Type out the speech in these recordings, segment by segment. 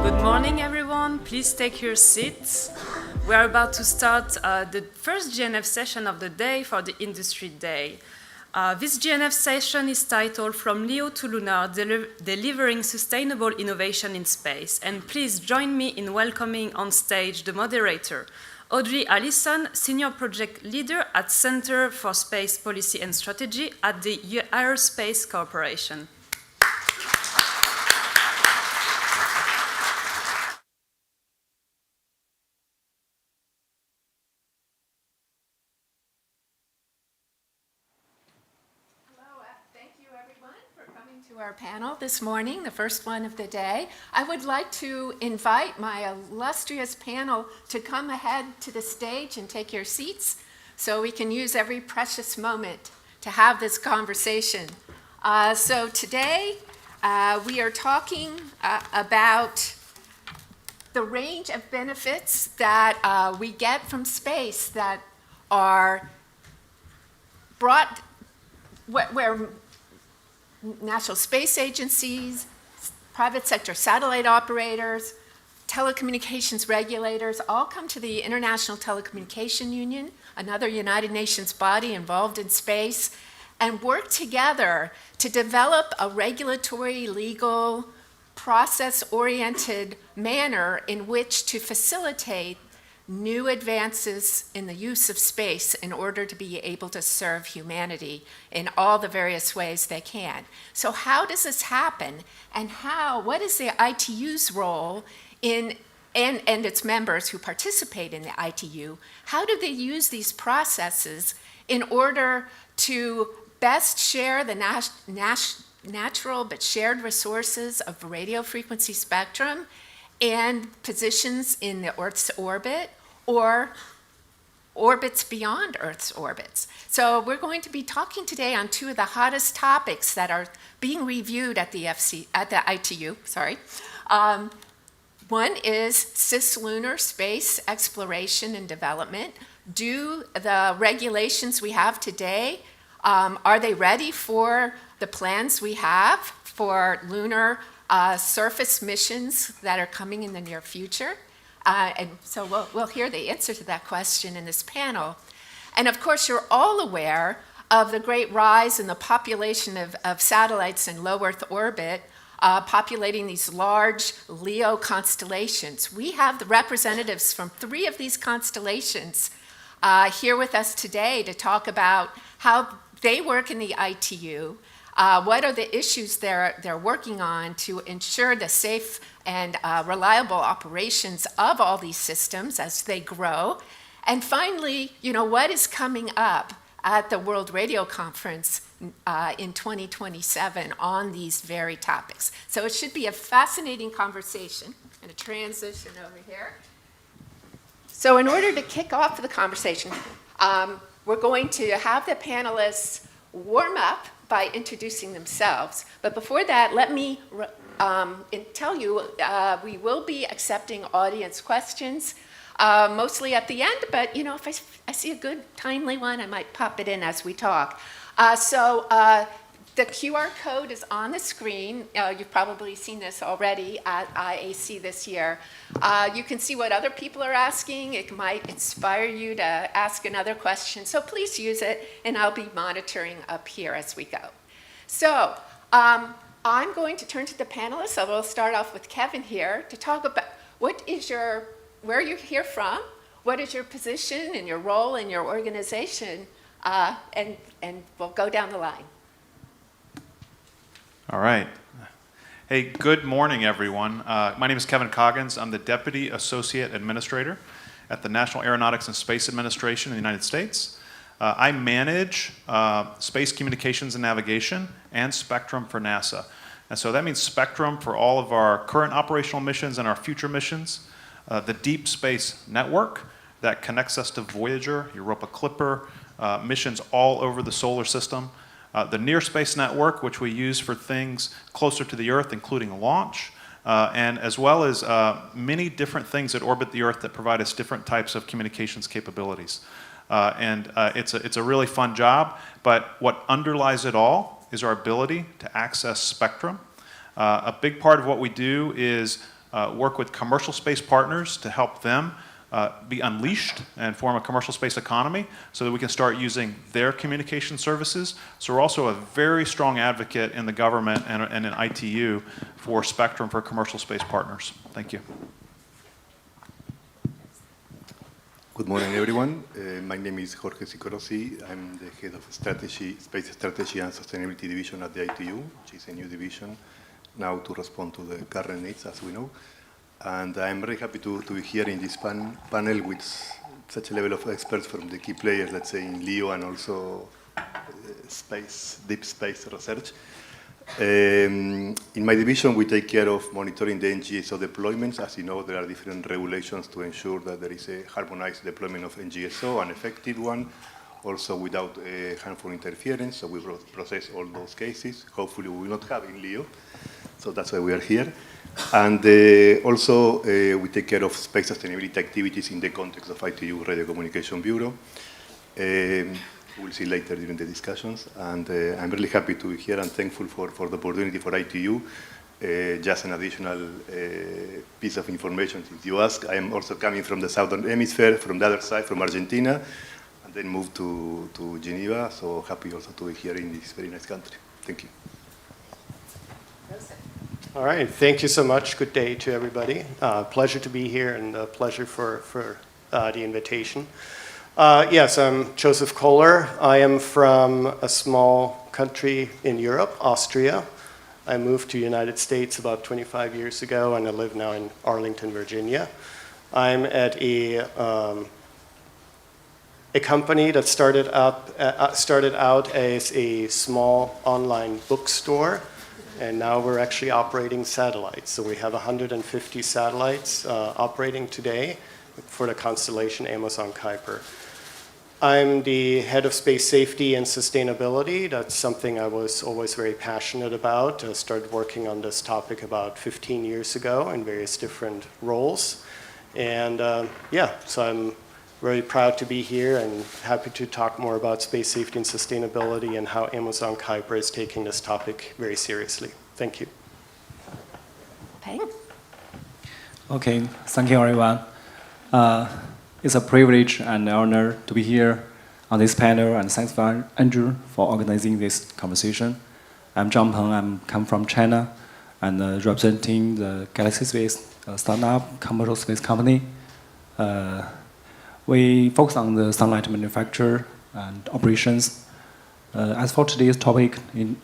Good morning, everyone. Please take your seats. We are about to start the first GNF session of the day for the Industry Day. This GNF session is titled From LEO to Lunar, Delivering Sustainable Innovation in Space. And please join me in welcoming on stage the moderator, Audrey Allison, Senior Project Leader at Center for Space Policy and Strategy at the Aerospace Corporation. Our panel this morning, the first one of the day. I would like to invite my illustrious panel to come ahead to the stage and take your seats so we can use every precious moment to have this conversation. So today we are talking about the range of benefits that we get from space that are brought where national space agencies, private sector satellite operators, telecommunications regulators all come to the International Telecommunication Union, another United Nations body involved in space, and work together to develop a regulatory, legal, process-oriented manner in which to facilitate new advances in the use of space in order to be able to serve humanity in all the various ways they can. So how does this happen, and what is the ITU's role and its members who participate in the ITU, how do they use these processes in order to best share the natural but shared resources of radio frequency spectrum and positions in the Earth's orbit or orbits beyond Earth's orbits. So we're going to be talking today on two of the hottest topics that are being reviewed at the ITU. One is cislunar space exploration and development. Do the regulations we have today, are they ready for the plans we have for lunar surface missions that are coming in the near future? And so we'll hear the answer to that question in this panel. And of course, you're all aware of the great rise in the population of satellites in low Earth orbit, populating these large LEO constellations. We have the representatives from 3 of these constellations here with us today to talk about how they work in the ITU, what are the issues they're working on to ensure the safe and reliable operations of all these systems as they grow. And finally, what is coming up at the World Radio Conference in 2027 on these very topics. So it should be a fascinating conversation. I'm going to transition over here. So in order to kick off the conversation, we're going to have the panelists warm up by introducing themselves. But before that, let me tell you, we will be accepting audience questions, mostly at the end, but if I see a good, timely one, I might pop it in as we talk. So the QR code is on the screen. You've probably seen this already at IAC this year. You can see what other people are asking. It might inspire you to ask another question. So please use it, and I'll be monitoring up here as we go. So I'm going to turn to the panelists. So we'll start off with Kevin here to talk about where you're here from, what is your position and your role in your organization, and we'll go down the line. All right. Hey, good morning, everyone. My name is Kevin Coggins. I'm the Deputy Associate Administrator at the National Aeronautics and Space Administration in the United States. I manage space communications and navigation and spectrum for NASA. And so that means spectrum for all of our current operational missions and our future missions. The Deep Space Network that connects us to Voyager, Europa Clipper, missions all over the solar system. The Near Space Network, which we use for things closer to the Earth, including launch, and as well as many different things that orbit the Earth that provide us different types of communications capabilities. It's a really fun job, but what underlies it all is our ability to access spectrum. A big part of what we do is work with commercial space partners to help them be unleashed and form a commercial space economy so that we can start using their communication services. So we're also a very strong advocate in the government and in ITU for spectrum for commercial space partners. Thank you. Good morning, everyone. My name is Jorge Sicorosi. I'm the head of Space Strategy and Sustainability Division at the ITU, which is a new division now to respond to the current needs, as we know. And I'm very happy to be here in this panel with such a level of experts from the key players, let's say, in LEO and also deep space research. In my division, we take care of monitoring the NGSO deployments. As you know, there are different regulations to ensure that there is a harmonized deployment of NGSO, an effective one, also without harmful interference. So we process all those cases. Hopefully, we will not have in LEO. So that's why we are here. And also, we take care of space sustainability activities in the context of ITU Radio Communication Bureau. We'll see later during the discussions. And I'm really happy to be here and thankful for the opportunity for ITU. Just an additional piece of information, if you ask. I am also coming from the Southern Hemisphere, from the other side, from Argentina, and then moved to Geneva. So happy also to be here in this very nice country. Thank you. All right, thank you so much. Good day to everybody. Pleasure to be here and a pleasure for the invitation. Yes, I'm Joseph Kohler. I am from a small country in Europe, Austria. I moved to the United States about 25 years ago, and I live now in Arlington, Virginia. I'm at a company that started out as a small online bookstore. And now we're actually operating satellites. So we have 150 satellites operating today for the constellation Amazon Kuiper. I'm the head of space safety and sustainability. That's something I was always very passionate about. I started working on this topic about 15 years ago in various different roles. And so I'm very proud to be here and happy to talk more about space safety and sustainability and how Amazon Kuiper is taking this topic very seriously. Thank you. Peng? Okay, thank you everyone. It's a privilege and honor to be here on this panel, and thanks for Andrew for organizing this conversation. I'm Zhang Peng, I'm come from China and representing the Galaxy Space Starlab commercial space company. We focus on the satellite manufacture and operations. As for today's topic, in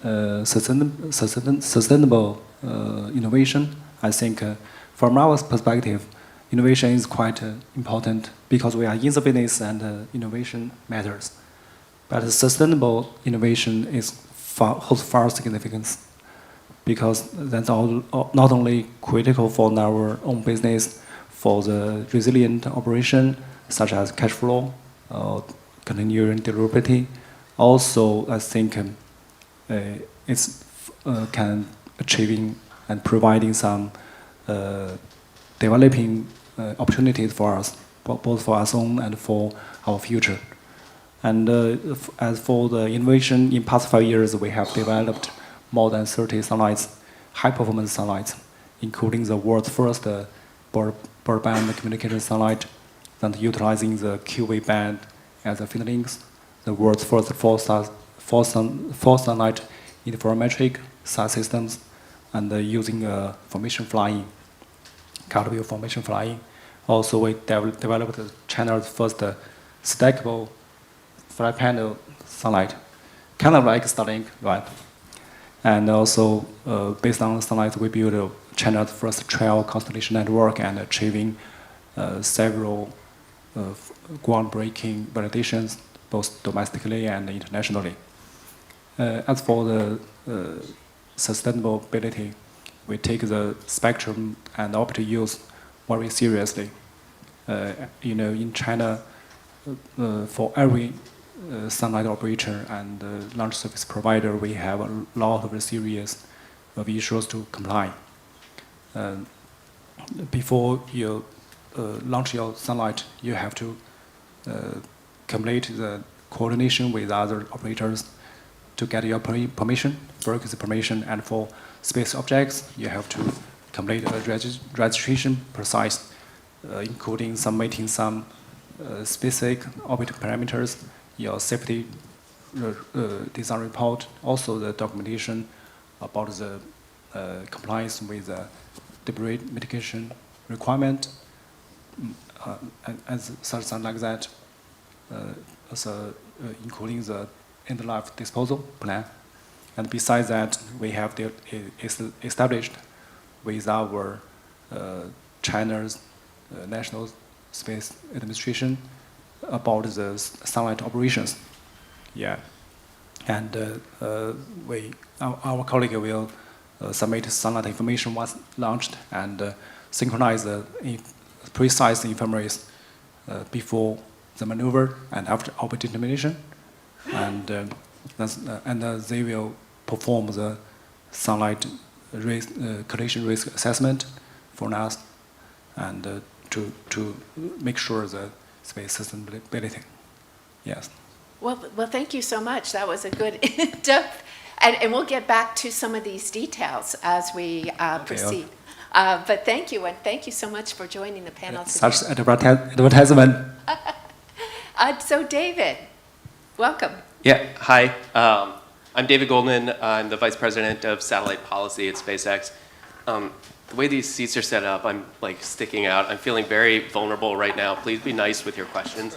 sustainable innovation, I think from our perspective, innovation is quite important because we are in the business and innovation matters. But sustainable innovation holds far significance because that's not only critical for our own business, for the resilient operation, such as cash flow, continuing deliverability. Also, I think it's can achieving and providing some developing opportunities for us, both for our own and for our future. And as for the innovation, in past 5 years, we have developed more than 30 satellites, high-performance satellites, including the world's first broadband communication satellite, that utilizing the QV band as a feed links, the world's first four satellite interferometric sat systems, and using formation flying, cloud formation flying. Also, we developed China's first stackable flat panel satellite, kind of like Starlink, right? And also, based on satellites, we built China's first trial constellation network and achieving several groundbreaking validations, both domestically and internationally. As for the sustainability, we take the spectrum and optical use very seriously. In China, for every satellite operator and launch service provider, we have a lot of series of issues to comply. Before you launch your satellite, you have to complete the coordination with other operators to get your permission, verify permission, and for space objects, you have to complete a registration process, including submitting some specific orbit parameters, your safety design report, also the documentation about the compliance with the debris mitigation requirement, and something like that, also including the end-of-life disposal plan. And besides that, we have established with our China's National Space Administration about the satellite operations. Yeah, and our colleague will submit satellite information once launched and synchronize the precise information before the maneuver and after orbit determination, and they will perform the satellite collision risk assessment for us, and to make sure the space sustainability. Yes. Well, thank you so much. That was a good in-depth, and we'll get back to some of these details as we proceed. But thank you, and thank you so much for joining the panel today. Such advertisement. So David, welcome. Yeah, hi. I'm David Goldman. I'm the Vice President of Satellite Policy at SpaceX. The way these seats are set up, I'm like sticking out. I'm feeling very vulnerable right now. Please be nice with your questions.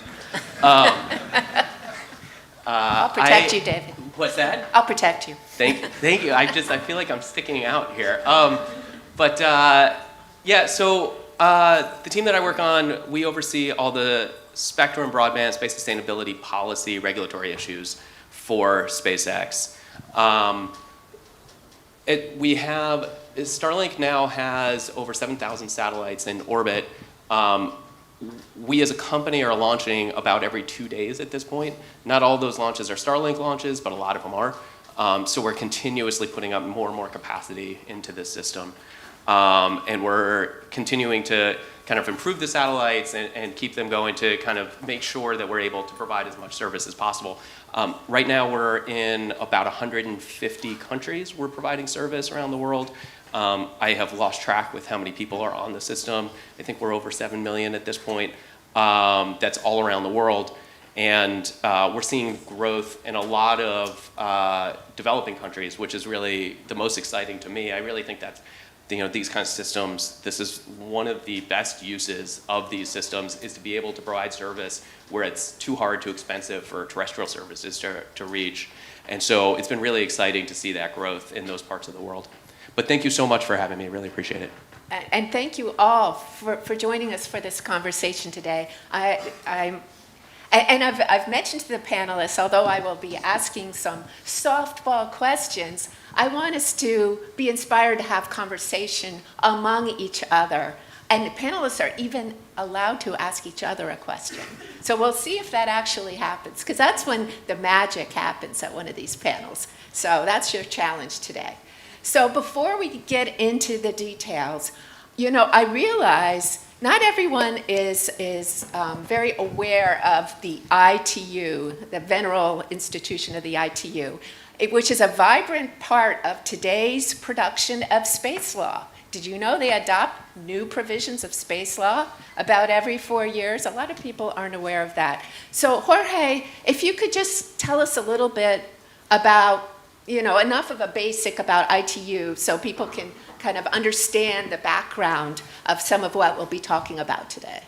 I'll protect you, David. What's that? I'll protect you. Thank you. I feel like I'm sticking out here. Yeah, so the team that I work on, we oversee all the spectrum, broadband, space sustainability policy, regulatory issues for SpaceX. Starlink now has over 7,000 satellites in orbit. We as a company are launching about every 2 days at this point. Not all of those launches are Starlink launches, but a lot of them are. So we're continuously putting up more and more capacity into this system. And we're continuing to kind of improve the satellites and keep them going to kind of make sure that we're able to provide as much service as possible. Right now we're in about 150 countries we're providing service around the world. I have lost track with how many people are on the system. I think we're over 7 million at this point. That's all around the world. And we're seeing growth in a lot of developing countries, which is really the most exciting to me. I really think that's these kinds of systems, this is one of the best uses of these systems, is to be able to provide service where it's too hard, too expensive for terrestrial services to reach. And so it's been really exciting to see that growth in those parts of the world. But thank you so much for having me. Really appreciate it. And thank you all for joining us for this conversation today. I've mentioned to the panelists, although I will be asking some softball questions, I want us to be inspired to have conversation among each other. And the panelists are even allowed to ask each other a question. So we'll see if that actually happens, because that's when the magic happens at one of these panels. So that's your challenge today. So before we get into the details, I realize not everyone is very aware of the ITU, the venerable institution of the ITU, which is a vibrant part of today's production of space law. Did you know they adopt new provisions of space law about every 4 years? A lot of people aren't aware of that. So Jorge, if you could just tell us a little bit about, enough of a basic about ITU so people can kind of understand the background of some of what we'll be talking about today.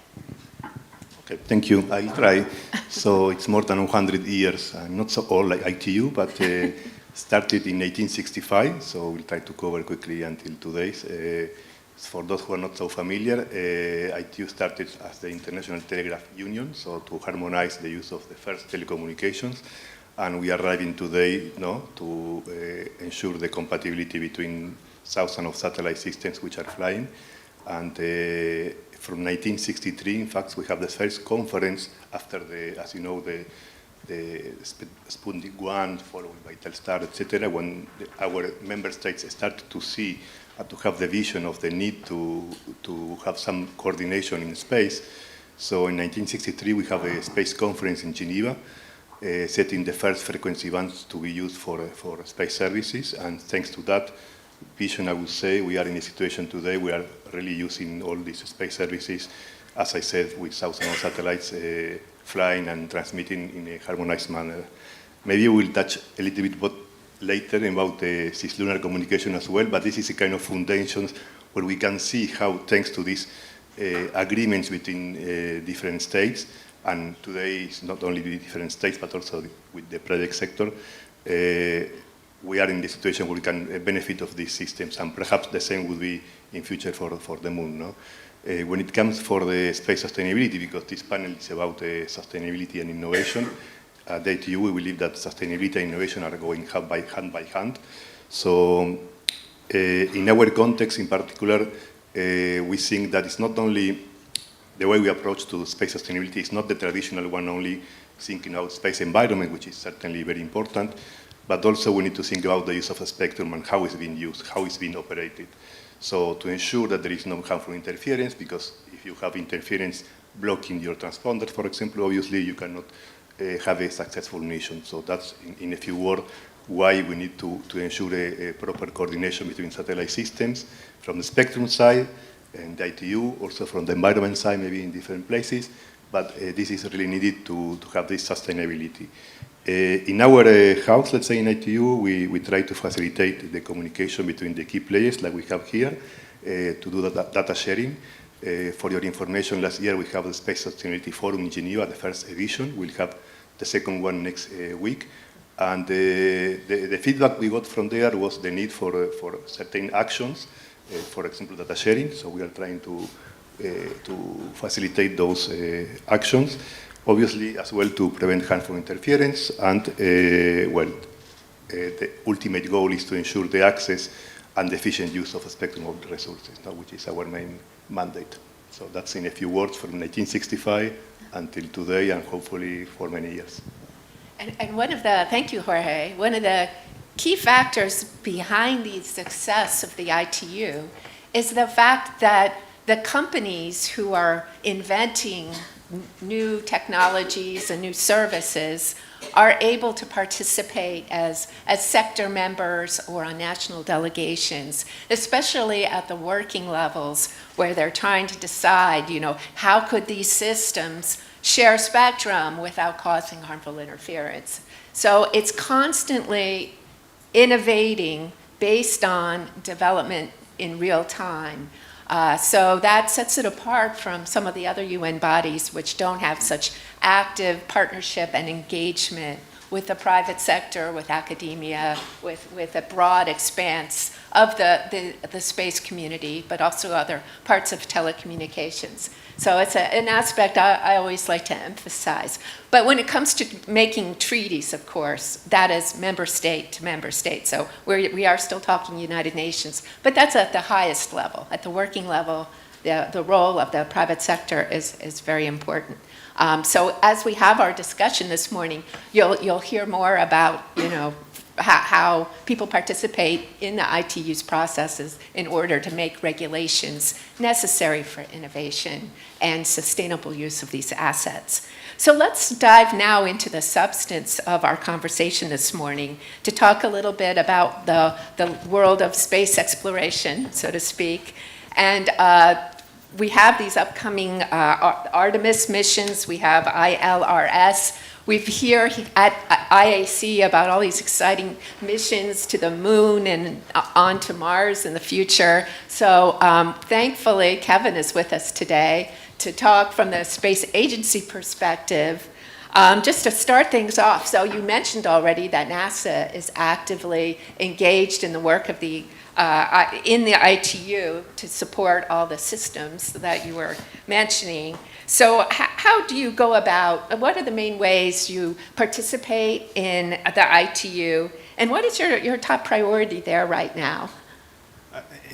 Okay, thank you. I'll try. So it's more than 100 years. I'm not so old like ITU, but started in 1865, so we'll try to cover quickly until today. For those who are not so familiar, ITU started as the International Telegraph Union, so to harmonize the use of the first telecommunications. And we are arriving today to ensure the compatibility between thousands of satellite systems which are flying. And from 1963, in fact, we have the first conference after as you know, the Sputnik 1, followed by Telstar, etc., when our member states started to see to have the vision of the need to have some coordination in space. So in 1963, we have a space conference in Geneva, setting the first frequency bands to be used for space services. And thanks to that vision, I would say, we are in a situation today we are really using all these space services, as I said, with thousands of satellites flying and transmitting in a harmonized manner. Maybe we'll touch a little bit later about the cislunar communication as well, but this is a kind of foundations where we can see how, thanks to these agreements between different states, and today it's not only the different states, but also with the private sector, we are in the situation where we can benefit of these systems, and perhaps the same would be in future for the moon. No? When it comes for the space sustainability, because this panel is about sustainability and innovation, at the ITU we believe that sustainability and innovation are going hand by hand. So in our context in particular, we think that it's not only the way we approach to space sustainability is not the traditional one only thinking about space environment, which is certainly very important, but also we need to think about the use of a spectrum and how it's being used, how it's being operated. So to ensure that there is no harmful interference, because if you have interference blocking your transponder, for example, obviously you cannot have a successful mission. So that's, in a few words, why we need to ensure a proper coordination between satellite systems from the spectrum side and the ITU, also from the environment side, maybe in different places. But this is really needed to have this sustainability. In our house, let's say in ITU, we try to facilitate the communication between the key players like we have here to do the data sharing. For your information, last year we have the Space Sustainability Forum in Geneva, the first edition. We'll have the second one next week. And the feedback we got from there was the need for certain actions, for example, data sharing. So we are trying to facilitate those actions. Obviously, as well, to prevent harmful interference, and the ultimate goal is to ensure the access and the efficient use of a spectrum of resources, which is our main mandate. So that's in a few words from 1965 until today, and hopefully for many years. And thank you, Jorge, one of the key factors behind the success of the ITU is the fact that the companies who are inventing new technologies and new services are able to participate as sector members or on national delegations, especially at the working levels where they're trying to decide, how could these systems share spectrum without causing harmful interference. So it's constantly innovating based on development in real time. So that sets it apart from some of the other UN bodies which don't have such active partnership and engagement with the private sector, with academia, with a broad expanse of the space community, but also other parts of telecommunications. So it's an aspect I always like to emphasize. But when it comes to making treaties, of course, that is member state to member state. So we are still talking United Nations, but that's at the highest level. At the working level, the role of the private sector is very important. So as we have our discussion this morning, you'll hear more about, how people participate in the ITU's processes in order to make regulations necessary for innovation and sustainable use of these assets. So let's dive now into the substance of our conversation this morning to talk a little bit about the world of space exploration, so to speak. And we have these upcoming Artemis missions. We have ILRS. We've here at IAC about all these exciting missions to the moon and on to Mars in the future. So thankfully, Kevin is with us today to talk from the space agency perspective. Just to start things off, so you mentioned already that NASA is actively engaged in the work of in the ITU to support all the systems that you were mentioning. So how do you go about, what are the main ways you participate in the ITU, and what is your top priority there right now?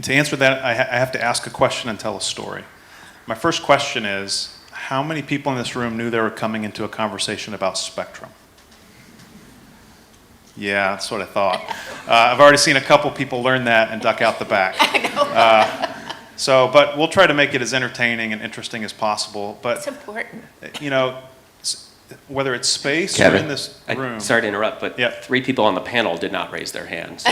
To answer that, I have to ask a question and tell a story. My first question is, how many people in this room knew they were coming into a conversation about spectrum? Yeah, that's what I thought. I've already seen a couple people learn that and duck out the back. I know. But we'll try to make it as entertaining and interesting as possible. But it's important. Whether it's space Kevin, or in this room. Sorry to interrupt, but Yep. 3 people on the panel did not raise their hands.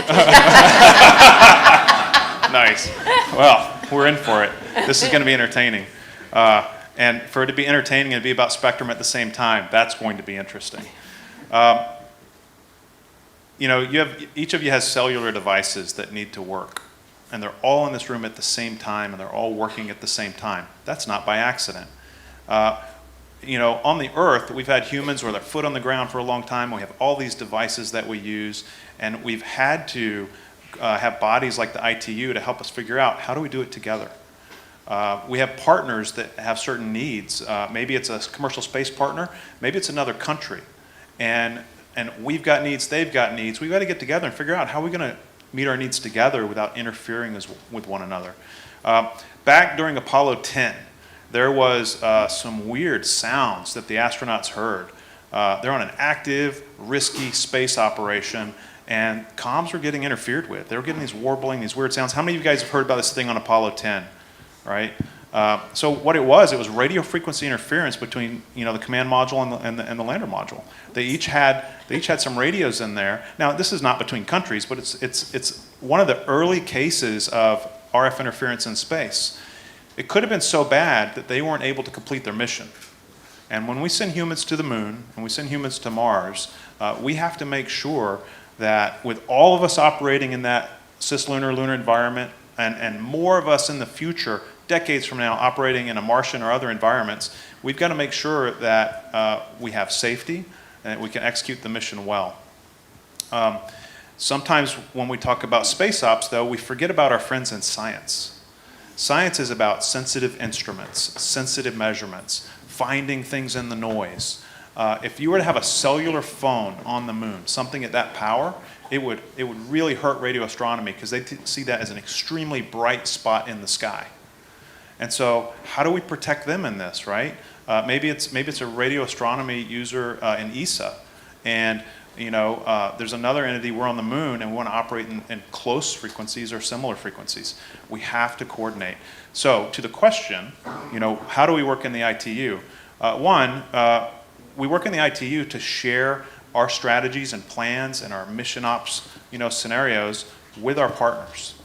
Nice. Well, we're in for it. This is going to be entertaining. And for it to be entertaining and be about spectrum at the same time, that's going to be interesting. Each of you has cellular devices that need to work. And they're all in this room at the same time, and they're all working at the same time. That's not by accident. On the Earth, we've had humans with their foot on the ground for a long time. We have all these devices that we use, and we've had to have bodies like the ITU to help us figure out how do we do it together. We have partners that have certain needs. Maybe it's a commercial space partner, maybe it's another country. And we've got needs, they've got needs. We've got to get together and figure out how we're going to meet our needs together without interfering with one another. Back during Apollo 10, there was some weird sounds that the astronauts heard. They're on an active, risky space operation, and comms were getting interfered with. They were getting these warbling, these weird sounds. How many of you guys have heard about this thing on Apollo 10, right? So what it was radio frequency interference between the command module and the lander module. They each had some radios in there. Now this is not between countries, but it's one of the early cases of RF interference in space. It could have been so bad that they weren't able to complete their mission. And when we send humans to the moon and we send humans to Mars, we have to make sure that with all of us operating in that cislunar lunar environment and more of us in the future, decades from now, operating in a Martian or other environments, we've got to make sure that we have safety and we can execute the mission well. Sometimes when we talk about space ops, though, we forget about our friends in science. Science is about sensitive instruments, sensitive measurements, finding things in the noise. If you were to have a cellular phone on the moon, something at that power, it would really hurt radio astronomy because they see that as an extremely bright spot in the sky. And so how do we protect them in this, right? Maybe it's a radio astronomy user in ESA, and there's another entity, we're on the moon and we want to operate in close frequencies or similar frequencies. We have to coordinate. So to the question, how do we work in the ITU? We work in the ITU to share our strategies and plans and our mission ops scenarios with our partners.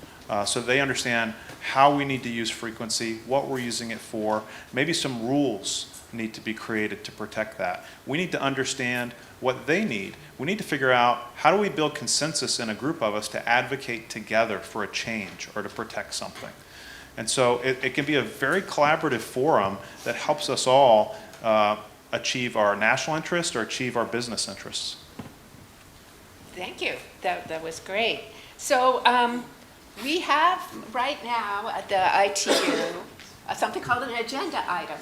So they understand how we need to use frequency, what we're using it for, maybe some rules need to be created to protect that. We need to understand what they need. We need to figure out how do we build consensus in a group of us to advocate together for a change or to protect something. And so it can be a very collaborative forum that helps us all achieve our national interest or achieve our business interests. Thank you. That was great. So we have right now at the ITU something called an agenda item.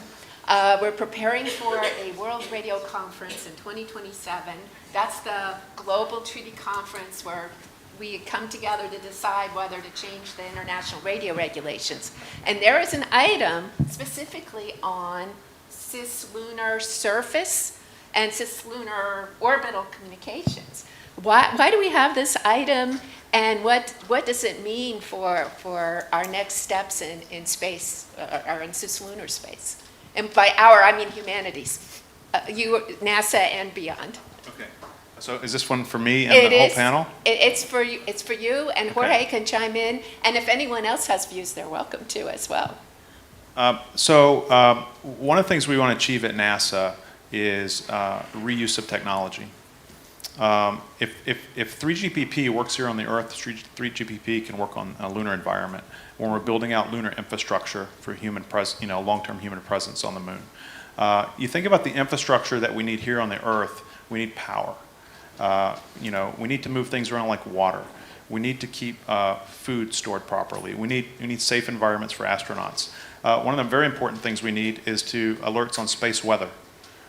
We're preparing for a World Radio Conference in 2027. That's the global treaty conference where we come together to decide whether to change the international radio regulations. And there is an item specifically on cislunar surface and cislunar orbital communications. Why do we have this item, and what does it mean for our next steps in space, or in cislunar space? And by our, I mean humanities, NASA and beyond. Okay. So is this one for me and the whole panel? It's for you, and Jorge can chime in, and if anyone else has views, they're welcome to as well. One of the things we want to achieve at NASA is reuse of technology. If 3GPP works here on the Earth, 3GPP can work on a lunar environment when we're building out lunar infrastructure for long-term human presence on the moon. You think about the infrastructure that we need here on the Earth. We need power. We need to move things around like water. We need to keep food stored properly. We need safe environments for astronauts. One of the very important things we need is alerts on space weather.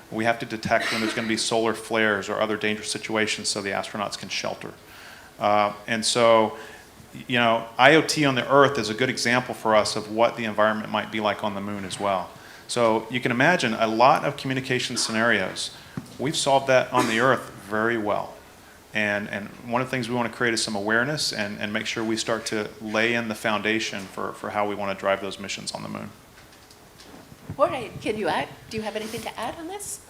We have to detect when there's going to be solar flares or other dangerous situations so the astronauts can shelter. IoT on the Earth is a good example for us of what the environment might be like on the moon as well. So you can imagine a lot of communication scenarios. We've solved that on the Earth very well. And one of the things we want to create is some awareness and make sure we start to lay in the foundation for how we want to drive those missions on the moon. Jorge, can you add? Do you have anything to add on this?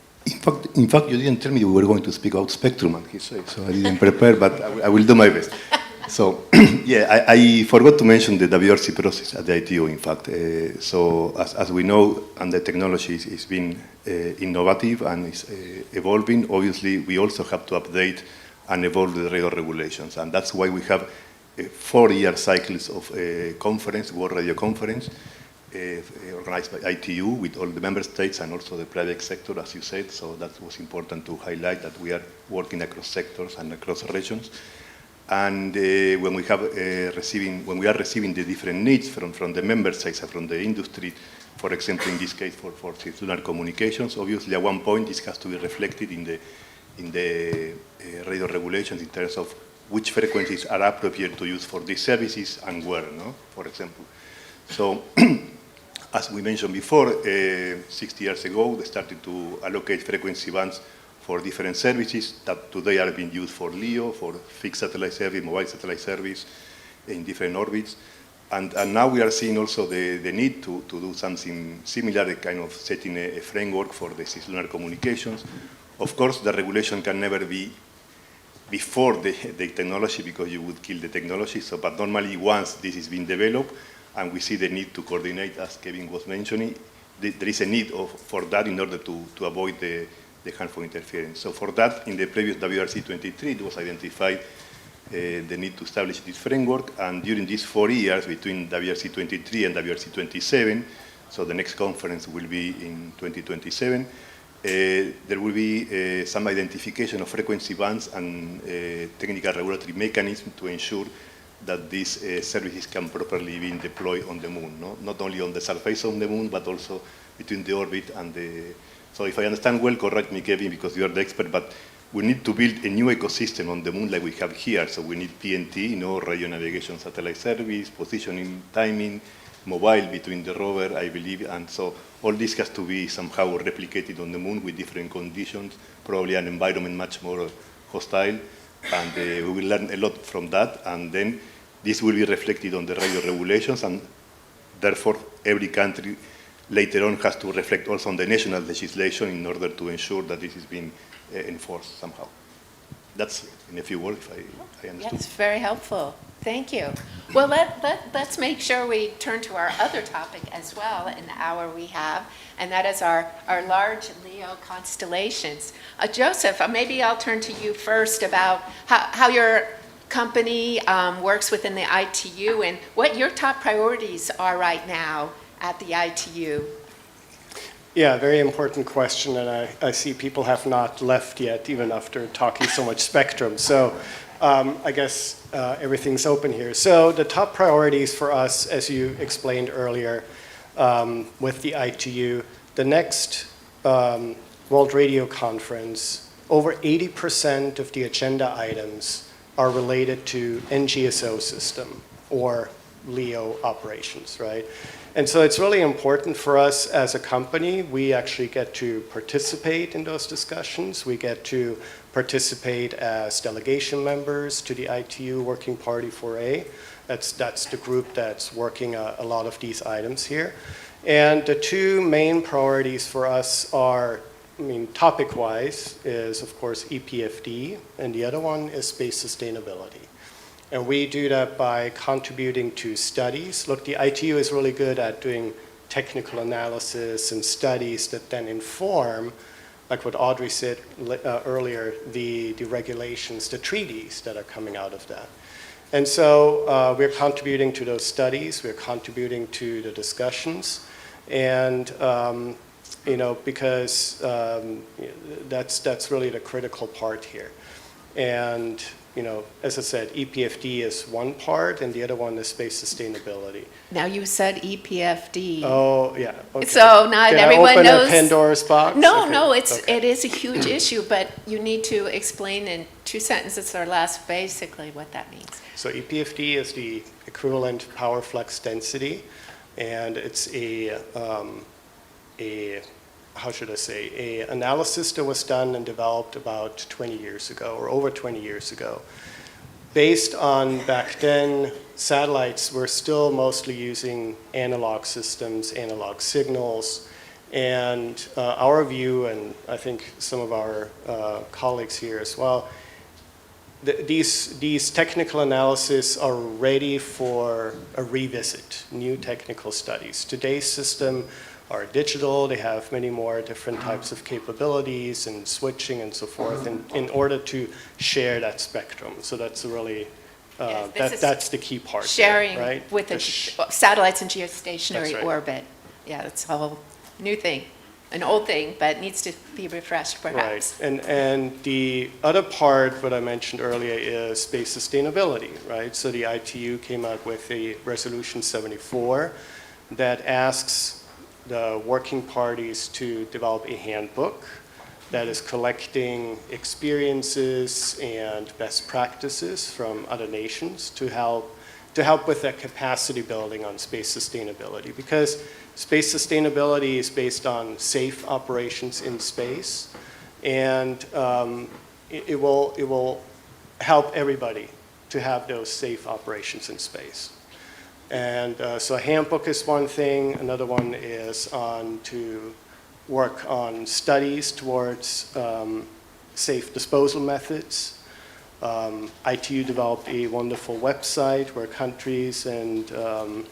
In fact, you didn't tell me you were going to speak about spectrum, and he said, so I didn't prepare, but I will do my best. So, yeah, I forgot to mention the WRC process at the ITU, in fact. So, as we know, and the technology is being innovative and is evolving, obviously, we also have to update and evolve the radio regulations. And that's why we have 4-year cycles of conference, World Radio Conference, organized by ITU with all the member states and also the private sector, as you said. So that was important to highlight that we are working across sectors and across regions. And when we are receiving the different needs from the member states and from the industry, for example, in this case for cislunar communications, obviously at one point this has to be reflected in the radio regulations in terms of which frequencies are appropriate to use for these services and where, no? For example. So, as we mentioned before, 60 years ago, they started to allocate frequency bands for different services that today are being used for LEO, for fixed satellite service, mobile satellite service in different orbits. And now we are seeing also the need to do something similar, kind of setting a framework for the cislunar communications. Of course, the regulation can never be before the technology because you would kill the technology. So, but normally once this is being developed, and we see the need to coordinate, as Kevin was mentioning, there is a need for that in order to avoid the harmful interference. So for that, in the previous WRC 23, it was identified the need to establish this framework, and during these 4 years, between WRC 23 and WRC 27, so the next conference will be in 2027, there will be some identification of frequency bands and technical regulatory mechanism to ensure that these services can properly be deployed on the moon, no? Not only on the surface of the moon, but also between the orbit and the... So if I understand well, correct me, Kevin, because you are the expert, but we need to build a new ecosystem on the moon like we have here. So we need PNT, radio navigation satellite service, positioning, timing, mobile between the rover, I believe, and so all this has to be somehow replicated on the moon with different conditions, probably an environment much more hostile. And we will learn a lot from that, and then this will be reflected on the radio regulations, and therefore every country later on has to reflect also on the national legislation in order to ensure that this is being enforced somehow. That's in a few words, I understood. Yes, very helpful. Thank you. Well, let's make sure we turn to our other topic as well in the hour we have, and that is our large Leo constellations. Joseph, maybe I'll turn to you first about how your company works within the ITU and what your top priorities are right now at the ITU. Yeah, very important question, and I see people have not left yet, even after talking so much spectrum. So I guess everything's open here. So the top priorities for us, as you explained earlier with the ITU, the next World Radio Conference, over 80% of the agenda items are related to NGSO system or LEO operations, right? And so it's really important for us as a company. We actually get to participate in those discussions. We get to participate as delegation members to the ITU Working Party 4A. That's the group that's working a lot of these items here. And the two main priorities for us are, topic-wise, is of course EPFD, and the other one is space sustainability. And we do that by contributing to studies. Look, the ITU is really good at doing technical analysis and studies that then inform, like what Audrey said earlier, the regulations, the treaties that are coming out of that. And so we're contributing to those studies, we're contributing to the discussions, and because that's really the critical part here. And as I said, EPFD is one part, and the other one is space sustainability. Now you said EPFD. Oh, yeah. Okay. So not Did everyone I open knows. a Pandora's box? No, Okay. no, Okay. it is a huge issue, but you need to explain in 2 sentences or less basically what that means. So EPFD is the equivalent power flux density, and it's how should I say, an analysis that was done and developed about 20 years ago, or over 20 years ago. Based on, back then, satellites were still mostly using analog systems, analog signals, and our view, and I think some of our colleagues here as well, these technical analyses are ready for a revisit, new technical studies. Today's system are digital, they have many more different types of capabilities and switching and so forth in order to share that spectrum. So that's really, Yes, that's the key part. Sharing there, right? with the satellites in geostationary That's right. orbit. Yeah, that's a whole new thing, an old thing, but needs to be refreshed perhaps. Right, and the other part, what I mentioned earlier, is space sustainability, right? So the ITU came out with a Resolution 74 that asks the working parties to develop a handbook that is collecting experiences and best practices from other nations to help with that capacity building on space sustainability. Because space sustainability is based on safe operations in space, and it will help everybody to have those safe operations in space. And so a handbook is one thing. Another one is to work on studies towards safe disposal methods. ITU developed a wonderful website where countries and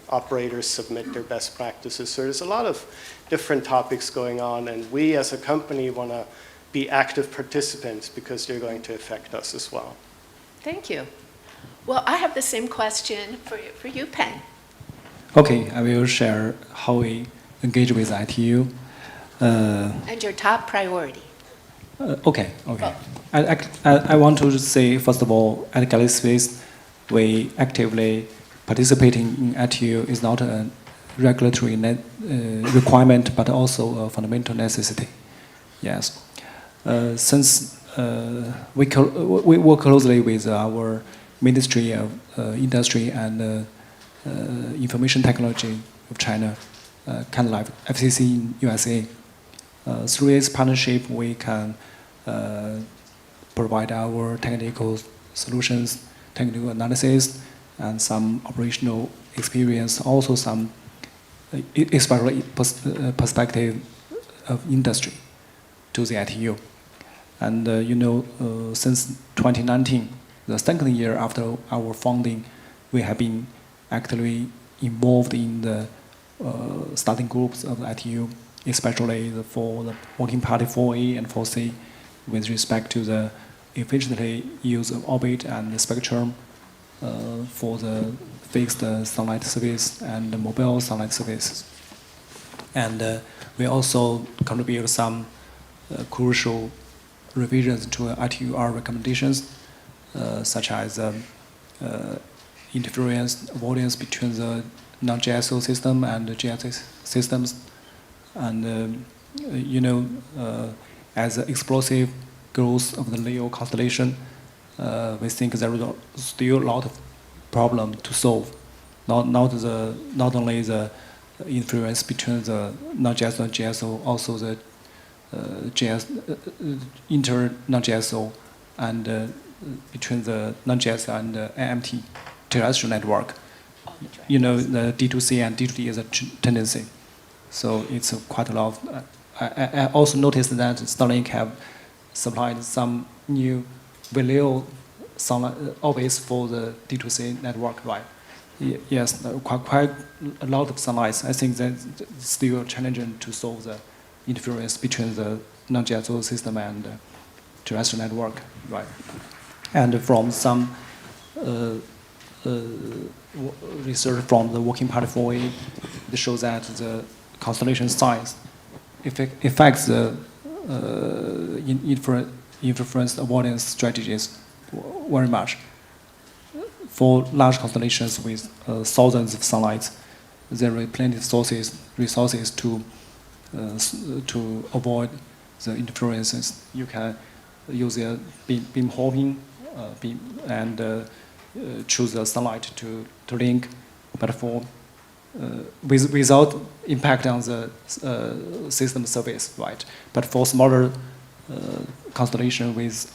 operators submit their best practices. So there's a lot of different topics going on, and we as a company want to be active participants because they're going to affect us as well. Thank you. Well, I have the same question for you, Pen. Okay, I will share how we engage with ITU. And your top priority. Okay. I want to say, first of all, at Galaxy Space, we actively participating in ITU is not a regulatory requirement, but also a fundamental necessity. Yes. Since we work closely with our Ministry of Industry and Information Technology of China, kind of like FCC in USA. Through this partnership, we can provide our technical solutions, technical analysis, and some operational experience, also some perspective of industry to the ITU. And since 2019, the second year after our founding, we have been actively involved in the starting groups of the ITU, especially for the Working Party 4A and 4C, with respect to the efficiently use of orbit and the spectrum for the fixed sunlight service and the mobile sunlight services. And we also contribute some crucial revisions to ITUR recommendations, such as interference avoidance between the non-GSO system and the GSO systems. And as the explosive growth of the LEO constellation, we think there is still a lot of problem to solve. Not only the influence between the non-GSO and GSO, also the inter-non-GSO and between the non-GSO and the AMT terrestrial network. The D2C and D2D is a tendency. So it's quite a lot. I also noticed that Starlink have supplied some new VLEO orbits for the D2C network, right? Yes, quite a lot of satellites. I think that it's still challenging to solve the interference between the non-GSO system and the terrestrial network, right? And from some research from the Working Party 4A, it shows that the constellation size affects the interference avoidance strategies very much. For large constellations with thousands of satellites, there are plenty of resources to avoid the interferences. You can use a beam hopping and choose the sunlight to link, but without impact on the system service, right? But for smaller constellation with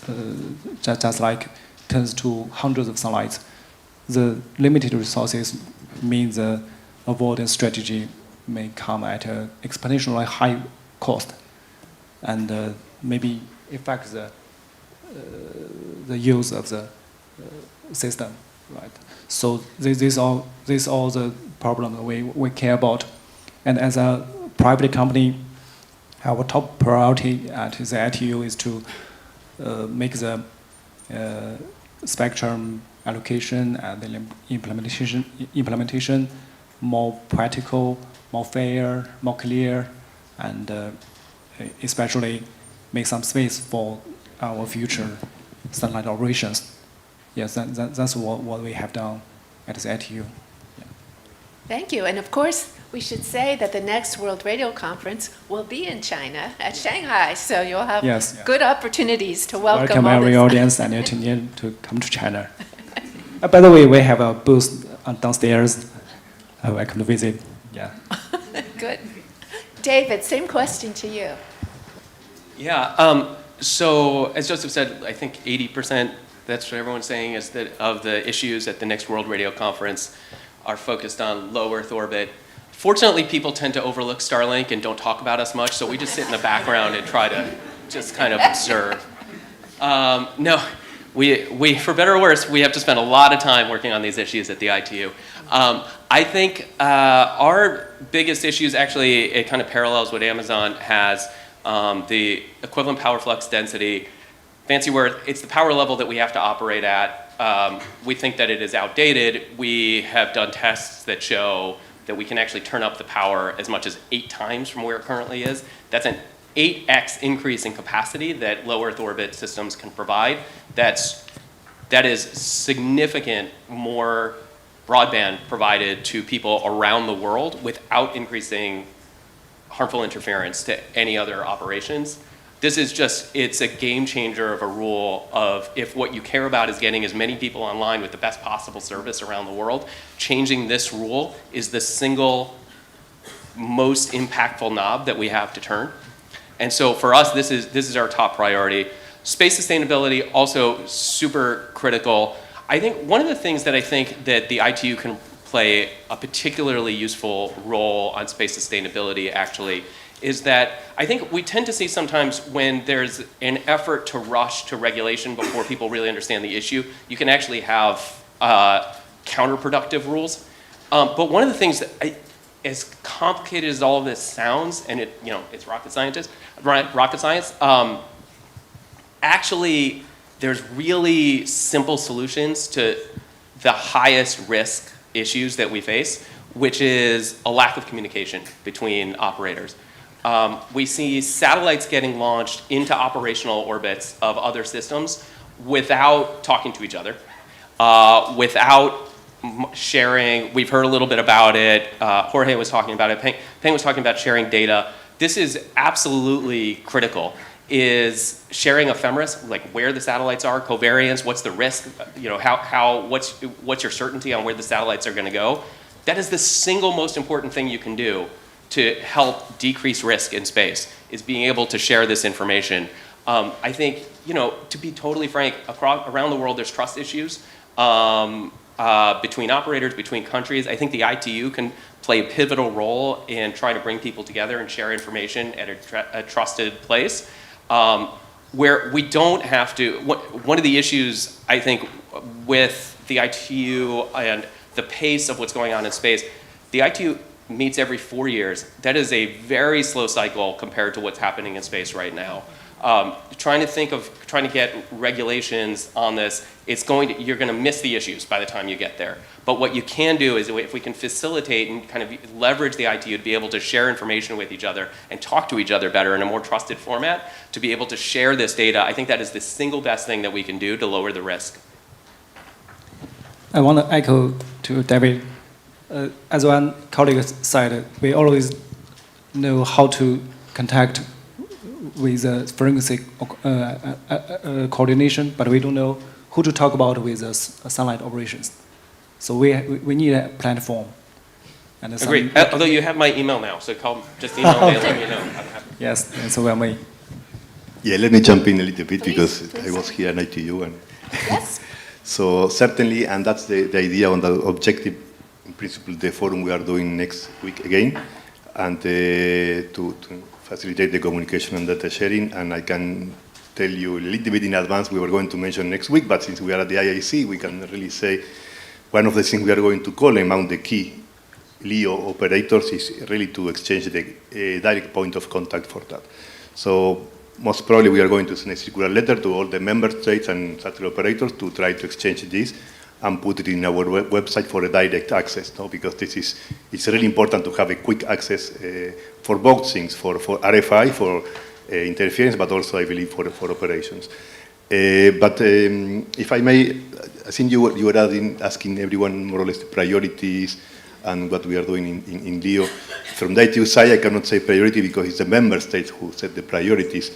just like tens to hundreds of satellites, the limited resources means the avoidance strategy may come at an exponentially high cost, and maybe affect the use of the system, right? So these are the problems we care about, and as a private company, our top priority at the ITU is to make the spectrum allocation and the implementation more practical, more fair, more clear, and especially make some space for our future satellite operations. Yes, that's what we have done at the ITU. Yeah. Thank you. And of course, we should say that the next World Radio Conference will be in China, at Shanghai, so you'll have good opportunities to welcome all every this. audience and attendees to come to China. By the way, we have a booth downstairs. Welcome to visit. Yeah. Good. David, same question to you. Yeah, so as Joseph said, I think 80%, that's what everyone's saying, is that of the issues at the next World Radio Conference are focused on low Earth orbit. Fortunately, people tend to overlook Starlink and don't talk about us much, so we just sit in the background and try to just kind of observe. No, we, for better or worse, we have to spend a lot of time working on these issues at the ITU. I think our biggest issues, actually, it kind of parallels what Amazon has, the equivalent power flux density. Fancy word, it's the power level that we have to operate at. We think that it is outdated. We have done tests that show that we can actually turn up the power as much as 8 times from where it currently is. That's an 8x increase in capacity that low Earth orbit systems can provide. That is significant more broadband provided to people around the world without increasing harmful interference to any other operations. This is just, it's a game changer of a rule of if what you care about is getting as many people online with the best possible service around the world, changing this rule is the single most impactful knob that we have to turn. And so for us, this is our top priority. Space sustainability, also super critical. I think one of the things that I think that the ITU can play a particularly useful role on space sustainability actually is that I think we tend to see sometimes when there's an effort to rush to regulation before people really understand the issue, you can actually have counterproductive rules. But one of the things that, as complicated as all of this sounds, and it's rocket science, actually there's really simple solutions to the highest risk issues that we face, which is a lack of communication between operators. We see satellites getting launched into operational orbits of other systems without talking to each other, without sharing. We've heard a little bit about it. Jorge was talking about it. Peng was talking about sharing data. This is absolutely critical, is sharing ephemeris, like where the satellites are, covariance, what's the risk, what's your certainty on where the satellites are going to go. That is the single most important thing you can do to help decrease risk in space, is being able to share this information. I think, to be totally frank, around the world there's trust issues between operators, between countries. I think the ITU can play a pivotal role in trying to bring people together and share information at a trusted place, where we don't have to. One of the issues, I think, with the ITU and the pace of what's going on in space, the ITU meets every 4 years. That is a very slow cycle compared to what's happening in space right now. Trying to get regulations on this, you're going to miss the issues by the time you get there. But what you can do is, if we can facilitate and kind of leverage the ITU to be able to share information with each other and talk to each other better in a more trusted format, to be able to share this data, I think that is the single best thing that we can do to lower the risk. I want to echo to David. As one colleague said, we always know how to contact with forensic coordination, but we don't know who to talk about with satellite operations. So we need a platform. And Agreed. Although you have my email now, so just email me and let me know. Yes, so we may. Yeah, let me jump in a little bit, because I was here at ITU. And Yes. so certainly, and that's the idea on the objective, in principle, the forum we are doing next week again, and to facilitate the communication and data sharing. And I can tell you a little bit in advance we were going to mention next week, but since we are at the IAC, we can really say one of the things we are going to call among the key LEO operators is really to exchange the direct point of contact for that. So most probably we are going to send a circular letter to all the member states and satellite operators to try to exchange this and put it in our website for a direct access, no? Because it's really important to have a quick access for both things, for RFI, for interference, but also, I believe, for operations. But if I may, I think you were asking everyone more or less the priorities and what we are doing in LEO. From the ITU side, I cannot say priority because it's the member states who set the priorities.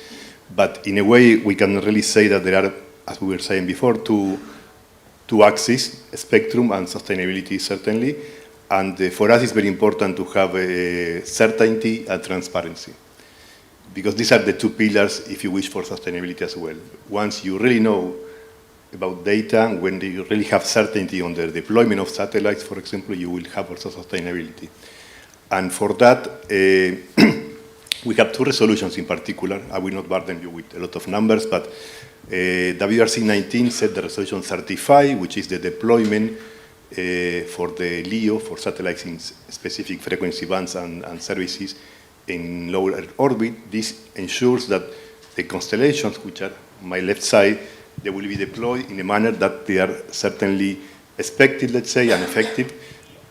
But in a way, we can really say that there are, as we were saying before, two axes, spectrum and sustainability, certainly. And for us, it's very important to have certainty and transparency, because these are the two pillars, if you wish, for sustainability as well. Once you really know about data, when you really have certainty on the deployment of satellites, for example, you will have also sustainability. And for that, we have two resolutions in particular. I will not burden you with a lot of numbers, but WRC 19 set the resolution 35, which is the deployment for the LEO, for satellites in specific frequency bands and services in low Earth orbit. This ensures that the constellations, which are on my left side, they will be deployed in a manner that they are certainly expected, let's say, and effective.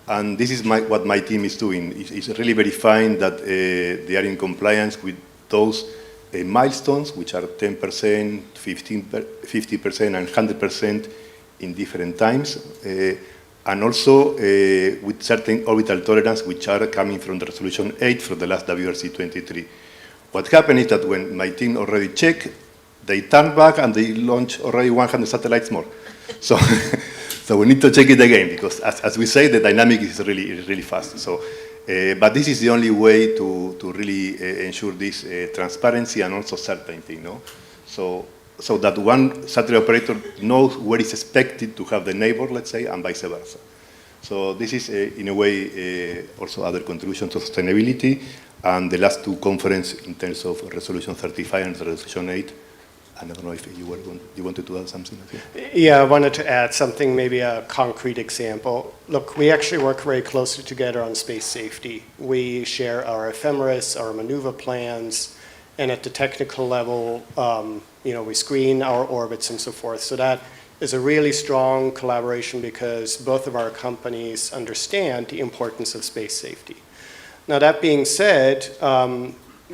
And this is what my team is doing. It's really verifying that they are in compliance with those milestones, which are 10%, 50%, and 100% in different times. And also with certain orbital tolerance, which are coming from the resolution 8 from the last WRC 23. What happened is that when my team already checked, they turned back and they launched already 100 satellites more. So, so we need to check it again, because as we say, the dynamic is really fast. So, but this is the only way to really ensure this transparency and also certainty, no? So that one satellite operator knows where it's expected to have the neighbor, let's say, and vice versa. So this is, in a way, also other contribution to sustainability. And the last two conferences in terms of resolution 35 and resolution 8, I don't know if you wanted to add something. Yeah, I wanted to add something, maybe a concrete example. Look, we actually work very closely together on space safety. We share our ephemeris, our maneuver plans, and at the technical level, we screen our orbits and so forth. So that is a really strong collaboration because both of our companies understand the importance of space safety. Now, that being said,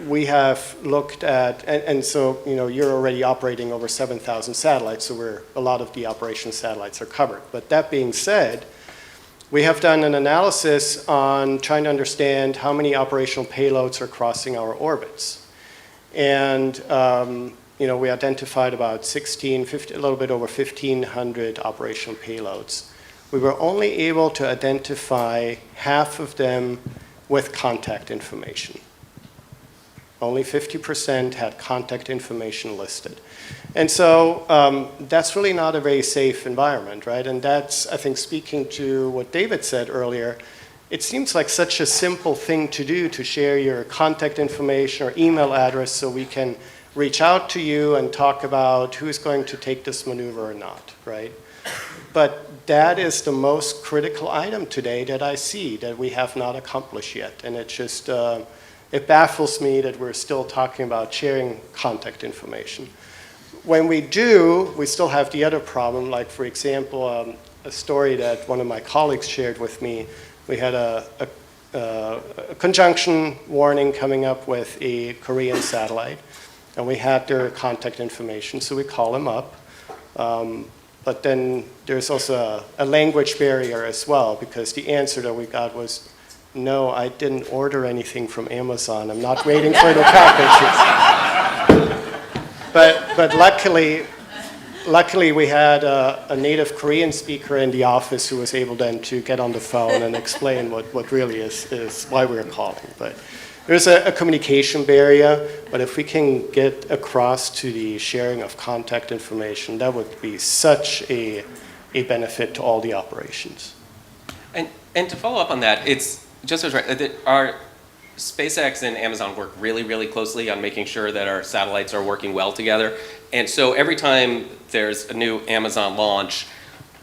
we have looked at, and so, you're already operating over 7,000 satellites, so a lot of the operation satellites are covered. But that being said, we have done an analysis on trying to understand how many operational payloads are crossing our orbits. And, we identified about a little bit over 1,500 operational payloads. We were only able to identify half of them with contact information. Only 50% had contact information listed. And so that's really not a very safe environment, right? And that's, I think, speaking to what David said earlier, it seems like such a simple thing to do, to share your contact information or email address so we can reach out to you and talk about who's going to take this maneuver or not, right? But that is the most critical item today that I see that we have not accomplished yet. And it just, it baffles me that we're still talking about sharing contact information. When we do, we still have the other problem, like, for example, a story that one of my colleagues shared with me. We had a conjunction warning coming up with a Korean satellite, and we had their contact information, so we call them up. But then there's also a language barrier as well, because the answer that we got was, no, I didn't order anything from Amazon. I'm not waiting for the packages. But luckily we had a native Korean speaker in the office who was able then to get on the phone and explain what really is why we're calling. But there's a communication barrier, but if we can get across to the sharing of contact information, that would be such a benefit to all the operations. And to follow up on that, it's just as right, that our SpaceX and Amazon work really, really closely on making sure that our satellites are working well together. And so every time there's a new Amazon launch,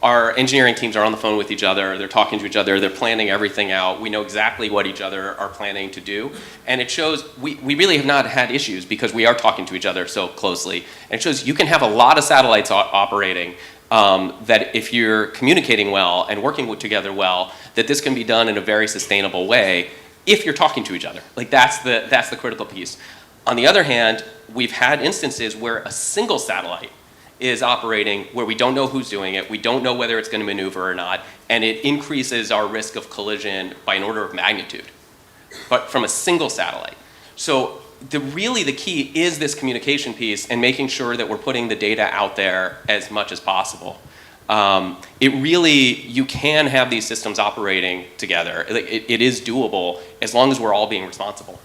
our engineering teams are on the phone with each other, they're talking to each other, they're planning everything out. We know exactly what each other are planning to do. And it shows we really have not had issues because we are talking to each other so closely. And it shows you can have a lot of satellites operating, that if you're communicating well and working together well, that this can be done in a very sustainable way if you're talking to each other. Like that's the critical piece. On the other hand, we've had instances where a single satellite is operating where we don't know who's doing it, we don't know whether it's going to maneuver or not, and it increases our risk of collision by an order of magnitude, but from a single satellite. So really the key is this communication piece and making sure that we're putting the data out there as much as possible. You can have these systems operating together. It is doable as long as we're all being responsible.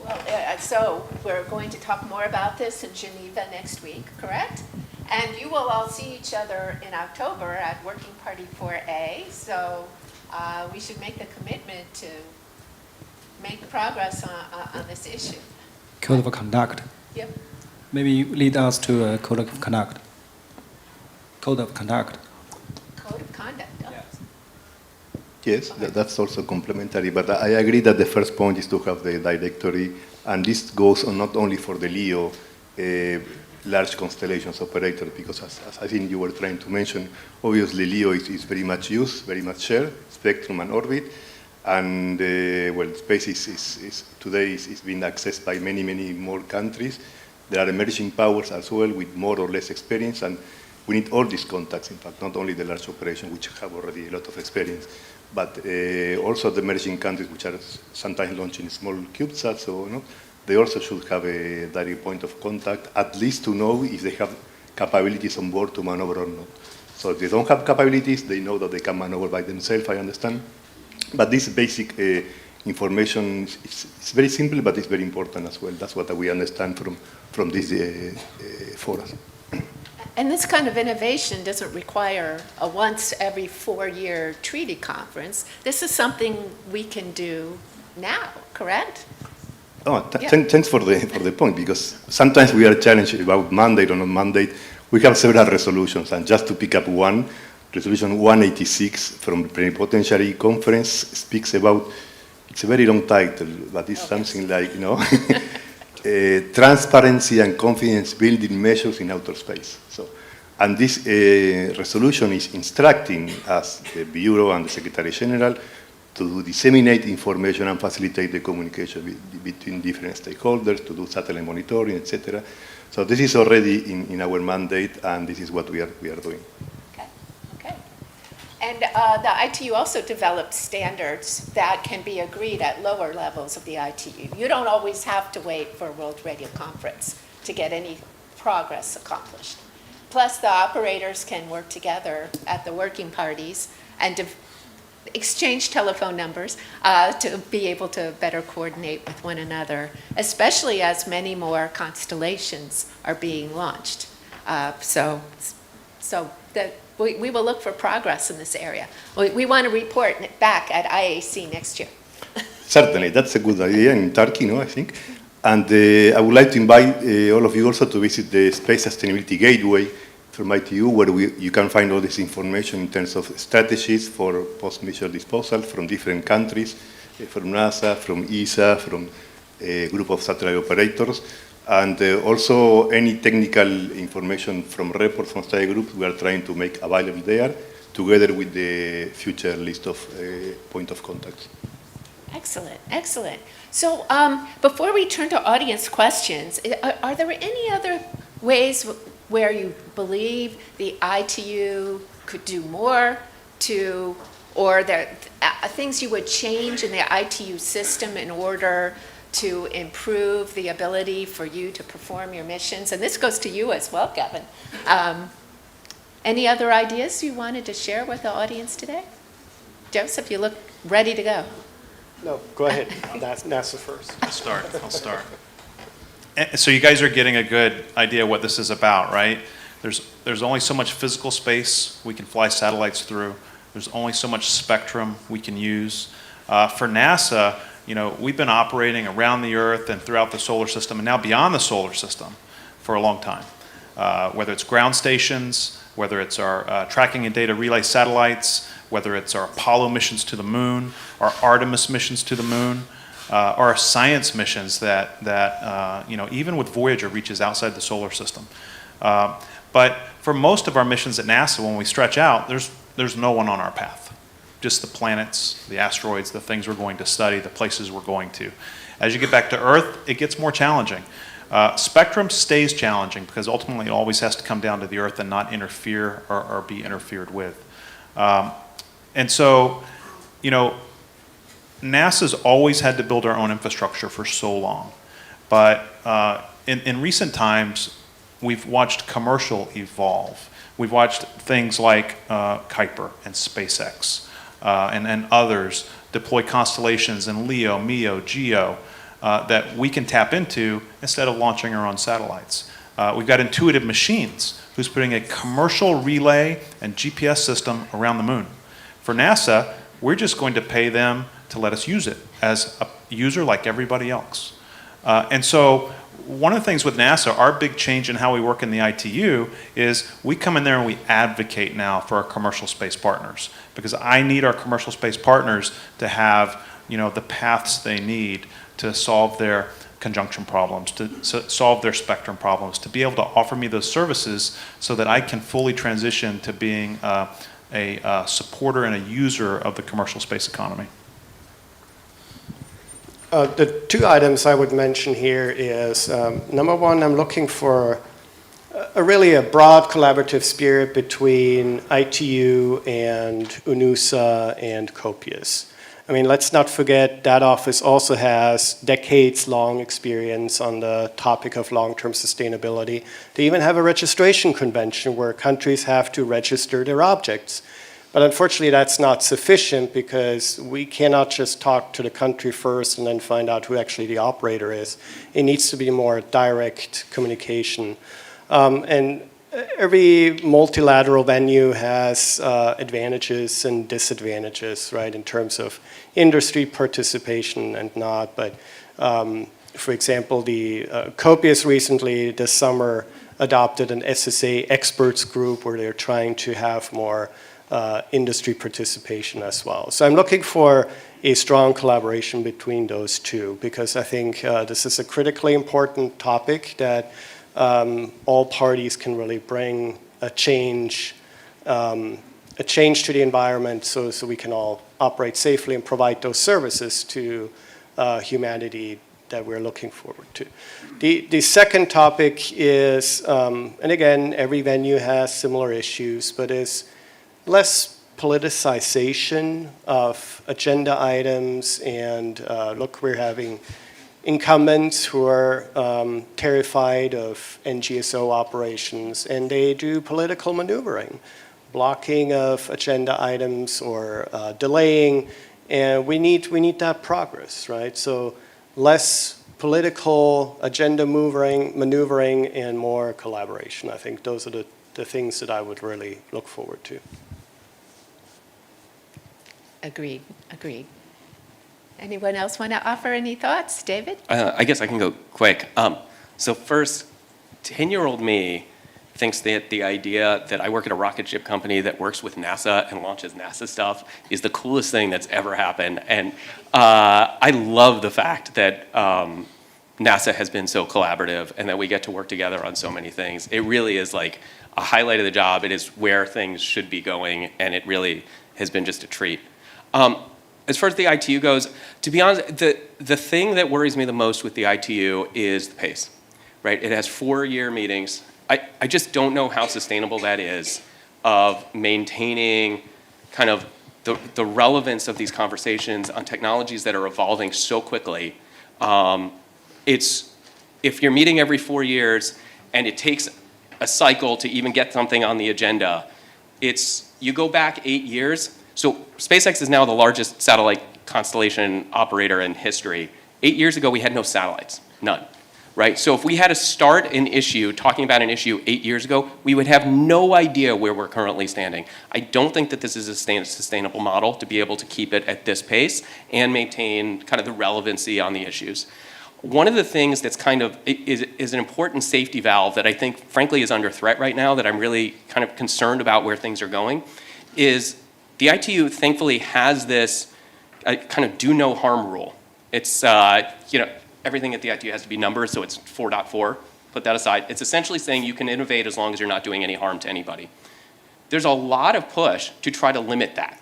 Well, so we're going to talk more about this in Geneva next week, correct? And you will all see each other in October at Working Party 4A, so we should make the commitment to make progress on this issue. Code of conduct. Yep. Maybe you lead us to a code of conduct. Code of conduct. Code of conduct. Oh. Yes, that's also complementary, but I agree that the first point is to have the directory, and this goes on not only for the LEO large constellations operator, because as I think you were trying to mention, obviously LEO is very much used, very much shared, spectrum and orbit, and space is today is being accessed by many, many more countries. There are emerging powers as well with more or less experience, and we need all these contacts, in fact, not only the large operation, which have already a lot of experience, but also the emerging countries, which are sometimes launching small CubeSats, they also should have a direct point of contact, at least to know if they have capabilities on board to maneuver or not. So if they don't have capabilities, they know that they can maneuver by themselves, I understand. But this basic information is very simple, but it's very important as well. That's what we understand from this forum. And this kind of innovation doesn't require a once every 4-year treaty conference. This is something we can do now, correct? Oh, Yeah. thanks for the point, because sometimes we are challenged about mandate or non-mandate. We have several resolutions, and just to pick up one, Resolution 186 from the Plenipotentiary Conference speaks about, it's a very long title, but it's something like, transparency and confidence building measures in outer space. So, and this resolution is instructing us, the Bureau and the Secretary General, to disseminate information and facilitate the communication between different stakeholders, to do satellite monitoring, etc. So this is already in our mandate, and this is what we are doing. Okay. And the ITU also developed standards that can be agreed at lower levels of the ITU. You don't always have to wait for a World Radio Conference to get any progress accomplished. Plus, the operators can work together at the working parties and exchange telephone numbers to be able to better coordinate with one another, especially as many more constellations are being launched. So that we will look for progress in this area. We want to report back at IAC next year. Certainly, that's a good idea in Turkey, I think. And I would like to invite all of you also to visit the Space Sustainability Gateway from ITU, where you can find all this information in terms of strategies for post-mission disposal from different countries, from NASA, from ESA, from a group of satellite operators, and also any technical information from reports from study groups we are trying to make available there, together with the future list of point of contacts. Excellent, excellent. So before we turn to audience questions, are there any other ways where you believe the ITU could do more to, or there things you would change in the ITU system in order to improve the ability for you to perform your missions? And this goes to you as well, Kevin. Any other ideas you wanted to share with the audience today? Joseph, you look ready to go. No, go ahead. NASA first. I'll start. So you guys are getting a good idea what this is about, right? There's only so much physical space we can fly satellites through. There's only so much spectrum we can use. For NASA, we've been operating around the Earth and throughout the solar system, and now beyond the solar system for a long time. Whether it's ground stations, whether it's our tracking and data relay satellites, whether it's our Apollo missions to the moon, our Artemis missions to the moon, our science missions that even with Voyager reaches outside the solar system. But for most of our missions at NASA, when we stretch out, there's no one on our path. Just the planets, the asteroids, the things we're going to study, the places we're going to. As you get back to Earth, it gets more challenging. Spectrum stays challenging because ultimately it always has to come down to the Earth and not interfere or be interfered with. And so, NASA's always had to build our own infrastructure for so long. But in recent times, we've watched commercial evolve. We've watched things like Kuiper and SpaceX and others deploy constellations in LEO, MEO, GEO that we can tap into instead of launching our own satellites. We've got Intuitive Machines, who's putting a commercial relay and GPS system around the moon. For NASA, we're just going to pay them to let us use it as a user like everybody else. And so one of the things with NASA, our big change in how we work in the ITU is we come in there and we advocate now for our commercial space partners, because I need our commercial space partners to have the paths they need to solve their conjunction problems, to solve their spectrum problems, to be able to offer me those services so that I can fully transition to being a supporter and a user of the commercial space economy. The two items I would mention here is, number one, I'm looking for really a broad collaborative spirit between ITU and UNUSA and COPIUS. I mean, let's not forget that office also has decades-long experience on the topic of long-term sustainability. They even have a registration convention where countries have to register their objects. But unfortunately, that's not sufficient because we cannot just talk to the country first and then find out who actually the operator is. It needs to be more direct communication. And every multilateral venue has advantages and disadvantages, right, in terms of industry participation and not. But for example, the COPIUS recently this summer adopted an SSA experts group where they're trying to have more industry participation as well. So I'm looking for a strong collaboration between those two, because I think this is a critically important topic that all parties can really bring a change to the environment so we can all operate safely and provide those services to humanity that we're looking forward to. The second topic is, and again, every venue has similar issues, but is less politicization of agenda items. And look, we're having incumbents who are terrified of NGSO operations, and they do political maneuvering, blocking of agenda items or delaying, and we need that progress, right? So less political agenda maneuvering and more collaboration. I think those are the things that I would really look forward to. Agreed, agreed. Anyone else want to offer any thoughts? David? I guess I can go quick. So first, 10-year-old me thinks that the idea that I work at a rocket ship company that works with NASA and launches NASA stuff is the coolest thing that's ever happened. And I love the fact that NASA has been so collaborative and that we get to work together on so many things. It really is like a highlight of the job. It is where things should be going, and it really has been just a treat. As far as the ITU goes, to be honest, the thing that worries me the most with the ITU is the pace, right? It has 4-year meetings. I just don't know how sustainable that is of maintaining kind of the relevance of these conversations on technologies that are evolving so quickly. If you're meeting every 4 years and it takes a cycle to even get something on the agenda, you go back 8 years. So SpaceX is now the largest satellite constellation operator in history. 8 years ago, we had no satellites, none, right? So if we had to start an issue, talking about an issue 8 years ago, we would have no idea where we're currently standing. I don't think that this is a sustainable model to be able to keep it at this pace and maintain kind of the relevancy on the issues. One of the things that's kind of is an important safety valve that I think, frankly, is under threat right now, that I'm really kind of concerned about where things are going, is the ITU thankfully has this kind of do no harm rule. It's, everything at the ITU has to be numbered, so it's 4.4. Put that aside. It's essentially saying you can innovate as long as you're not doing any harm to anybody. There's a lot of push to try to limit that.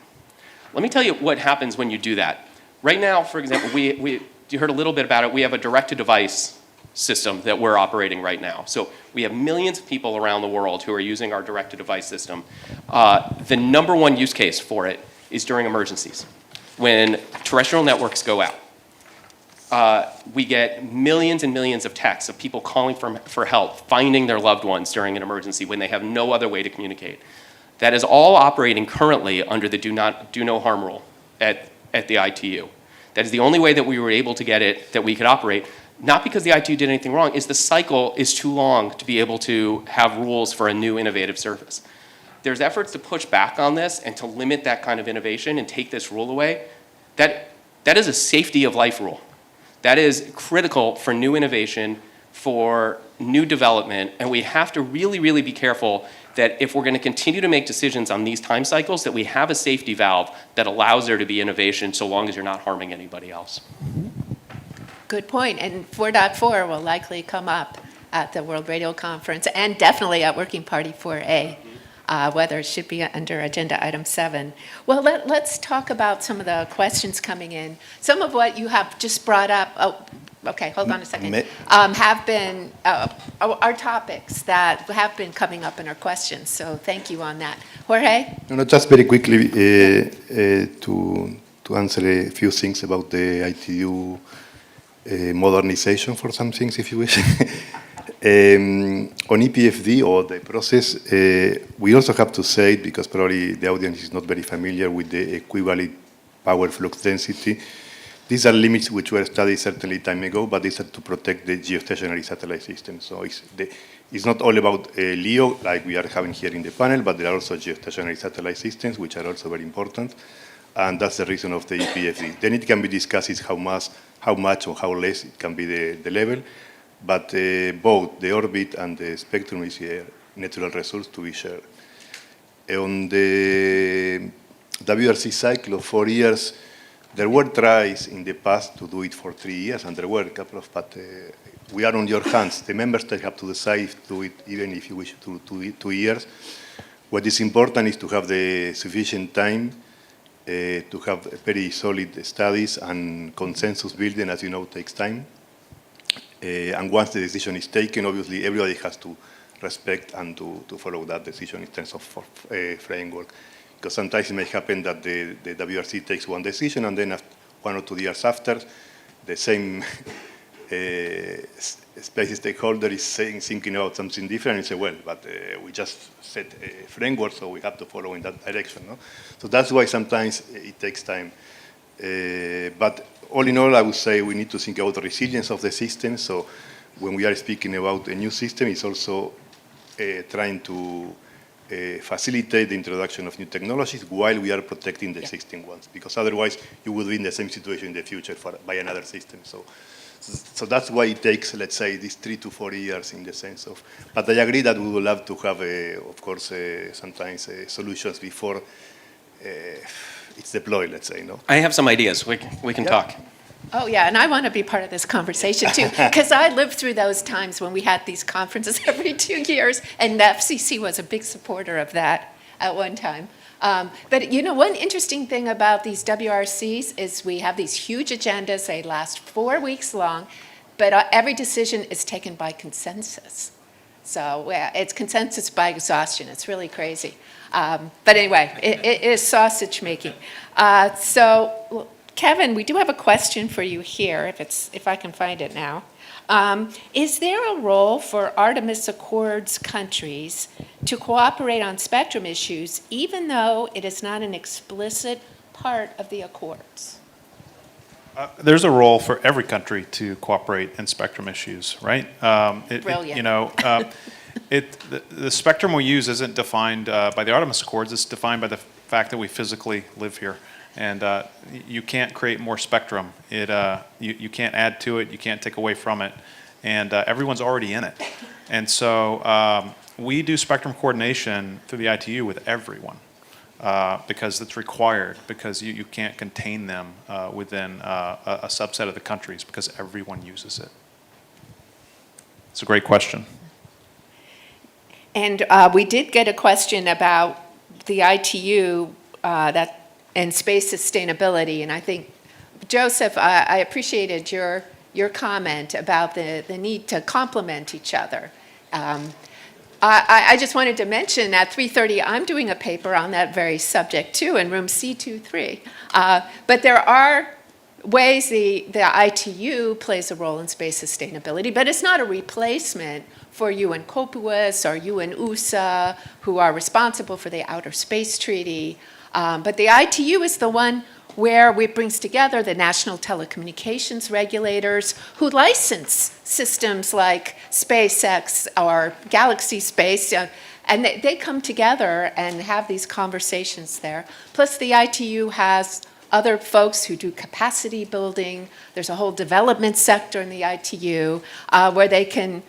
Let me tell you what happens when you do that. Right now, for example, you heard a little bit about it. We have a direct-to-device system that we're operating right now. So we have millions of people around the world who are using our direct-to-device system. The number one use case for it is during emergencies. When terrestrial networks go out, we get millions and millions of texts of people calling for help, finding their loved ones during an emergency when they have no other way to communicate. That is all operating currently under the do no harm rule at the ITU. That is the only way that we were able to get it, that we could operate. Not because the ITU did anything wrong, is the cycle is too long to be able to have rules for a new innovative service. There's efforts to push back on this and to limit that kind of innovation and take this rule away. That is a safety of life rule. That is critical for new innovation, for new development, and we have to really, really be careful that if we're going to continue to make decisions on these time cycles, that we have a safety valve that allows there to be innovation so long as you're not harming anybody else. Good point. And 4.4 will likely come up at the World Radio Conference and definitely at Working Party 4A, whether it should be under Agenda Item 7. Well, let's talk about some of the questions coming in. Some of what you have just brought up, okay, hold on a second, have been our topics that have been coming up in our questions. So thank you on that. Jorge? No, just very quickly to answer a few things about the ITU modernization for some things, if you wish. On EPFD or the process, we also have to say, because probably the audience is not very familiar with the equivalent power flux density, These are limits which were studied certainly time ago, but these are to protect the geostationary satellite system. So it's not all about LEO, like we are having here in the panel, but there are also geostationary satellite systems, which are also very important. And that's the reason of the EPFD. Then it can be discussed is how much or how less it can be the level. But both the orbit and the spectrum is a natural resource to be shared. On the WRC cycle of 4 years, there were tries in the past to do it for 3 years, and there were a couple of, but we are on your hands. The member states have to decide to do it, even if you wish to do it 2 years. What is important is to have the sufficient time to have very solid studies, and consensus building, as you know, takes time. And once the decision is taken, obviously everybody has to respect and to follow that decision in terms of framework. Because sometimes it may happen that the WRC takes one decision, and then 1 or 2 years after, the same space stakeholder is thinking about something different, and say, well, but we just set a framework, so we have to follow in that direction. No? So that's why sometimes it takes time. But all in all, I would say we need to think about the resilience of the system. So when we are speaking about a new system, it's also trying to facilitate the introduction of new technologies while we are protecting the existing ones, because otherwise you will be in the same situation in the future by another system. So that's why it takes, let's say, these 3 to 4 years in the sense of, but I agree that we would love to have, of course, sometimes solutions before it's deployed, let's say, no? I have some ideas. We can talk. Oh, yeah, and I want to be part of this conversation, too, because I lived through those times when we had these conferences every 2 years, and the FCC was a big supporter of that at one time. But, you know, one interesting thing about these WRCs is we have these huge agendas. They last 4 weeks long, but every decision is taken by consensus. So it's consensus by exhaustion. It's really crazy. But anyway, it is sausage making. So, Kevin, we do have a question for you here, if I can find it now. Is there a role for Artemis Accords countries to cooperate on spectrum issues, even though it is not an explicit part of the Accords? There's a role for every country to cooperate in spectrum issues, right? Brilliant. You know, the spectrum we use isn't defined by the Artemis Accords. It's defined by the fact that we physically live here. And you can't create more spectrum. You can't add to it. You can't take away from it. And everyone's already in it. And so we do spectrum coordination through the ITU with everyone because it's required, because you can't contain them within a subset of the countries, because everyone uses it. It's a great question. And we did get a question about the ITU and space sustainability, and I think, Joseph, I appreciated your comment about the need to complement each other. I just wanted to mention at 3:30 I'm doing a paper on that very subject too in room C23. But there are ways the ITU plays a role in space sustainability, but it's not a replacement for UN COPUOS or UN USA, who are responsible for the Outer Space Treaty. But the ITU is the one where it brings together the national telecommunications regulators who license systems like SpaceX or Galaxy Space, and they come together and have these conversations there. Plus the ITU has other folks who do capacity building. There's a whole development sector in the ITU where they can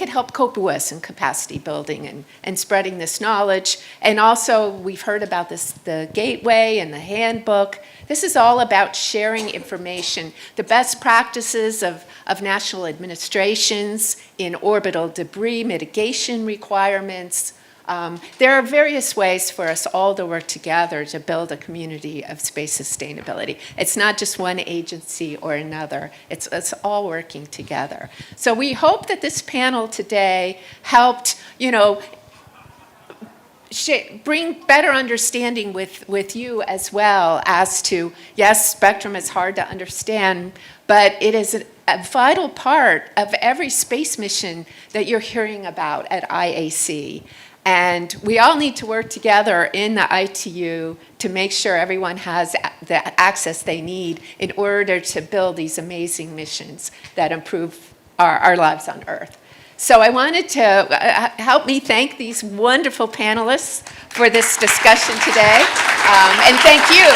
help COPUOS in capacity building and spreading this knowledge. And also, we've heard about this, the gateway and the handbook. This is all about sharing information, the best practices of national administrations in orbital debris mitigation requirements. There are various ways for us all to work together to build a community of space sustainability. It's not just one agency or another. It's all working together. So we hope that this panel today helped, bring better understanding with you as well as to, yes, spectrum is hard to understand, but it is a vital part of every space mission that you're hearing about at IAC. And we all need to work together in the ITU to make sure everyone has the access they need in order to build these amazing missions that improve our lives on Earth. So I wanted to help me thank these wonderful panelists for this discussion today. And thank you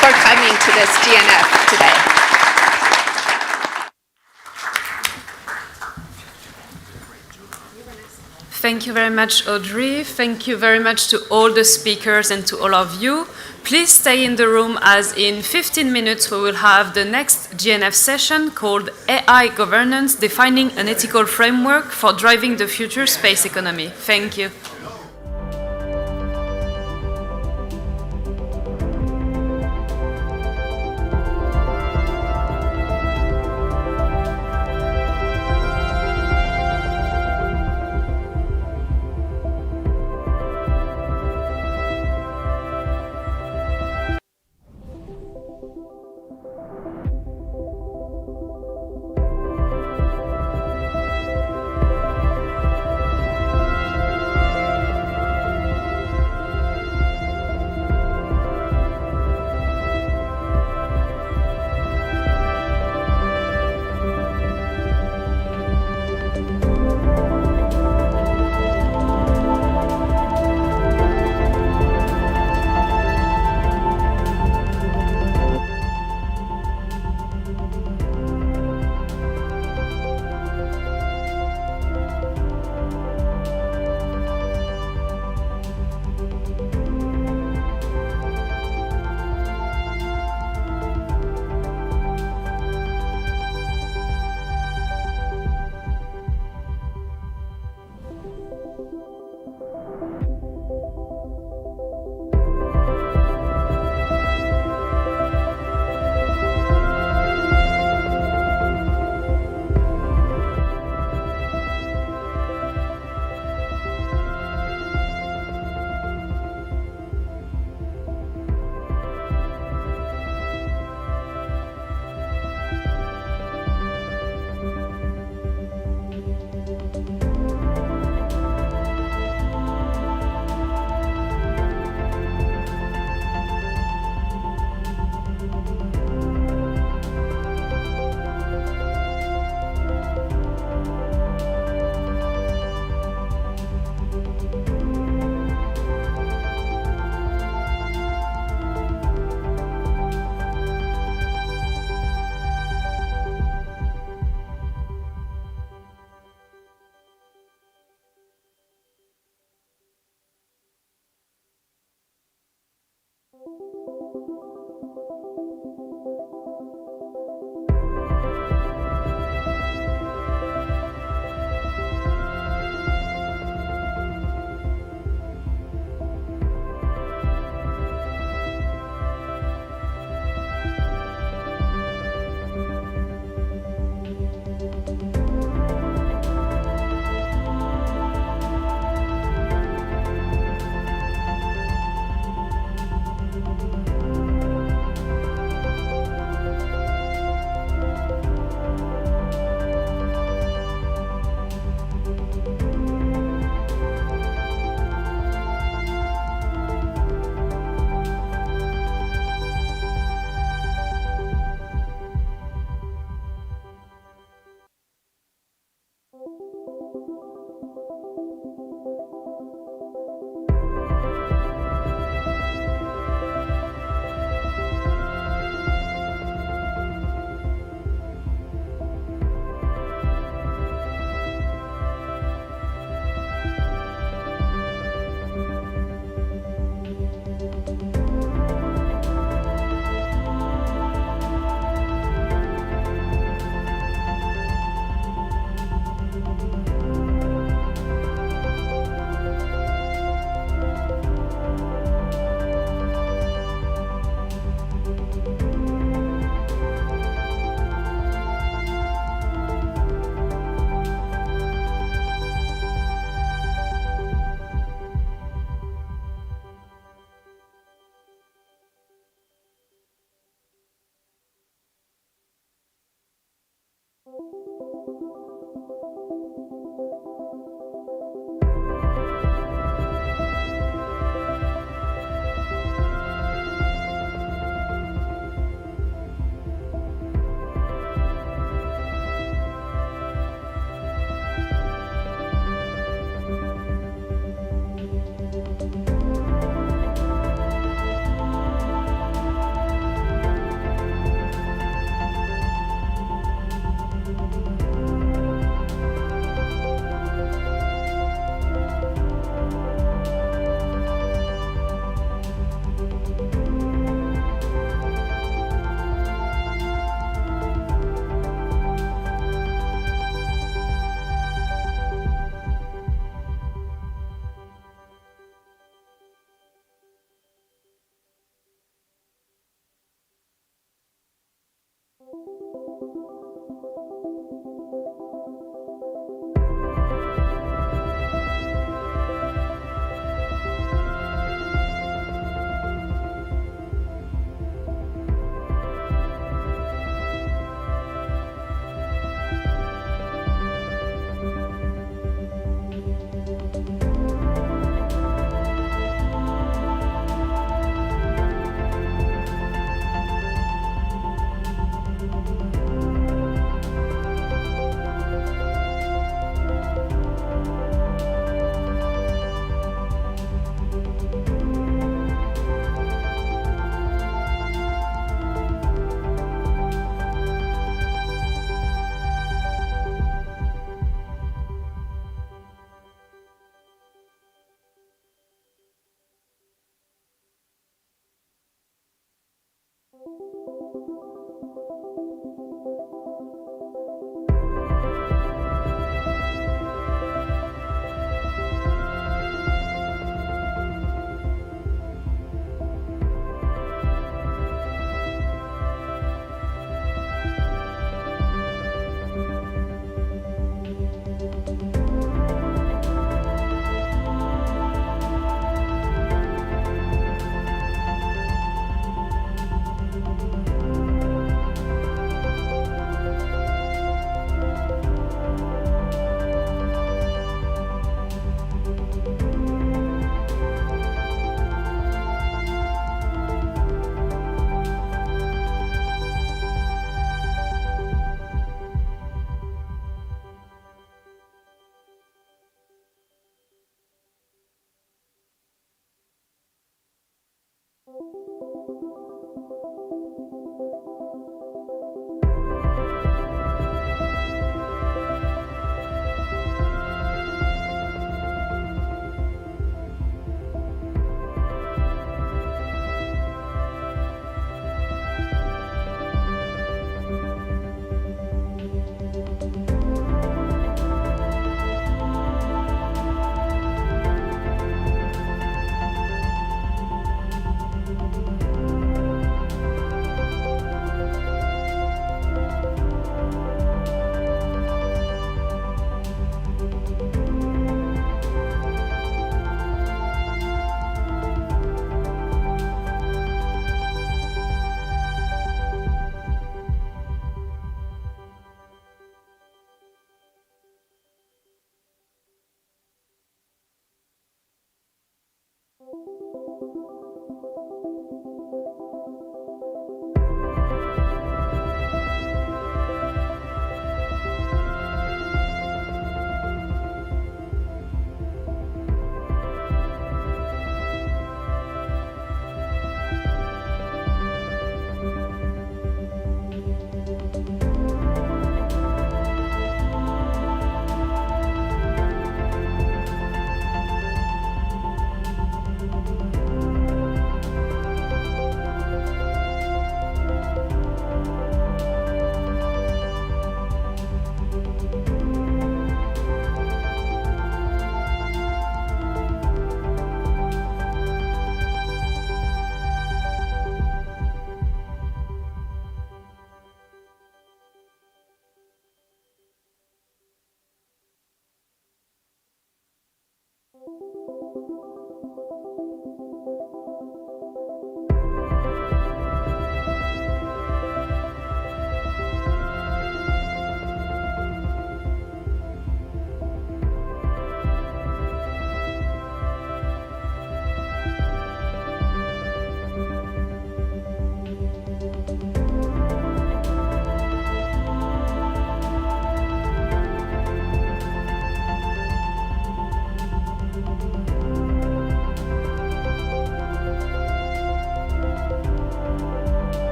for coming to this GNF today. Thank you very much, Audrey. Thank you very much to all the speakers and to all of you. Please stay in the room, as in 15 minutes we will have the next GNF session called AI Governance, Defining an Ethical Framework for Driving the Future Space Economy. Thank you.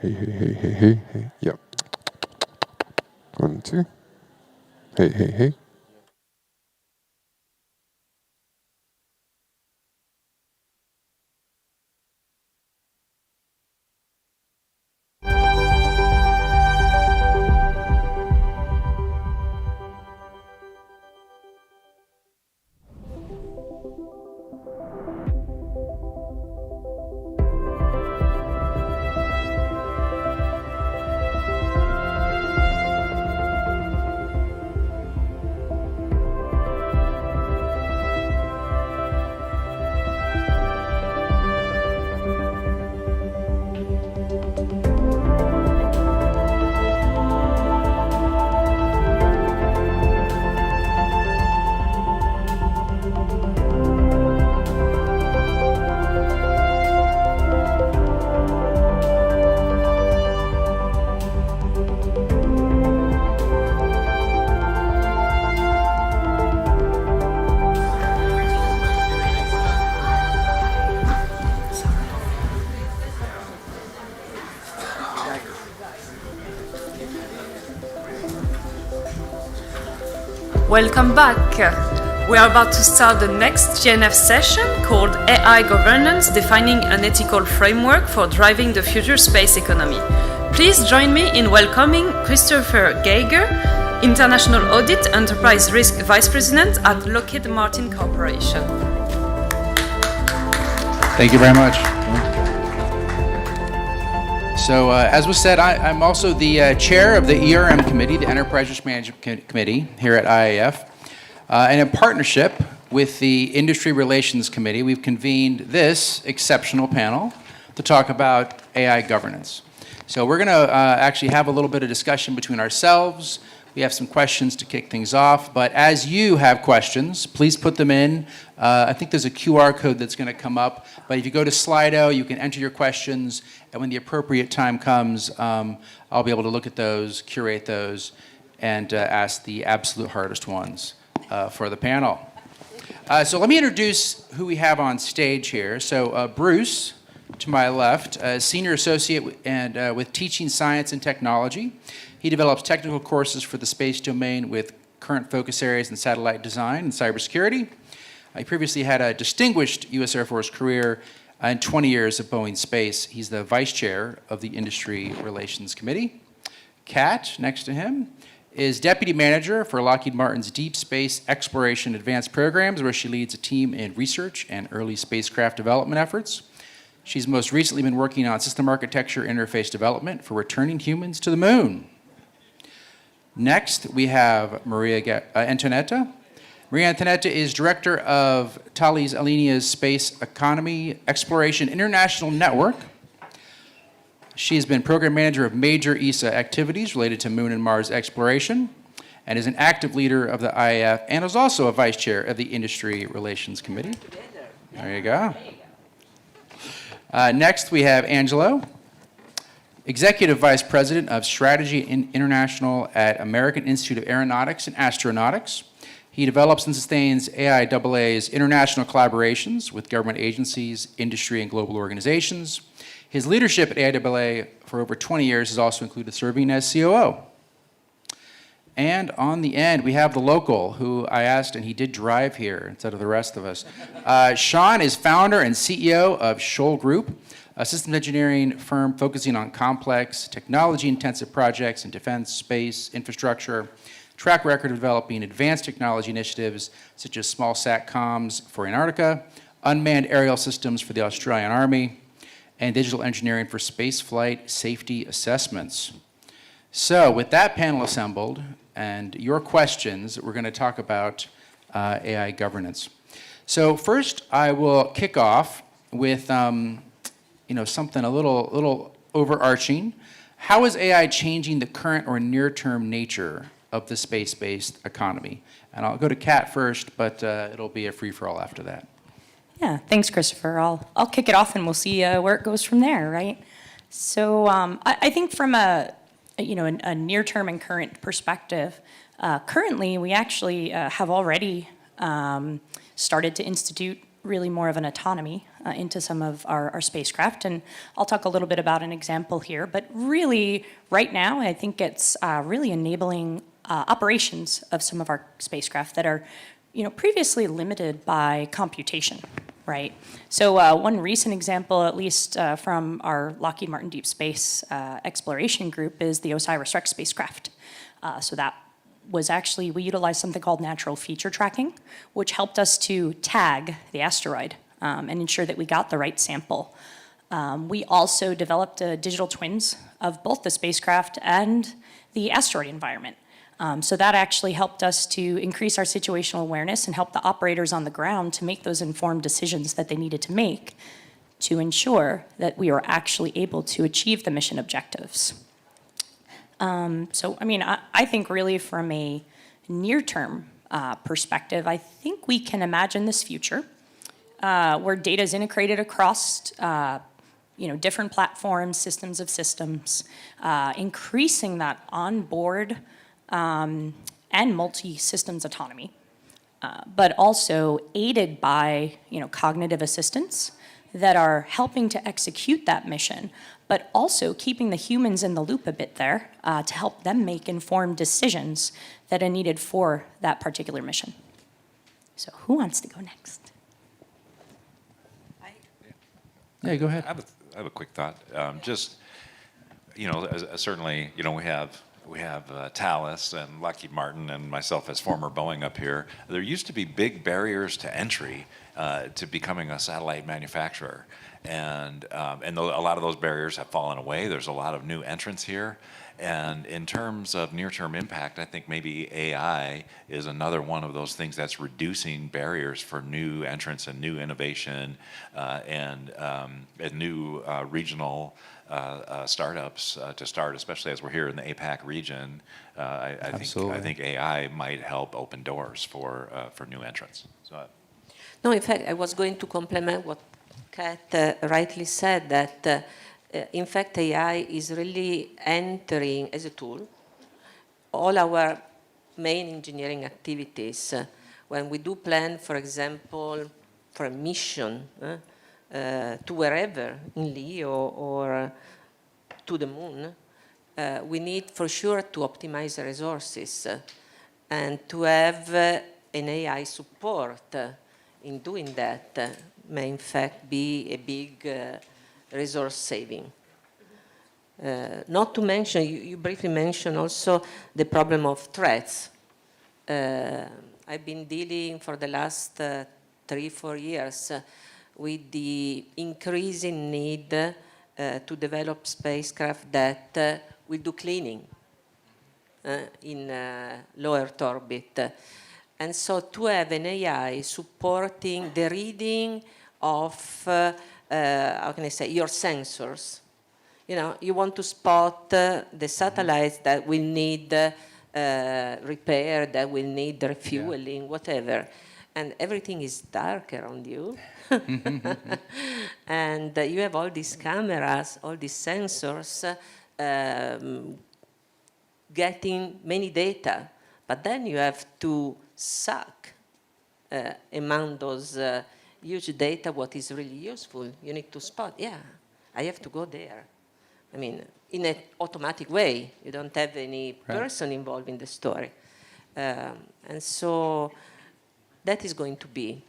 Hey, hey, hey, hey, hey, hey. Yep. 1, 2. Hey, hey, hey. Welcome back. We are about to start the next GNF session called AI Governance, Defining an Ethical Framework for Driving the Future Space Economy. Please join me in welcoming Christopher Geiger, International Audit Enterprise Risk Vice President at Lockheed Martin Corporation. Thank you very much. So, as was said, I'm also the chair of the ERM committee, the Enterprise Risk Management Committee here at IAF. And in partnership with the Industry Relations Committee, we've convened this exceptional panel to talk about AI governance. So we're going to actually have a little bit of discussion between ourselves. We have some questions to kick things off, but as you have questions, please put them in. I think there's a QR code that's going to come up, but if you go to Slido, you can enter your questions, and when the appropriate time comes, I'll be able to look at those, curate those, and ask the absolute hardest ones for the panel. So let me introduce who we have on stage here. So Bruce, to my left, Senior Associate with Teaching Science and Technology. He develops technical courses for the space domain with current focus areas in satellite design and cybersecurity. He previously had a distinguished U.S. Air Force career and 20 years at Boeing Space. He's the Vice Chair of the Industry Relations Committee. Kat, next to him, is Deputy Manager for Lockheed Martin's Deep Space Exploration Advanced Programs, where she leads a team in research and early spacecraft development efforts. She's most recently been working on system architecture interface development for returning humans to the moon. Next, we have Maria Antonietta. Maria Antonietta is Director of Thales Alenia's Space Economy Exploration International Network. She has been Program Manager of major ESA activities related to Moon and Mars exploration, and is an active leader of the IAF, and is also a Vice Chair of the Industry Relations Committee. There you go. Next, we have Angelo, Executive Vice President of Strategy International at American Institute of Aeronautics and Astronautics. He develops and sustains AIAA's international collaborations with government agencies, industry, and global organizations. His leadership at AIAA for over 20 years has also included serving as COO. And on the end, we have the local, who I asked, and he did drive here instead of the rest of us. Sean is founder and CEO of Shoal Group, a systems engineering firm focusing on complex, technology-intensive projects in defense, space, infrastructure, track record of developing advanced technology initiatives such as small SATCOMs for Antarctica, unmanned aerial systems for the Australian Army, and digital engineering for space flight safety assessments. So with that panel assembled and your questions, we're going to talk about AI governance. So first, I will kick off with something a little overarching. How is AI changing the current or near-term nature of the space-based economy? And I'll go to Kat first, but it'll be a free-for-all after that. Yeah, thanks, Christopher. I'll kick it off, and we'll see where it goes from there, right? So I think from a near-term and current perspective, currently we actually have already started to institute really more of an autonomy into some of our spacecraft, and I'll talk a little bit about an example here. But really, right now, I think it's really enabling operations of some of our spacecraft that are, previously limited by computation. Right. So one recent example, at least from our Lockheed Martin Deep Space Exploration Group, is the OSIRIS-REx spacecraft. So that was actually, we utilized something called natural feature tracking, which helped us to tag the asteroid and ensure that we got the right sample. We also developed digital twins of both the spacecraft and the asteroid environment. So that actually helped us to increase our situational awareness and help the operators on the ground to make those informed decisions that they needed to make to ensure that we were actually able to achieve the mission objectives. I think really from a near-term perspective, I think we can imagine this future where data is integrated across different platforms, systems of systems, increasing that onboard and multi-systems autonomy, but also aided by cognitive assistants that are helping to execute that mission, but also keeping the humans in the loop a bit there to help them make informed decisions that are needed for that particular mission. So who wants to go next? Yeah, go ahead. I have a quick thought. certainly, we have Thales and Lockheed Martin and myself as former Boeing up here. There used to be big barriers to entry to becoming a satellite manufacturer, and a lot of those barriers have fallen away. There's a lot of new entrants here, and in terms of near-term impact, I think maybe AI is another one of those things that's reducing barriers for new entrants and new innovation and new regional startups to start, especially as we're here in the APAC region. I think AI might help open doors for new entrants. So, no, in fact, I was going to complement what Kat rightly said, that in fact AI is really entering as a tool all our main engineering activities. When we do plan, for example, for a mission to wherever, in LEO or to the moon, we need for sure to optimize the resources and to have an AI support in doing that may in fact be a big resource saving. Not to mention, you briefly mentioned also the problem of threats. I've been dealing for the last 3-4 years with the increasing need to develop spacecraft that will do cleaning in low Earth orbit. And so to have an AI supporting the reading of, how can I say, your sensors. You want to spot the satellites that will need repair, that will need refueling, whatever. And everything is dark around you. And you have all these cameras, all these sensors getting many data. But then you have to suck among those huge data what is really useful. You need to spot, I have to go there. I mean, in an automatic way. You don't have any person involved in the story. And so that is going to be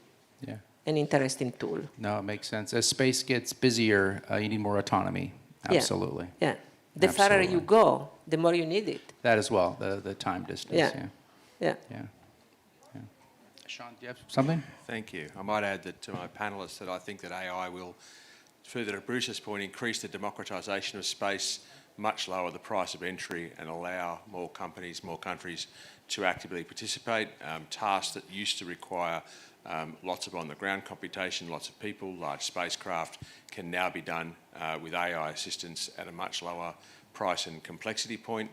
an interesting tool. No, it makes sense. As space gets busier, you need more autonomy. Absolutely. Yeah. The farther you go, the more you need it. That as well, the time distance. Yeah. Sean, do you have something? Thank you. I might add that to my panelists that I think that AI will, further to Bruce's point, increase the democratisation of space, much lower the price of entry, and allow more companies, more countries to actively participate. Tasks that used to require lots of on-the-ground computation, lots of people, large spacecraft, can now be done with AI assistance at a much lower price and complexity point.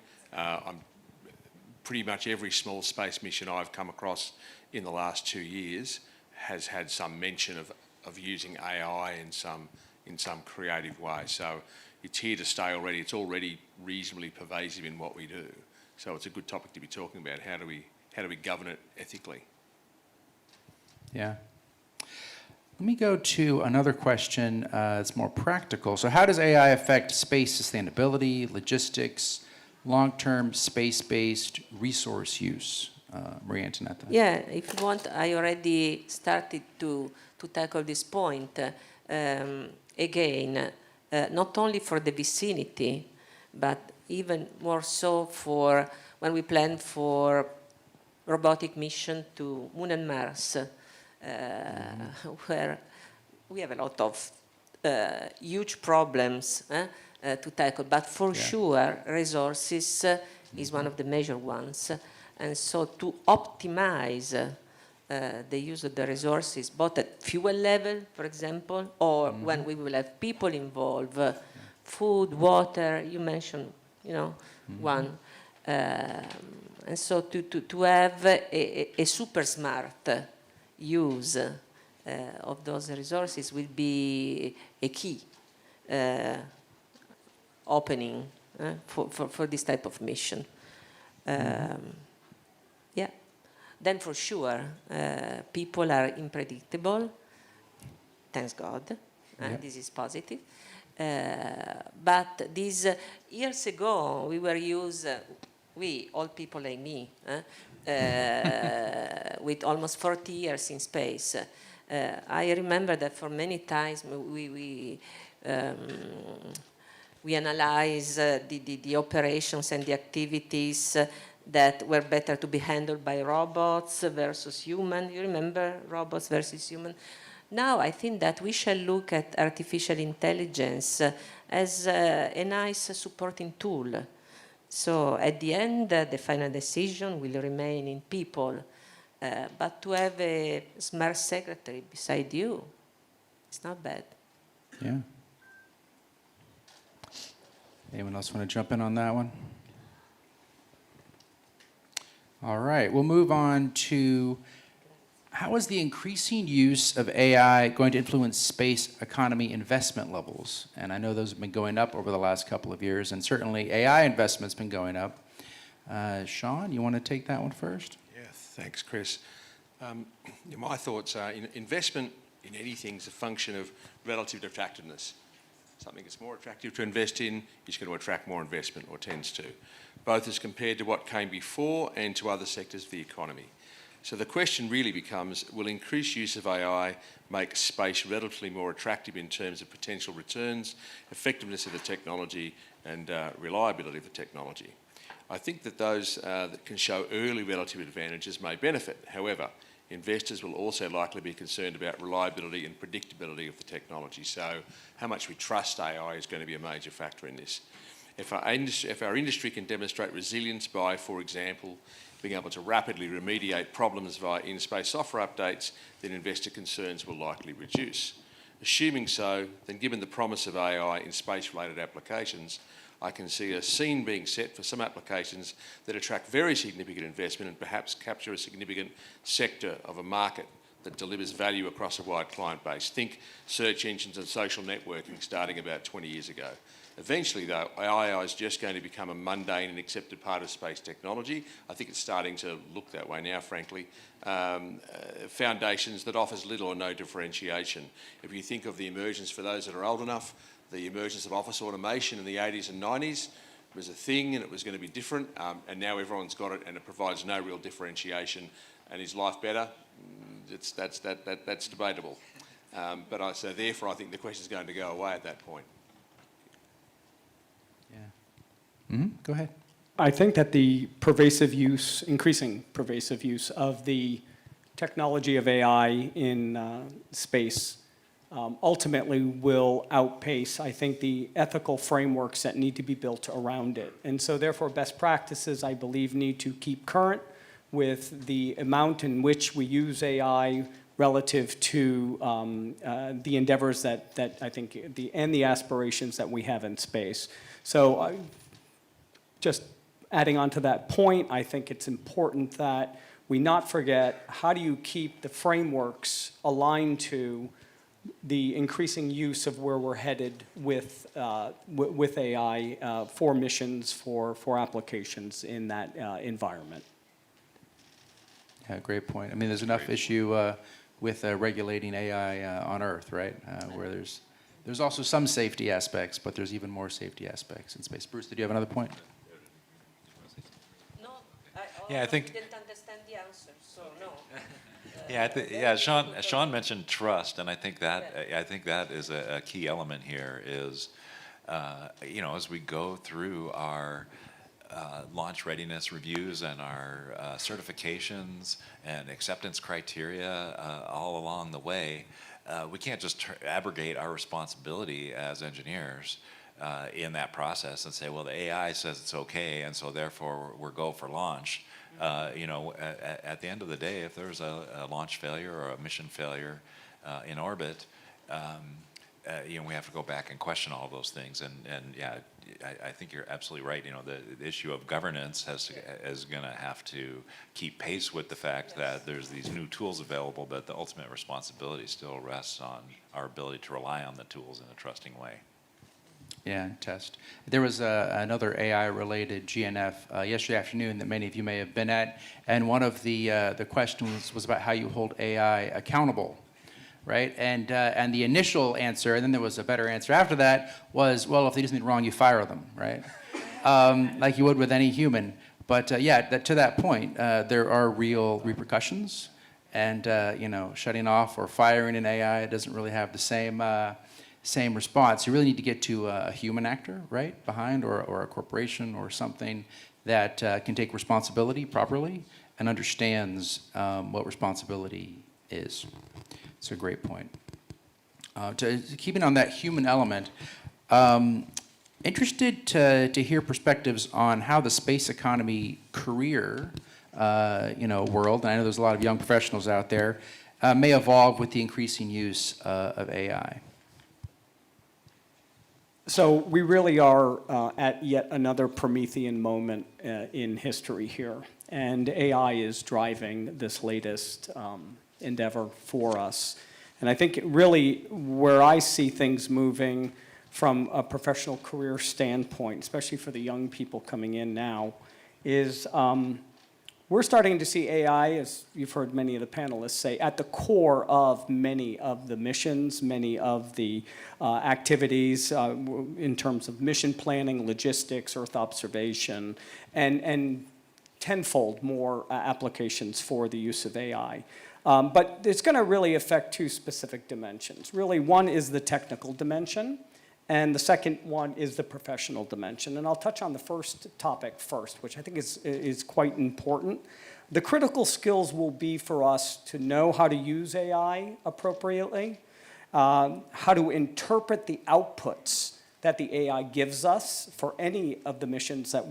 Pretty much every small space mission I've come across in the last 2 years has had some mention of using AI in some creative way. So it's here to stay already. It's already reasonably pervasive in what we do. So it's a good topic to be talking about. How do we govern it ethically? Yeah. Let me go to another question that's more practical. So how does AI affect space sustainability, logistics, long-term space-based resource use? Maria Antonietta. Yeah, if you want, I already started to tackle this point. Again, not only for the vicinity, but even more so for when we plan for robotic mission to Moon and Mars, where we have a lot of huge problems to tackle. But for sure, resources is one of the major ones. And so to optimize the use of the resources, both at fuel level, for example, or when we will have people involved, food, water, you mentioned, one. And so to have a super smart use of those resources will be a key opening for this type of mission. Then for sure, people are unpredictable, thanks God, this is positive. But these years ago, we were used, old people like me, with almost 40 years in space. I remember that for many times we We analyze the operations and the activities that were better to be handled by robots versus human. You remember robots versus human? Now I think that we shall look at artificial intelligence as a nice supporting tool. So at the end, the final decision will remain in people. But to have a smart secretary beside you, it's not bad. Yeah. Anyone else want to jump in on that one? All right, we'll move on to how is the increasing use of AI going to influence space economy investment levels? And I know those have been going up over the last couple of years, and certainly AI investment's been going up. Sean, you want to take that one first? Yeah, thanks, Chris. My thoughts are investment in anything is a function of relative attractiveness. Something that's more attractive to invest in is going to attract more investment, or tends to, both as compared to what came before and to other sectors of the economy. So the question really becomes, will increased use of AI make space relatively more attractive in terms of potential returns, effectiveness of the technology, and reliability of the technology? I think that those that can show early relative advantages may benefit. However, investors will also likely be concerned about reliability and predictability of the technology. So how much we trust AI is going to be a major factor in this. If our industry can demonstrate resilience by, for example, being able to rapidly remediate problems via in-space software updates, then investor concerns will likely reduce. Assuming so, then given the promise of AI in space-related applications, I can see a scene being set for some applications that attract very significant investment and perhaps capture a significant sector of a market that delivers value across a wide client base. Think search engines and social networking starting about 20 years ago. Eventually, though, AI is just going to become a mundane and accepted part of space technology. I think it's starting to look that way now, frankly. Foundations that offers little or no differentiation. If you think of the emergence, for those that are old enough, the emergence of office automation in the 80s and 90s was a thing, and it was going to be different, and now everyone's got it and it provides no real differentiation. And is life better? That's debatable. So therefore I think the question is going to go away at that point. Yeah. Go ahead. I think that the pervasive use, increasing pervasive use of the technology of AI in space ultimately will outpace, I think, the ethical frameworks that need to be built around it. And so therefore best practices, I believe, need to keep current with the amount in which we use AI relative to the endeavors that I think, and the aspirations that we have in space. So just adding on to that point, I think it's important that we not forget, how do you keep the frameworks aligned to the increasing use of where we're headed with AI for missions, for applications in that environment. Yeah, great point. I mean, there's enough issue with regulating AI on Earth, right? Where there's also some safety aspects, but there's even more safety aspects in space. Bruce, did you have another point? No, Yeah, I think. Didn't understand the answer, so no. Yeah, Sean mentioned trust, and I think that is a key element here. Is as we go through our launch readiness reviews and our certifications and acceptance criteria all along the way, we can't just abrogate our responsibility as engineers in that process and say, well, the AI says it's okay, and so therefore we're go for launch. At the end of the day, if there's a launch failure or a mission failure in orbit, we have to go back and question all of those things. And yeah, I think you're absolutely right. The issue of governance is going to have to keep pace with the fact that there's these new tools available, but the ultimate responsibility still rests on our ability to rely on the tools in a trusting way. Yeah, test. There was another AI-related GNF yesterday afternoon that many of you may have been at, and one of the questions was about how you hold AI accountable, right? And the initial answer, and then there was a better answer after that, was, well, if they do something wrong, you fire them, right? Like you would with any human. But to that point, there are real repercussions, and shutting off or firing an AI doesn't really have the same response. You really need to get to a human actor, right, behind, or a corporation or something that can take responsibility properly and understands what responsibility is. It's a great point. Keeping on that human element, interested to hear perspectives on how the space economy career world, and I know there's a lot of young professionals out there, may evolve with the increasing use of AI. So we really are at yet another Promethean moment in history here. And AI is driving this latest endeavor for us. And I think really where I see things moving from a professional career standpoint, especially for the young people coming in now, is we're starting to see AI, as you've heard many of the panelists say, at the core of many of the missions, many of the activities in terms of mission planning, logistics, Earth observation, and tenfold more applications for the use of AI. But it's going to really affect two specific dimensions. Really, one is the technical dimension, and the second one is the professional dimension. And I'll touch on the first topic first, which I think is quite important. The critical skills will be for us to know how to use AI appropriately, how to interpret the outputs that the AI gives us for any of the missions that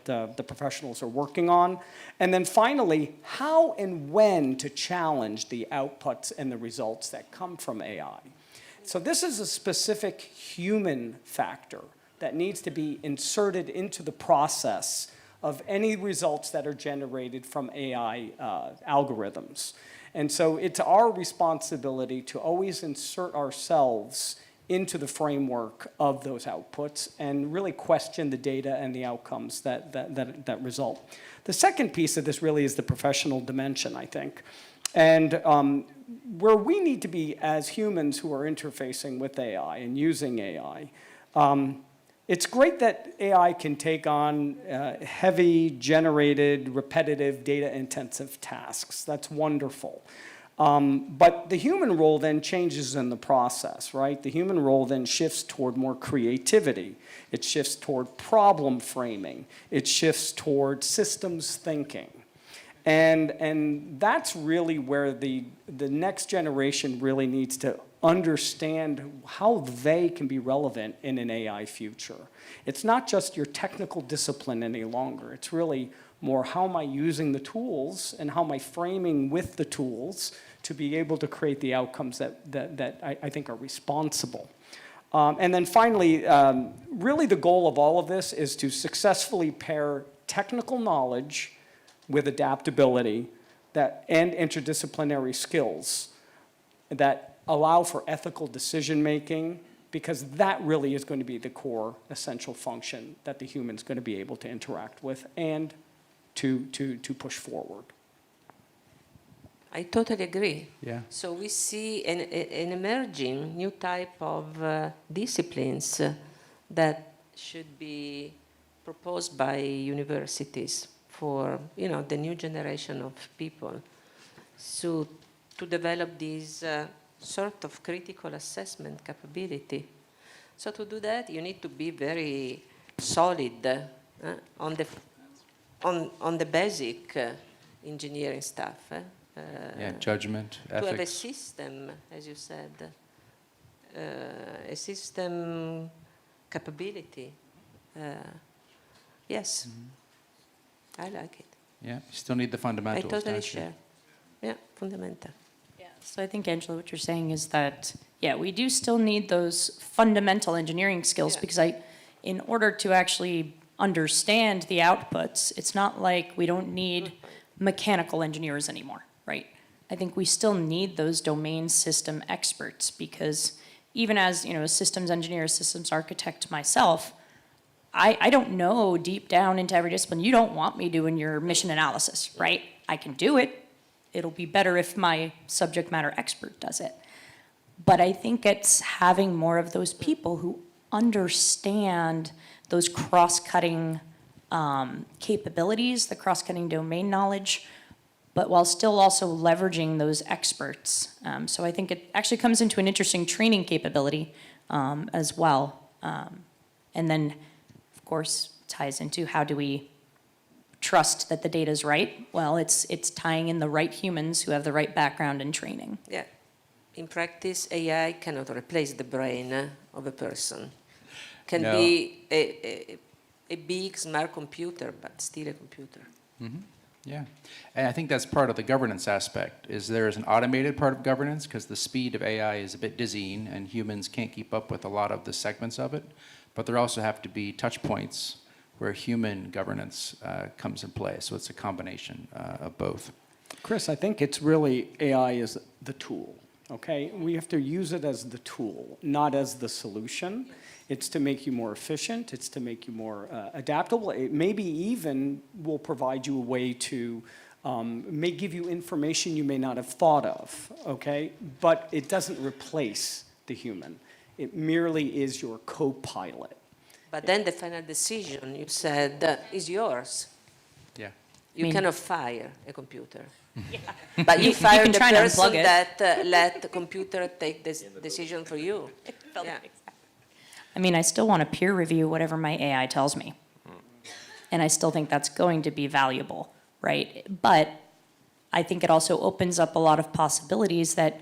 the professionals are working on. And then finally, how and when to challenge the outputs and the results that come from AI. So this is a specific human factor that needs to be inserted into the process of any results that are generated from AI algorithms. And so it's our responsibility to always insert ourselves into the framework of those outputs and really question the data and the outcomes that result. The second piece of this really is the professional dimension, I think. And where we need to be as humans who are interfacing with AI and using AI, it's great that AI can take on heavy, generated, repetitive, data-intensive tasks. That's wonderful. But the human role then changes in the process, right? The human role then shifts toward more creativity. It shifts toward problem framing. It shifts toward systems thinking. And that's really where the next generation really needs to understand how they can be relevant in an AI future. It's not just your technical discipline any longer. It's really more how am I using the tools and how am I framing with the tools to be able to create the outcomes that I think are responsible. And then finally, really the goal of all of this is to successfully pair technical knowledge with adaptability and interdisciplinary skills that allow for ethical decision-making, because that really is going to be the core essential function that the human's going to be able to interact with and to push forward. I totally agree. Yeah. So we see an emerging new type of disciplines that should be proposed by universities for the new generation of people. So to develop this sort of critical assessment capability. So to do that, you need to be very solid on the basic engineering stuff. Judgment, ethics. To have a system, as you said, a system capability. Yes. Mm-hmm. I like it. Yeah, you still need the fundamentals. I totally share. Yeah, fundamental. Yeah, so I think, Angela, what you're saying is that, yeah, we do still need those fundamental engineering skills, because in order to actually understand the outputs, it's not like we don't need mechanical engineers anymore, right? I think we still need those domain system experts, because even as, a systems engineer, systems architect myself, I don't know deep down into every discipline. You don't want me doing your mission analysis, right? I can do it. It'll be better if my subject matter expert does it. But I think it's having more of those people who understand those cross-cutting capabilities, the cross-cutting domain knowledge, but while still also leveraging those experts. So I think it actually comes into an interesting training capability as well. And then, of course, ties into how do we trust that the data is right? Well, it's tying in the right humans who have the right background and training. Yeah. In practice, AI cannot replace the brain of a person. Can No. be a big, smart computer, but still a computer. Mm-hmm. Yeah, and I think that's part of the governance aspect, is there is an automated part of governance, because the speed of AI is a bit dizzying, and humans can't keep up with a lot of the segments of it, but there also have to be touch points where human governance comes in play, so it's a combination of both. Chris, I think it's really AI is the tool, okay? We have to use it as the tool, not as the solution. It's to make you more efficient. It's to make you more adaptable. It maybe even will provide you a way to, may give you information you may not have thought of, okay? But it doesn't replace the human. It merely is your co-pilot. But then the final decision, you said, is yours. Yeah. You cannot fire a computer. Yeah. But you fire can the try and person unplug it. that let the computer take this decision for you. Yeah. I mean, I still want to peer review whatever my AI tells me. And I still think that's going to be valuable, right? But I think it also opens up a lot of possibilities that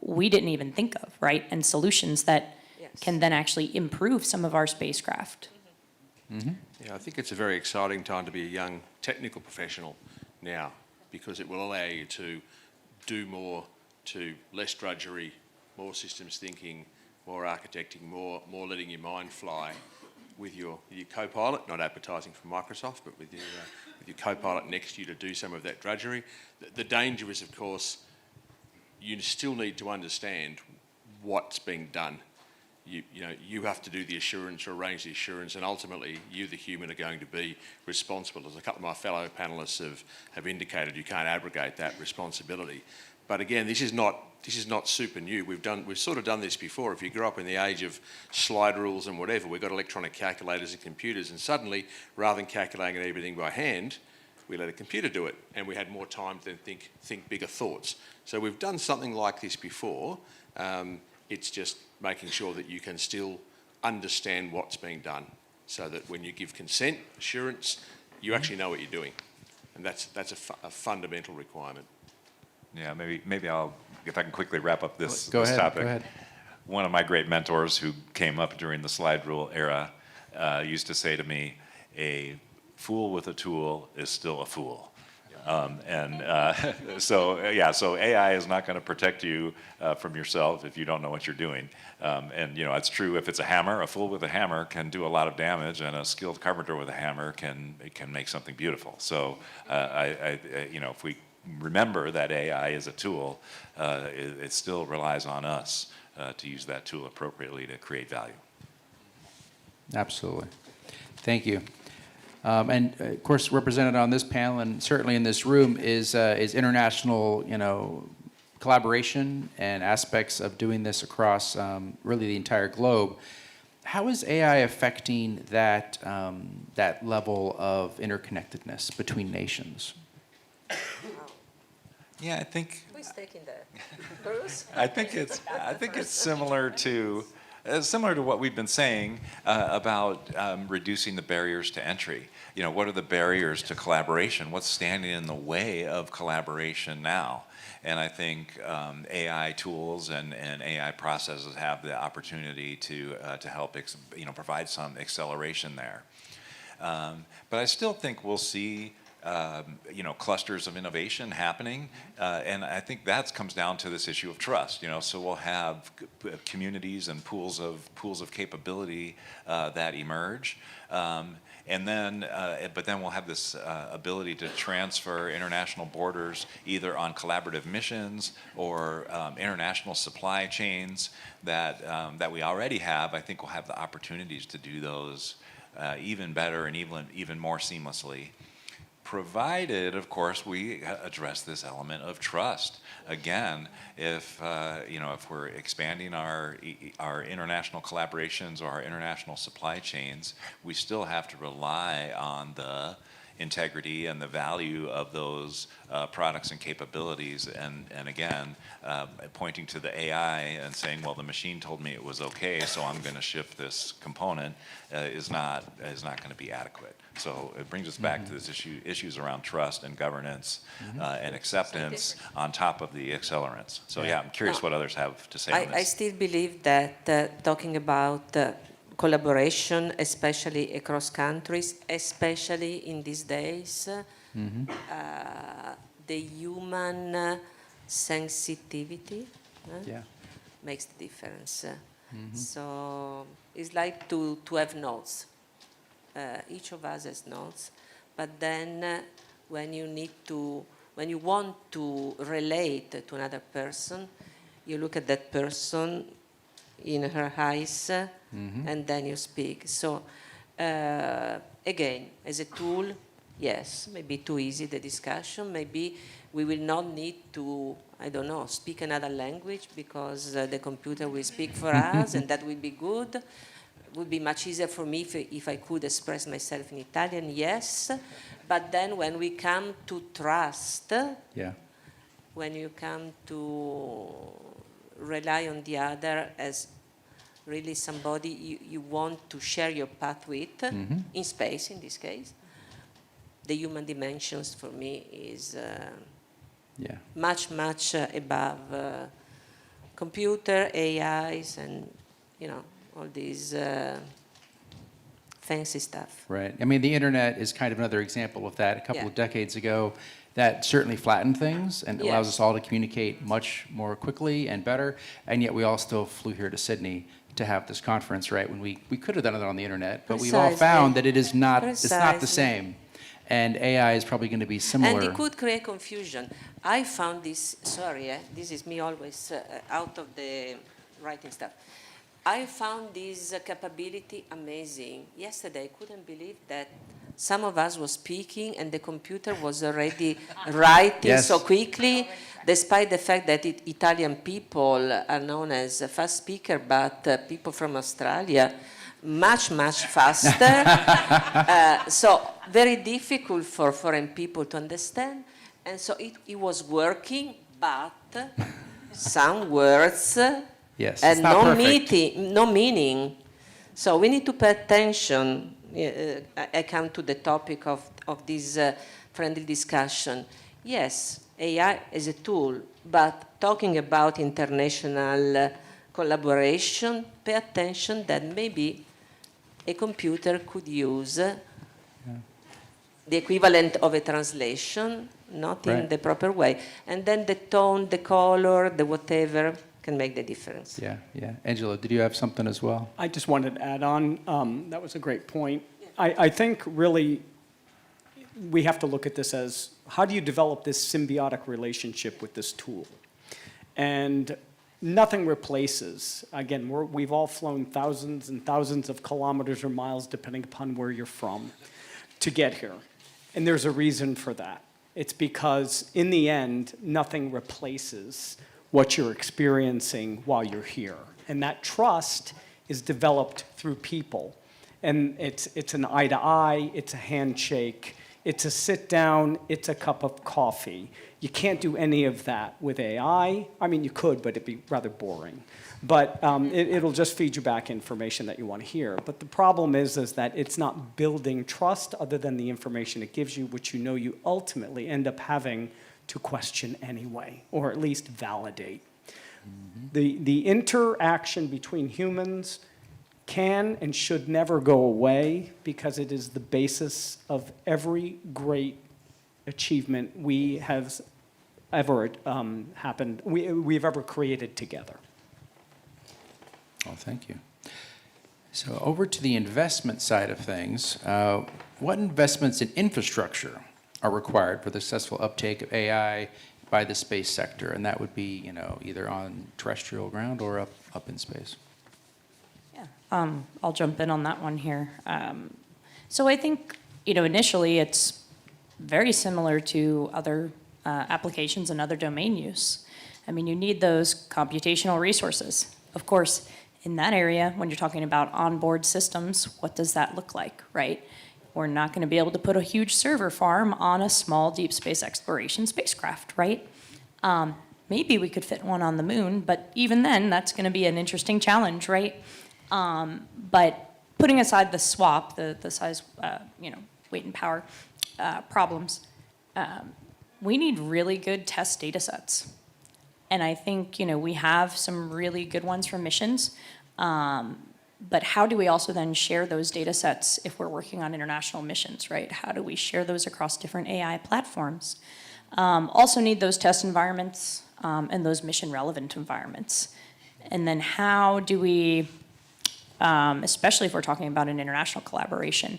we didn't even think of, right? And solutions that can then actually improve some of our spacecraft. Mm-hmm. Yeah, I think it's a very exciting time to be a young technical professional now, because it will allow you to do more, to less drudgery, more systems thinking, more architecting, more letting your mind fly with your co-pilot, not advertising from Microsoft, but with your co-pilot next to you to do some of that drudgery. The danger is, of course, you still need to understand what's being done. You have to do the assurance or arrange the assurance, and ultimately you, the human, are going to be responsible. As a couple of my fellow panellists have indicated, you can't abrogate that responsibility. But again, this is not super new. We've sort of done this before. If you grew up in the age of slide rules and whatever, we've got electronic calculators and computers, and suddenly, rather than calculating everything by hand, we let a computer do it, and we had more time to think bigger thoughts. So we've done something like this before. It's just making sure that you can still understand what's being done, so that when you give consent, assurance, you actually know what you're doing. And that's a fundamental requirement. Yeah, maybe I'll, if I can quickly wrap up this topic. Go ahead. One of my great mentors who came up during the slide rule era used to say to me, a fool with a tool is still a fool. So AI is not going to protect you from yourself if you don't know what you're doing. And it's true, if it's a hammer, a fool with a hammer can do a lot of damage, and a skilled carpenter with a hammer can make something beautiful. So if we remember that AI is a tool, it still relies on us to use that tool appropriately to create value. Absolutely. Thank you. And of course, represented on this panel and certainly in this room is international, collaboration and aspects of doing this across really the entire globe. How is AI affecting that level of interconnectedness between nations? Yeah, I think. Who's taking that? Bruce? I think it's similar to what we've been saying about reducing the barriers to entry. What are the barriers to collaboration? What's standing in the way of collaboration now? And I think AI tools and AI processes have the opportunity to help provide some acceleration there. But I still think we'll see clusters of innovation happening, and I think that comes down to this issue of trust. So we'll have communities and pools of capability that emerge, and then but then we'll have this ability to transfer international borders either on collaborative missions or international supply chains that we already have. I think we'll have the opportunities to do those even better and even more seamlessly, provided, of course, we address this element of trust. Again, if we're expanding our international collaborations or our international supply chains, we still have to rely on the integrity and the value of those products and capabilities. And again, pointing to the AI and saying, well, the machine told me it was okay, so I'm going to ship this component is not going to be adequate. So it brings us back to this issues around trust and governance and acceptance on top of the accelerants. So yeah, I'm curious what others have to say on this. I still believe that talking about collaboration, especially across countries, especially in these days, the human sensitivity makes the difference. So it's like to have notes. Each of us has notes, but then when you want to relate to another person, you look at that person in her eyes, and then you speak. So again, as a tool, yes, maybe too easy the discussion. Maybe we will not need to, I don't know, speak another language because the computer will speak for us, and that will be good. It would be much easier for me if I could express myself in Italian, yes. But then when we come to trust, when you come to rely on the other as really somebody you want to share your path with, in space in this case, the human dimensions for me is much, much above computer, AIs, and all these fancy stuff. Right. I mean, the internet is kind of another example of that. A couple of decades ago, that certainly flattened things and allows us all to communicate much more quickly and better. And yet we all still flew here to Sydney to have this conference, right? When we could have done it on the internet, but we've all found that it's not the same. And AI is probably going to be similar. And it could create confusion. I found this, sorry, this is me always out of the writing stuff. I found this capability amazing. Yesterday, I couldn't believe that some of us were speaking and the computer was already writing so quickly, despite the fact that Italian people are known as a fast speaker, but people from Australia, much, much faster. So very difficult for foreign people to understand. And so it was working, but some words and no meaning. So we need to pay attention. I come to the topic of this friendly discussion. Yes, AI is a tool, but talking about international collaboration, pay attention that maybe a computer could use the equivalent of a translation, not in the proper way. And then the tone, the color, the whatever can make the difference. Yeah. Angelo, did you have something as well? I just wanted to add on. That was a great point. I think really we have to look at this as how do you develop this symbiotic relationship with this tool? And nothing replaces. Again, we've all flown thousands and thousands of kilometers or miles, depending upon where you're from, to get here. And there's a reason for that. It's because in the end, nothing replaces what you're experiencing while you're here. And that trust is developed through people. And it's an eye to eye, it's a handshake, it's a sit down, it's a cup of coffee. You can't do any of that with AI. I mean, you could, but it'd be rather boring. But it'll just feed you back information that you want to hear. But the problem is that it's not building trust other than the information it gives you, which you ultimately end up having to question anyway, or at least validate. The interaction between humans can and should never go away because it is the basis of every great achievement we have ever we've ever created together. Well, thank you. So over to the investment side of things, what investments in infrastructure are required for the successful uptake of AI by the space sector? And that would be, either on terrestrial ground or up in space. Yeah, I'll jump in on that one here. So I think, initially it's very similar to other applications and other domain use. I mean, you need those computational resources. Of course, in that area, when you're talking about onboard systems, what does that look like, right? We're not going to be able to put a huge server farm on a small deep space exploration spacecraft, right? Maybe we could fit one on the moon, but even then, that's going to be an interesting challenge, right? But putting aside the swap, the size, weight and power problems, we need really good test data sets. And I think, we have some really good ones from missions, but how do we also then share those data sets if we're working on international missions, right? How do we share those across different AI platforms? Also need those test environments and those mission relevant environments. And then how do we, especially if we're talking about an international collaboration,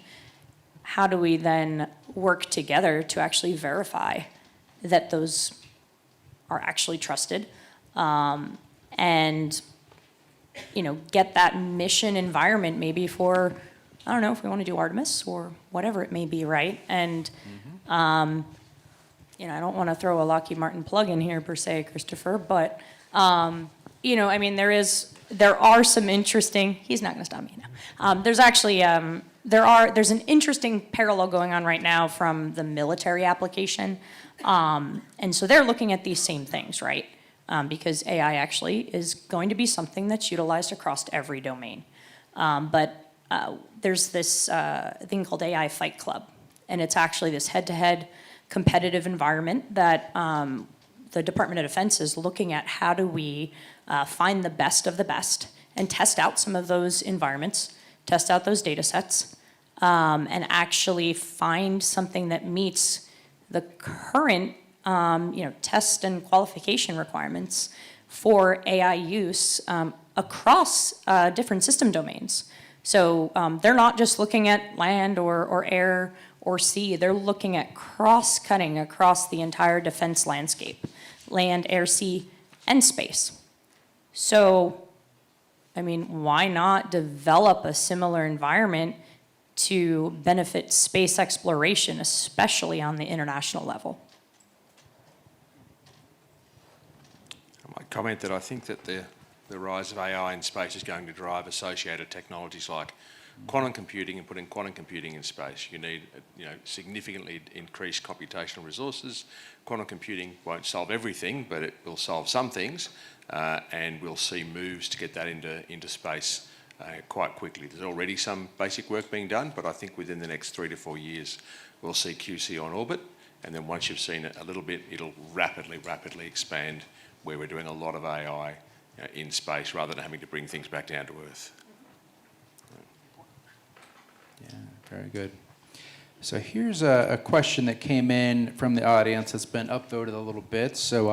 how do we then work together to actually verify that those are actually trusted, and get that mission environment maybe for, I don't know, if we want to do Artemis or whatever it may be, right? And I don't want to throw a Lockheed Martin plug in here per se, Christopher, but there are some interesting. He's not going to stop me now. There's actually there's an interesting parallel going on right now from the military application. And so they're looking at these same things, right? Because AI actually is going to be something that's utilized across every domain. But there's this thing called AI Fight Club, and it's actually this head-to-head competitive environment that the Department of Defense is looking at. How do we find the best of the best and test out some of those environments, test out those data sets, and actually find something that meets the current test and qualification requirements for AI use across different system domains. So they're not just looking at land or air or sea, they're looking at cross-cutting across the entire defense landscape, land, air, sea, and space. So, why not develop a similar environment to benefit space exploration, especially on the international level? I might comment that I think that the rise of AI in space is going to drive associated technologies like quantum computing, and putting quantum computing in space. You need significantly increased computational resources. Quantum computing won't solve everything, but it will solve some things, and we'll see moves to get that into space quite quickly. There's already some basic work being done, but I think within the next 3 to 4 years, we'll see QC on orbit, and then once you've seen it a little bit, it'll rapidly expand where we're doing a lot of AI in space rather than having to bring things back down to Earth. Yeah, very good. So here's a question that came in from the audience that's been upvoted a little bit, so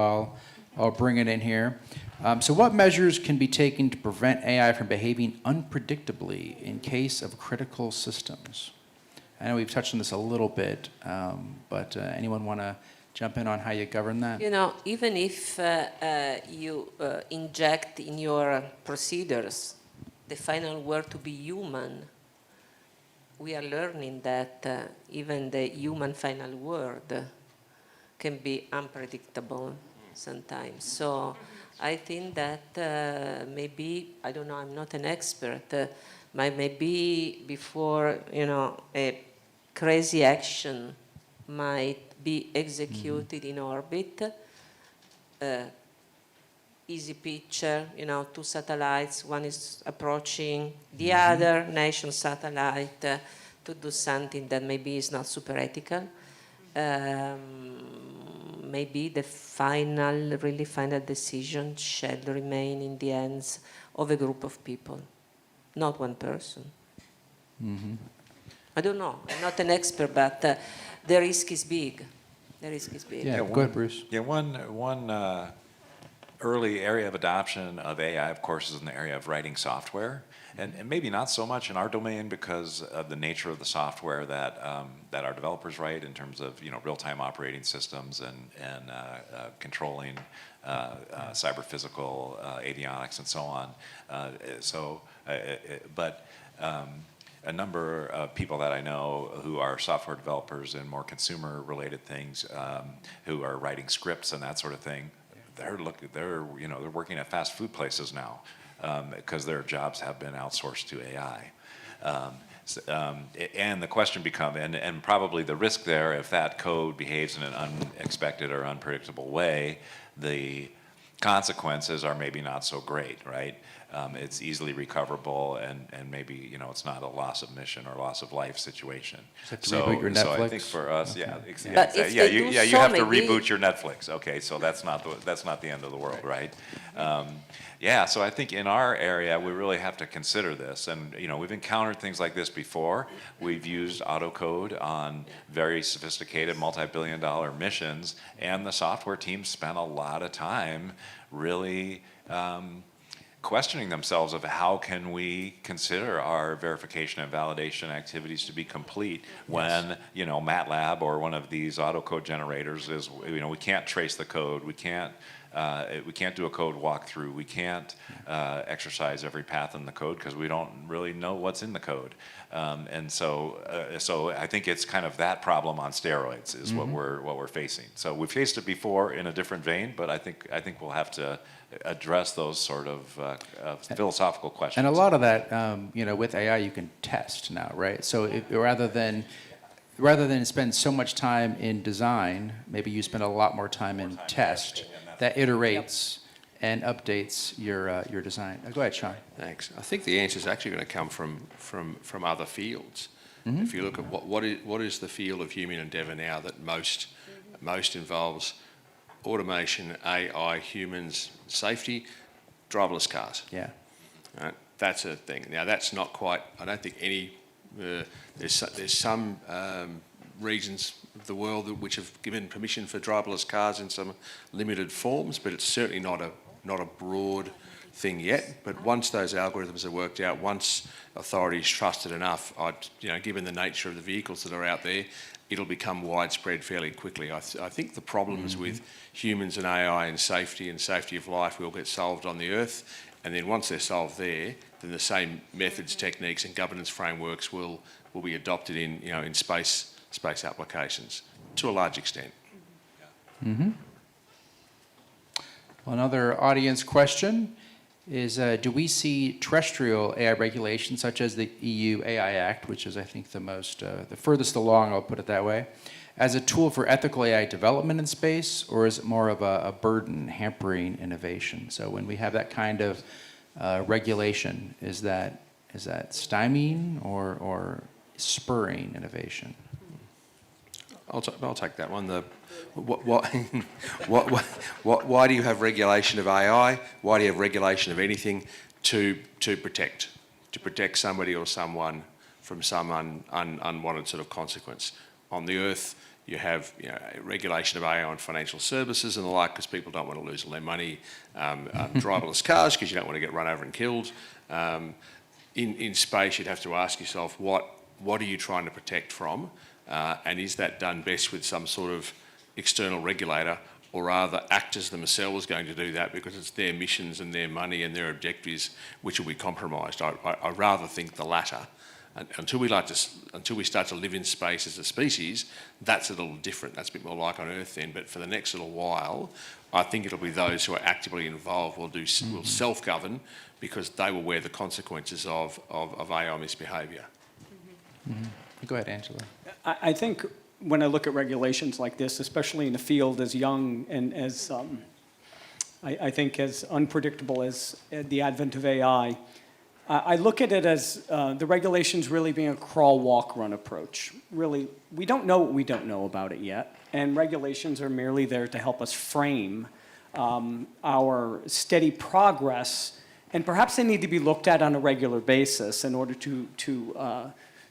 I'll bring it in here. So what measures can be taken to prevent AI from behaving unpredictably in case of critical systems? I know we've touched on this a little bit, but anyone want to jump in on how you govern that? Even if you inject in your procedures the final word to be human, we are learning that even the human final word can be unpredictable sometimes. So I think that maybe, I don't know, I'm not an expert, maybe before, a crazy action might be executed in orbit, easy picture, 2 satellites, one is approaching the other nation satellite to do something that maybe is not super ethical. Maybe the really final decision shall remain in the hands of a group of people, not one person. I don't know, I'm not an expert, but the risk is big. The risk is big. Yeah, go ahead, Bruce. Yeah, one early area of adoption of AI, of course, is in the area of writing software, and maybe not so much in our domain because of the nature of the software that our developers write in terms of real-time operating systems and controlling cyber physical avionics and so on. But a number of people that I know who are software developers and more consumer-related things, who are writing scripts and that sort of thing, they're working at fast food places now because their jobs have been outsourced to AI. And the question becomes, and probably the risk there, if that code behaves in an unexpected or unpredictable way, the consequences are maybe not so great, right? It's easily recoverable, and maybe, you know, it's not a loss of mission or loss of life situation. So reboot your So I Netflix? think for us, Okay. yeah, But if yeah, they do you so, have to maybe- reboot your Netflix. Okay, so that's not the end of the world, right? Yeah, so I think in our area we really have to consider this, and you know, we've encountered things like this before. We've used autocode on very sophisticated multi-billion-dollar missions, and the software team spent a lot of time really questioning themselves of how can we consider our verification and validation activities to be complete when, you know, MATLAB or one of these autocode generators is, you know, we can't trace the code, we can't do a code walkthrough, we can't exercise every path in the code because we don't really know what's in the code. And so I think it's kind of that problem on steroids is what we're facing. So we've faced it before in a different vein, but I think we'll have to address those sort of philosophical questions. And a lot of that, you know, with AI, you can test now, right? So rather than spend so much time in design, maybe you spend a lot more time in test that iterates and updates your design. Go ahead, Sean. Thanks. I think the answer is actually going to come from other fields. If you look at what is the field of human endeavour now that most involves automation, AI, humans, safety, driverless cars. Yeah. Right? That's a thing. Now that's not quite. I don't think any. There's some regions of the world which have given permission for driverless cars in some limited forms, but it's certainly not a broad thing yet. But once those algorithms are worked out, once authorities trust it enough, given the nature of the vehicles that are out there, it'll become widespread fairly quickly. I think the problems with humans and AI and safety of life will get solved on the Earth, and then once they're solved there, then the same methods, techniques, and governance frameworks will be adopted in space applications to a large extent. Well, another audience question is, do we see terrestrial AI regulations such as the EU AI Act, which is, I think, the furthest along, I'll put it that way, as a tool for ethical AI development in space, or is it more of a burden hampering innovation? So when we have that kind of regulation, is that stymieing or spurring innovation? I'll take that one. Why do you have regulation of AI? Why do you have regulation of anything? To protect somebody or someone from some unwanted sort of consequence. On the Earth, you have regulation of AI on financial services and the like, because people don't want to lose all their money. Driverless cars, because you don't want to get run over and killed. In space, you'd have to ask yourself, what are you trying to protect from? And is that done best with some sort of external regulator, or are the actors themselves going to do that because it's their missions and their money and their objectives which will be compromised? I rather think the latter. Until we start to live in space as a species, that's a little different. That's a bit more like on Earth then. But for the next little while, I think it'll be those who are actively involved will self-govern, because they will wear the consequences of AI misbehaviour. Go ahead, Angela. I think when I look at regulations like this, especially in a field as young and as, I think, as unpredictable as the advent of AI, I look at it as the regulations really being a crawl, walk, run approach. Really, we don't know what we don't know about it yet, and regulations are merely there to help us frame our steady progress, and perhaps they need to be looked at on a regular basis in order to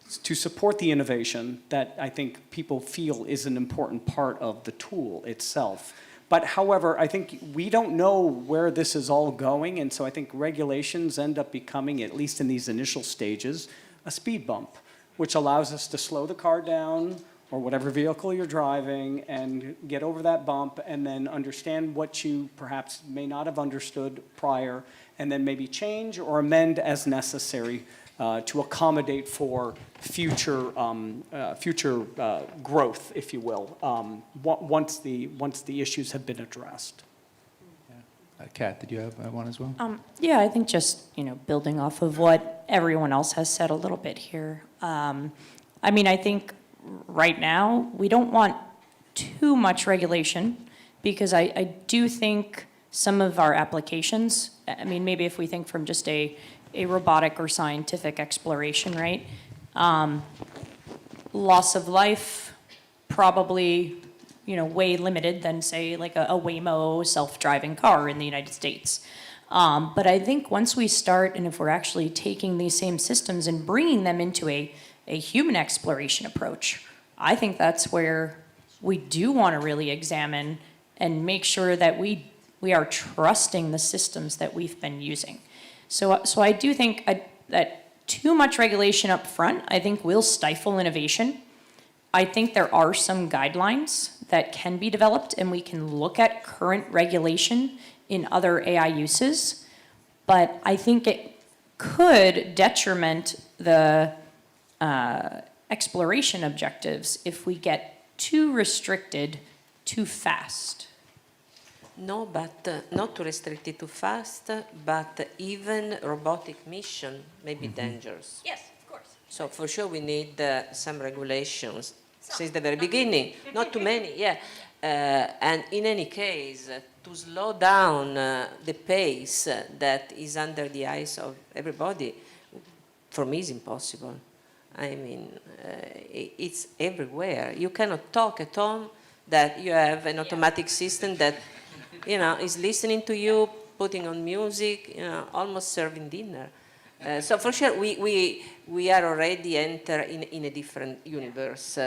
support the innovation that I think people feel is an important part of the tool itself. But however, I think we don't know where this is all going, and so I think regulations end up becoming, at least in these initial stages, a speed bump, which allows us to slow the car down, or whatever vehicle you're driving, and get over that bump, and then understand what you perhaps may not have understood prior, and then maybe change or amend as necessary to accommodate for future growth, if you will, once the issues have been addressed. Yeah. Kat, did you have one as well? Yeah, I think just, building off of what everyone else has said a little bit here. I mean, I think right now, we don't want too much regulation because I do think some of our applications, I mean, maybe if we think from just a robotic or scientific exploration, right? Loss of life, probably, way limited than, say, like a Waymo self-driving car in the United States. But I think once we start, and if we're actually taking these same systems and bringing them into a human exploration approach, I think that's where we do want to really examine and make sure that we are trusting the systems that we've been using. So I do think that too much regulation up front, I think, will stifle innovation. I think there are some guidelines that can be developed, and we can look at current regulation in other AI uses, but I think it could detriment the exploration objectives if we get too restricted too fast. No, but not to restrict it too fast, but even robotic mission may be dangerous. Yes, of course. So for sure we need some regulations since the very beginning. Not too many, yeah. And in any case, to slow down the pace that is under the eyes of everybody, for me is impossible. I mean, it's everywhere. You cannot talk at home that you have an automatic system that, is listening to you, putting on music, almost serving dinner. So for sure, we are already in a different universe.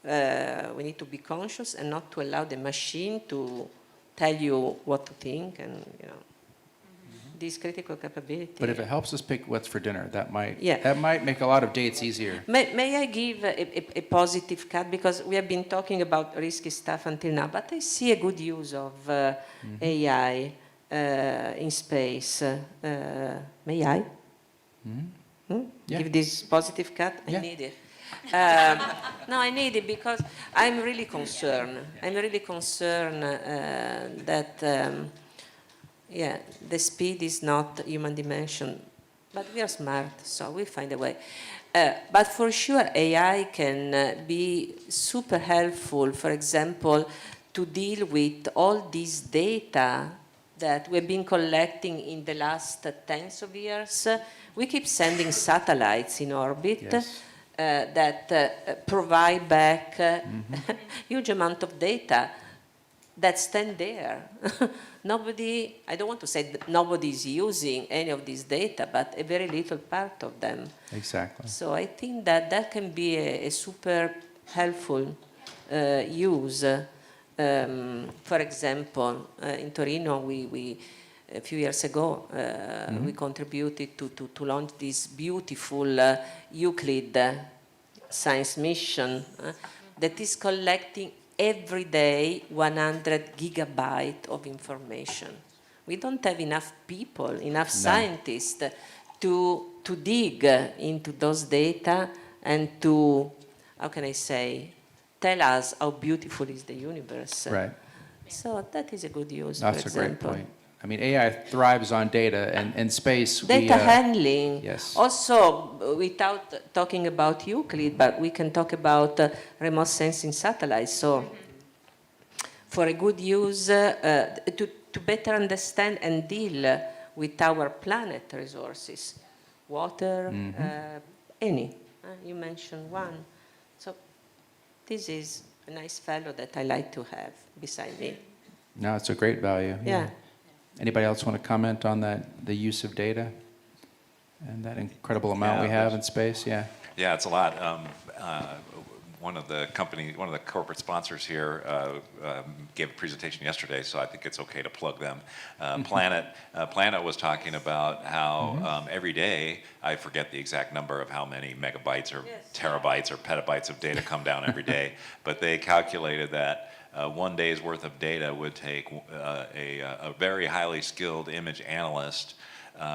We need to be conscious and not to allow the machine to tell you what to think and, this critical capability. But if it helps us pick what's for dinner, that might Yeah. make a lot of dates easier. May I give a positive cut? Because we have been talking about risky stuff until now, but I see a good use of AI in space. May I? Yeah. Give this positive cut? I Yeah. need it. No, I need it because I'm really concerned. I'm really concerned that the speed is not human dimension, but we are smart, so we'll find a way. But for sure, AI can be super helpful, for example, to deal with all this data that we've been collecting in the last tens of years. We keep sending satellites in orbit. Yes. That provide back huge amount of data that stand there. Nobody, I don't want to say that nobody is using any of this data, but a very little part of them. Exactly. So I think that can be a super helpful use. For example, in Torino, we a few years ago, we contributed to launch this beautiful Euclid science mission that is collecting every day 100 gigabytes of information. We don't have enough people, enough scientists to dig into those data and to, how can I say, tell us how beautiful is the universe. Right. So that is a good use, That's for a great example. point. I mean, AI thrives on data and space. Data handling. Yes. Also, without talking about Euclid, but we can talk about remote sensing satellites. So, for a good use, to better understand and deal with our planet resources, water, any. You mentioned one. So, this is a nice fellow that I like to have beside me. No, it's a great value. Yeah. Anybody else want to comment on that, the use of data and that incredible amount we have in space? Yeah. Yeah, it's a lot. One of the corporate sponsors here gave a presentation yesterday, so I think it's okay to plug them. Planet was talking about how every day, I forget the exact number of how many megabytes or terabytes or petabytes of data come down every day, but they calculated that 1 day's worth of data would take a very highly skilled image analyst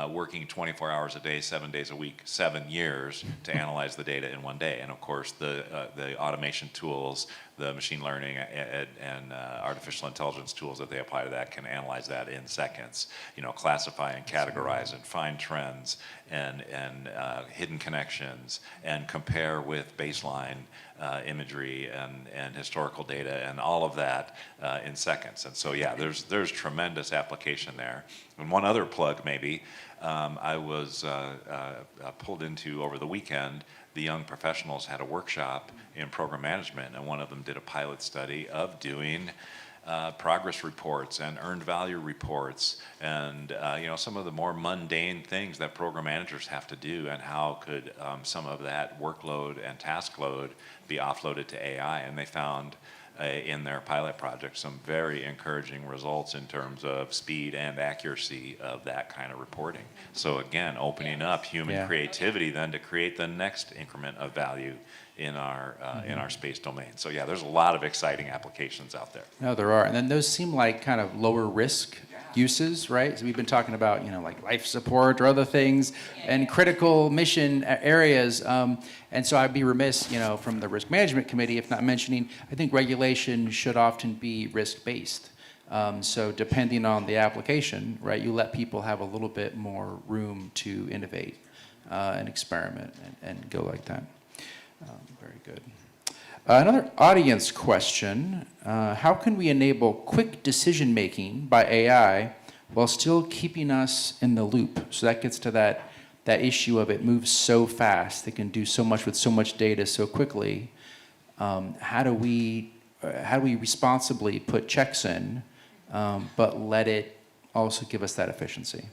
working 24 hours a day, 7 days a week, 7 years to analyze the data in 1 day. And of course, the automation tools, the machine learning and artificial intelligence tools that they apply to that can analyze that in seconds, classify and categorize and find trends and hidden connections and compare with baseline imagery and historical data and all of that in seconds. And so, yeah, there's tremendous application there. And one other plug maybe, I was pulled into over the weekend. The young professionals had a workshop in program management, and one of them did a pilot study of doing progress reports and earned value reports and some of the more mundane things that program managers have to do, and how could some of that workload and task load be offloaded to AI. And they found in their pilot project some very encouraging results in terms of speed and accuracy of that kind of reporting. So again, opening up human creativity then to create the next increment of value in our space domain. So yeah, there's a lot of exciting applications out there. No, there are. And then those seem like kind of lower risk uses, right? So we've been talking about, like life support or other things and critical mission areas. And so I'd be remiss, from the risk management committee, if not mentioning, I think regulation should often be risk-based. So depending on the application, right, you let people have a little bit more room to innovate and experiment and go like that. Very good. Another audience question. How can we enable quick decision-making by AI while still keeping us in the loop? So that gets to that issue of it moves so fast. It can do so much with so much data so quickly. How do we responsibly put checks in, but let it also give us that efficiency?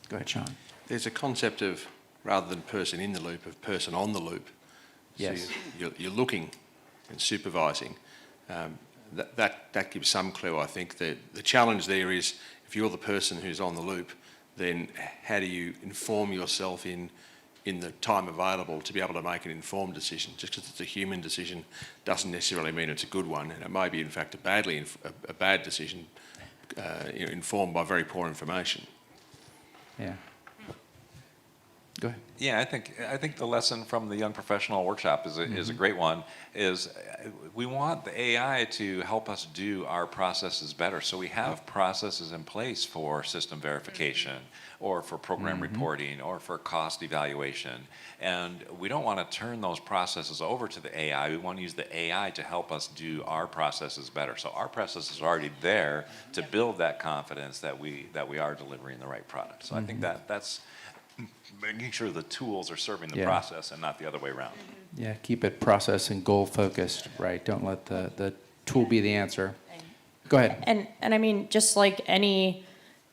Go ahead, Sean. There's a concept of, rather than person in the loop, of person on the loop. Yes. So you're looking and supervising. That gives some clue, I think. The challenge there is, if you're the person who's on the loop, then how do you inform yourself in the time available to be able to make an informed decision? Just because it's a human decision doesn't necessarily mean it's a good one, and it may be in fact a bad decision, informed by very poor information. Yeah. Go ahead. Yeah, I think the lesson from the young professional workshop is a great one. Is we want the AI to help us do our processes better. So we have processes in place for system verification, or for program reporting, or for cost evaluation, and we don't want to turn those processes over to the AI. We want to use the AI to help us do our processes better. So our processes are already there to build that confidence that we are delivering the right product. So I think that's making sure the tools are serving the process and not the other way around. Yeah, keep it process and goal focused, right? Don't let the tool be the answer. Go ahead. And I mean, just like any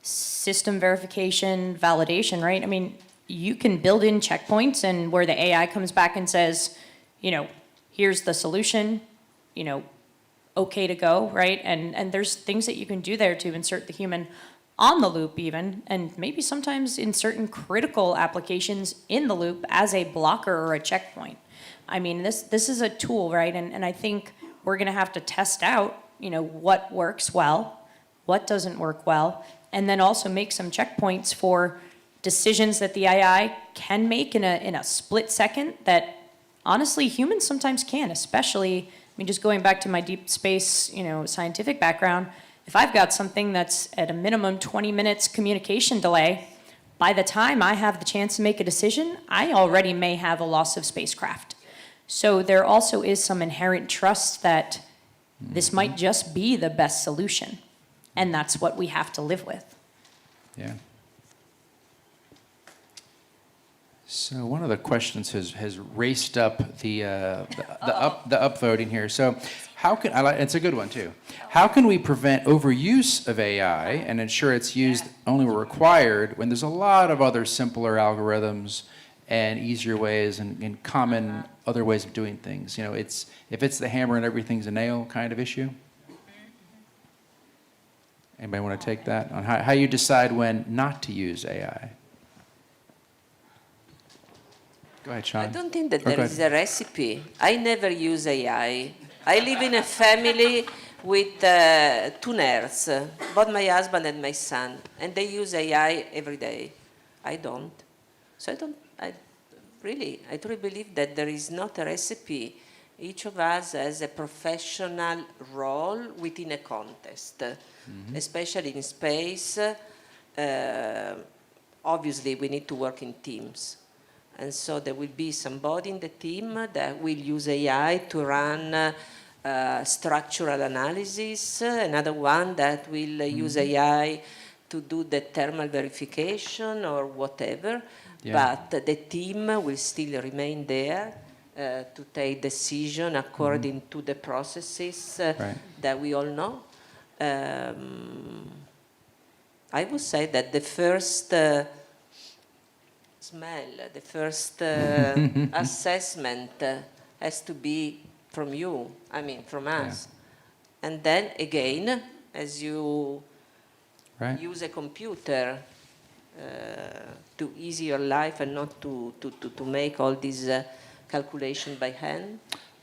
system verification, validation, right? I mean, you can build in checkpoints, and where the AI comes back and says, here's the solution, okay to go, right? And there's things that you can do there to insert the human on the loop even, and maybe sometimes in certain critical applications in the loop as a blocker or a checkpoint. I mean, this is a tool, right? And I think we're gonna have to test out, what works well, what doesn't work well, and then also make some checkpoints for decisions that the AI can make in a split second that honestly humans sometimes can, especially, just going back to my deep space, scientific background. If I've got something that's at a minimum 20 minutes communication delay, by the time I have the chance to make a decision, I already may have a loss of spacecraft. So there also is some inherent trust that this might just be the best solution, and that's what we have to live with. Yeah. So one of the questions has raced up the upvoting here. So how can it's a good one too. How can we prevent overuse of AI and ensure it's used only where required when there's a lot of other simpler algorithms and easier ways and common other ways of doing things? If it's the hammer and everything's a nail kind of issue. Anybody want to take that on how you decide when not to use AI? Go ahead, Sean. I don't think that there is a recipe. I never use AI. I live in a family with 2 nerds, both my husband and my son, and they use AI every day. I don't. So I truly believe that there is not a recipe each of us has a professional role within a context, especially in space. Obviously, we need to work in teams. And so there will be somebody in the team that will use AI to run structural analysis, another one that will use AI to do the thermal verification or whatever. But the team will still remain there to take decision according to the processes that we all know. I would say that the first smell, the first assessment has to be from you, I mean from us. And then again, as you use a computer to ease your life and not to make all these calculations by hand.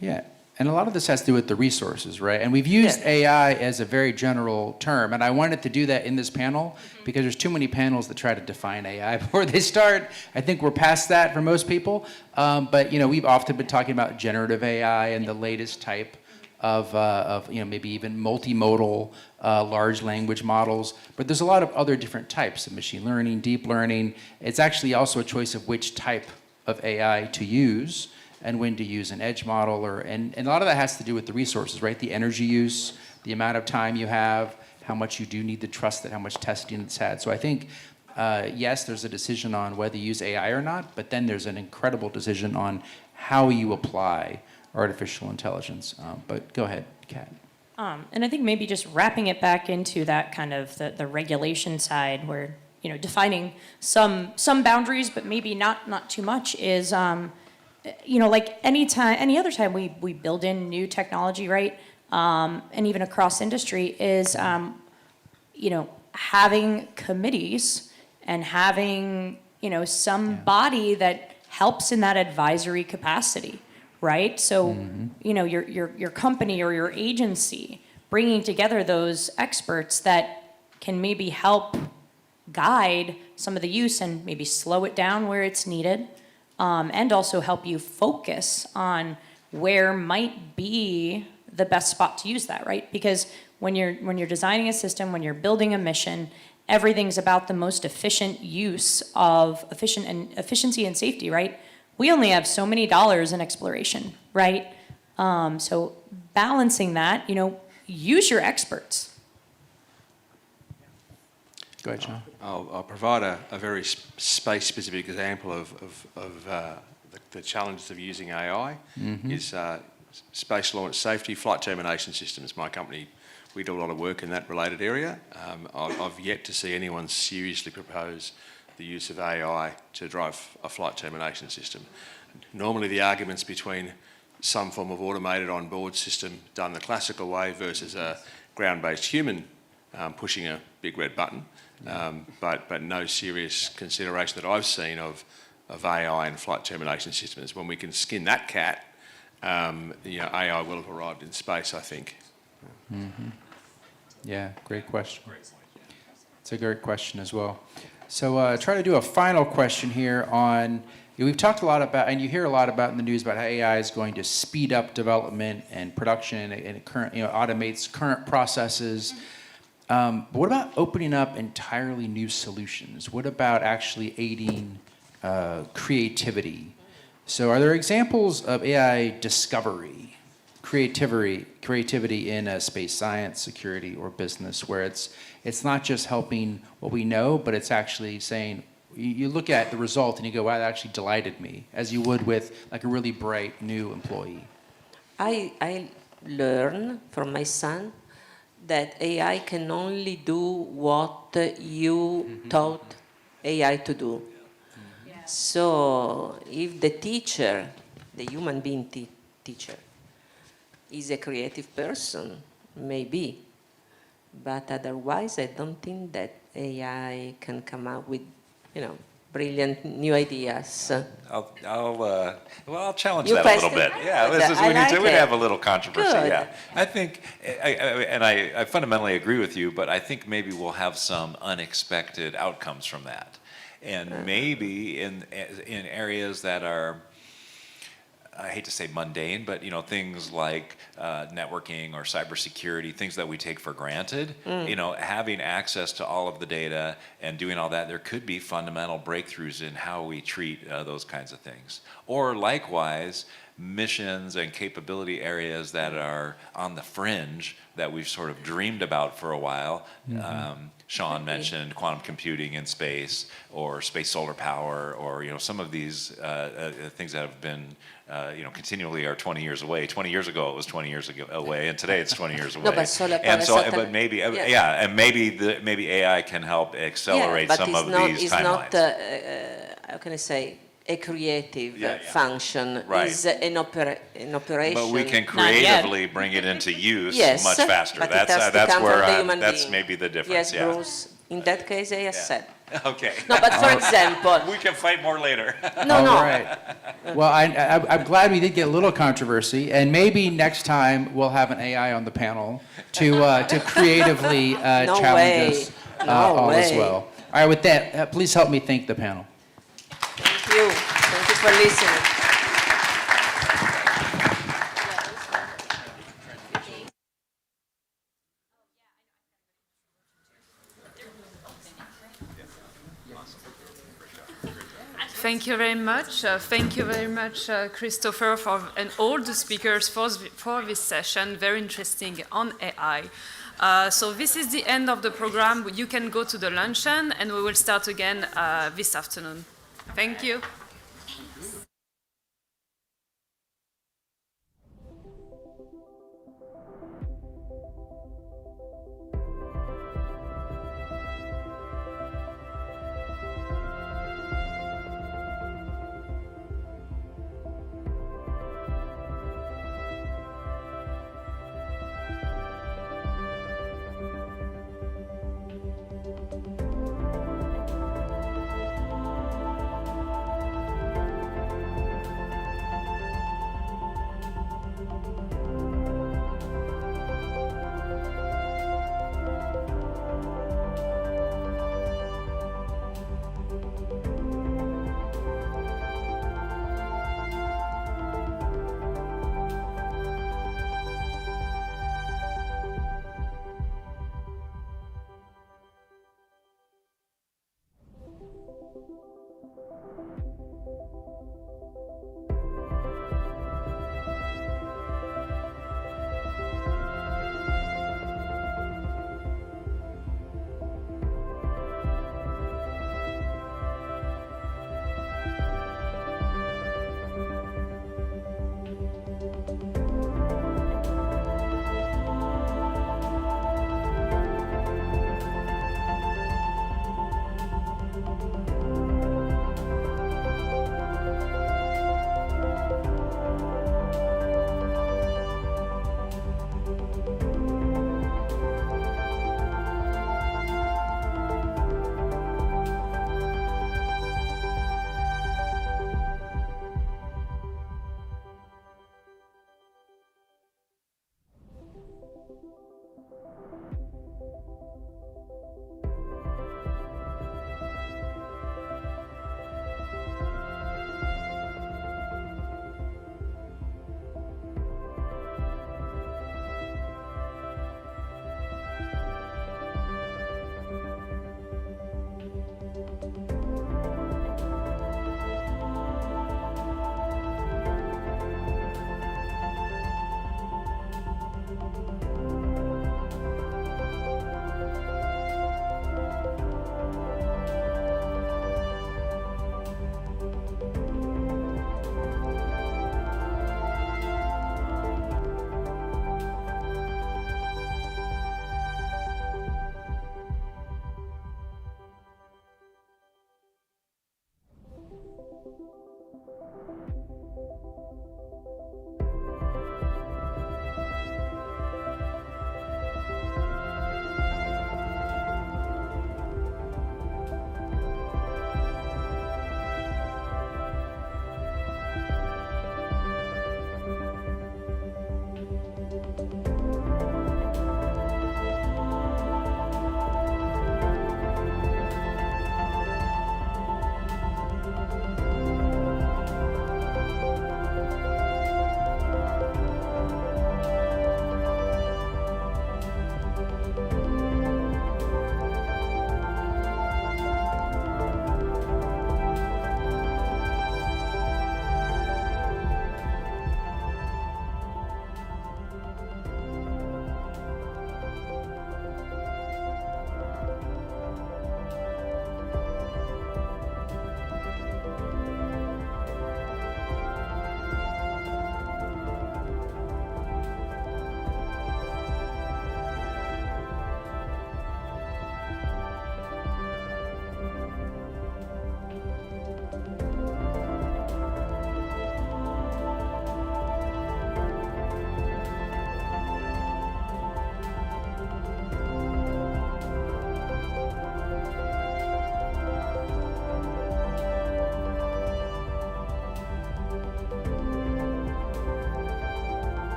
Yeah, and a lot of this has to do with the resources, right? And we've used AI as a very general term, and I wanted to do that in this panel because there's too many panels that try to define AI before they start. I think we're past that for most people, but you know, we've often been talking about generative AI and the latest type of you know, maybe even multimodal large language models, but there's a lot of other different types of machine learning, deep learning. It's actually also a choice of which type of AI to use and when to use an edge model, and a lot of that has to do with the resources, right? The energy use, the amount of time you have, how much you do need to trust it, how much testing it's had. So I think, yes, there's a decision on whether you use AI or not, but then there's an incredible decision on how you apply artificial intelligence. But go ahead, Kat. And I think maybe just wrapping it back into that kind of the regulation side where, you know, defining some boundaries, but maybe not too much is, you know, like any other time we build in new technology, right? And even across industry is, you know, having committees and having, you know, somebody that helps in that advisory capacity, right? So, you know, your company or your agency bringing together those experts that can maybe help guide some of the use and maybe slow it down where it's needed. And also help you focus on where might be the best spot to use that, right? Because when you're designing a system, when you're building a mission, everything's about the most efficient use of efficiency and safety, right? We only have so many dollars in exploration, right? So balancing that, you know, use your experts. Go ahead, John. I'll provide a very space-specific example of the challenges of using AI. Is space launch safety, flight termination systems. My company, we do a lot of work in that related area. I've yet to see anyone seriously propose the use of AI to drive a flight termination system. Normally the arguments between some form of automated on-board system done the classical way versus a ground-based human pushing a big red button. But no serious consideration that I've seen of AI and flight termination systems. When we can skin that cat, you know, AI will have arrived in space, I think. Yeah, great question. It's a great question as well. So try to do a final question here on, we've talked a lot about, and you hear a lot about in the news about how AI is going to speed up development and production and current, you know, automates current processes. But what about opening up entirely new solutions? What about actually aiding creativity? So are there examples of AI discovery, creativity in space science, security, or business, where it's not just helping what we know, but it's actually saying, you look at the result and you go, wow, that actually delighted me, as you would with like a really bright new employee? I learn from my son that AI can only do what you taught AI to do. So if the teacher, the human being teacher, is a creative person, maybe, but otherwise I don't think that AI can come up with, you know, brilliant new ideas. I'll challenge that a little bit. Yeah, we'd have a little controversy. Good. Yeah, I think, I fundamentally agree with you, but I think maybe we'll have some unexpected outcomes from that, and maybe in areas that are I hate to say mundane, but things like networking or cybersecurity, things that we take for granted. Having access to all of the data and doing all that, there could be fundamental breakthroughs in how we treat those kinds of things. Or likewise, missions and capability areas that are on the fringe that we've sort of dreamed about for a while. Sean mentioned quantum computing in space, or space solar power, or some of these things that have been continually are 20 years away. 20 years ago it was 20 years away, and today it's 20 years away. No, but solar power and so, is but maybe yeah. And maybe AI can help accelerate some of these timelines. How can I say? A creative Yeah. function Right. is an operation. But we can creatively bring it into use Yes, much faster. but it has to That's come where from the human that's being. maybe the difference. Yes, Bruce. In that case, I said. Okay. No, but for example. We can fight more later. No. All right. Well, I'm glad we did get a little controversy, and maybe next time we'll have an AI on the panel to creatively No challenge way. us No all as way. well. All right, with that, please help me thank the panel. Thank you. Thank you for listening. Thank you very much. Thank you very much, Christopher, and all the speakers for this session. Very interesting on AI. So this is the end of the program. You can go to the luncheon, and we will start again this afternoon. Thank you.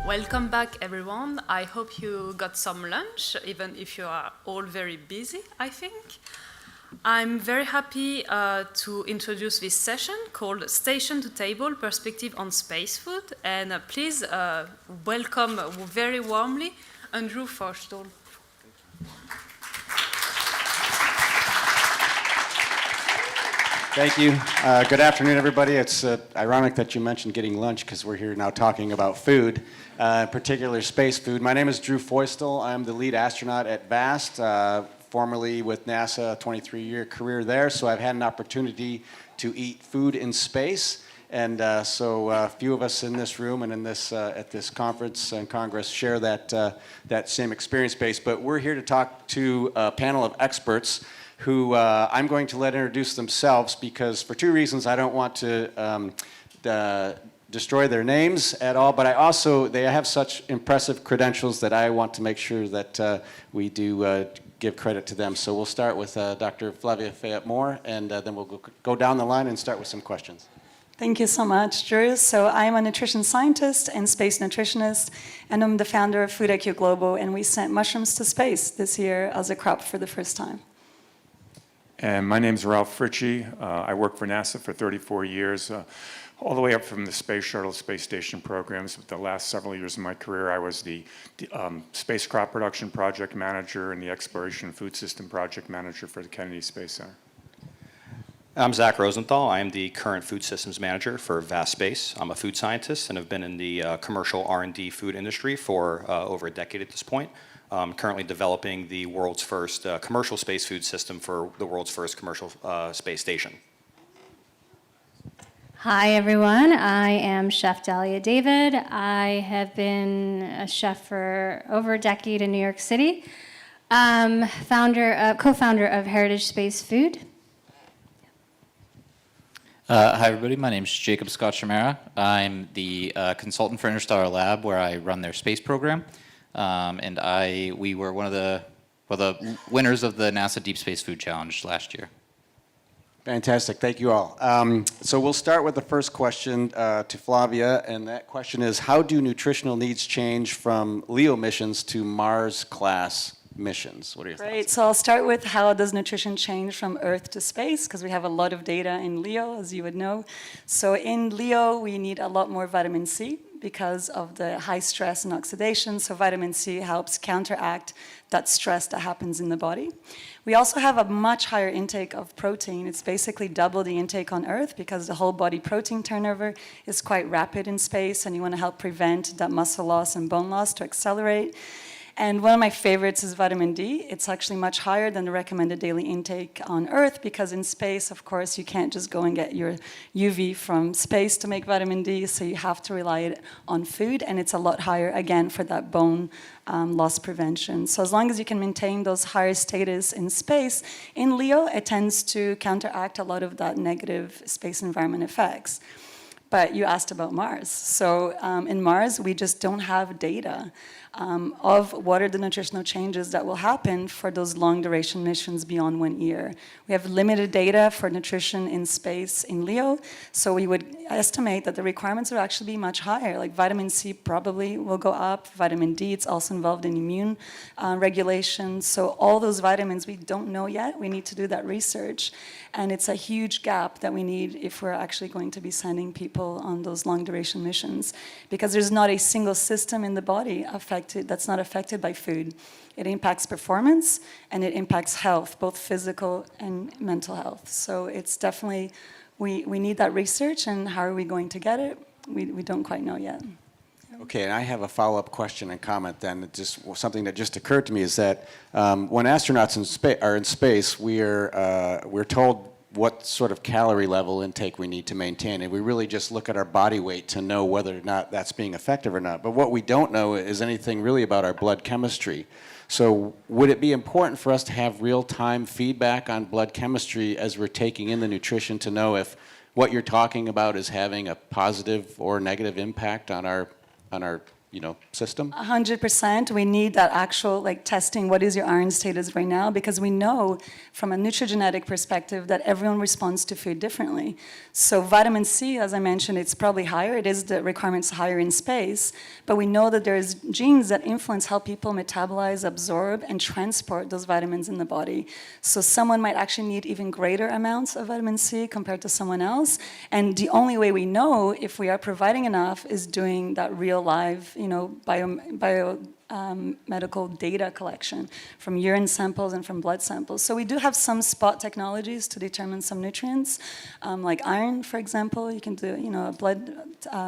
Welcome back, everyone. I hope you got some lunch, even if you are all very busy, I think. I'm very happy to introduce this session called Station to Table Perspective on Space Food. And please welcome very warmly Andrew Forstall. Thank you. Good afternoon, everybody. It's ironic that you mentioned getting lunch because we're here now talking about food, in particular space food. My name is Drew Feustel. I'm the lead astronaut at VAST, formerly with NASA, a 23-year career there. So I've had an opportunity to eat food in space. And so a few of us in this room and in this, at this conference and Congress share that same experience base. But we're here to talk to a panel of experts who I'm going to let introduce themselves because for two reasons I don't want to destroy their names at all, but they have such impressive credentials that I want to make sure that we do give credit to them. So we'll start with Dr. Flavia Fayette-Moore, and then we'll go down the line and start with some questions. Thank you so much, Drew. So I'm a nutrition scientist and space nutritionist, and I'm the founder of Food IQ Global, and we sent mushrooms to space this year as a crop for the first time. And my name is Ralph Fritchie. I worked for NASA for 34 years, all the way up from the Space Shuttle, Space Station programs. But the last several years of my career, I was the Space Crop Production Project Manager and the Exploration Food System Project Manager for the Kennedy Space Center. I'm Zach Rosenthal. I am the current Food Systems Manager for VAST Space. I'm a food scientist and have been in the commercial R&D food industry for over a decade at this point. I'm currently developing the world's first commercial space food system for the world's first commercial space station. Hi everyone, I am Chef Dahlia David. I have been a chef for over a decade in New York City. Co-founder of Heritage Space Food. Hi everybody, my name is Jacob Scott-Chamara. I'm the consultant for Interstellar Lab where I run their space program. And we were one of the winners of the NASA Deep Space Food Challenge last year. Fantastic, thank you all. So we'll start with the first question to Flavia, and that question is, how do nutritional needs change from LEO missions to Mars-class missions? What are your thoughts? Great, so I'll start with how does nutrition change from Earth to space, because we have a lot of data in LEO, as you would know. So in LEO, we need a lot more vitamin C because of the high stress and oxidation, so vitamin C helps counteract that stress that happens in the body. We also have a much higher intake of protein. It's basically double the intake on Earth because the whole body protein turnover is quite rapid in space, and you want to help prevent that muscle loss and bone loss to accelerate. And one of my favorites is vitamin D. It's actually much higher than the recommended daily intake on Earth because in space, of course, you can't just go and get your UV from space to make vitamin D, so you have to rely on food, and it's a lot higher, again, for that bone loss prevention. So as long as you can maintain those higher status in space, in LEO, it tends to counteract a lot of that negative space environment effects. But you asked about Mars. So in Mars, we just don't have data of what are the nutritional changes that will happen for those long duration missions beyond 1 year. We have limited data for nutrition in space in LEO, so we would estimate that the requirements would actually be much higher. Like vitamin C probably will go up, vitamin D, it's also involved in immune regulation. So all those vitamins we don't know yet, we need to do that research. And it's a huge gap that we need if we're actually going to be sending people on those long duration missions, because there's not a single system in the body that's not affected by food. It impacts performance and it impacts health, both physical and mental health. So it's definitely, we need that research, and how are we going to get it? We don't quite know yet. Okay, and I have a follow-up question and comment then. Just something that just occurred to me is that when astronauts are in space, we're told what sort of calorie level intake we need to maintain, and we really just look at our body weight to know whether or not that's being effective or not. But what we don't know is anything really about our blood chemistry. So would it be important for us to have real-time feedback on blood chemistry as we're taking in the nutrition to know if what you're talking about is having a positive or negative impact on our system? 100%. We need that actual testing. What is your iron status right now? Because we know from a nutrigenetic perspective that everyone responds to food differently. So vitamin C, as I mentioned, it's probably higher. It is the requirements higher in space, but we know that there's genes that influence how people metabolize, absorb, and transport those vitamins in the body. So someone might actually need even greater amounts of vitamin C compared to someone else. And the only way we know if we are providing enough is doing that real live, medical data collection from urine samples and from blood samples. So we do have some spot technologies to determine some nutrients, like iron, for example. You can do, a blood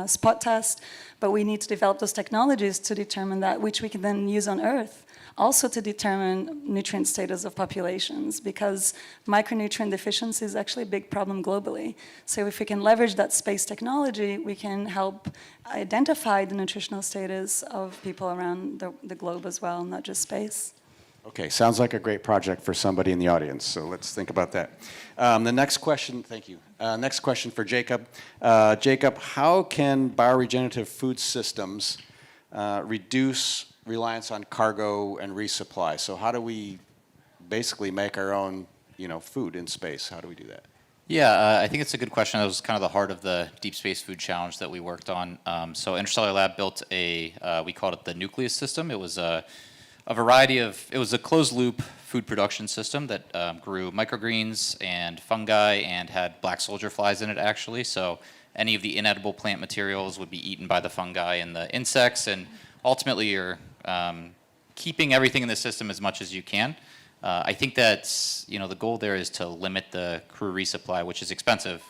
spot test, but we need to develop those technologies to determine that, which we can then use on Earth. Also to determine nutrient status of populations, because micronutrient deficiency is actually a big problem globally. So if we can leverage that space technology, we can help identify the nutritional status of people around the globe as well, not just space. Okay, sounds like a great project for somebody in the audience, so let's think about that. The next question, thank you. Next question for Jacob. Jacob, how can bioregenerative food systems reduce reliance on cargo and resupply? So how do we basically make our own, food in space? How do we do that? Yeah, I think it's a good question. That was kind of the heart of the Deep Space Food Challenge that we worked on. So Interstellar Lab built we called it the nucleus system. It was a closed loop food production system that grew microgreens and fungi and had black soldier flies in it, actually. So any of the inedible plant materials would be eaten by the fungi and the insects, and ultimately you're keeping everything in the system as much as you can. I think that's, the goal there is to limit the crew resupply, which is expensive.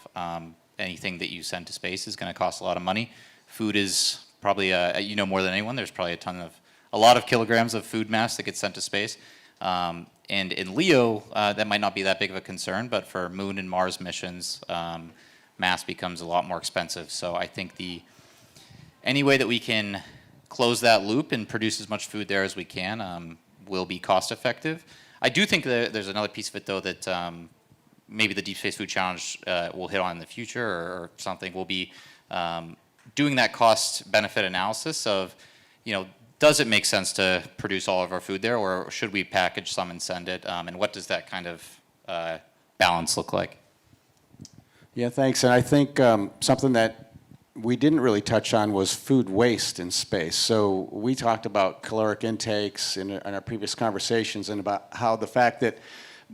Anything that you send to space is going to cost a lot of money. Food is probably, more than anyone, there's probably a lot of kilograms of food mass that gets sent to space. And in LEO, that might not be that big of a concern, but for Moon and Mars missions, mass becomes a lot more expensive. So I think any way that we can close that loop and produce as much food there as we can will be cost effective. I do think that there's another piece of it, though, that maybe the Deep Space Food Challenge will hit on in the future or something. We'll be doing that cost benefit analysis of, does it make sense to produce all of our food there, or should we package some and send it? And what does that kind of balance look like? Yeah, thanks. And I think something that we didn't really touch on was food waste in space. So we talked about caloric intakes in our previous conversations, and about how the fact that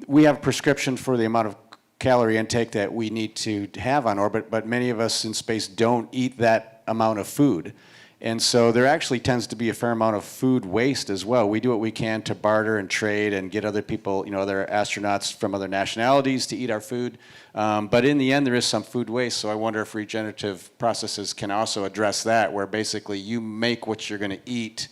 we have a prescription for the amount of calorie intake that we need to have on orbit, but many of us in space don't eat that amount of food. And so there actually tends to be a fair amount of food waste as well. We do what we can to barter and trade and get other people, other astronauts from other nationalities to eat our food. But in the end, there is some food waste. So I wonder if regenerative processes can also address that, where basically you make what you're going to eat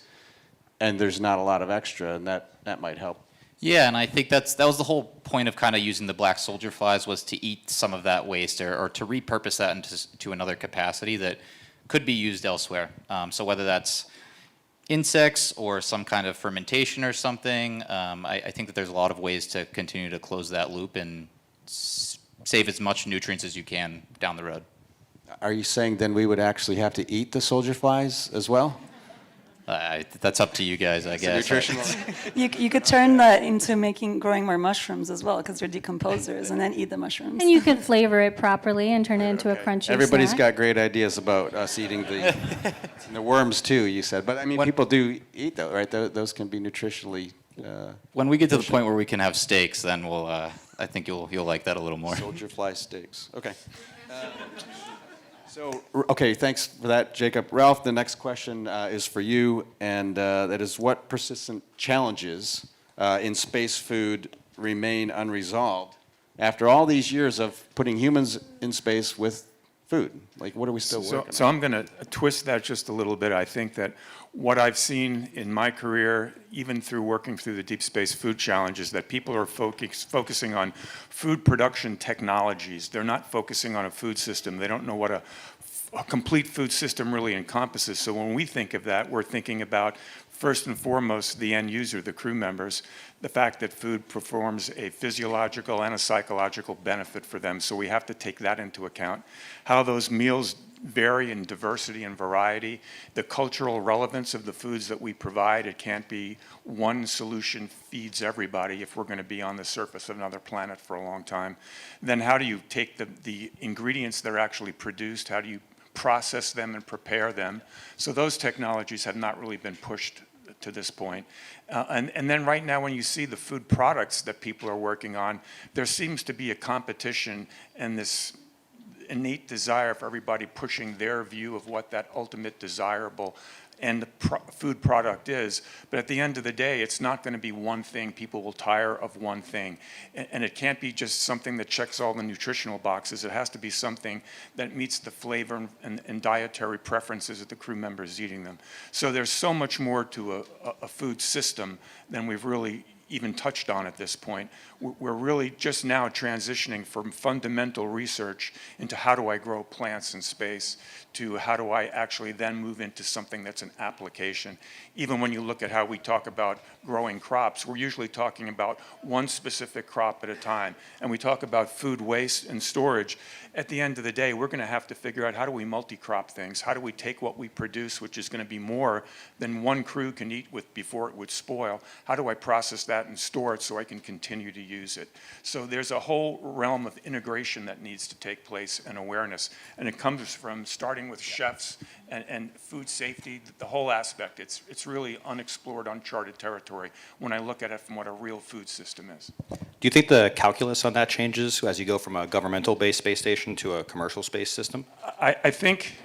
and there's not a lot of extra, and that might help. Yeah, and I think that was the whole point of kind of using the black soldier flies, was to eat some of that waste or to repurpose that into another capacity that could be used elsewhere. So whether that's insects or some kind of fermentation or something, I think that there's a lot of ways to continue to close that loop and save as much nutrients as you can down the road. Are you saying then we would actually have to eat the soldier flies as well? That's up to you guys, I guess. You could turn that into growing more mushrooms as well, because they're decomposers, and then eat the mushrooms. And you could flavor it properly and turn it into a crunchy Everybody's snack. got great ideas about us eating the worms too, you said. But I mean, people do eat those, right? Those can be nutritionally. When we get to the point where we can have steaks, then I think you'll like that a little more. Soldier fly steaks. Okay. Okay, thanks for that, Jacob. Ralph, the next question is for you, and that is, what persistent challenges in space food remain unresolved after all these years of putting humans in space with food? Like, what are we still working on? So I'm going to twist that just a little bit. I think that what I've seen in my career, even through working through the Deep Space Food Challenge, is that people are focusing on food production technologies. They're not focusing on a food system. They don't know what a complete food system really encompasses. So when we think of that, we're thinking about, first and foremost, the end user, the crew members, the fact that food performs a physiological and a psychological benefit for them. So we have to take that into account. How those meals vary in diversity and variety. The cultural relevance of the foods that we provide, it can't be one solution feeds everybody if we're going to be on the surface of another planet for a long time. Then how do you take the ingredients that are actually produced, how do you process them and prepare them? So those technologies have not really been pushed to this point. And then right now when you see the food products that people are working on, there seems to be a competition and this innate desire for everybody pushing their view of what that ultimate desirable end food product is. But at the end of the day, it's not going to be one thing. People will tire of one thing. And it can't be just something that checks all the nutritional boxes. It has to be something that meets the flavor and dietary preferences of the crew members eating them. So there's so much more to a food system than we've really even touched on at this point. We're really just now transitioning from fundamental research into how do I grow plants in space to how do I actually then move into something that's an application. Even when you look at how we talk about growing crops, we're usually talking about one specific crop at a time. And we talk about food waste and storage. At the end of the day, we're going to have to figure out how do we multi-crop things? How do we take what we produce, which is going to be more than one crew can eat with before it would spoil? How do I process that and store it so I can continue to use it? So there's a whole realm of integration that needs to take place and awareness. And it comes from starting with chefs and food safety, the whole aspect. It's really unexplored, uncharted territory when I look at it from what a real food system is. Do you think the calculus on that changes as you go from a governmental-based space station to a commercial space system? I think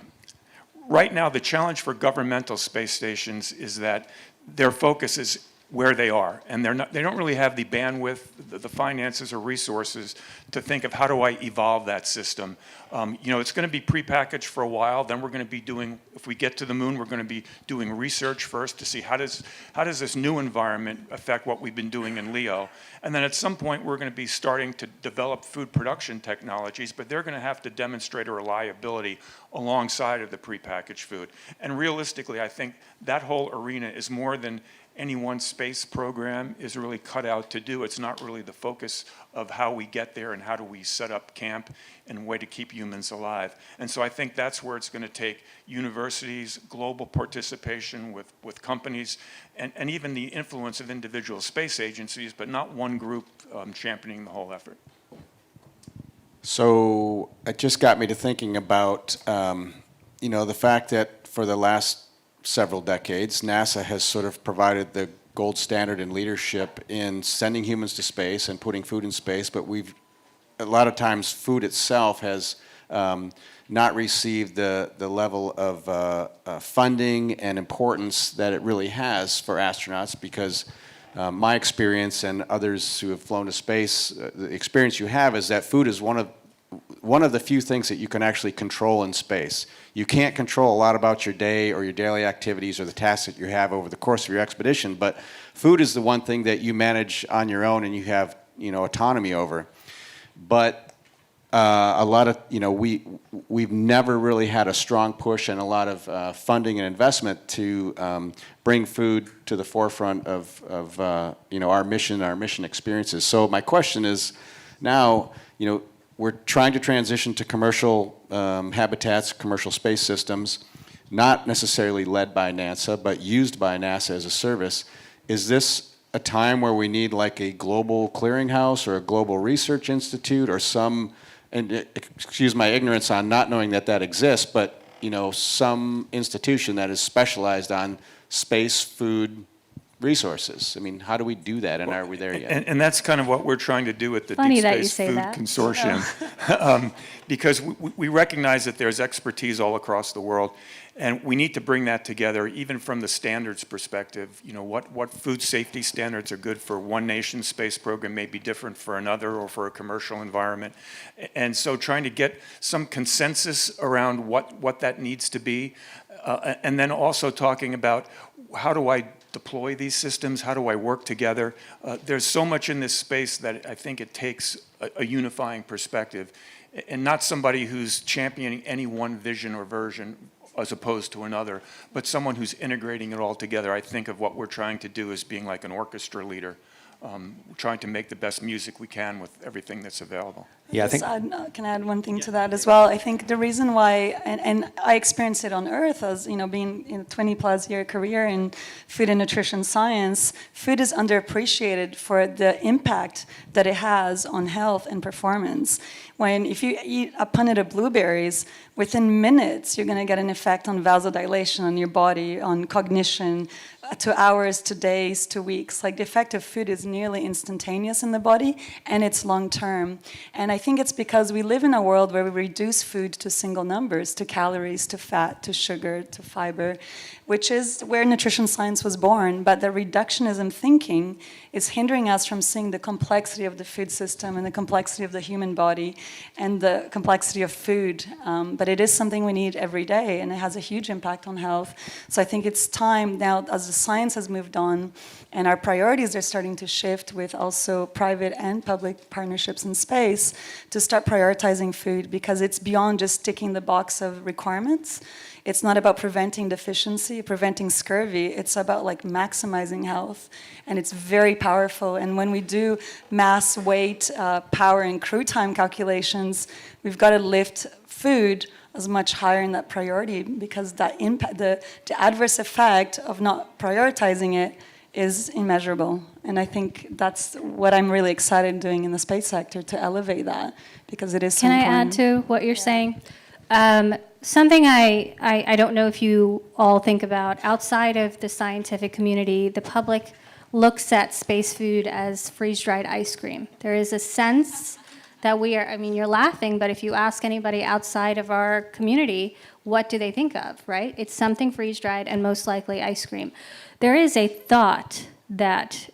right now the challenge for governmental space stations is that their focus is where they are, and they don't really have the bandwidth, the finances or resources to think of how do I evolve that system. It's going to be prepackaged for a while, then we're going to be doing, if we get to the moon, we're going to be doing research first to see how does this new environment affect what we've been doing in LEO, and then at some point we're going to be starting to develop food production technologies, but they're going to have to demonstrate a reliability alongside of the prepackaged food. And realistically, I think that whole arena is more than any one space program is really cut out to do. It's not really the focus of how we get there and how do we set up camp and a way to keep humans alive. And so I think that's where it's going to take universities, global participation with companies, and even the influence of individual space agencies, but not one group championing the whole effort. So it just got me to thinking about, the fact that for the last several decades, NASA has sort of provided the gold standard in leadership in sending humans to space and putting food in space, but a lot of times food itself has not received the level of funding and importance that it really has for astronauts, because my experience and others who have flown to space, the experience you have is that food is one of the few things that you can actually control in space. You can't control a lot about your day or your daily activities or the tasks that you have over the course of your expedition, but food is the one thing that you manage on your own and you have, autonomy over. But a lot of, we've never really had a strong push and a lot of funding and investment to bring food to the forefront of our mission experiences. So my question is now, we're trying to transition to commercial habitats, commercial space systems, not necessarily led by NASA, but used by NASA as a service. Is this a time where we need like a global clearinghouse or a global research institute or some, and excuse my ignorance on not knowing that exists, but some institution that is specialized on space food resources? I mean, how do we do that, and are we there yet? And that's kind of what we're trying to do with the Funny Deep that you Space say Food that. Consortium, because we recognize that there's expertise all across the world, and we need to bring that together, even from the standards perspective. What food safety standards are good for one nation's space program may be different for another or for a commercial environment. And so trying to get some consensus around what that needs to be, and then also talking about how do I deploy these systems? How do I work together? There's so much in this space that I think it takes a unifying perspective, and not somebody who's championing any one vision or version as opposed to another, but someone who's integrating it all together. I think of what we're trying to do as being like an orchestra leader, trying to make the best music we can with everything that's available. Yeah, I think. Can I add one thing to that as well? I think the reason why, and I experienced it on Earth as, being in a 20+ year career in food and nutrition science, food is underappreciated for the impact that it has on health and performance. If you eat a punnet of blueberries, within minutes, you're going to get an effect on vasodilation on your body, on cognition, to hours, to days, to weeks. Like, the effect of food is nearly instantaneous in the body, and it's long-term. And I think it's because we live in a world where we reduce food to single numbers, to calories, to fat, to sugar, to fiber, which is where nutrition science was born. But the reductionism thinking is hindering us from seeing the complexity of the food system and the complexity of the human body and the complexity of food. But it is something we need every day, and it has a huge impact on health. So I think it's time now, as the science has moved on and our priorities are starting to shift with also private and public partnerships in space, to start prioritizing food, because it's beyond just ticking the box of requirements. It's not about preventing deficiency, preventing scurvy. It's about maximizing health, and it's very powerful. And when we do mass, weight, power, and crew time calculations, we've got to lift food as much higher in that priority, because that impact, the adverse effect of not prioritizing it is immeasurable. And I think that's what I'm really excited doing in the space sector, to elevate that, because it is so important. Can I add to what you're saying? Something I don't know if you all think about, outside of the scientific community, the public looks at space food as freeze-dried ice cream. There is a sense that we are, you're laughing, but if you ask anybody outside of our community, what do they think of, right? It's something freeze-dried and most likely ice cream. There is a thought that,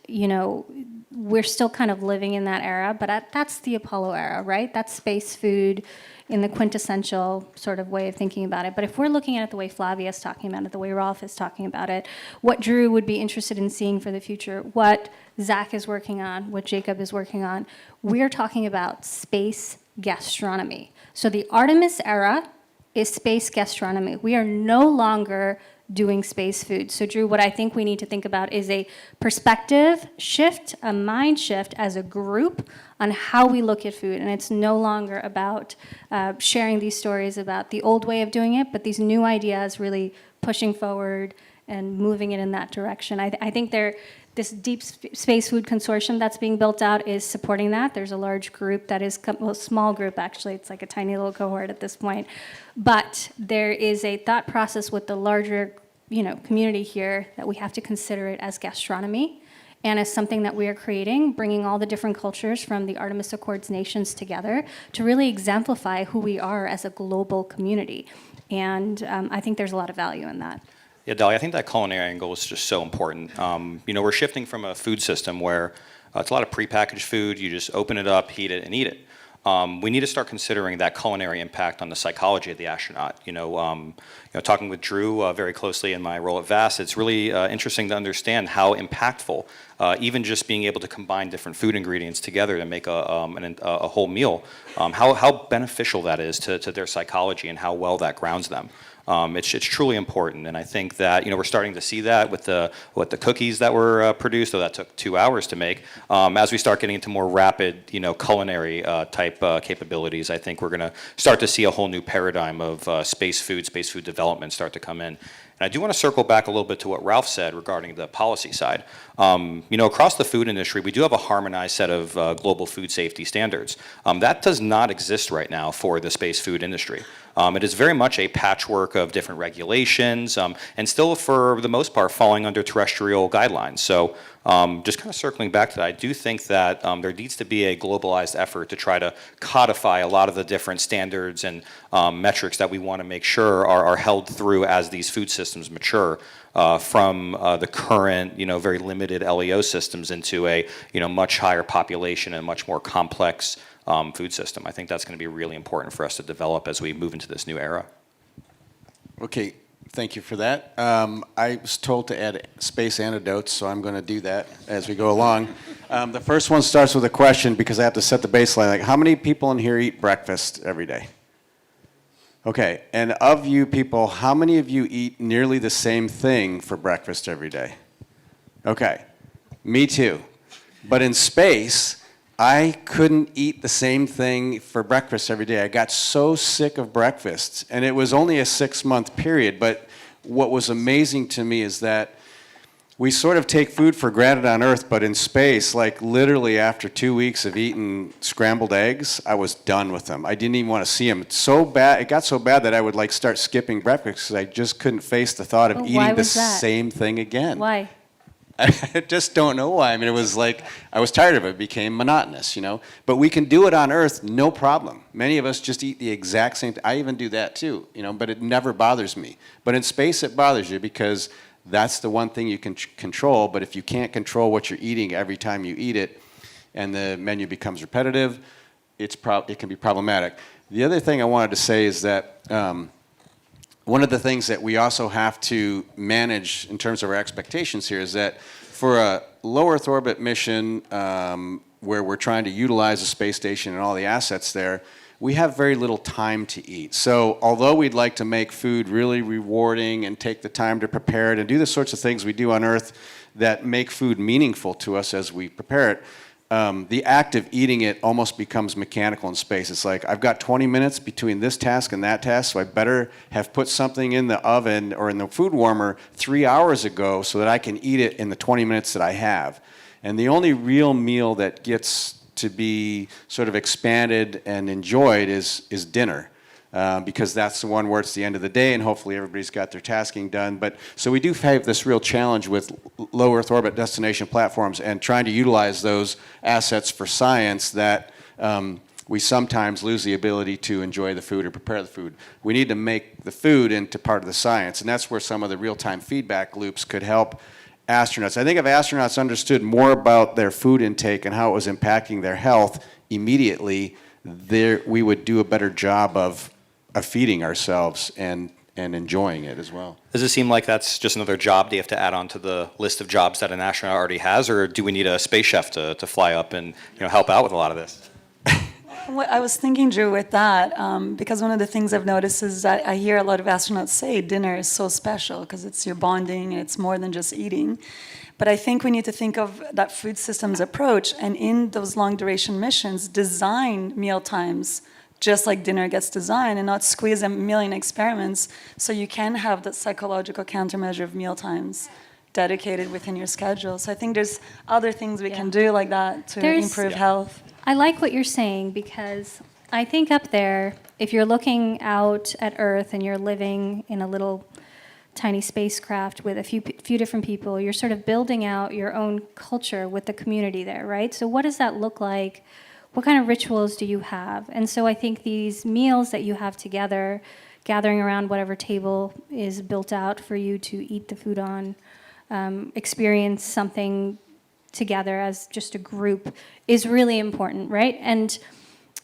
we're still kind of living in that era, but that's the Apollo era, right? That's space food in the quintessential sort of way of thinking about it. But if we're looking at it the way Flavia's talking about it, the way Rolf is talking about it, what Drew would be interested in seeing for the future, what Zach is working on, what Jacob is working on, we're talking about space gastronomy. So the Artemis era is space gastronomy. We are no longer doing space food. So Drew, what I think we need to think about is a perspective shift, a mind shift as a group on how we look at food. And it's no longer about sharing these stories about the old way of doing it, but these new ideas really pushing forward and moving it in that direction. I think this deep space food consortium that's being built out is supporting that. There's a large group that is, a small group actually, it's like a tiny little cohort at this point. But there is a thought process with the larger community here that we have to consider it as gastronomy and as something that we are creating, bringing all the different cultures from the Artemis Accords nations together to really exemplify who we are as a global community. And I think there's a lot of value in that. Yeah, Dolly, I think that culinary angle is just so important. We're shifting from a food system where it's a lot of prepackaged food. You just open it up, heat it, and eat it. We need to start considering that culinary impact on the psychology of the astronaut. Talking with Drew very closely in my role at VAST, it's really interesting to understand how impactful even just being able to combine different food ingredients together to make a whole meal, how beneficial that is to their psychology and how well that grounds them. It's truly important, and I think that we're starting to see that with the cookies that were produced, though that took 2 hours to make. As we start getting into more rapid, culinary type capabilities, I think we're going to start to see a whole new paradigm of space food development start to come in. And I do want to circle back a little bit to what Ralph said regarding the policy side. Across the food industry, we do have a harmonized set of global food safety standards. That does not exist right now for the space food industry. It is very much a patchwork of different regulations and still, for the most part, falling under terrestrial guidelines. So just kind of circling back to that, I do think that there needs to be a globalized effort to try to codify a lot of the different standards and metrics that we want to make sure are held through as these food systems mature from the current, very limited LEO systems into a, much higher population and much more complex food system. I think that's going to be really important for us to develop as we move into this new era. Okay, thank you for that. I was told to add space anecdotes, so I'm going to do that as we go along. The first one starts with a question because I have to set the baseline. How many people in here eat breakfast every day? Okay, and of you people, how many of you eat nearly the same thing for breakfast every day? Okay, me too. But in space, I couldn't eat the same thing for breakfast every day. I got so sick of breakfast, and it was only a 6-month period, but what was amazing to me is that we sort of take food for granted on Earth, but in space, like literally after 2 weeks of eating scrambled eggs, I was done with them. I didn't even want to see them. It's so bad, it got so bad that I would like start skipping breakfast because I just couldn't face the thought of eating the same thing again. Why? I just don't know why. I mean, it was like, I was tired of it. It became monotonous, you know. But we can do it on Earth, no problem. Many of us just eat the exact same thing. I even do that too, you know, but it never bothers me. But in space, it bothers you because that's the one thing you can control. But if you can't control what you're eating every time you eat it, and the menu becomes repetitive, it can be problematic. The other thing I wanted to say is that one of the things that we also have to manage in terms of our expectations here is that for a low Earth orbit mission where we're trying to utilize the space station and all the assets there, we have very little time to eat. So although we'd like to make food really rewarding and take the time to prepare it and do the sorts of things we do on Earth that make food meaningful to us as we prepare it, the act of eating it almost becomes mechanical in space. It's like, I've got 20 minutes between this task and that task, so I better have put something in the oven or in the food warmer 3 hours ago so that I can eat it in the 20 minutes that I have. And the only real meal that gets to be sort of expanded and enjoyed is dinner. Because that's the one where it's the end of the day and hopefully everybody's got their tasking done. But so we do have this real challenge with low Earth orbit destination platforms and trying to utilize those assets for science that we sometimes lose the ability to enjoy the food or prepare the food. We need to make the food into part of the science, and that's where some of the real-time feedback loops could help astronauts. I think if astronauts understood more about their food intake and how it was impacting their health immediately, we would do a better job of feeding ourselves and enjoying it as well. Does it seem like that's just another job that you have to add on to the list of jobs that an astronaut already has, or do we need a space chef to fly up and help out with a lot of this? What I was thinking, Drew, with that, because one of the things I've noticed is that I hear a lot of astronauts say dinner is so special because it's your bonding and it's more than just eating. But I think we need to think of that food systems approach, and in those long duration missions, design meal times just like dinner gets designed and not squeeze a million experiments so you can have that psychological countermeasure of meal times dedicated within your schedule. So I think there's other things we can do like that to improve health. I like what you're saying because I think up there, if you're looking out at Earth and you're living in a little tiny spacecraft with a few different people, you're sort of building out your own culture with the community there, right? So what does that look like? What kind of rituals do you have? And so I think these meals that you have together, gathering around whatever table is built out for you to eat the food on, experience something together as just a group is really important, right? And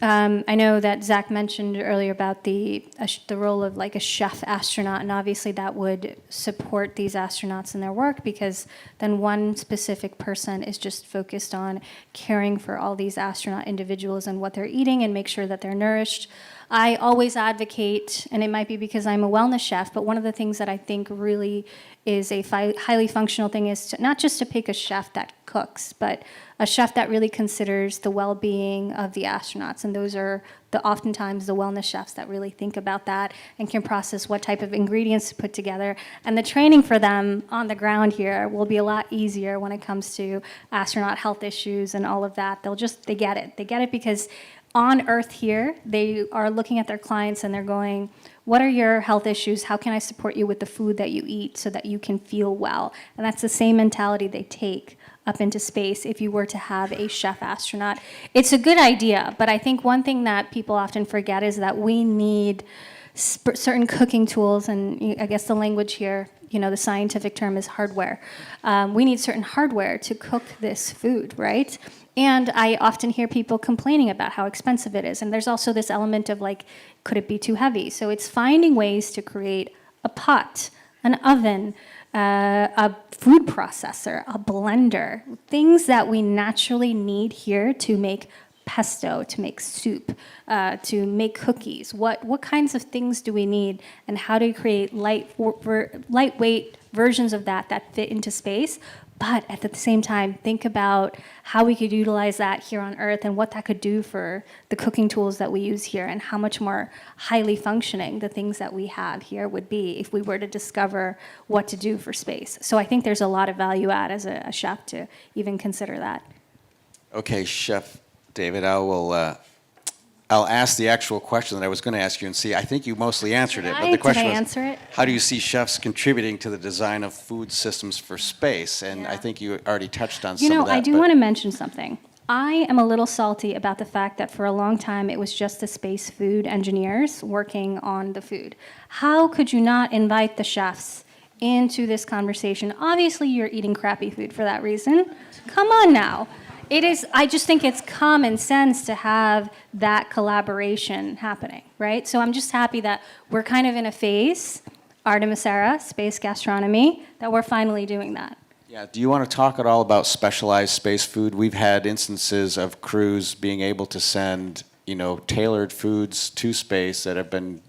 I know that Zach mentioned earlier about the role of like a chef astronaut, and obviously that would support these astronauts in their work because then one specific person is just focused on caring for all these astronaut individuals and what they're eating and make sure that they're nourished. I always advocate, and it might be because I'm a wellness chef, but one of the things that I think really is a highly functional thing is not just to pick a chef that cooks, but a chef that really considers the well-being of the astronauts. And those are oftentimes the wellness chefs that really think about that and can process what type of ingredients to put together. And the training for them on the ground here will be a lot easier when it comes to astronaut health issues and all of that. They get it. They get it because on Earth here, they are looking at their clients and they're going, what are your health issues? How can I support you with the food that you eat so that you can feel well? And that's the same mentality they take up into space if you were to have a chef astronaut. It's a good idea, but I think one thing that people often forget is that we need certain cooking tools, and I guess the language here, the scientific term is hardware. We need certain hardware to cook this food, right? And I often hear people complaining about how expensive it is. And there's also this element of like, could it be too heavy? So it's finding ways to create a pot, an oven, a food processor, a blender, things that we naturally need here to make pesto, to make soup, to make cookies. What kinds of things do we need, and how do we create lightweight versions of that that fit into space. But at the same time, think about how we could utilize that here on Earth and what that could do for the cooking tools that we use here, and how much more highly functioning the things that we have here would be if we were to discover what to do for space. So I think there's a lot of value add as a chef to even consider that. Okay, Chef David, I'll ask the actual question that I was going to ask you and see. I think you mostly answered it, but the question was, answer it? how do you see chefs contributing to the design of food systems for space? And I think you already touched on some of that. I do want to mention something. I am a little salty about the fact that for a long time it was just the space food engineers working on the food. How could you not invite the chefs into this conversation? Obviously, you're eating crappy food for that reason. Come on now. I just think it's common sense to have that collaboration happening, right? So I'm just happy that we're kind of in a phase, Artemisera, space gastronomy, that we're finally doing that. Yeah, do you want to talk at all about specialized space food? We've had instances of crews being able to send, tailored foods to space that have been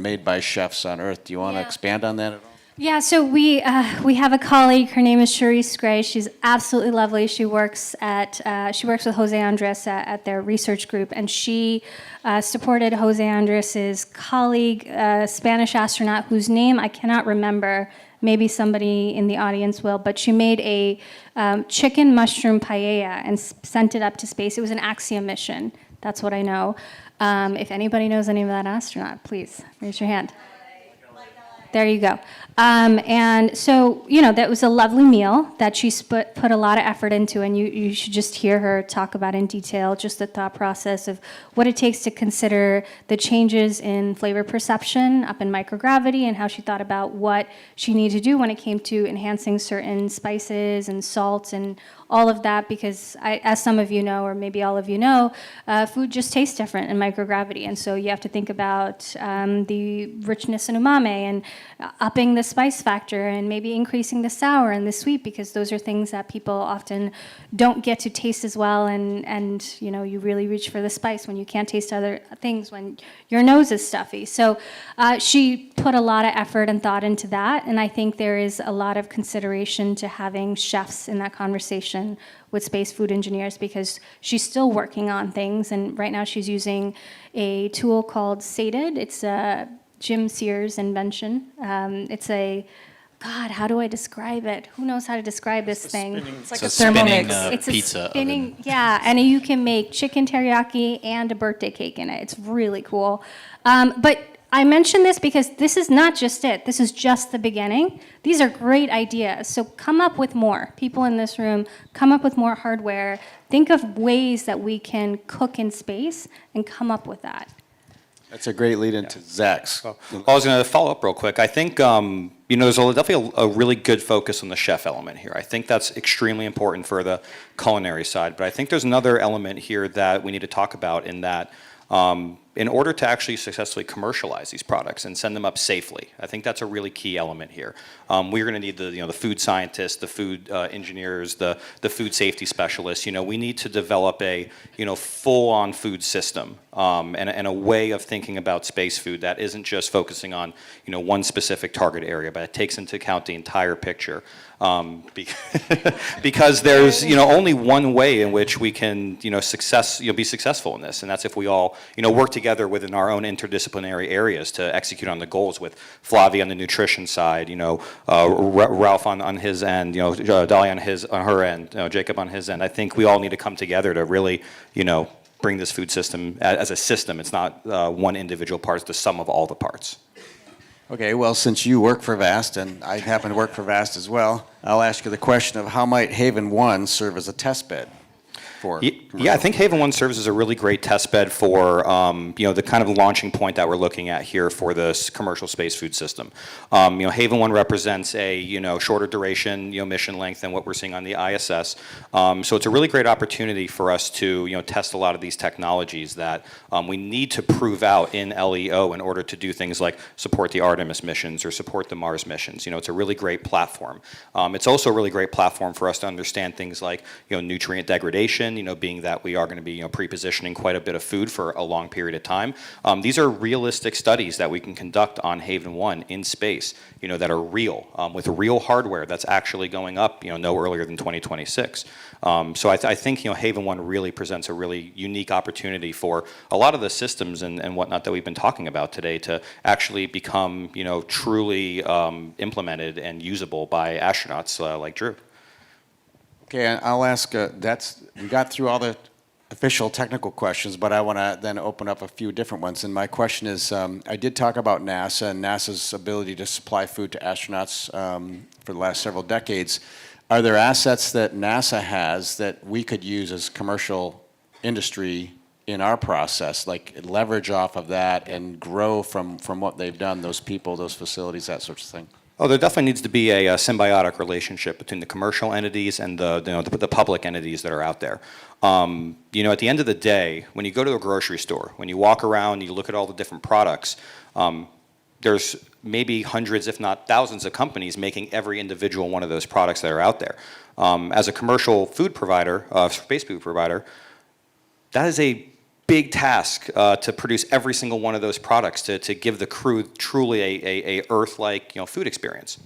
made by chefs on Earth. Do you want to expand on that at all? Yeah, so we have a colleague. Her name is Charisse Gray. She's absolutely lovely. She works with Jose Andres at their research group, and she supported Jose Andres's colleague, Spanish astronaut whose name I cannot remember. Maybe somebody in the audience will, but she made a chicken mushroom paella and sent it up to space. It was an Axiom mission. That's what I know. If anybody knows the name of that astronaut, please raise your hand. There you go. And so, that was a lovely meal that she put a lot of effort into, and you should just hear her talk about in detail just the thought process of what it takes to consider the changes in flavor perception up in microgravity, and how she thought about what she needed to do when it came to enhancing certain spices and salts and all of that, because as some of you know, or maybe all of you know, food just tastes different in microgravity, and so you have to think about the richness in umami and upping the spice factor and maybe increasing the sour and the sweet, because those are things that people often don't get to taste as well, and you really reach for the spice when you can't taste other things when your nose is stuffy. So she put a lot of effort and thought into that, and I think there is a lot of consideration to having chefs in that conversation with space food engineers, because she's still working on things, and right now she's using a tool called SATED. It's a Jim Sears invention. How do I describe it? Who knows how to describe this thing? It's like a spinning It's pizza a spinning, oven. yeah, and you can make chicken teriyaki and a birthday cake in it. It's really cool. But I mention this because this is not just it. This is just the beginning. These are great ideas. So come up with more. People in this room, come up with more hardware. Think of ways that we can cook in space and come up with that. That's a great lead into Zach's. I was going to follow up real quick. I think there's definitely a really good focus on the chef element here. I think that's extremely important for the culinary side. But I think there's another element here that we need to talk about, in that in order to actually successfully commercialize these products and send them up safely, I think that's a really key element here. We're going to need the food scientists, the food engineers, the food safety specialists. We need to develop a full-on food system and a way of thinking about space food that isn't just focusing on one specific target area, but it takes into account the entire picture. Because there's only one way in which we can be successful in this, and that's if we all work together within our own interdisciplinary areas to execute on the goals, with Flavia on the nutrition side, Ralph on his end, Dali on her end, Jacob on his end. I think we all need to come together to really bring this food system as a system. It's not one individual part, it's the sum of all the parts. Okay, well, since you work for VAST, and I happen to work for VAST as well, I'll ask you the question of how might Haven 1 serve as a test bed for... Yeah, I think Haven 1 serves as a really great test bed for the kind of launching point that we're looking at here for this commercial space food system. Haven 1 represents a shorter duration mission length than what we're seeing on the ISS. So it's a really great opportunity for us to test a lot of these technologies that we need to prove out in LEO in order to do things like support the Artemis missions or support the Mars missions. It's a really great platform. It's also a really great platform for us to understand things like nutrient degradation, nutrition, being that we are going to be, pre-positioning quite a bit of food for a long period of time. These are realistic studies that we can conduct on Haven 1 in space, that are real, with real hardware that's actually going up, no earlier than 2026. So I think, Haven 1 really presents a really unique opportunity for a lot of the systems and whatnot that we've been talking about today to actually become, truly implemented and usable by astronauts like Drew. Okay, I'll ask, we got through all the official technical questions, but I want to then open up a few different ones. And my question is, I did talk about NASA and NASA's ability to supply food to astronauts for the last several decades. Are there assets that NASA has that we could use as commercial industry in our process, like leverage off of that and grow from what they've done, those people, those facilities, that sort of thing? Oh, there definitely needs to be a symbiotic relationship between the commercial entities and the public entities that are out there. At the end of the day, when you go to a grocery store, when you walk around, you look at all the different products, there's maybe hundreds, if not thousands of companies making every individual one of those products that are out there. As a commercial food provider, space food provider, that is a big task to produce every single one of those products to give the crew truly a Earth-like food experience.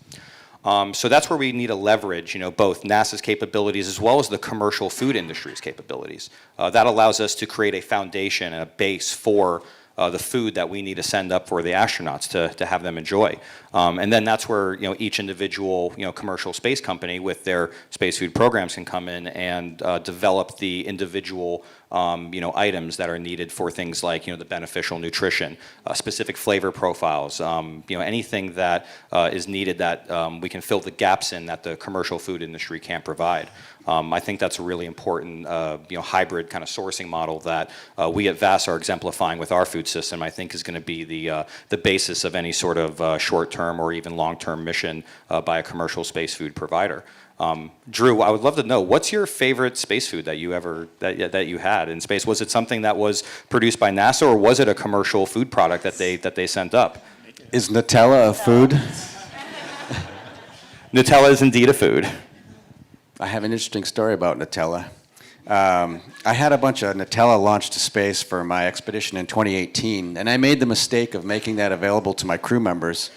So that's where we need to leverage both NASA's capabilities as well as the commercial food industry's capabilities. That allows us to create a foundation and a base for the food that we need to send up for the astronauts to have them enjoy. And then that's where each individual commercial space company with their space food programs can come in and develop the individual items that are needed for things like the beneficial nutrition, specific flavor profiles, anything that is needed that we can fill the gaps in that the commercial food industry can't provide. I think that's a really important hybrid kind of sourcing model that we at VAS are exemplifying with our food system. I think is going to be the basis of any sort of short-term or even long-term mission by a commercial space food provider. Drew, I would love to know, what's your favorite space food that you had in space? Was it something that was produced by NASA, or was it a commercial food product that they sent up? Is Nutella a food? Nutella is indeed a food. I have an interesting story about Nutella. I had a bunch of Nutella launched to space for my expedition in 2018, and I made the mistake of making that available to my crew members.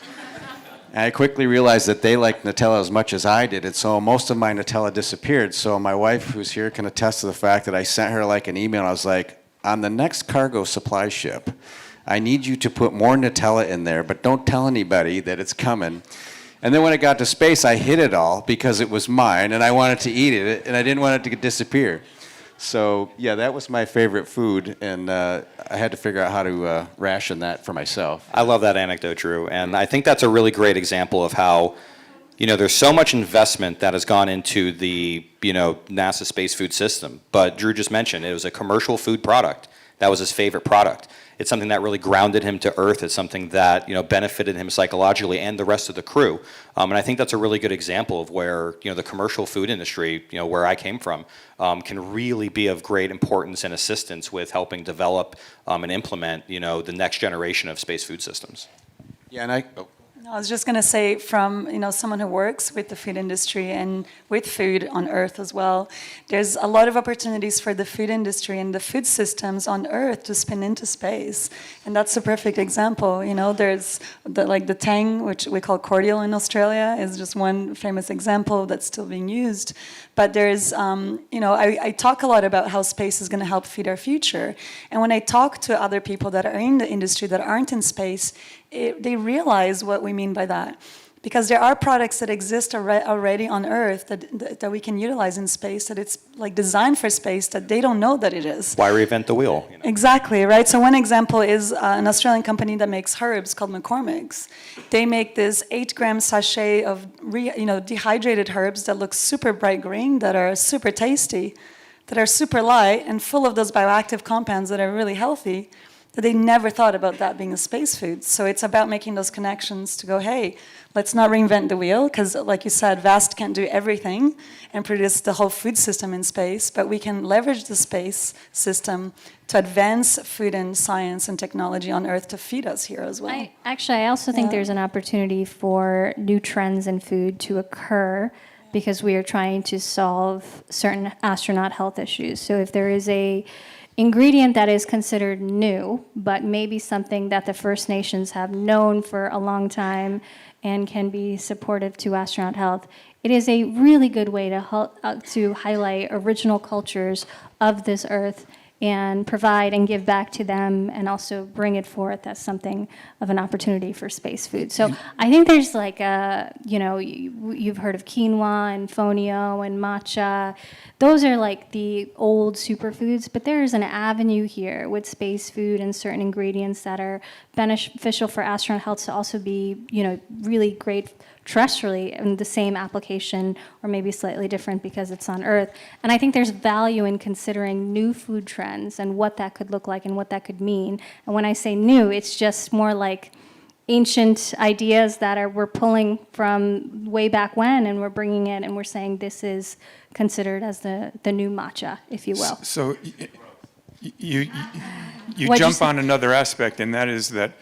And I quickly realized that they liked Nutella as much as I did, and so most of my Nutella disappeared. So my wife, who's here, can attest to the fact that I sent her like an email. I was like, on the next cargo supply ship, I need you to put more Nutella in there, but don't tell anybody that it's coming. And then when it got to space, I hid it all because it was mine, and I wanted to eat it, and I didn't want it to disappear. So yeah, that was my favorite food, and I had to figure out how to ration that for myself. I love that anecdote, Drew, and I think that's a really great example of how, there's so much investment that has gone into the, NASA space food system. But Drew just mentioned it was a commercial food product. That was his favorite product. It's something that really grounded him to Earth. It's something that benefited him psychologically and the rest of the crew. And I think that's a really good example of where the commercial food industry, where I came from, can really be of great importance and assistance with helping develop and implement the next generation of space food systems. Yeah, and I was just going to say, from someone who works with the food industry and with food on Earth as well, there's a lot of opportunities for the food industry and the food systems on Earth to spin into space, and that's a perfect example. There's the Tang, which we call cordial in Australia, is just one famous example that's still being used. But there's, I talk a lot about how space is going to help feed our future, and when I talk to other people that are in the industry that aren't in space, they realize what we mean by that. Because there are products that exist already on Earth that we can utilize in space, that it's designed for space, that they don't know that it is. Why reinvent the wheel? Exactly, right? So one example is an Australian company that makes herbs called McCormick's. They make this 8-gram sachet of dehydrated herbs that look super bright green, that are super tasty, that are super light, and full of those bioactive compounds that are really healthy, that they never thought about that being a space food. So it's about making those connections to go, hey, let's not reinvent the wheel, because like you said, VAST can't do everything and produce the whole food system in space, but we can leverage the space system to advance food and science and technology on Earth to feed us here as well. I also think there's an opportunity for new trends in food to occur because we are trying to solve certain astronaut health issues. So if there is a ingredient that is considered new, but maybe something that the First Nations have known for a long time and can be supportive to astronaut health, it is a really good way to highlight original cultures of this Earth and provide and give back to them, and also bring it forth as something of an opportunity for space food. So I think there's like you've heard of quinoa and fonio and matcha. Those are like the old superfoods, but there's an avenue here with space food and certain ingredients that are beneficial for astronaut health to also be, really great terrestrially in the same application, or maybe slightly different because it's on Earth. And I think there's value in considering new food trends and what that could look like and what that could mean. And when I say new, it's just more like ancient ideas that we're pulling from way back when, and we're bringing it and we're saying this is considered as the new matcha, if you will. So you What'd you jump say? on another aspect, and that is that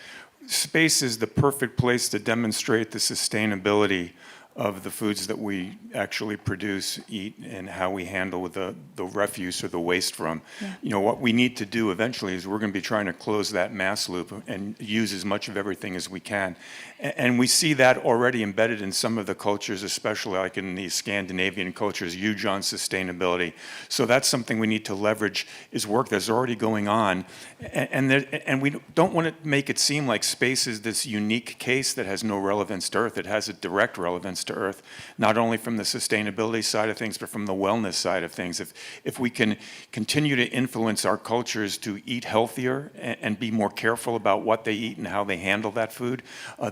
space is the perfect place to demonstrate the sustainability of the foods that we actually produce, eat, and how we handle the refuse or the waste from. Yeah. What we need to do eventually is we're going to be trying to close that mass loop and use as much of everything as we can. And we see that already embedded in some of the cultures, especially like in the Scandinavian cultures, huge on sustainability. So that's something we need to leverage, is work that's already going on. And we don't want to make it seem like space is this unique case that has no relevance to Earth. It has a direct relevance to Earth, not only from the sustainability side of things, but from the wellness side of things. If we can continue to influence our cultures to eat healthier and be more careful about what they eat and how they handle that food,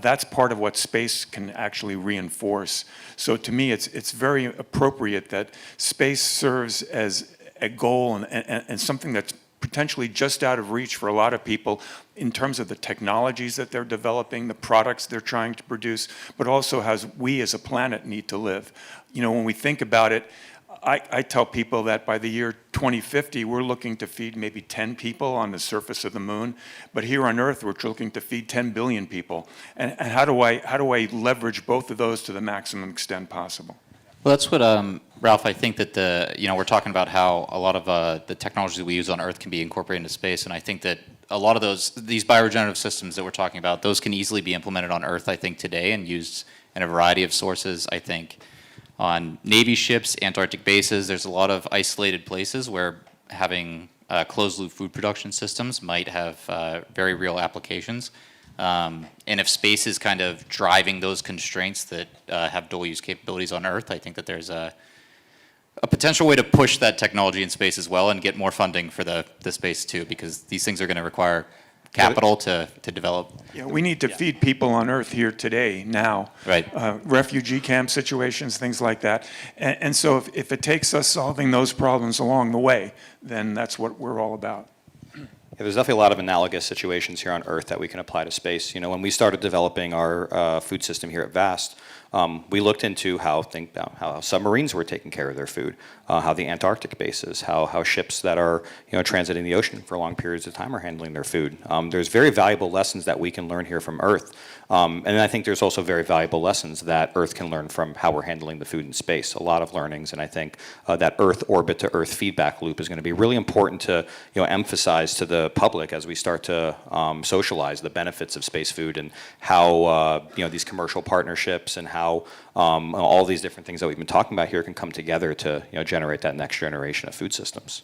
that's part of what space can actually reinforce. So to me, it's very appropriate that space serves as a goal and something that's potentially just out of reach for a lot of people in terms of the technologies that they're developing, the products they're trying to produce, but also how we as a planet need to live. When we think about it, I tell people that by the year 2050, we're looking to feed maybe 10 people on the surface of the moon, but here on Earth, we're looking to feed 10 billion people. And how do I leverage both of those to the maximum extent possible? Well, that's what, Ralph, I think that we're talking about how a lot of the technology we use on Earth can be incorporated into space, and I think that a lot of these bioregenerative systems that we're talking about, those can easily be implemented on Earth, I think, today, and used in a variety of sources. I think on Navy ships, Antarctic bases, there's a lot of isolated places where having closed-loop food production systems might have very real applications. And if space is kind of driving those constraints that have dual-use capabilities on Earth, I think that there's a potential way to push that technology in space as well and get more funding for the space too, because these things are going to require capital to develop. Yeah, we need to feed people on Earth here today, now. Right. Refugee camp situations, things like that. And so if it takes us solving those problems along the way, then that's what we're all about. Yeah, there's definitely a lot of analogous situations here on Earth that we can apply to space. When we started developing our food system here at VAST, we looked into how submarines were taking care of their food, how the Antarctic bases, how ships that are transiting the ocean for long periods of time are handling their food. There's very valuable lessons that we can learn here from Earth. And I think there's also very valuable lessons that Earth can learn from how we're handling the food in space. A lot of learnings, and I think that Earth orbit to Earth feedback loop is going to be really important to emphasize to the public as we start to socialize the benefits of space food and how these commercial partnerships and how all these different things that we've been talking about here can come together to generate that next generation of food systems.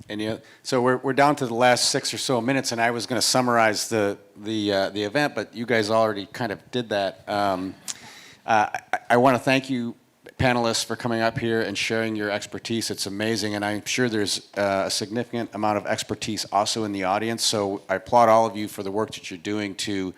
And so we're down to the last 6 or so minutes, and I was going to summarize the event, but you guys already kind of did that. I want to thank you, panelists, for coming up here and sharing your expertise. It's amazing, and I'm sure there's a significant amount of expertise also in the audience. So I applaud all of you for the work that you're doing to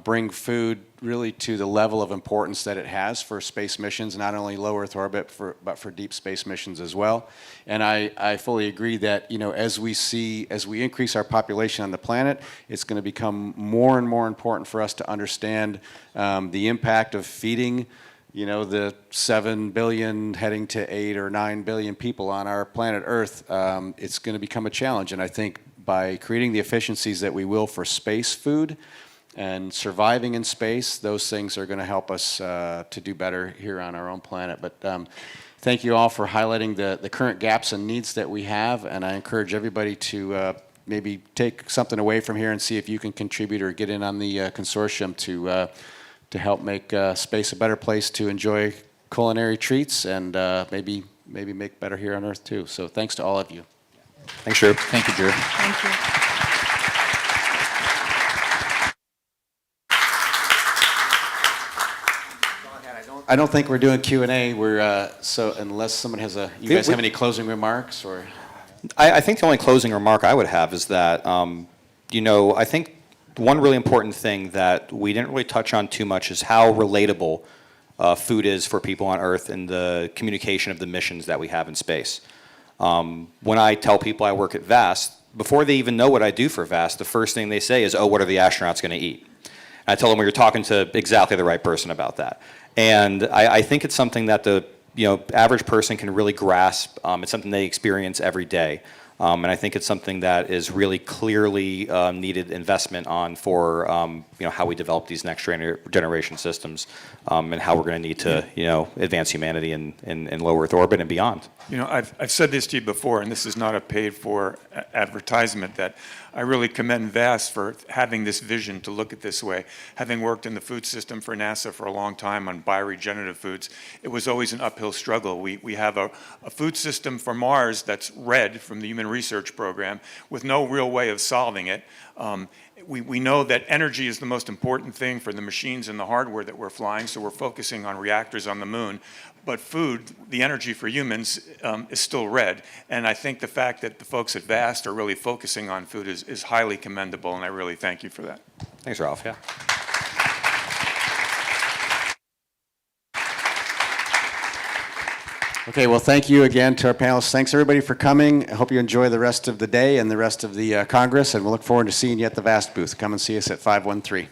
bring food really to the level of importance that it has for space missions, not only low Earth orbit, but for deep space missions as well. And I fully agree that as we increase our population on the planet, it's going to become more and more important for us to understand the impact of feeding the 7 billion heading to 8 or 9 billion people on our planet Earth. It's going to become a challenge, and I think by creating the efficiencies that we will for space food, and surviving in space. Those things are going to help us to do better here on our own planet. But thank you all for highlighting the current gaps and needs that we have, and I encourage everybody to maybe take something away from here and see if you can contribute or get in on the consortium to help make space a better place to enjoy culinary treats and maybe make better here on Earth too. So thanks to all of you. Thanks, Drew. Thank you, Drew. Thank you. I don't think we're doing Q&A. We're so unless someone has you guys have any closing remarks or. I think the only closing remark I would have is that, I think one really important thing that we didn't really touch on too much is how relatable food is for people on Earth and the communication of the missions that we have in space. When I tell people I work at VAST, before they even know what I do for VAST, the first thing they say is, oh, what are the astronauts going to eat? And I tell them, well, you're talking to exactly the right person about that. And I think it's something that the average person can really grasp. It's something they experience every day. And I think it's something that is really clearly needed investment on for how we develop these next generation systems and how we're going to need to advance humanity in low Earth orbit and beyond. I've said this to you before, and this is not a paid-for advertisement, that I really commend VAST for having this vision to look at this way. Having worked in the food system for NASA for a long time on bioregenerative foods, it was always an uphill struggle. We have a food system for Mars that's red from the Human Research Program with no real way of solving it. We know that energy is the most important thing for the machines and the hardware that we're flying, so we're focusing on reactors on the moon. But food, the energy for humans, is still red. And I think the fact that the folks at VAST are really focusing on food is highly commendable, and I really thank you for that. Thanks, Ralph. Yeah. Okay, well, thank you again to our panelists. Thanks, everybody, for coming. I hope you enjoy the rest of the day and the rest of the Congress, and we'll look forward to seeing you at the VAST booth. Come and see us at 513.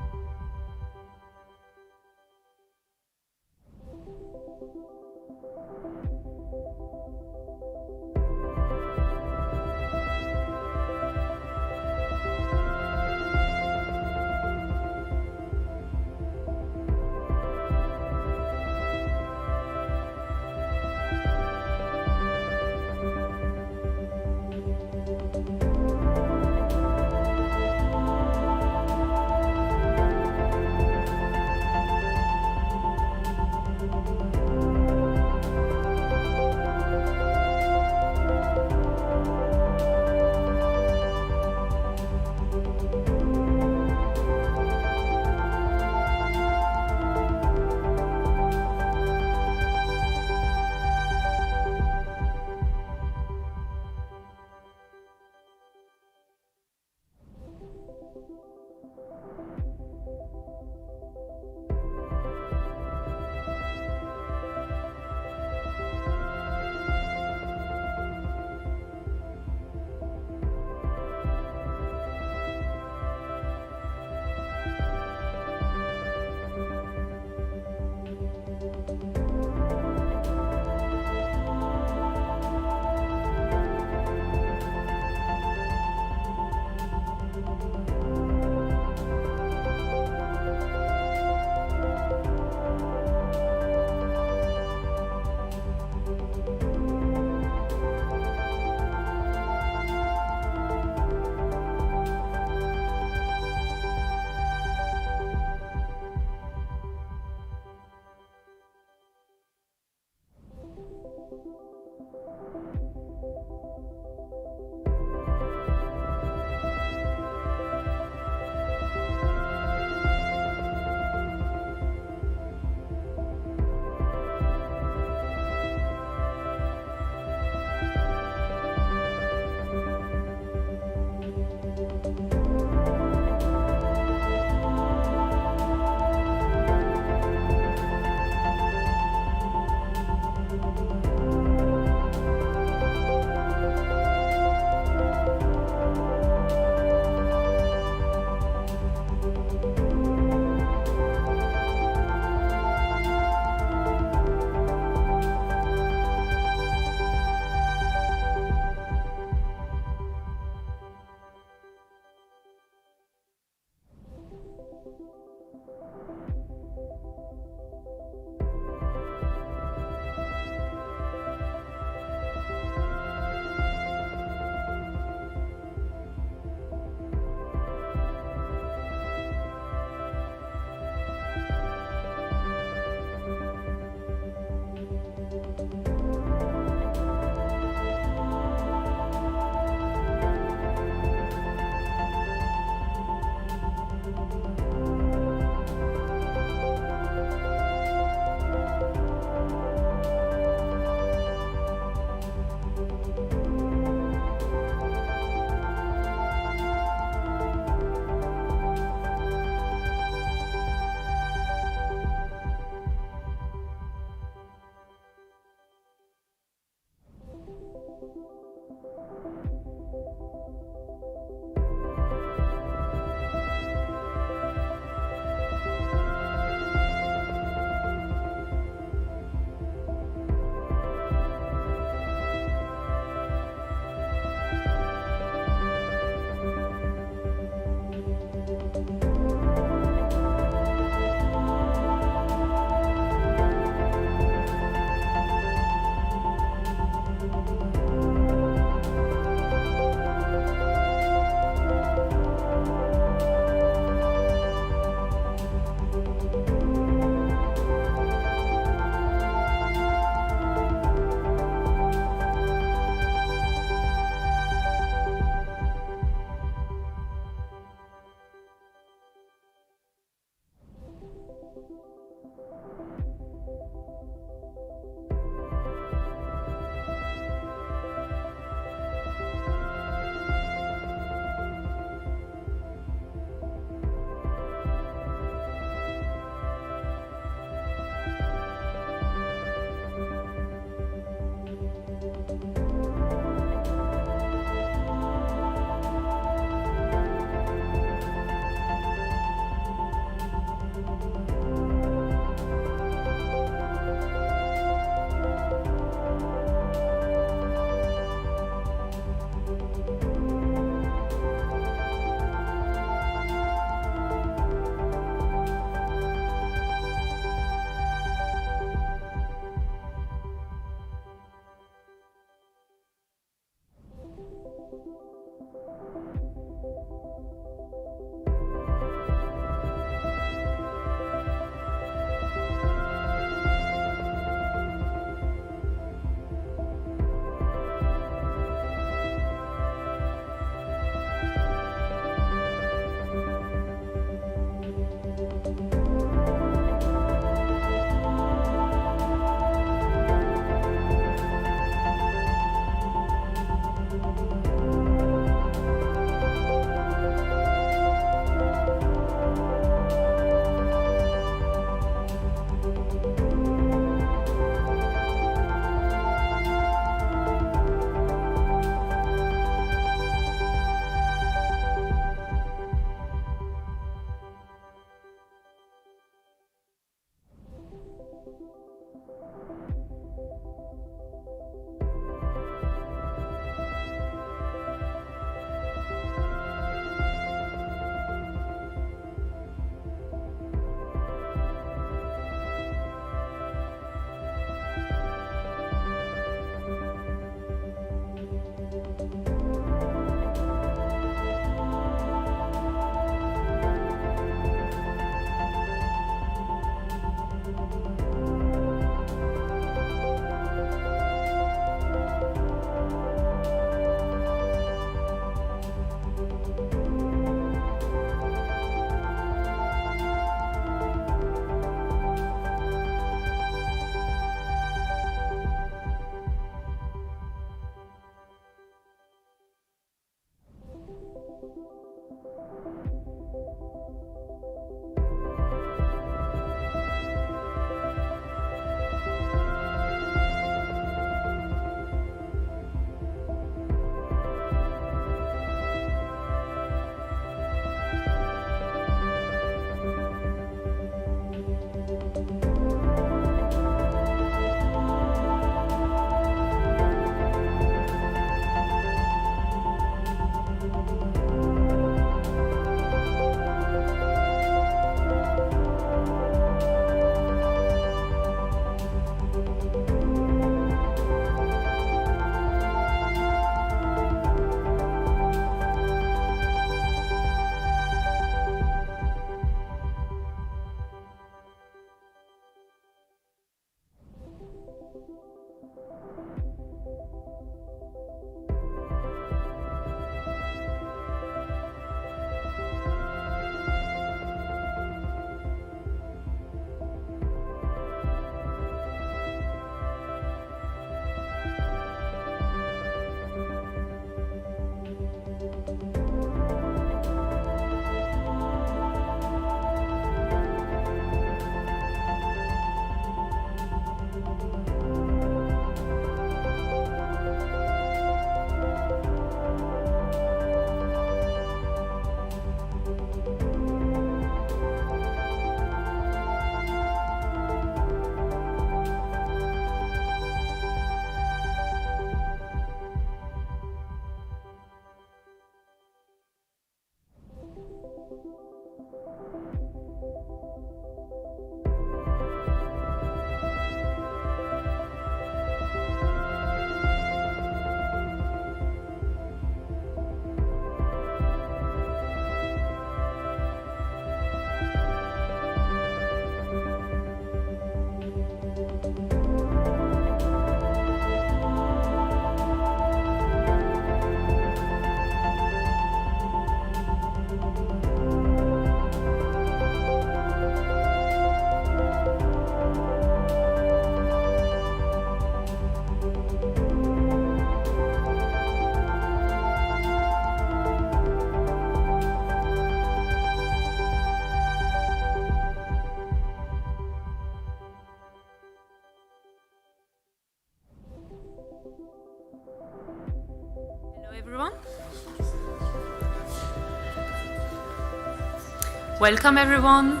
Welcome everyone.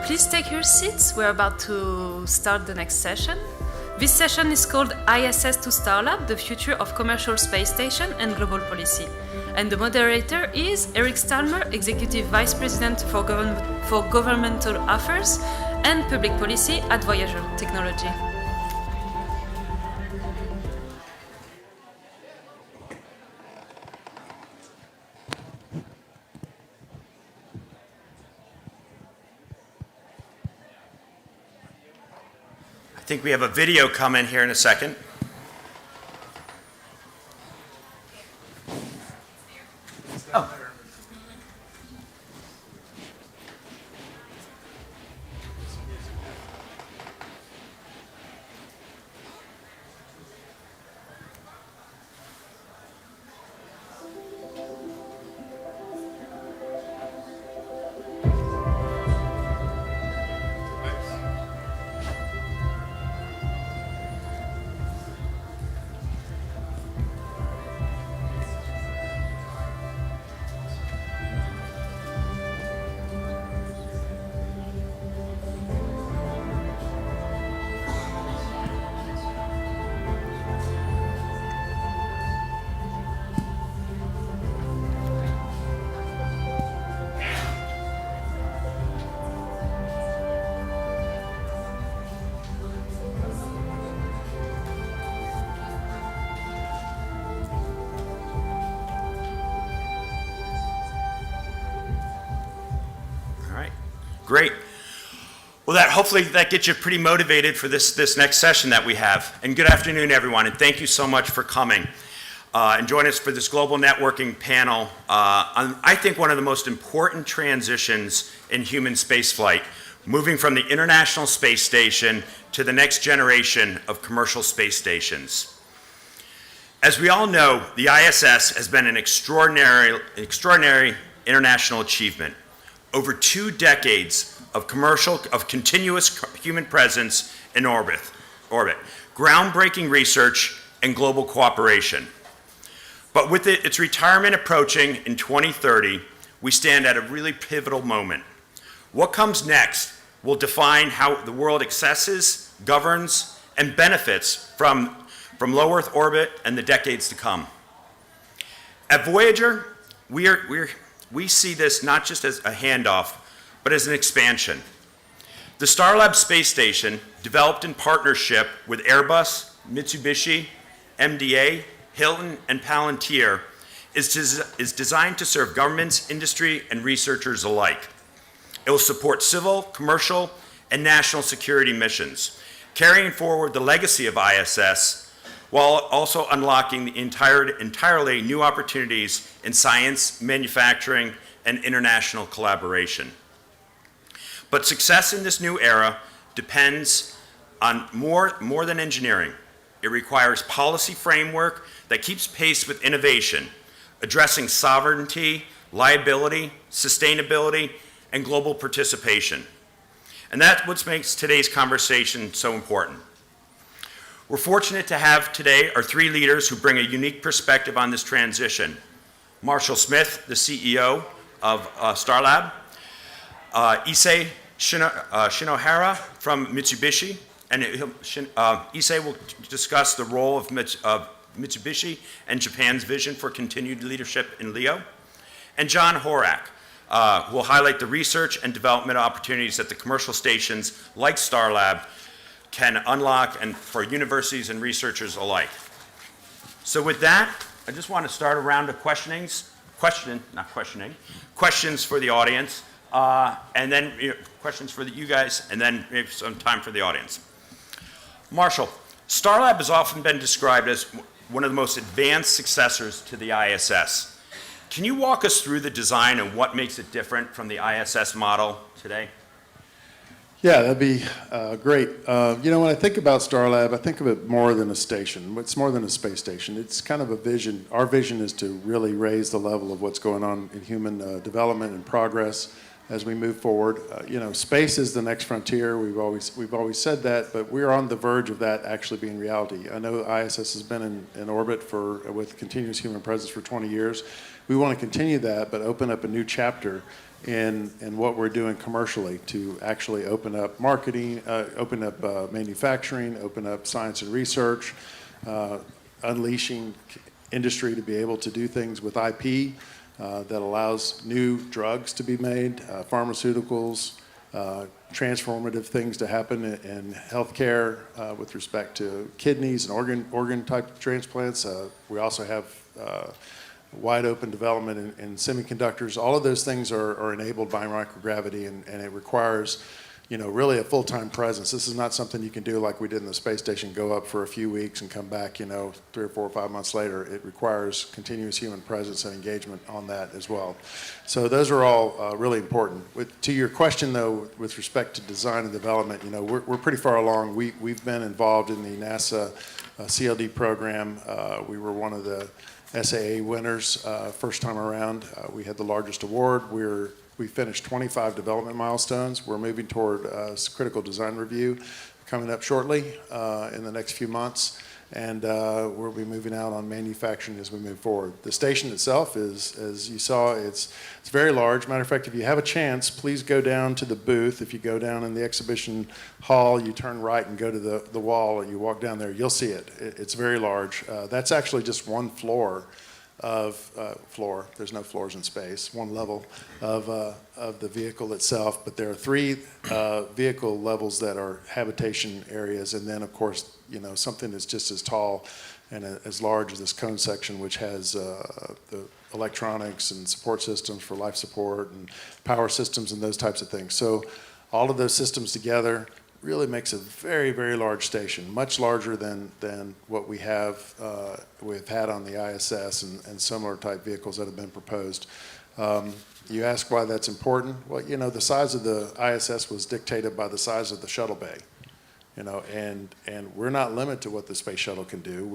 Please take your seats. We're about to start the next session. This session is called ISS to Starlab, the future of commercial space station and global policy. And the moderator is Eric Stalmer, Executive Vice President for Governmental Affairs and Public Policy at Voyager Technology. I think we have a video coming here in a second. Oh. Great. Well, hopefully that gets you pretty motivated for this next session that we have. And good afternoon, everyone, and thank you so much for coming and joining us for this global networking panel on, I think, one of the most important transitions in human spaceflight, moving from the International Space Station to the next generation of commercial space stations. As we all know, the ISS has been an extraordinary international achievement. Over 2 decades of continuous human presence in orbit, groundbreaking research and global cooperation. But with its retirement approaching in 2030, we stand at a really pivotal moment. What comes next will define how the world accesses, governs, and benefits from low Earth orbit and the decades to come. At Voyager, we see this not just as a handoff, but as an expansion. The Starlab space station, developed in partnership with Airbus, Mitsubishi, MDA, Hilton, and Palantir, is designed to serve governments, industry, and researchers alike. It will support civil, commercial, and national security missions, carrying forward the legacy of ISS while also unlocking the entirely new opportunities in science, manufacturing, and international collaboration. But success in this new era depends on more than engineering. It requires policy framework that keeps pace with innovation, addressing sovereignty, liability, sustainability, and global participation. And that's what makes today's conversation so important. We're fortunate to have today our 3 leaders who bring a unique perspective on this transition. Marshall Smith, the CEO of Starlab, Issei Shinohara from Mitsubishi, and Issei will discuss the role of Mitsubishi and Japan's vision for continued leadership in LEO, and John Horak will highlight the research and development opportunities that the commercial stations like Starlab can unlock and for universities and researchers alike. So with that, I just want to start a round of questions for the audience, and then questions for you guys, and then maybe some time for the audience. Marshall, Starlab has often been described as one of the most advanced successors to the ISS. Can you walk us through the design and what makes it different from the ISS model today? Yeah, that'd be great. When I think about Starlab, I think of it more than a station. It's more than a space station. It's kind of a vision. Our vision is to really raise the level of what's going on in human development and progress as we move forward. Space is the next frontier. We've always said that, but we're on the verge of that actually being reality. I know ISS has been in orbit with continuous human presence for 20 years. We want to continue that, but open up a new chapter in what we're doing commercially to actually open up marketing, open up manufacturing, open up science and research, unleashing industry to be able to do things with IP that allows new drugs to be made, pharmaceuticals, transformative things to happen in healthcare with respect to kidneys and organ type transplants. We also have wide open development in semiconductors. All of those things are enabled by microgravity, and it requires, really a full-time presence. This is not something you can do like we did in the space station, go up for a few weeks and come back, 3 or 4 or 5 months later. It requires continuous human presence and engagement on that as well. So those are all really important. To your question, though, with respect to design and development, we're pretty far along. We've been involved in the NASA CLD program. We were one of the SIAA winners first time around. We had the largest award. We finished 25 development milestones. We're moving toward critical design review coming up shortly in the next few months. And we'll be moving out on manufacturing as we move forward. The station itself is, as you saw, it's very large. Matter of fact, if you have a chance, please go down to the booth. If you go down in the exhibition hall, you turn right and go to the wall, and you walk down there, you'll see it. It's very large. That's actually just one floor of there's no floors in space, one level of the vehicle itself, but there are 3 vehicle levels that are habitation areas, and then of course, something that's just as tall and as large as this cone section, which has the electronics and support systems for life support and power systems and those types of things. So all of those systems together really makes a very, very large station, much larger than what we've had on the ISS and similar type vehicles that have been proposed. You ask why that's important. Well, the size of the ISS was dictated by the size of the shuttle bay, and we're not limited to what the space shuttle can do.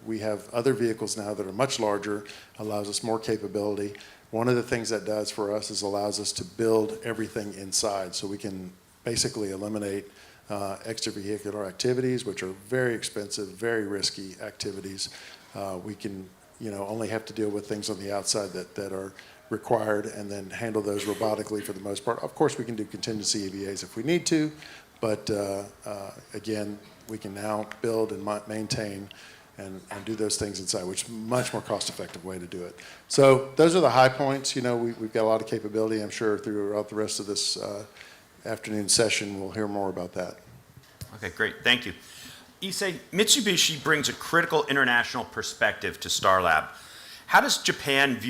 We have other vehicles now that are much larger, allows us more capability. One of the things that does for us is allows us to build everything inside, so we can basically eliminate extravehicular activities, which are very expensive, very risky activities. We can, only have to deal with things on the outside that are required, and then handle those robotically for the most part. Of course, we can do contingency EVAs if we need to, but again, we can now build and maintain and do those things inside, which is a much more cost-effective way to do it. So those are the high points. We've got a lot of capability. I'm sure throughout the rest of this afternoon session, we'll hear more about that. Okay, great. Thank you. Issei, Mitsubishi brings a critical international perspective to Starlab. How does Japan and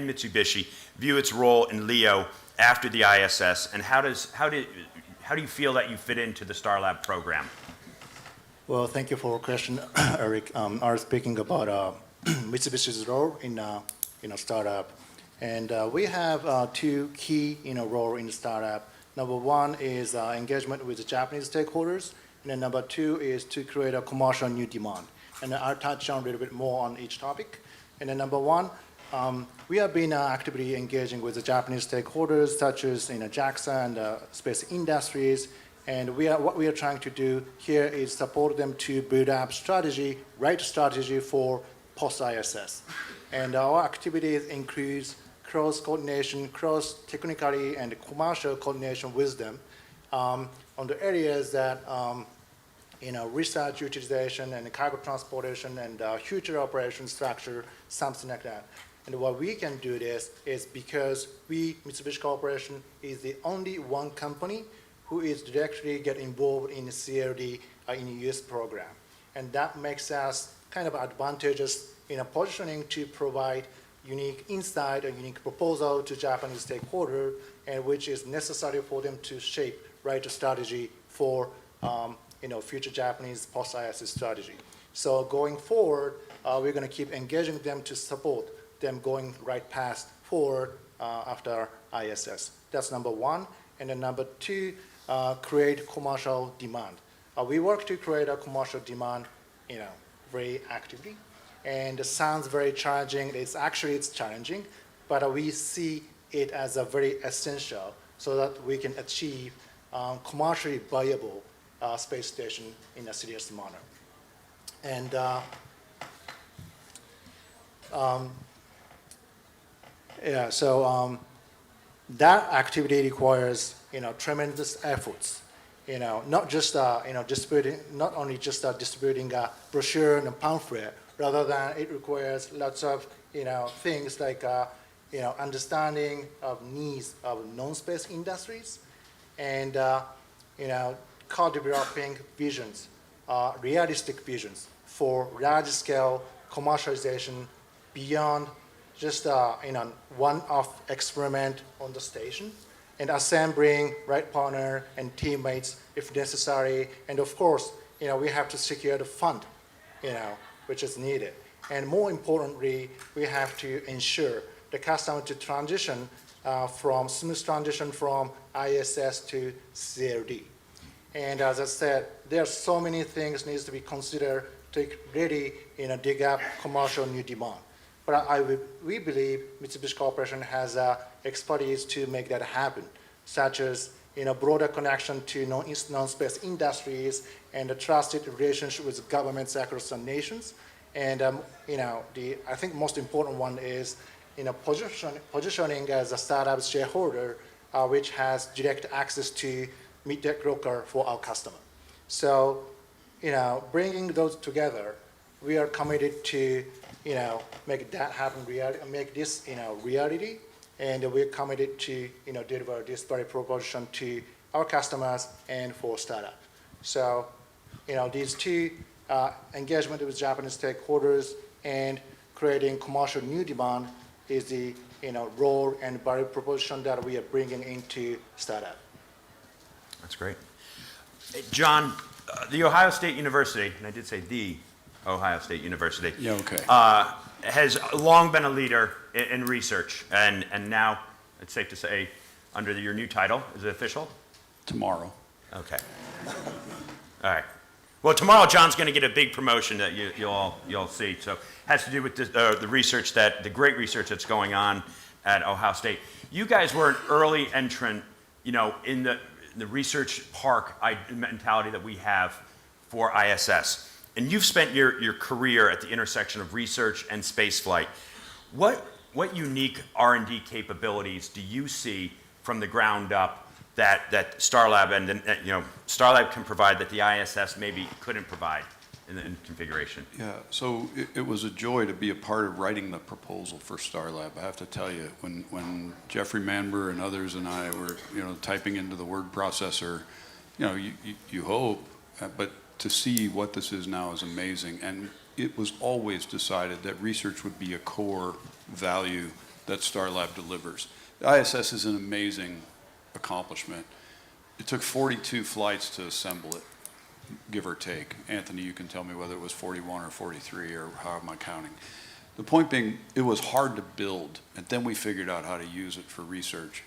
Mitsubishi view its role in LEO after the ISS, and how do you feel that you fit into the Starlab program? Well, thank you for your question, Eric. I was speaking about Mitsubishi's role in Starlab. And we have 2 key roles in the startup. Number 1 is engagement with the Japanese stakeholders, and then number 2 is to create a commercial new demand. And I'll touch on a little bit more on each topic. And then number 1, we have been actively engaging with the Japanese stakeholders, such as JAXA and space industries. And what we are trying to do here is support them to build up right strategy for post-ISS. And our activities increase cross-coordination, cross-technically and commercial coordination with them on the areas that, research utilization and cargo transportation and future operation structure, something like that. And what we can do this is because Mitsubishi Corporation, is the only one company who is directly get involved in the CLD in the US program. And that makes us kind of advantageous in a positioning to provide unique insight, a unique proposal to Japanese stakeholder, and which is necessary for them to shape right strategy for future Japanese post-ISS strategy. So going forward, we're going to keep engaging them to support them going right path forward after ISS. That's number 1. And then number 2, create commercial demand. We work to create a commercial demand, very actively. And it sounds very challenging. It's challenging, but we see it as a very essential so that we can achieve commercially viable space station in a serious manner. And that activity requires, tremendous efforts. Not just, distributing, not only just distributing a brochure and a pamphlet, rather than it requires lots of, things like, understanding of needs of non-space industries and, co-developing visions, realistic visions for large-scale commercialization beyond just, one-off experiment on the station, and assembling right partner and teammates if necessary. And of course, we have to secure the fund, which is needed. And more importantly, we have to ensure the customer to transition smooth transition from ISS to CLD. And as I said, there are so many things needs to be considered to really, dig up commercial new demand. But we believe Mitsubishi Corporation has expertise to make that happen, such as broader connection to non-space industries and a trusted relationship with governments across the nations. And I think most important one is positioning as a startup shareholder, which has direct access to mid-tech broker for our customer. So, bringing those together, we are committed to make that happen, make this reality, and we're committed to deliver this value proposition to our customers and for startup. So these two engagement with Japanese stakeholders and creating commercial new demand is the role and value proposition that we are bringing into startup. That's great. John, the Ohio State University, and I did say the Ohio State University, has long been a leader in research, and now it's safe to say, under your new title, is it official? Tomorrow. Okay. All right. Well, tomorrow John's going to get a big promotion that you'll see. So it has to do with the research the great research that's going on at Ohio State. You guys were an early entrant, in the research park mentality that we have for ISS. And you've spent your career at the intersection of research and spaceflight. What unique R&D capabilities do you see from the ground up that Starlab Starlab can provide that the ISS maybe couldn't provide in the configuration? Yeah, so it was a joy to be a part of writing the proposal for Starlab. I have to tell you, when Jeffrey Manber and others and I were typing into the word processor, you hope, but to see what this is now is amazing. And it was always decided that research would be a core value that Starlab delivers. The ISS is an amazing accomplishment. It took 42 flights to assemble it, give or take. Anthony, you can tell me whether it was 41 or 43 or how am I counting. The point being, it was hard to build, and then we figured out how to use it for research.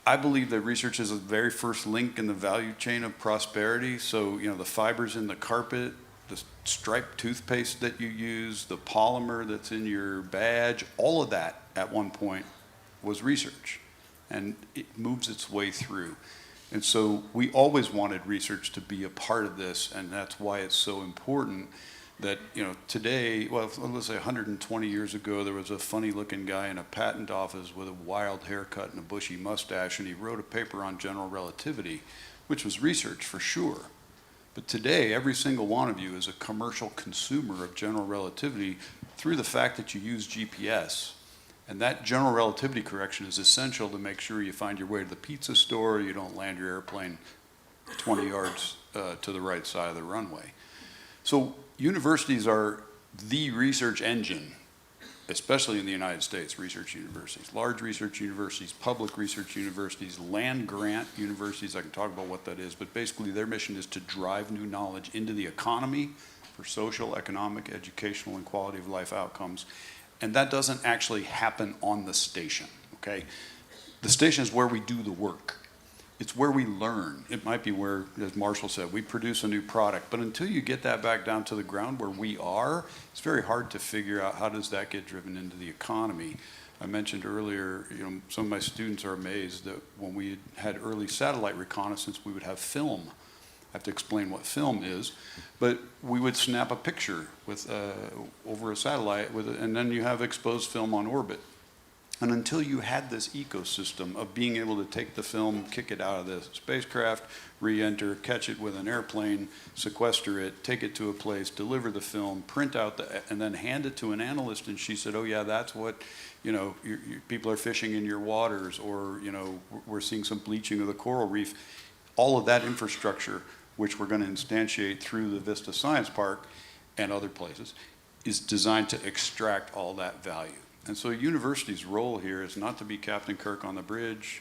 I believe that research is the very first link in the value chain of prosperity. So, the fibers in the carpet, the striped toothpaste that you use, the polymer that's in your badge, all of that at one point was research. And it moves its way through. And so we always wanted research to be a part of this, and that's why it's so important that, today, well, let's say 120 years ago, there was a funny-looking guy in a patent office with a wild haircut and a bushy mustache, and he wrote a paper on general relativity, which was research for sure. But today, every single one of you is a commercial consumer of general relativity through the fact that you use GPS. And that general relativity correction is essential to make sure you find your way to the pizza store, you don't land your airplane 20 yards to the right side of the runway. So universities are the research engine, especially in the United States, research universities, large research universities, public research universities, land grant universities. I can talk about what that is, but basically their mission is to drive new knowledge into the economy for social, economic, educational, and quality of life outcomes. And that doesn't actually happen on the station, okay? The station is where we do the work. It's where we learn. It might be where, as Marshall said, we produce a new product. But until you get that back down to the ground where we are, it's very hard to figure out how does that get driven into the economy. I mentioned earlier, some of my students are amazed that when we had early satellite reconnaissance, we would have film. I have to explain what film is, but we would snap a picture with over a satellite, and then you have exposed film on orbit. And until you had this ecosystem of being able to take the film, kick it out of the spacecraft, re-enter, catch it with an airplane, sequester it, take it to a place, deliver the film, print out and then hand it to an analyst, and she said, oh yeah, that's what, people are fishing in your waters, or, we're seeing some bleaching of the coral reef. All of that infrastructure, which we're going to instantiate through the Vista Science Park and other places, is designed to extract all that value. And so a university's role here is not to be Captain Kirk on the bridge,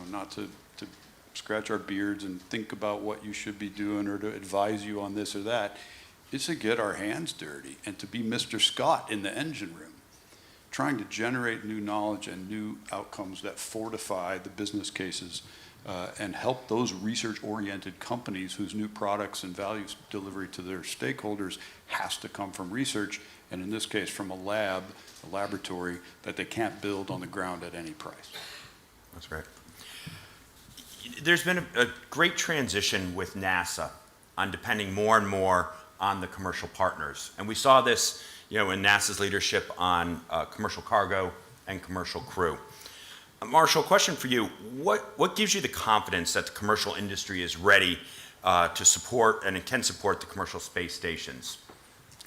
not to scratch our beards and think about what you should be doing or to advise you on this or that. It's to get our hands dirty and to be Mr. Scott in the engine room, trying to generate new knowledge and new outcomes that fortify the business cases and help those research-oriented companies whose new products and value delivery to their stakeholders has to come from research, and in this case from a laboratory that they can't build on the ground at any price. That's great. There's been a great transition with NASA on depending more and more on the commercial partners. And we saw this in NASA's leadership on commercial cargo and commercial crew. Marshall, question for you. What gives you the confidence that the commercial industry is ready to support and it can support the commercial space stations?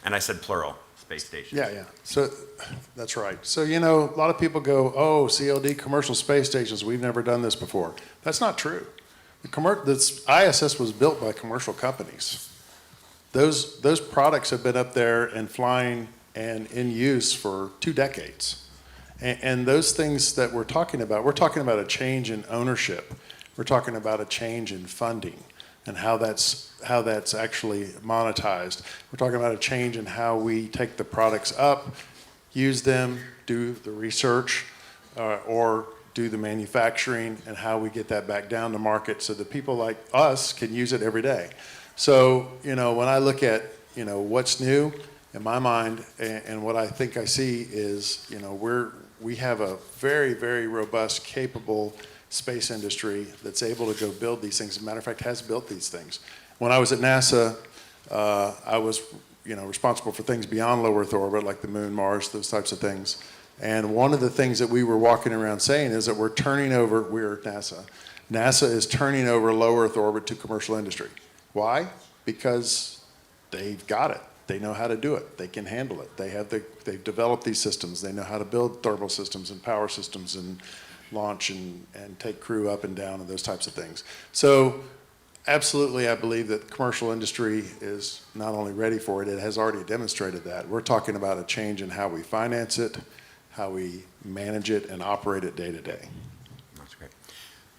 And I said plural, space stations. Yeah. So that's right. So, a lot of people go, oh, CLD, commercial space stations, we've never done this before. That's not true. This ISS was built by commercial companies. Those products have been up there and flying and in use for 2 decades. And those things that we're talking about a change in ownership. We're talking about a change in funding and how that's actually monetized. We're talking about a change in how we take the products up, use them, do the research, or do the manufacturing, and how we get that back down to market so that people like us can use it every day. So, when I look at, what's new in my mind and what I think I see is, we have a very, very robust, capable space industry that's able to go build these things. As a matter of fact, has built these things. When I was at NASA, I was, responsible for things beyond low Earth orbit, like the moon, Mars, those types of things. And one of the things that we were walking around saying is that we're at NASA. NASA is turning over low Earth orbit to commercial industry. Why? Because they've got it. They know how to do it. They can handle it. They've developed these systems. They know how to build thermal systems and power systems and launch and take crew up and down and those types of things. So absolutely, I believe that the commercial industry is not only ready for it, it has already demonstrated that. We're talking about a change in how we finance it, how we manage it and operate it day to day. That's great.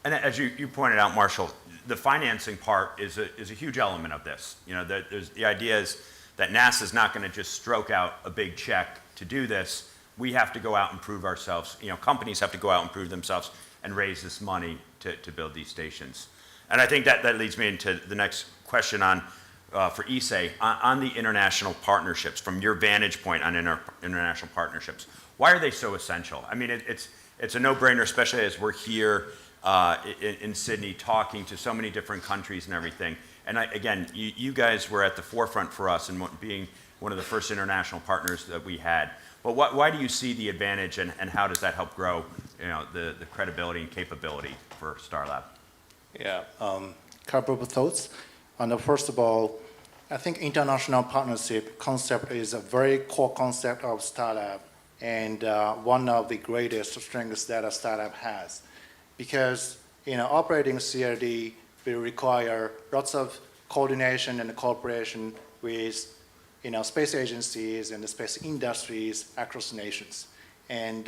And as you pointed out, Marshall, the financing part is a huge element of this. The idea is that NASA is not going to just stroke out a big check to do this. We have to go out and prove ourselves. Companies have to go out and prove themselves and raise this money to build these stations. And I think that leads me into the next question for ISAE on the international partnerships. From your vantage point on international partnerships, why are they so essential? I mean, it's a no-brainer, especially as we're here in Sydney talking to so many different countries and everything. And again, you guys were at the forefront for us in being one of the first international partners that we had. But why do you see the advantage, and how does that help grow the credibility and capability for Starlab? Yeah, couple of thoughts. First of all, I think international partnership concept is a very core concept of Starlab, and one of the greatest strengths that a startup has. Because operating CRD will require lots of coordination and cooperation with space agencies and the space industries across nations. And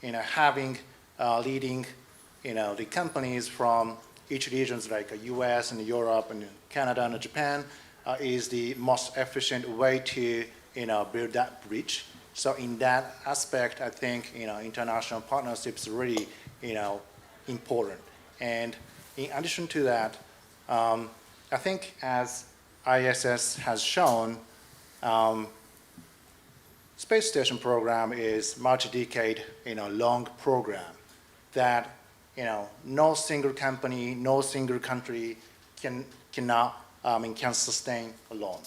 having leading the companies from each regions like US and Europe and Canada and Japan is the most efficient way to build that bridge. So in that aspect, I think international partnerships are really important. And in addition to that, I think as ISS has shown, space station program is multi-decade, long program that no single company, no single country can sustain alone.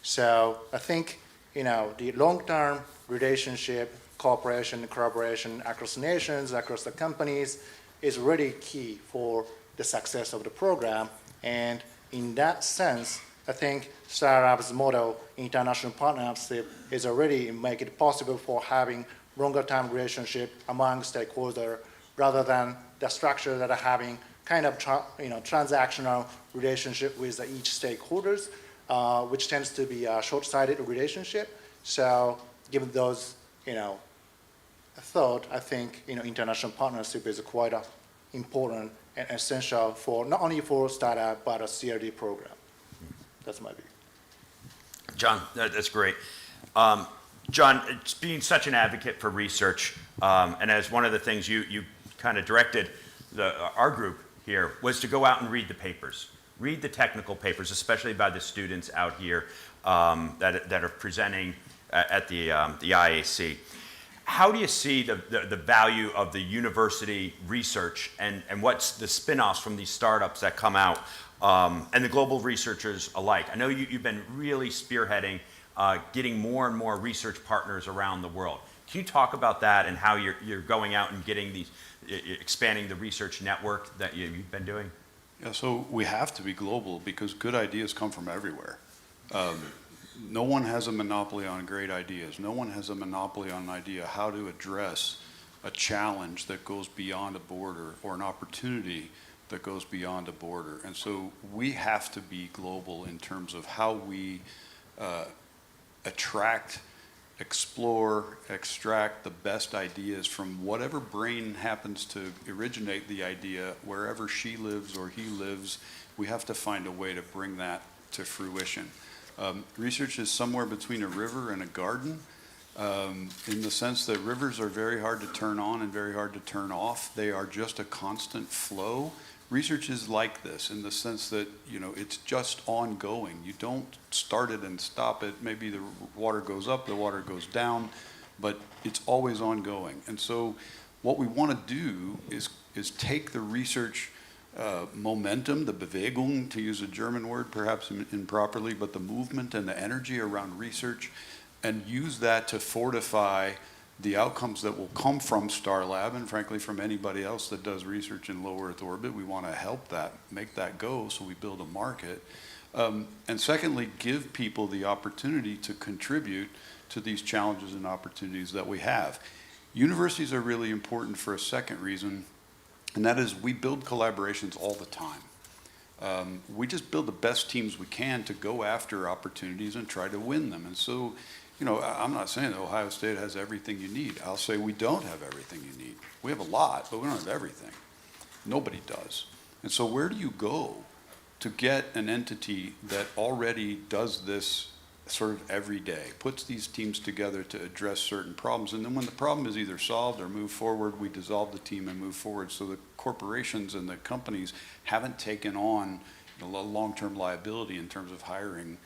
So I think the long-term relationship cooperation, collaboration across nations, across the companies is really key for the success of the program. And in that sense, I think Starlab's model, international partnership, is already make it possible for having longer term relationship among stakeholders rather than the structure that are having kind of transactional relationship with each stakeholders, which tends to be a short-sighted relationship. So given those, thought, I think, international partnership is quite important and essential for not only for startup, but a CRD program. That's my view. John, that's great. John, it's being such an advocate for research, and as one of the things you kind of directed our group here was to go out and read the papers, read the technical papers, especially by the students out here that are presenting at the IAC. How do you see the value of the university research and what's the spin-offs from these startups that come out and the global researchers alike? I know you've been really spearheading getting more and more research partners around the world. Can you talk about that and how you're going out and getting these, expanding the research network that you've been doing? Yeah, so we have to be global because good ideas come from everywhere. No one has a monopoly on great ideas. No one has a monopoly on an idea how to address a challenge that goes beyond a border or an opportunity that goes beyond a border. And so we have to be global in terms of how we attract, explore, extract the best ideas from whatever brain happens to originate the idea, wherever she lives or he lives. We have to find a way to bring that to fruition. Research is somewhere between a river and a garden, in the sense that rivers are very hard to turn on and very hard to turn off. They are just a constant flow. Research is like this in the sense that, it's just ongoing. You don't start it and stop it. Maybe the water goes up, the water goes down, but it's always ongoing. And so what we want to do is take the research momentum, the Bewegung, to use a German word, perhaps improperly, but the movement and the energy around research, and use that to fortify the outcomes that will come from Starlab and frankly from anybody else that does research in low Earth orbit. We want to help that, make that go so we build a market. And secondly, give people the opportunity to contribute to these challenges and opportunities that we have. Universities are really important for a second reason, and that is we build collaborations all the time. We just build the best teams we can to go after opportunities and try to win them. And so, I'm not saying that Ohio State has everything you need. I'll say we don't have everything you need. We have a lot, but we don't have everything. Nobody does. And so where do you go to get an entity that already does this sort of every day, puts these teams together to address certain problems, and then when the problem is either solved or moved forward, we dissolve the team and move forward so the corporations and the companies haven't taken on a long-term liability in terms of hiring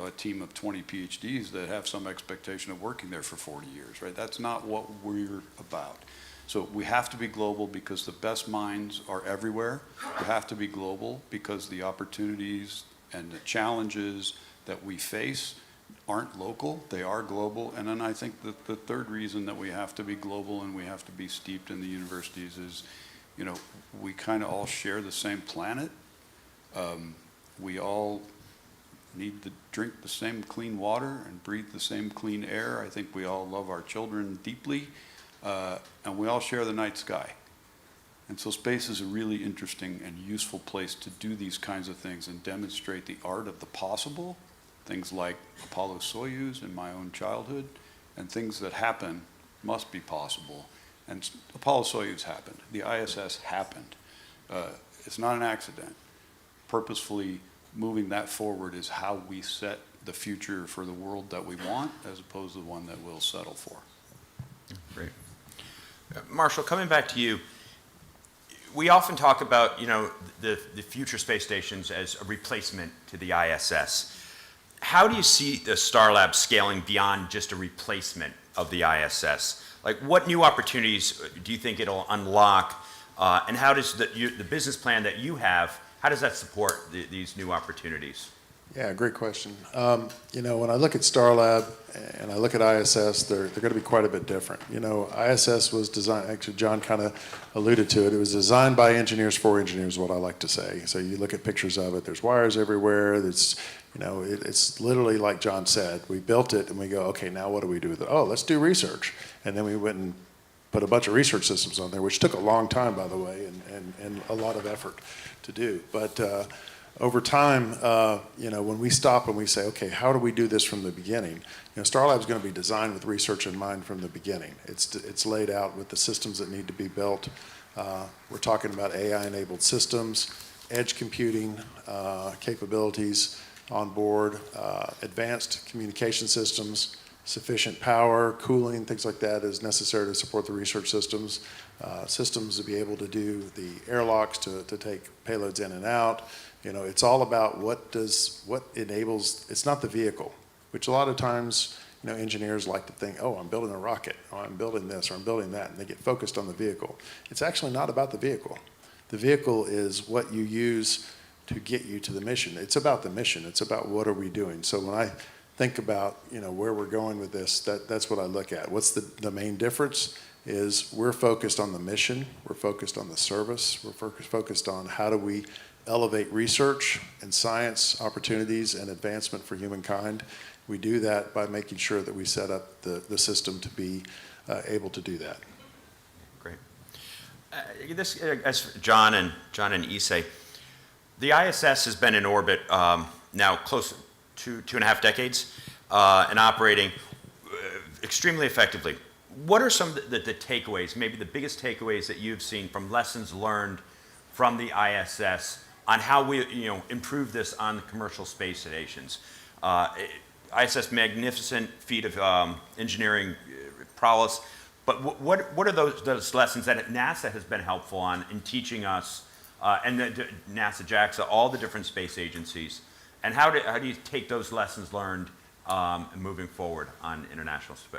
a team of 20 PhDs that have some expectation of working there for 40 years, right? That's not what we're about. So we have to be global because the best minds are everywhere. We have to be global because the opportunities and the challenges that we face aren't local, they are global. And then I think that the third reason that we have to be global and we have to be steeped in the universities is, we kind of all share the same planet. We all need to drink the same clean water and breathe the same clean air. I think we all love our children deeply, and we all share the night sky. And so space is a really interesting and useful place to do these kinds of things and demonstrate the art of the possible, things like Apollo-Soyuz in my own childhood, and things that happen must be possible. And Apollo-Soyuz happened. The ISS happened. It's not an accident. Purposefully moving that forward is how we set the future for the world that we want, as opposed to the one that we'll settle for. Great. Marshall, coming back to you, we often talk about, the future space stations as a replacement to the ISS. How do you see the Starlab scaling beyond just a replacement of the ISS? Like, what new opportunities do you think it'll unlock, and how does the business plan that you have, how does that support these new opportunities? Yeah, great question. You know, when I look at Starlab and I look at ISS, they're going to be quite a bit different. You know, ISS was designed, actually John kind of alluded to it, it was designed by engineers for engineers, what I like to say. So you look at pictures of it, there's wires everywhere, there's, you know, it's literally like John said, we built it and we go, okay, now what do we do with it? Oh, let's do research. And then we went and put a bunch of research systems on there, which took a long time, by the way, and a lot of effort to do. But over time, you know, when we stop and we say, okay, how do we do this from the beginning? You know, Starlab is going to be designed with research in mind from the beginning. It's laid out with the systems that need to be built. We're talking about AI-enabled systems, edge computing capabilities on board, advanced communication systems, sufficient power, cooling, things like that is necessary to support the research systems. Systems to be able to do the airlocks to take payloads in and out. You know, it's all about what enables, it's not the vehicle, which a lot of times, you know, engineers like to think, oh, I'm building a rocket, or I'm building this, or I'm building that, and they get focused on the vehicle. It's actually not about the vehicle. The vehicle is what you use to get you to the mission. It's about the mission. It's about what are we doing. So when I think about, you know, where we're going with this, that's what I look at. What's the main difference is we're focused on the mission, we're focused on the service, we're focused on how do we elevate research and science opportunities and advancement for humankind. We do that by making sure that we set up the system to be able to do that. Great. As John and Issei, the ISS has been in orbit now close to 2.5 decades and operating extremely effectively. What are some of the takeaways, maybe the biggest takeaways that you've seen from lessons learned from the ISS on how we, you know, improve this on commercial space stations? ISS, magnificent feat of engineering prowess, but what are those lessons that NASA has been helpful on in teaching us, and NASA, JAXA, all the different space agencies, and how do you take those lessons learned moving forward on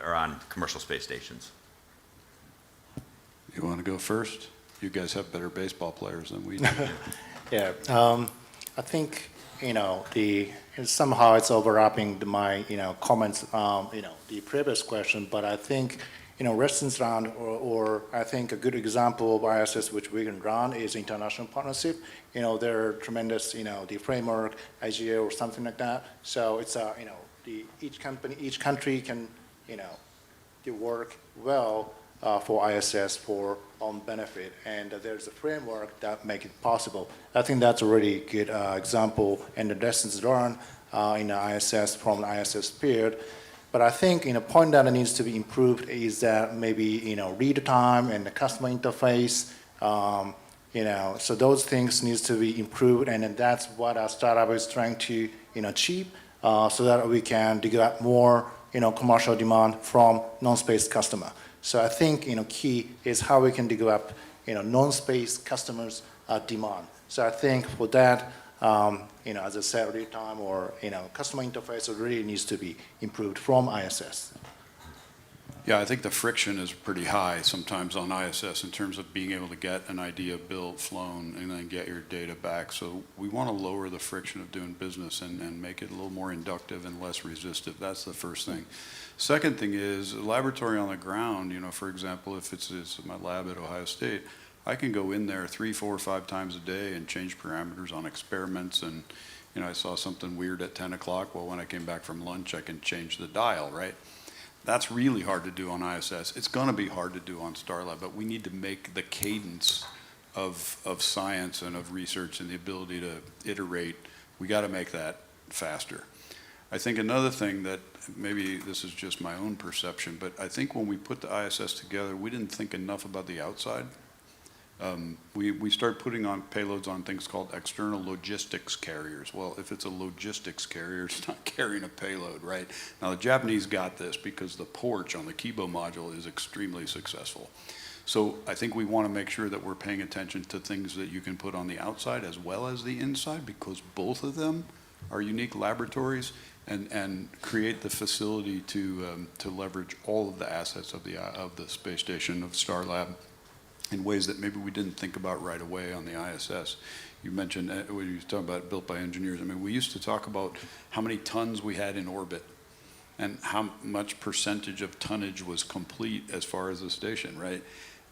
on commercial space stations? You want to go first? You guys have better baseball players than we do. Yeah, I think, you know, somehow it's overlapping my, you know, comments, you know, the previous question, but I think, you know, lessons learned, or I think a good example of ISS which we can run is international partnership. You know, there are tremendous, you know, the framework, IGA or something like that. So it's, you know, each country can, you know, do work well for ISS for own benefit, and there's a framework that make it possible. I think that's a really good example and the lessons learned in the ISS from the ISS period. But I think, you know, point that needs to be improved is that maybe, you know, read time and the customer interface, you know, so those things needs to be improved, and then that's what our startup is trying to, you know, achieve, so that we can get more, you know, commercial demand from non-space customer. So I think, you know, key is how we can develop, you know, non-space customers' demand. So I think for that, you know, as I said, real time or, you know, customer interface really needs to be improved from ISS. Yeah, I think the friction is pretty high sometimes on ISS in terms of being able to get an idea built, flown, and then get your data back. So we want to lower the friction of doing business and make it a little more inductive and less resistive. That's the first thing. Second thing is a laboratory on the ground, you know, for example, if it's my lab at Ohio State, I can go in there 3, 4, 5 times a day and change parameters on experiments. And, you know, I saw something weird at 10 o'clock. Well, when I came back from lunch, I can change the dial, right? That's really hard to do on ISS. It's going to be hard to do on Starlab, but we need to make the cadence of science and of research and the ability to iterate, we got to make that faster. I think another thing that maybe this is just my own perception, but I think when we put the ISS together, we didn't think enough about the outside. We start putting on payloads on things called external logistics carriers. Well, if it's a logistics carrier, it's not carrying a payload, right? Now, the Japanese got this because the porch on the Kibo module is extremely successful. So I think we want to make sure that we're paying attention to things that you can put on the outside as well as the inside, because both of them are unique laboratories, and create the facility to leverage all of the assets of the space station, of Starlab. in ways that maybe we didn't think about right away on the ISS. You mentioned, when you were talking about built by engineers, I mean, we used to talk about how many tons we had in orbit and how much percentage of tonnage was complete as far as the station, right?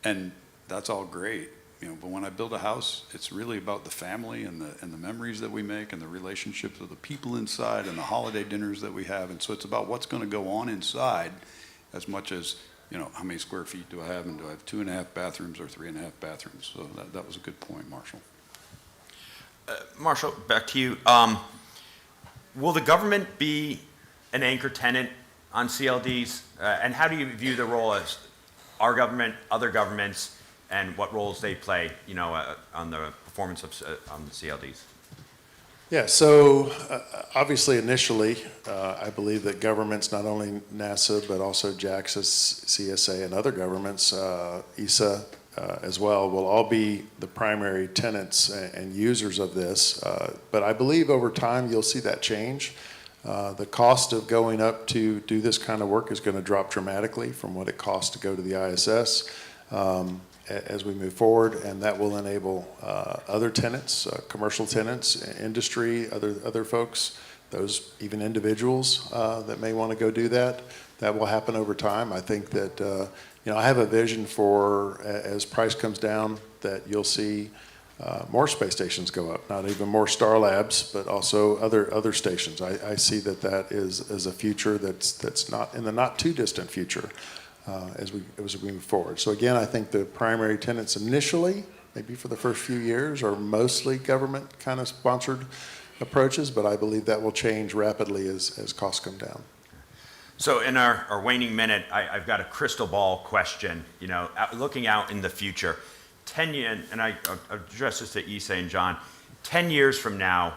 And that's all great, you know, but when I build a house, it's really about the family and the memories that we make and the relationships of the people inside and the holiday dinners that we have. And so it's about what's going to go on inside as much as, you know, how many square feet do I have, and do I have 2.5 bathrooms or 3.5 bathrooms? So that was a good point, Marshall. Marshall, back to you. Will the government be an anchor tenant on CLDs? And how do you view the role as our government, other governments, and what roles they play, you know, on the performance of on the CLDs? Yeah, so obviously initially, I believe that governments, not only NASA, but also JAXA, CSA, and other governments, ESA as well, will all be the primary tenants and users of this. But I believe over time you'll see that change. The cost of going up to do this kind of work is going to drop dramatically from what it costs to go to the ISS. As we move forward, and that will enable other tenants, commercial tenants, industry, other folks, those even individuals that may want to go do that. That will happen over time. I think that you know, I have a vision for as price comes down that you'll see more space stations go up. Not even more Starlabs, but also other stations. I see that is a future that's not in the not too distant future. As we move forward. So again, I think the primary tenants initially, maybe for the first few years, are mostly government kind of sponsored approaches, but I believe that will change rapidly as costs come down. So in our waning minute, I've got a crystal ball question, you know, looking out in the future. 10 years, and I address this to Issa and John, 10 years from now,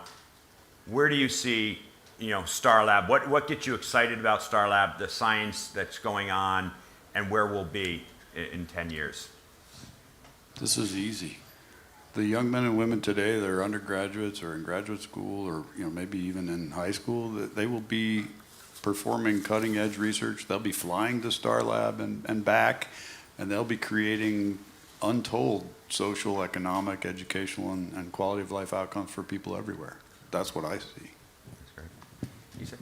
where do you see, you know, Starlab? What gets you excited about Starlab, the science that's going on, and where we'll be in 10 years? This is easy. The young men and women today that are undergraduates or in graduate school or, you know, maybe even in high school, they will be performing cutting edge research. They'll be flying to Starlab and back, and they'll be creating untold social, economic, educational, and quality of life outcomes for people everywhere. That's what I see. That's great. Issa?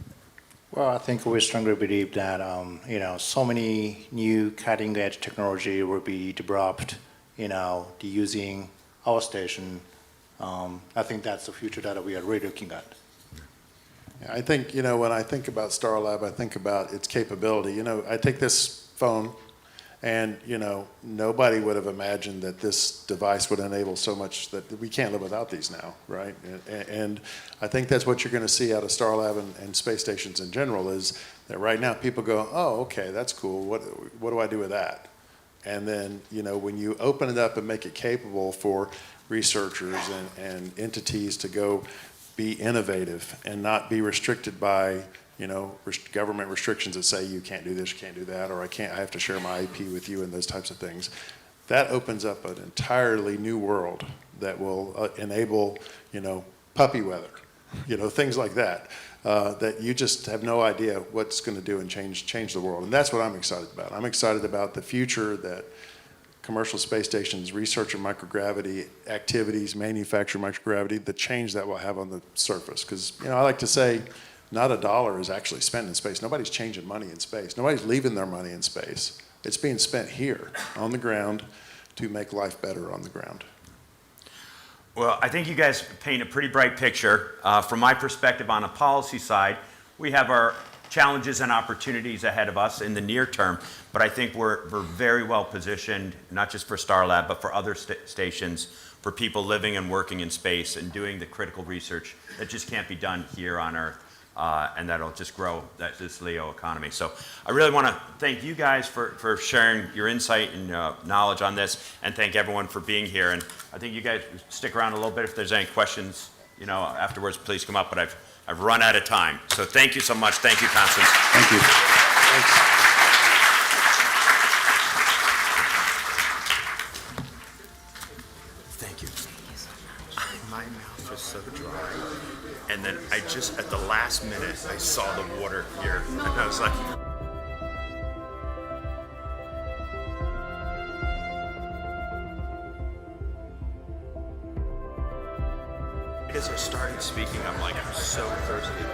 Well, I think we strongly believe that you know, so many new cutting-edge technology will be developed, you know, using our station. I think that's the future that we are really looking at. Yeah, I think, you know, when I think about Starlab, I think about its capability. You know, I take this phone, and, you know, nobody would have imagined that this device would enable so much that we can't live without these now, right? And I think that's what you're going to see out of Starlab and space stations in general, is that right now people go, oh, okay, that's cool. What do I do with that? And then, you know, when you open it up and make it capable for researchers and entities to go be innovative and not be restricted by, you know, government restrictions that say you can't do this, you can't do that, or I have to share my IP with you and those types of things. That opens up an entirely new world that will enable, you know, puppy weather, you know, things like that, that you just have no idea what's going to do and change the world. And that's what I'm excited about. I'm excited about the future that commercial space stations, research in microgravity activities, manufacture microgravity, the change that will have on the surface. Because, you know, I like to say, not a dollar is actually spent in space. Nobody's changing money in space. Nobody's leaving their money in space. It's being spent here on the ground to make life better on the ground. Well, I think you guys paint a pretty bright picture. From my perspective on a policy side, we have our challenges and opportunities ahead of us in the near term, but I think we're very well positioned, not just for Starlab, but for other stations, for people living and working in space and doing the critical research that just can't be done here on Earth. And that'll just grow this LEO economy. So I really want to thank you guys for sharing your insight and knowledge on this, and thank everyone for being here. And I think you guys stick around a little bit if there's any questions, you know, afterwards. Please come up. But I've run out of time. So thank you so much. Thank you, Constance. Thank you. Thanks. Thank you. My mouth was so dry. And then I just, at the last minute, I saw the water here. And I was like, I'm so thirsty.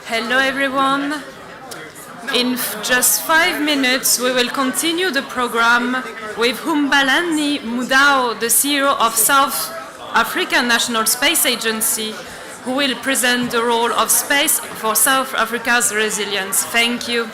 Hello everyone. In just 5 minutes, we will continue the program with Humbalani Mudao, the CEO of South African National Space Agency, who will present the role of space for South Africa's resilience. Thank you.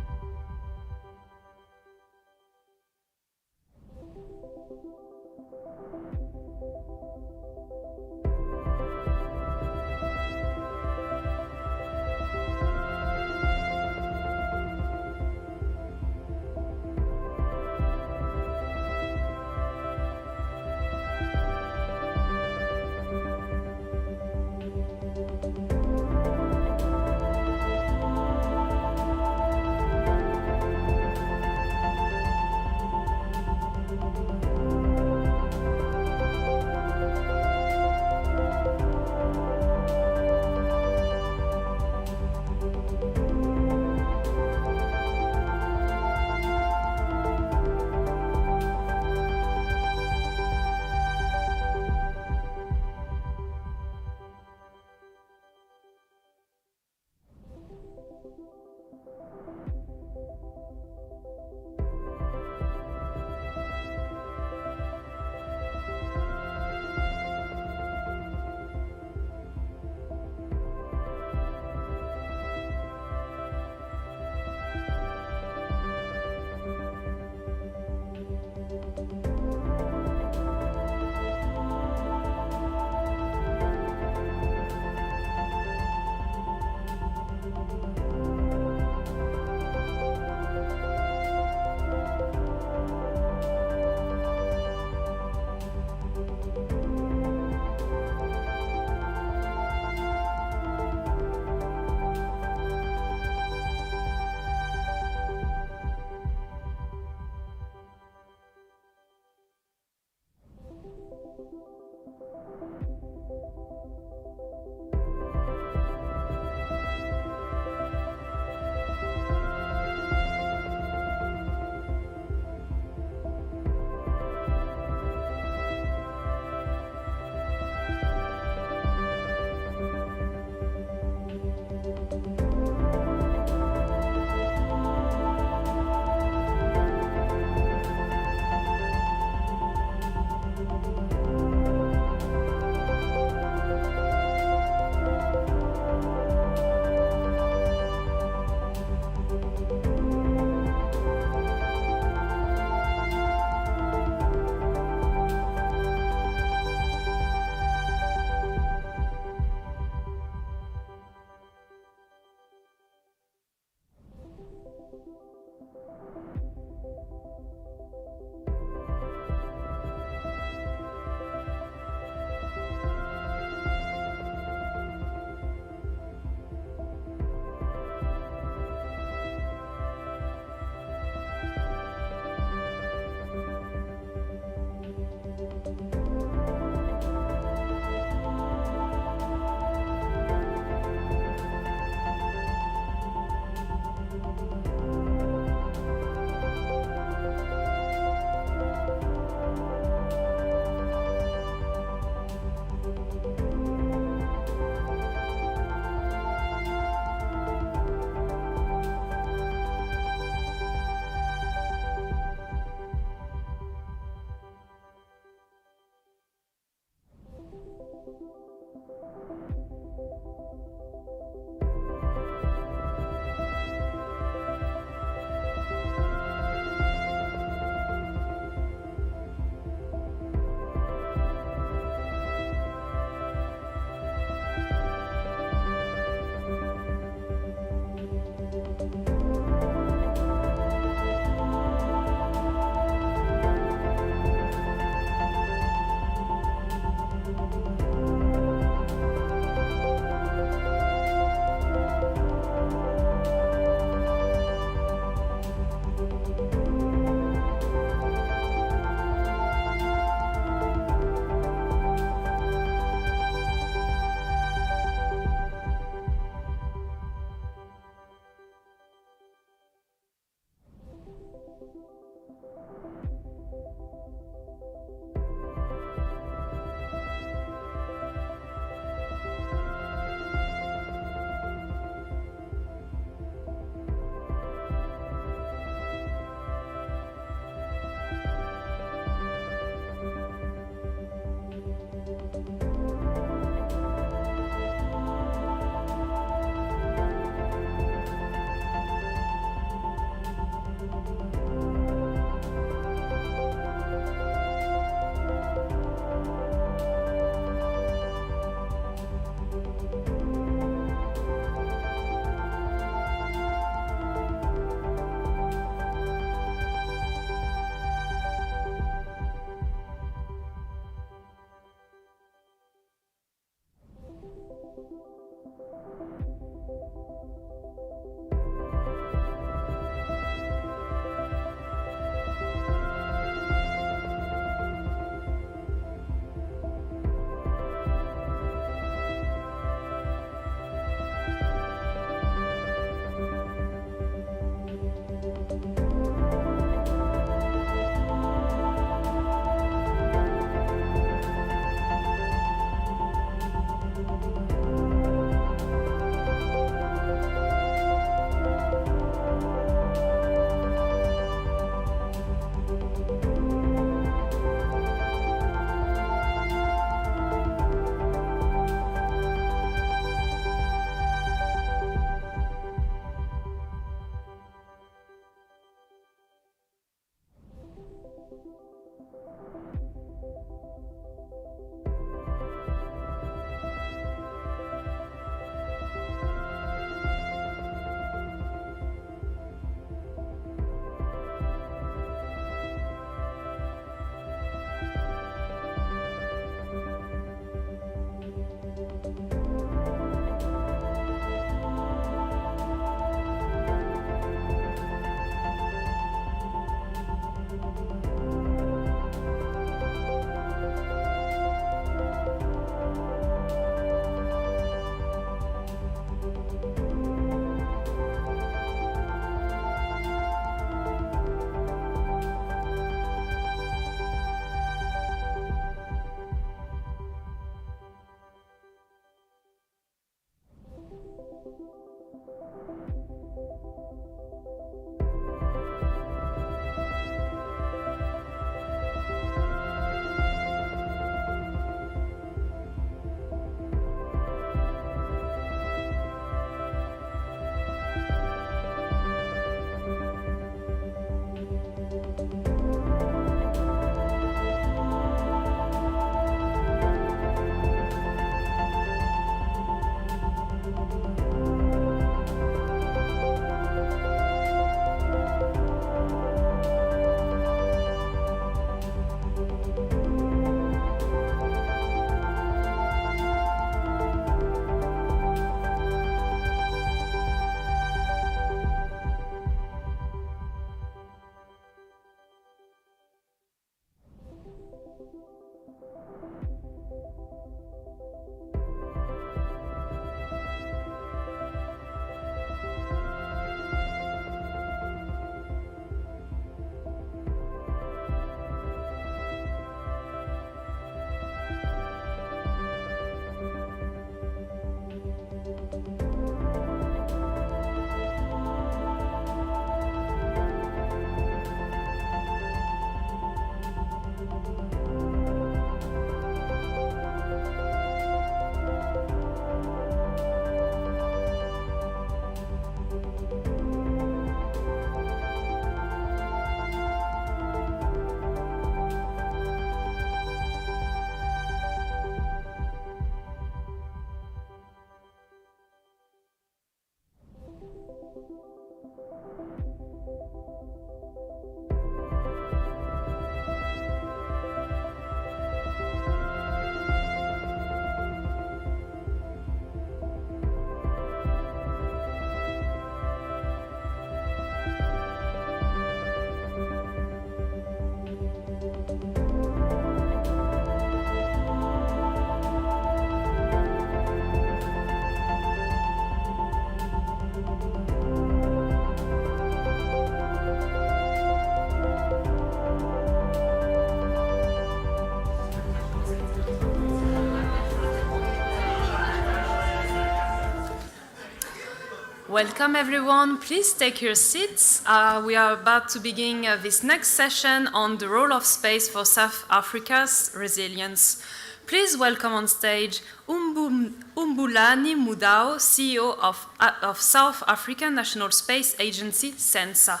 Welcome everyone, please take your seats. We are about to begin this next session on the role of space for South Africa's resilience. Please welcome on stage Umbulani Mudau, CEO of South African National Space Agency, SENSA.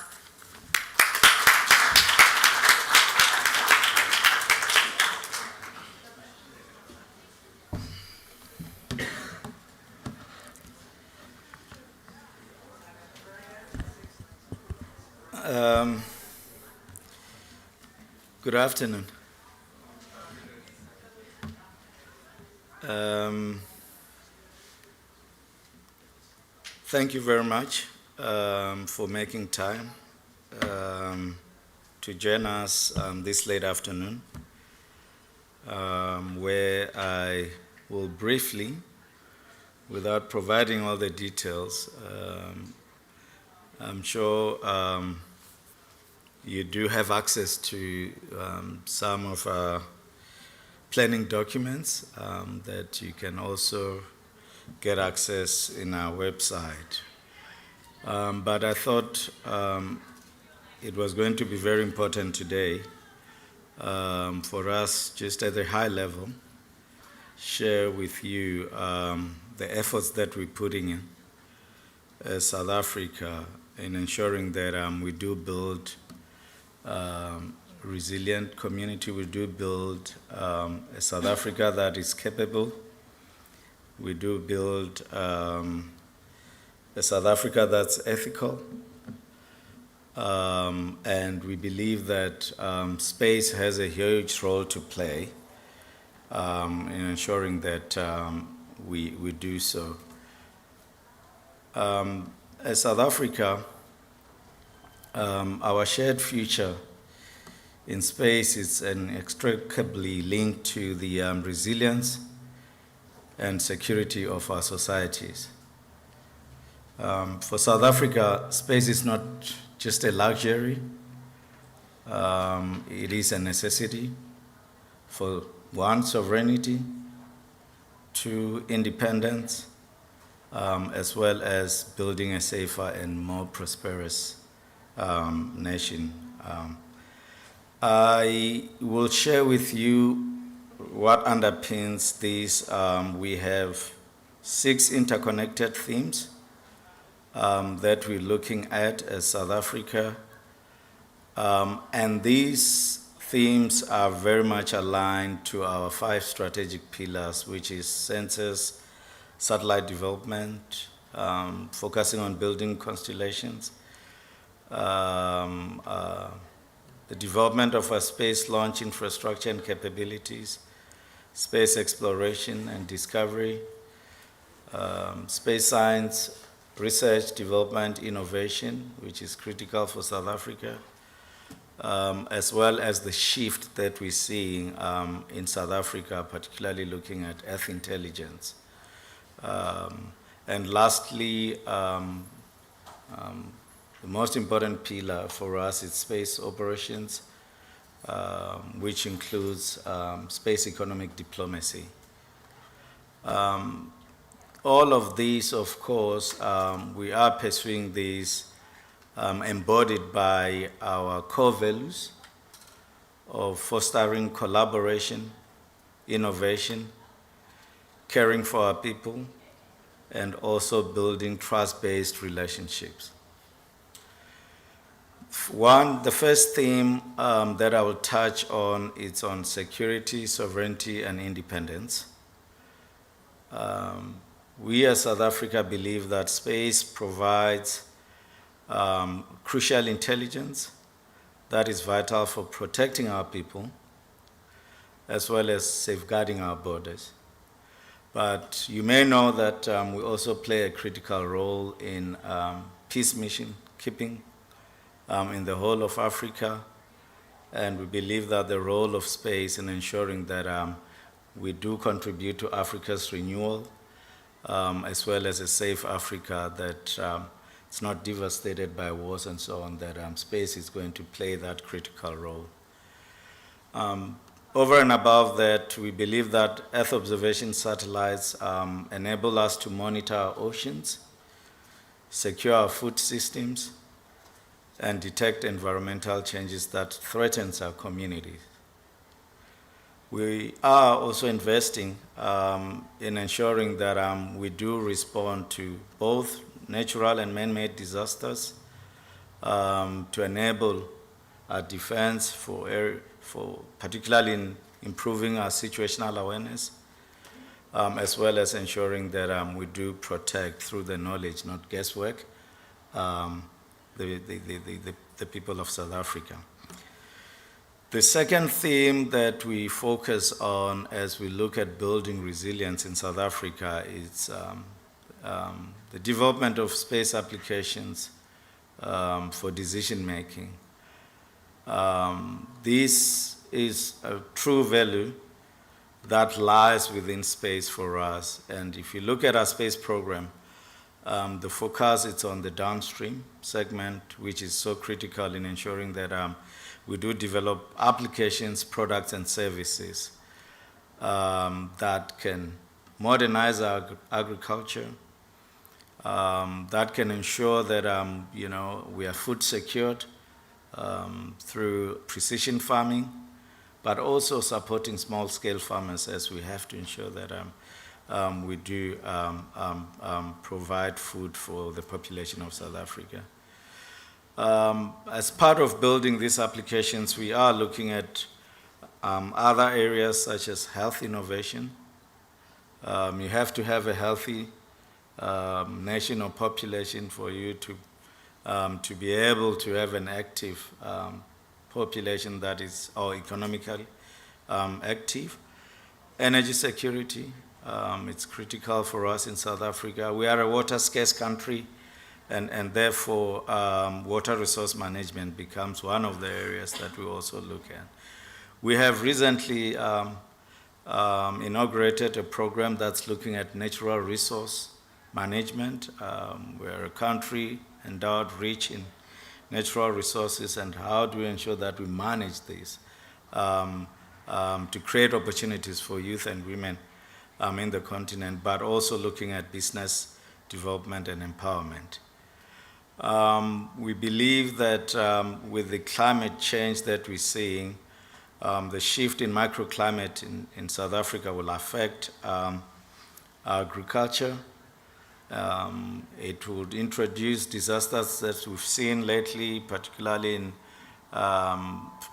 Good afternoon. Thank you very much for making time to join us this late afternoon, where I will briefly, without providing all the details, I'm sure you do have access to some of our planning documents that you can also get access in our website. But I thought it was going to be very important today for us, just at a high level, share with you the efforts that we're putting in as South Africa in ensuring that we do build resilient community. We do build a South Africa that is capable. We do build a South Africa that's ethical. And we believe that space has a huge role to play in ensuring that we do so. As South Africa, our shared future in space is inextricably linked to the resilience and security of our societies. For South Africa, space is not just a luxury, it is a necessity for one, sovereignty, two, independence, as well as building a safer and more prosperous nation. I will share with you what underpins this. We have 6 interconnected themes that we're looking at as South Africa. And these themes are very much aligned to our 5 strategic pillars, which is sensors, satellite development, focusing on building constellations, the development of our space launch infrastructure and capabilities, space exploration and discovery, space science, research, development, innovation, which is critical for South Africa, as well as the shift that we're seeing in South Africa, particularly looking at Earth intelligence. And lastly, the most important pillar for us is space operations, which includes space economic diplomacy. All of these, of course, we are pursuing these embodied by our core values of fostering collaboration, innovation, caring for our people, and also building trust-based relationships. The first theme that I will touch on is on security, sovereignty, and independence. We as South Africa believe that space provides crucial intelligence that is vital for protecting our people, as well as safeguarding our borders. But you may know that we also play a critical role in peace mission keeping in the whole of Africa, and we believe that the role of space in ensuring that we do contribute to Africa's renewal, as well as a safe Africa that it's not devastated by wars and so on, that space is going to play that critical role. Over and above that, we believe that Earth observation satellites enable us to monitor our oceans, secure our food systems, and detect environmental changes that threatens our communities. We are also investing in ensuring that we do respond to both natural and man-made disasters to enable our defense for particularly in improving our situational awareness, as well as ensuring that we do protect through the knowledge, not guesswork, the people of South Africa. The second theme that we focus on as we look at building resilience in South Africa is the development of space applications for decision making. This is a true value that lies within space for us. And if you look at our space program, the focus is on the downstream segment, which is so critical in ensuring that we do develop applications, products, and services that can modernize our agriculture, that can ensure that we are food secured through precision farming, but also supporting small-scale farmers, as we have to ensure that we do provide food for the population of South Africa. As part of building these applications, we are looking at other areas such as health innovation. You have to have a healthy nation or population for you to be able to have an active population that is economically active. Energy security, it's critical for us in South Africa. We are a water-scarce country, and therefore water resource management becomes one of the areas that we also look at. We have recently inaugurated a program that's looking at natural resource management. We're a country endowed rich in natural resources, and how do we ensure that we manage these to create opportunities for youth and women in the continent, but also looking at business development and empowerment. We believe that with the climate change that we're seeing, the shift in microclimate in South Africa will affect agriculture. It would introduce disasters that we've seen lately, particularly in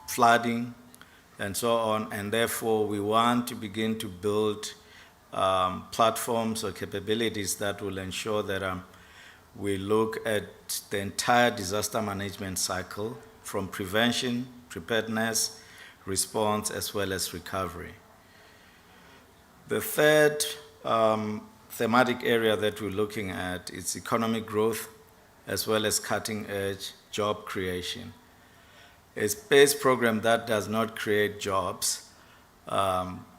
flooding and so on, and therefore we want to begin to build platforms or capabilities that will ensure that we look at the entire disaster management cycle, from prevention, preparedness, response, as well as recovery. The third thematic area that we're looking at is economic growth, as well as cutting-edge job creation. A space program that does not create jobs,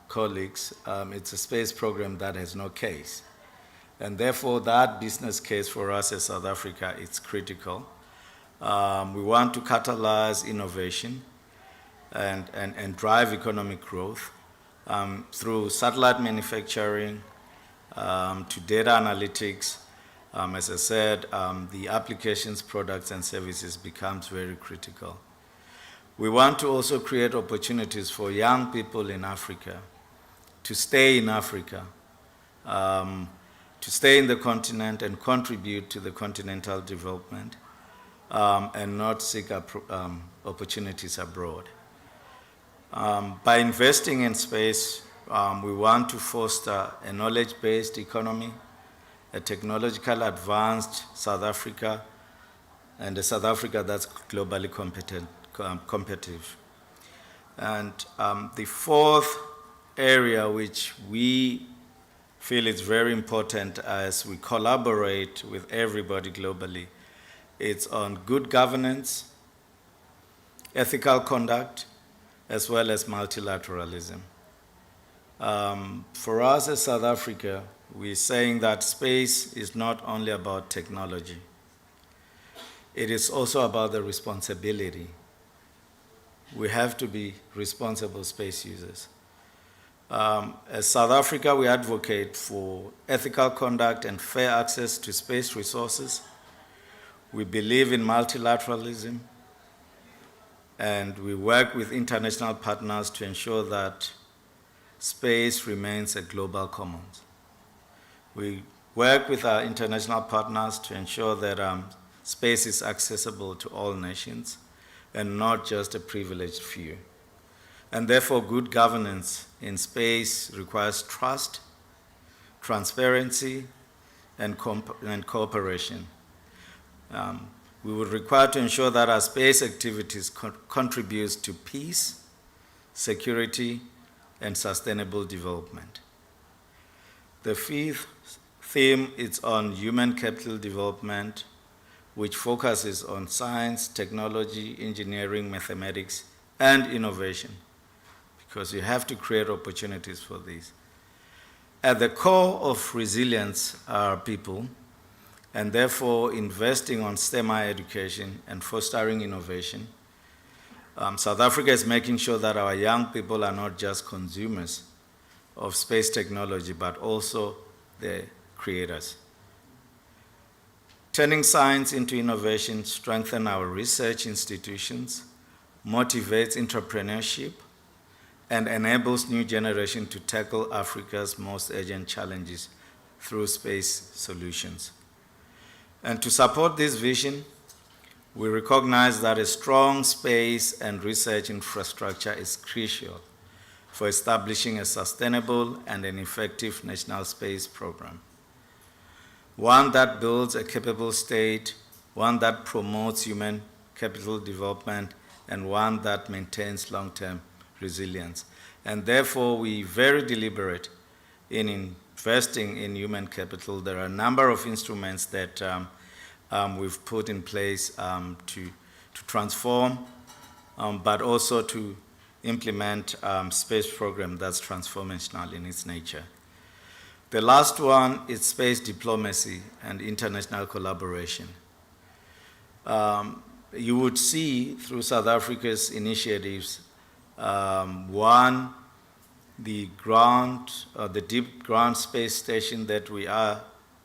colleagues, it's a space program that has no case. And therefore, that business case for us as South Africa is critical. We want to catalyze innovation and drive economic growth through satellite manufacturing to data analytics. As I said, the applications, products, and services becomes very critical. We want to also create opportunities for young people in Africa to stay in Africa, to stay in the continent and contribute to the continental development, and not seek opportunities abroad. By investing in space, we want to foster a knowledge-based economy, a technological advanced South Africa, and a South Africa that's globally competitive. And the fourth area which we feel is very important as we collaborate with everybody globally, it's on good governance, ethical conduct, as well as multilateralism. For us as South Africa, we're saying that space is not only about technology. It is also about the responsibility. We have to be responsible space users. As South Africa, we advocate for ethical conduct and fair access to space resources, We believe in multilateralism, and we work with international partners to ensure that space remains a global commons. We work with our international partners to ensure that space is accessible to all nations and not just a privileged few. And therefore, good governance in space requires trust, transparency, and cooperation. We would require to ensure that our space activities contribute to peace, security, and sustainable development. The fifth theme is on human capital development, which focuses on science, technology, engineering, mathematics, and innovation, because you have to create opportunities for these. At the core of resilience are people, and therefore investing on STEM education and fostering innovation. South Africa is making sure that our young people are not just consumers of space technology, but also the creators. Turning science into innovation strengthens our research institutions, motivates entrepreneurship, and enables new generation to tackle Africa's most urgent challenges through space solutions. And to support this vision, we recognize that a strong space and research infrastructure is crucial for establishing a sustainable and an effective national space program. One that builds a capable state, one that promotes human capital development, and one that maintains long-term resilience. And therefore, we're very deliberate in investing in human capital. There are a number of instruments that we've put in place to transform, but also to implement space program that's transformational in its nature. The last one is space diplomacy and international collaboration. You would see through South Africa's initiatives, one, the deep ground space station that we are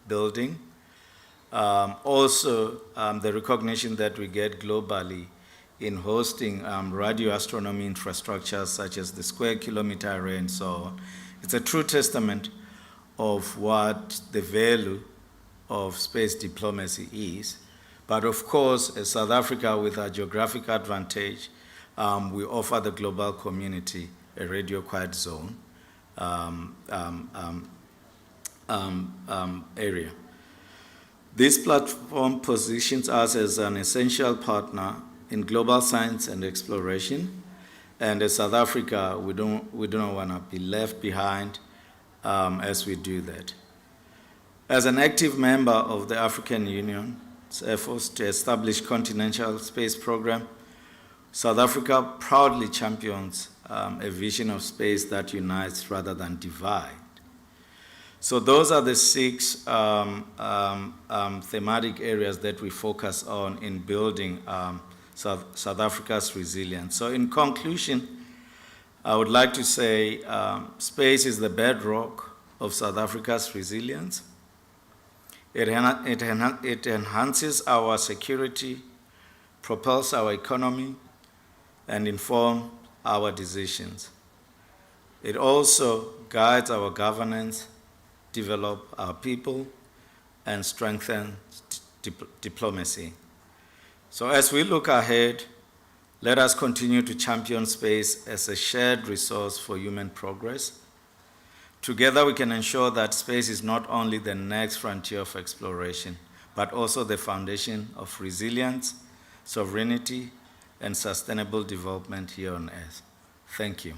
building. Also, the recognition that we get globally in hosting radio astronomy infrastructure such as the Square Kilometer Array and so on. It's a true testament of what the value of space diplomacy is. But of course, as South Africa with our geographic advantage, we offer the global community a radio quiet zone area. This platform positions us as an essential partner in global science and exploration. And as South Africa, we don't want to be left behind as we do that. As an active member of the African Union's efforts to establish continental space program, South Africa proudly champions a vision of space that unites rather than divide. So those are the 6 thematic areas that we focus on in building South Africa's resilience. So in conclusion, I would like to say space is the bedrock of South Africa's resilience. It enhances our security, propels our economy, and informs our decisions. It also guides our governance, develop our people, and strengthen diplomacy. So as we look ahead, let us continue to champion space as a shared resource for human progress. Together we can ensure that space is not only the next frontier of exploration, but also the foundation of resilience, sovereignty, and sustainable development here on Earth. Thank you.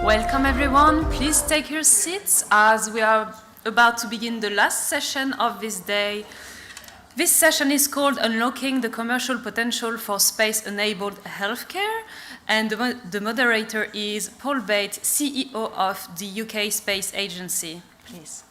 Welcome everyone, please take your seats as we are about to begin the last session of this day. This session is called Unlocking the Commercial Potential for Space-Enabled Healthcare, and the moderator is Paul Bate, CEO of the UK Space Agency. Please.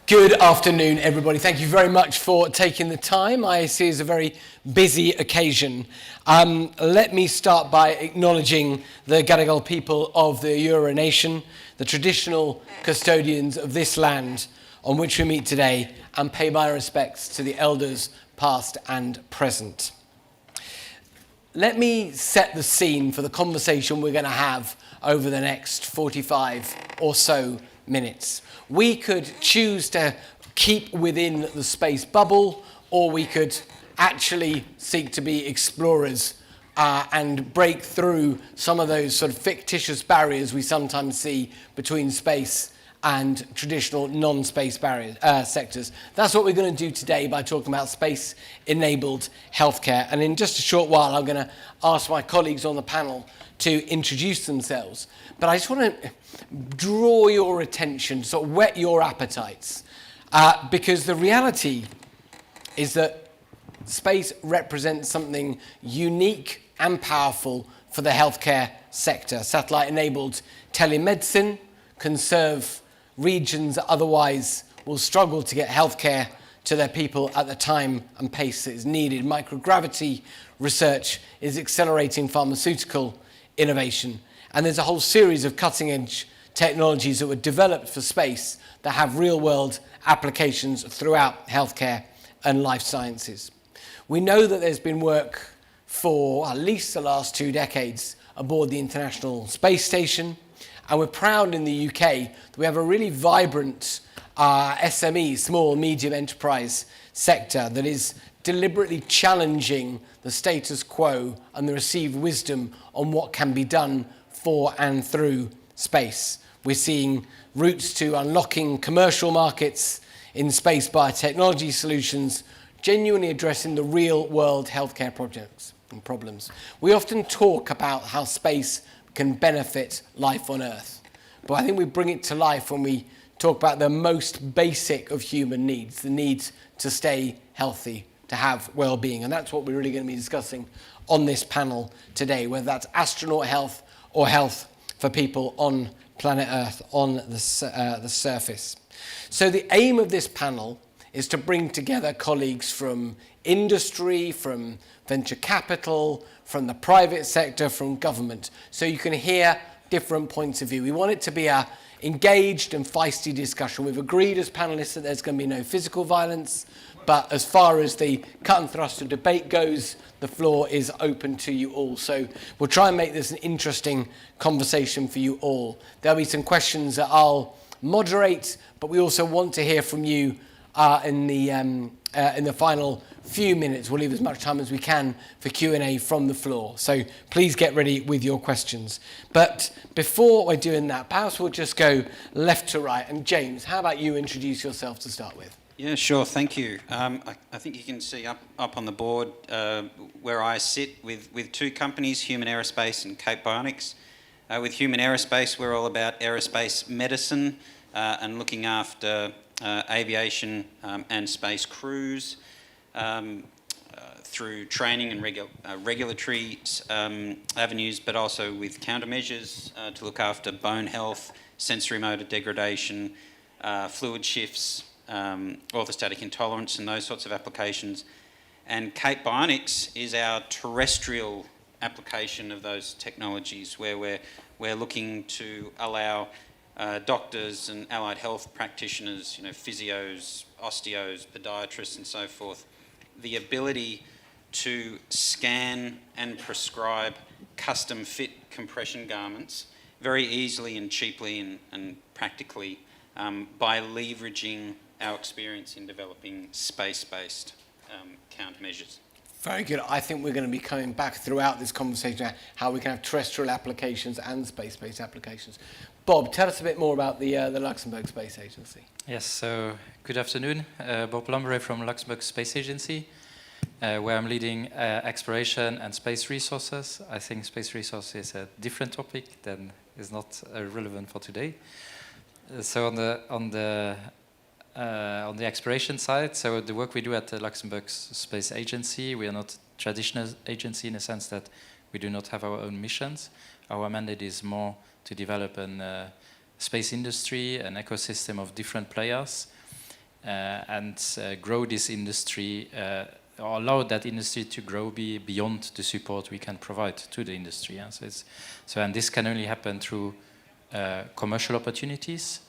Good afternoon, everybody. Thank you very much for taking the time. IAC is a very busy occasion. Let me start by acknowledging the Gadigal people of the Eora Nation, the traditional custodians of this land on which we meet today, and pay my respects to the elders past and present. Let me set the scene for the conversation we're going to have over the next 45 or so minutes. We could choose to keep within the space bubble, or we could actually seek to be explorers and break through some of those sort of fictitious barriers we sometimes see between space and traditional non-space barriers, sectors. That's what we're going to do today by talking about space-enabled healthcare. And in just a short while, I'm going to ask my colleagues on the panel to introduce themselves. But I just want to draw your attention, sort of whet your appetites, because the reality is that space represents something unique and powerful for the healthcare sector. Satellite-enabled telemedicine can serve regions that otherwise will struggle to get healthcare to their people at the time and pace that is needed. Microgravity research is accelerating pharmaceutical innovation. And there's a whole series of cutting-edge technologies that were developed for space that have real-world applications throughout healthcare and life sciences. We know that there's been work for at least the last 2 decades aboard the International Space Station, and we're proud in the UK that we have a really vibrant SME, small, medium enterprise sector that is deliberately challenging the status quo and the received wisdom on what can be done for and through space. We're seeing routes to unlocking commercial markets in space biotechnology solutions, genuinely addressing the real-world healthcare projects and problems. We often talk about how space can benefit life on Earth, but I think we bring it to life when we talk about the most basic of human needs, the need to stay healthy, to have well-being, and that's what we're really going to be discussing on this panel today, whether that's astronaut health or health for people on planet Earth, on the surface. So the aim of this panel is to bring together colleagues from industry, from venture capital, from the private sector, from government, so you can hear different points of view. We want it to be an engaged and feisty discussion. We've agreed as panelists that there's going to be no physical violence, but as far as the cut and thrust of debate goes, the floor is open to you all. So we'll try and make this an interesting conversation for you all. There'll be some questions that I'll moderate, but we also want to hear from you in in the final few minutes, we'll leave as much time as we can for Q&A from the floor. So please get ready with your questions. But before we're doing that, perhaps we'll just go left to right. And James, how about you introduce yourself to start with? Yeah, sure, thank you. I think you can see up on the board where I sit with two companies, Human Aerospace and Cape Bionics. With Human Aerospace, we're all about aerospace medicine and looking after aviation and space crews through training and regulatory avenues, but also with countermeasures to look after bone health, sensory motor degradation, fluid shifts, orthostatic intolerance and those sorts of applications. And Cape Bionics is our terrestrial application of those technologies, where we're looking to allow doctors and allied health practitioners, physios, osteos, podiatrists and so forth, the ability to scan and prescribe custom fit compression garments very easily and cheaply and practically by leveraging our experience in developing space-based countermeasures. Very good. I think we're going to be coming back throughout this conversation how we can have terrestrial applications and space-based applications. Bob, tell us a bit more about the Luxembourg Space Agency. Yes, so good afternoon. Bob Lamberet from Luxembourg Space Agency, where I'm leading exploration and space resources. I think space resources is a different topic than is not relevant for today. So on the exploration side, so the work we do at the Luxembourg Space Agency, we are not a traditional agency in the sense that we do not have our own missions. Our mandate is more to develop a space industry, an ecosystem of different players, and grow this industry, or allow that industry to grow beyond the support we can provide to the industry. Yeah? And this can only happen through commercial opportunities.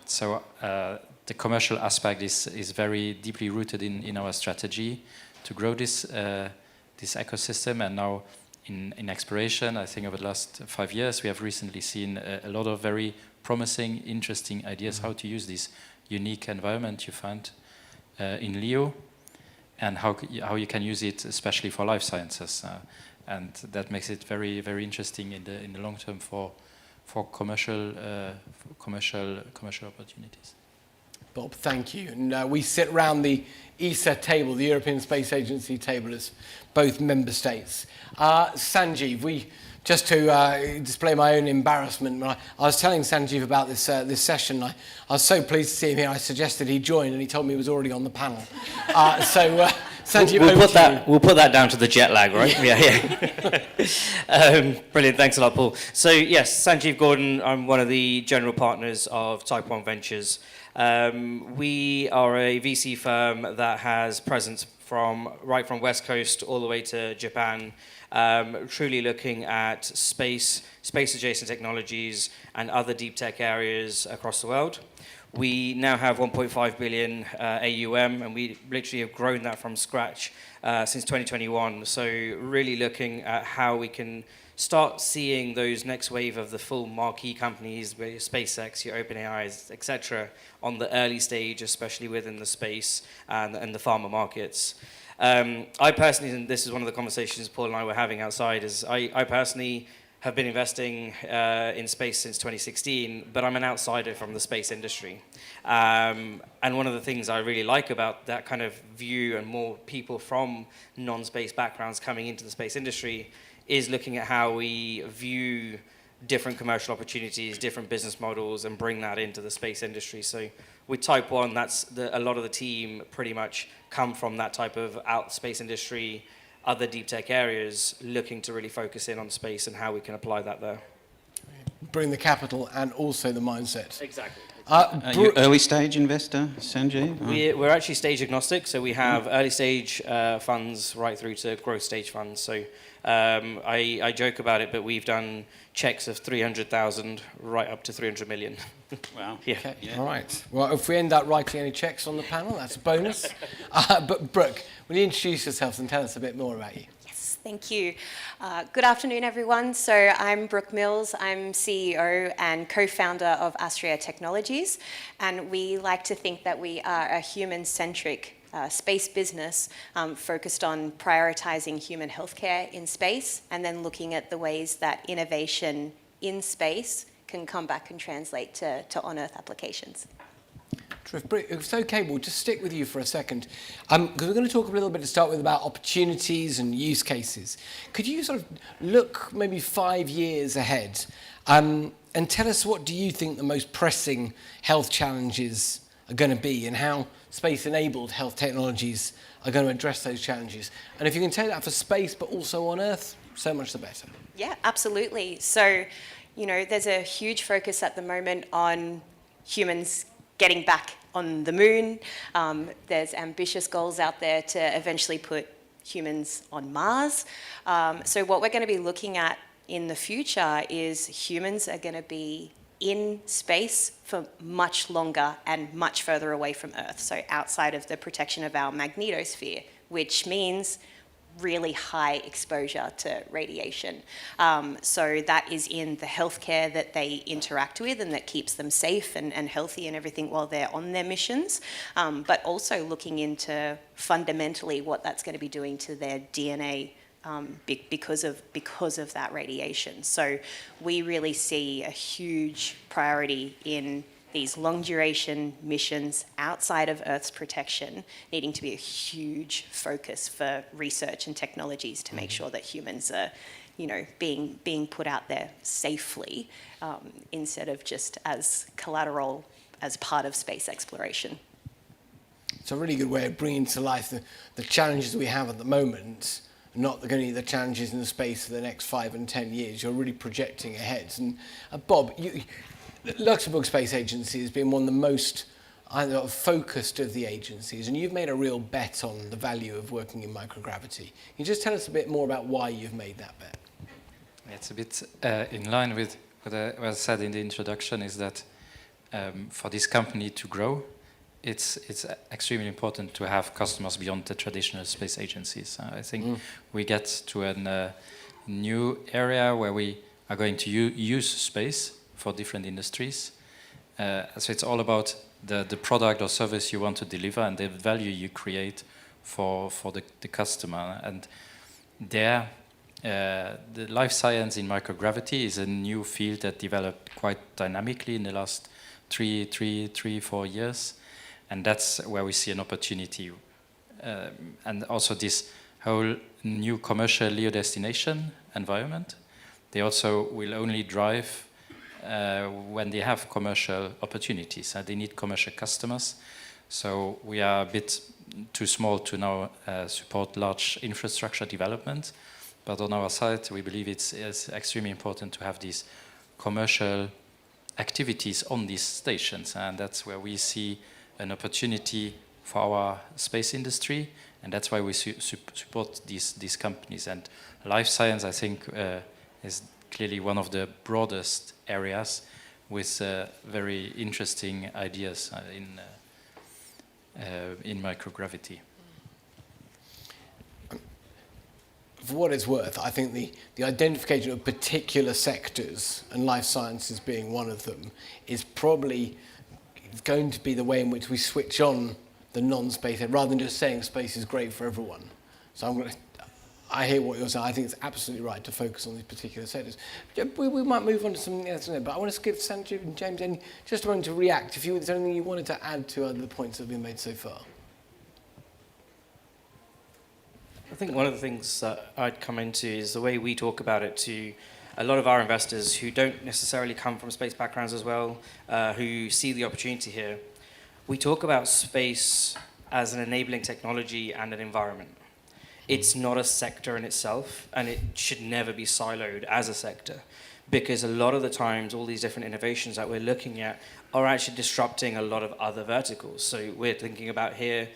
So the commercial aspect is very deeply rooted in our strategy to grow this ecosystem. And now in exploration, I think over the last 5 years, we have recently seen a lot of very promising, interesting ideas how to use this unique environment you find in LEO, and how you can use it, especially for life sciences. And that makes it very, very interesting in the long term for commercial opportunities. Bob, thank you. And we sit around the ESA table, the European Space Agency table, as both member states. Sanjeev, just to display my own embarrassment, when I was telling Sanjeev about this session, I was so pleased to see him here, I suggested he join, and he told me he was already on the panel. Sanjeev, we'll put that down to the jet lag, right? Yeah. Brilliant, thanks a lot, Paul. So yes, Sanjeev Gordon, I'm one of the general partners of Type 1 Ventures. We are a VC firm that has presence right from West Coast all the way to Japan, truly looking at space adjacent technologies and other deep tech areas across the world. We now have 1.5 billion AUM, and we literally have grown that from scratch since 2021. So really looking at how we can start seeing those next wave of the full marquee companies, SpaceX, your OpenAIs, etc., on the early stage, especially within the space and the pharma markets. I personally, and this is one of the conversations Paul and I were having outside, is I personally have been investing in space since 2016, but I'm an outsider from the space industry. And one of the things I really like about that kind of view and more people from non-space backgrounds coming into the space industry is looking at how we view different commercial opportunities, different business models, and bring that into the space industry. So with Type 1, a lot of the team pretty much come from that type of space industry, other deep tech areas, looking to really focus in on space and how we can apply that there. Bring the capital and also the mindset. Exactly. Are you early stage investor, Sanjay? We're actually stage agnostic, so we have early stage funds right through to growth stage funds. So I joke about it, but we've done checks of 300,000 right up to 300 million. Wow. Yeah. Okay. Yeah. All right. Well, if we end up writing any checks on the panel, that's a bonus. But Brooke, will you introduce yourself and tell us a bit more about you? Thank you. Good afternoon, everyone. So I'm Brooke Mills. I'm CEO and co-founder of SIAA Technologies, and we like to think that we are a human-centric space business focused on prioritizing human healthcare in space and then looking at the ways that innovation in space can come back and translate to on-Earth applications. Terrific. If it's okay, we'll just stick with you for a second, because we're going to talk a little bit to start with about opportunities and use cases. Could you sort of look maybe 5 years ahead and tell us what do you think the most pressing health challenges are going to be and how space-enabled health technologies are going to address those challenges? And if you can take that for space but also on Earth, so much the better. Yeah, absolutely. So, you know, there's a huge focus at the moment on humans getting back on the moon. There's ambitious goals out there to eventually put humans on Mars. So what we're going to be looking at in the future is humans are going to be in space for much longer and much further away from Earth, so outside of the protection of our magnetosphere, which means really high exposure to radiation. So that is in the healthcare that they interact with and that keeps them safe and healthy and everything while they're on their missions, but also looking into fundamentally what that's going to be doing to their DNA because of that radiation. So we really see a huge priority in these long duration missions outside of Earth's protection needing to be a huge focus for research and technologies to make sure that humans are, you know, being put out there safely instead of just as collateral as part of space exploration. It's a really good way of bringing to life the challenges we have at the moment, not going to be the challenges in the space for the next 5 and 10 years. You're really projecting ahead. And Bob, Luxembourg Space Agency has been one of the most focused of the agencies, and you've made a real bet on the value of working in microgravity. Can you just tell us a bit more about why you've made that bet? It's a bit in line with what I said in the introduction, is that for this company to grow, it's extremely important to have customers beyond the traditional space agencies. I think we get to a new area where we are going to use space for different industries. So it's all about the product or service you want to deliver and the value you create for the customer. And there, the life science in microgravity is a new field that developed quite dynamically in the last 4 years. And that's where we see an opportunity. And also this whole new commercial LEO destination environment, they also will only drive when they have commercial opportunities. They need commercial customers. So we are a bit too small to now support large infrastructure development. But on our side, we believe it's extremely important to have these commercial activities on these stations. And that's where we see an opportunity for our space industry. And that's why we support these companies. And life science, I think, is clearly one of the broadest areas with very interesting ideas in microgravity. For what it's worth, I think the identification of particular sectors, and life sciences being one of them, is probably going to be the way in which we switch on the non-space, rather than just saying space is great for everyone. So I hear what you're saying. I think it's absolutely right to focus on these particular sectors. We might move on to something else, but I want to give Sanjeev and James just a moment to react. If there's anything you wanted to add to other points that have been made so far. I think one of the things that I'd come into is the way we talk about it to a lot of our investors who don't necessarily come from space backgrounds as well, who see the opportunity here. We talk about space as an enabling technology and an environment. It's not a sector in itself, and it should never be siloed as a sector, because a lot of the times all these different innovations that we're looking at are actually disrupting a lot of other verticals. So we're talking about here,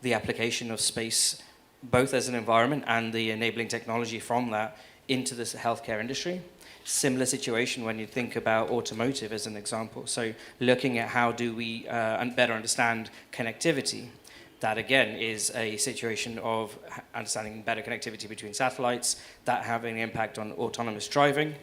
the application of space, both as an environment and the enabling technology from that into this healthcare industry. Similar situation when you think about automotive as an example. So looking at how do we better understand connectivity. That again is a situation of understanding better connectivity between satellites, that having an impact on autonomous driving.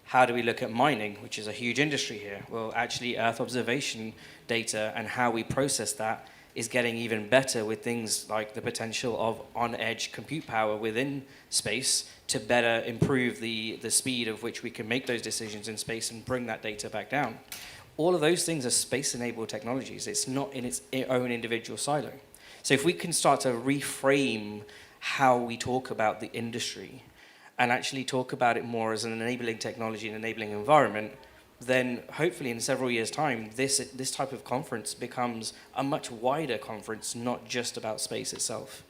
How do we look at mining, which is a huge industry here? Well, actually Earth observation data and how we process that is getting even better with things like the potential of on-edge compute power within space to better improve the speed of which we can make those decisions in space and bring that data back down. All of those things are space-enabled technologies. It's not in its own individual silo. So if we can start to reframe how we talk about the industry and actually talk about it more as an enabling technology and enabling environment, then hopefully in several years' time, this type of conference becomes a much wider conference, not just about space itself.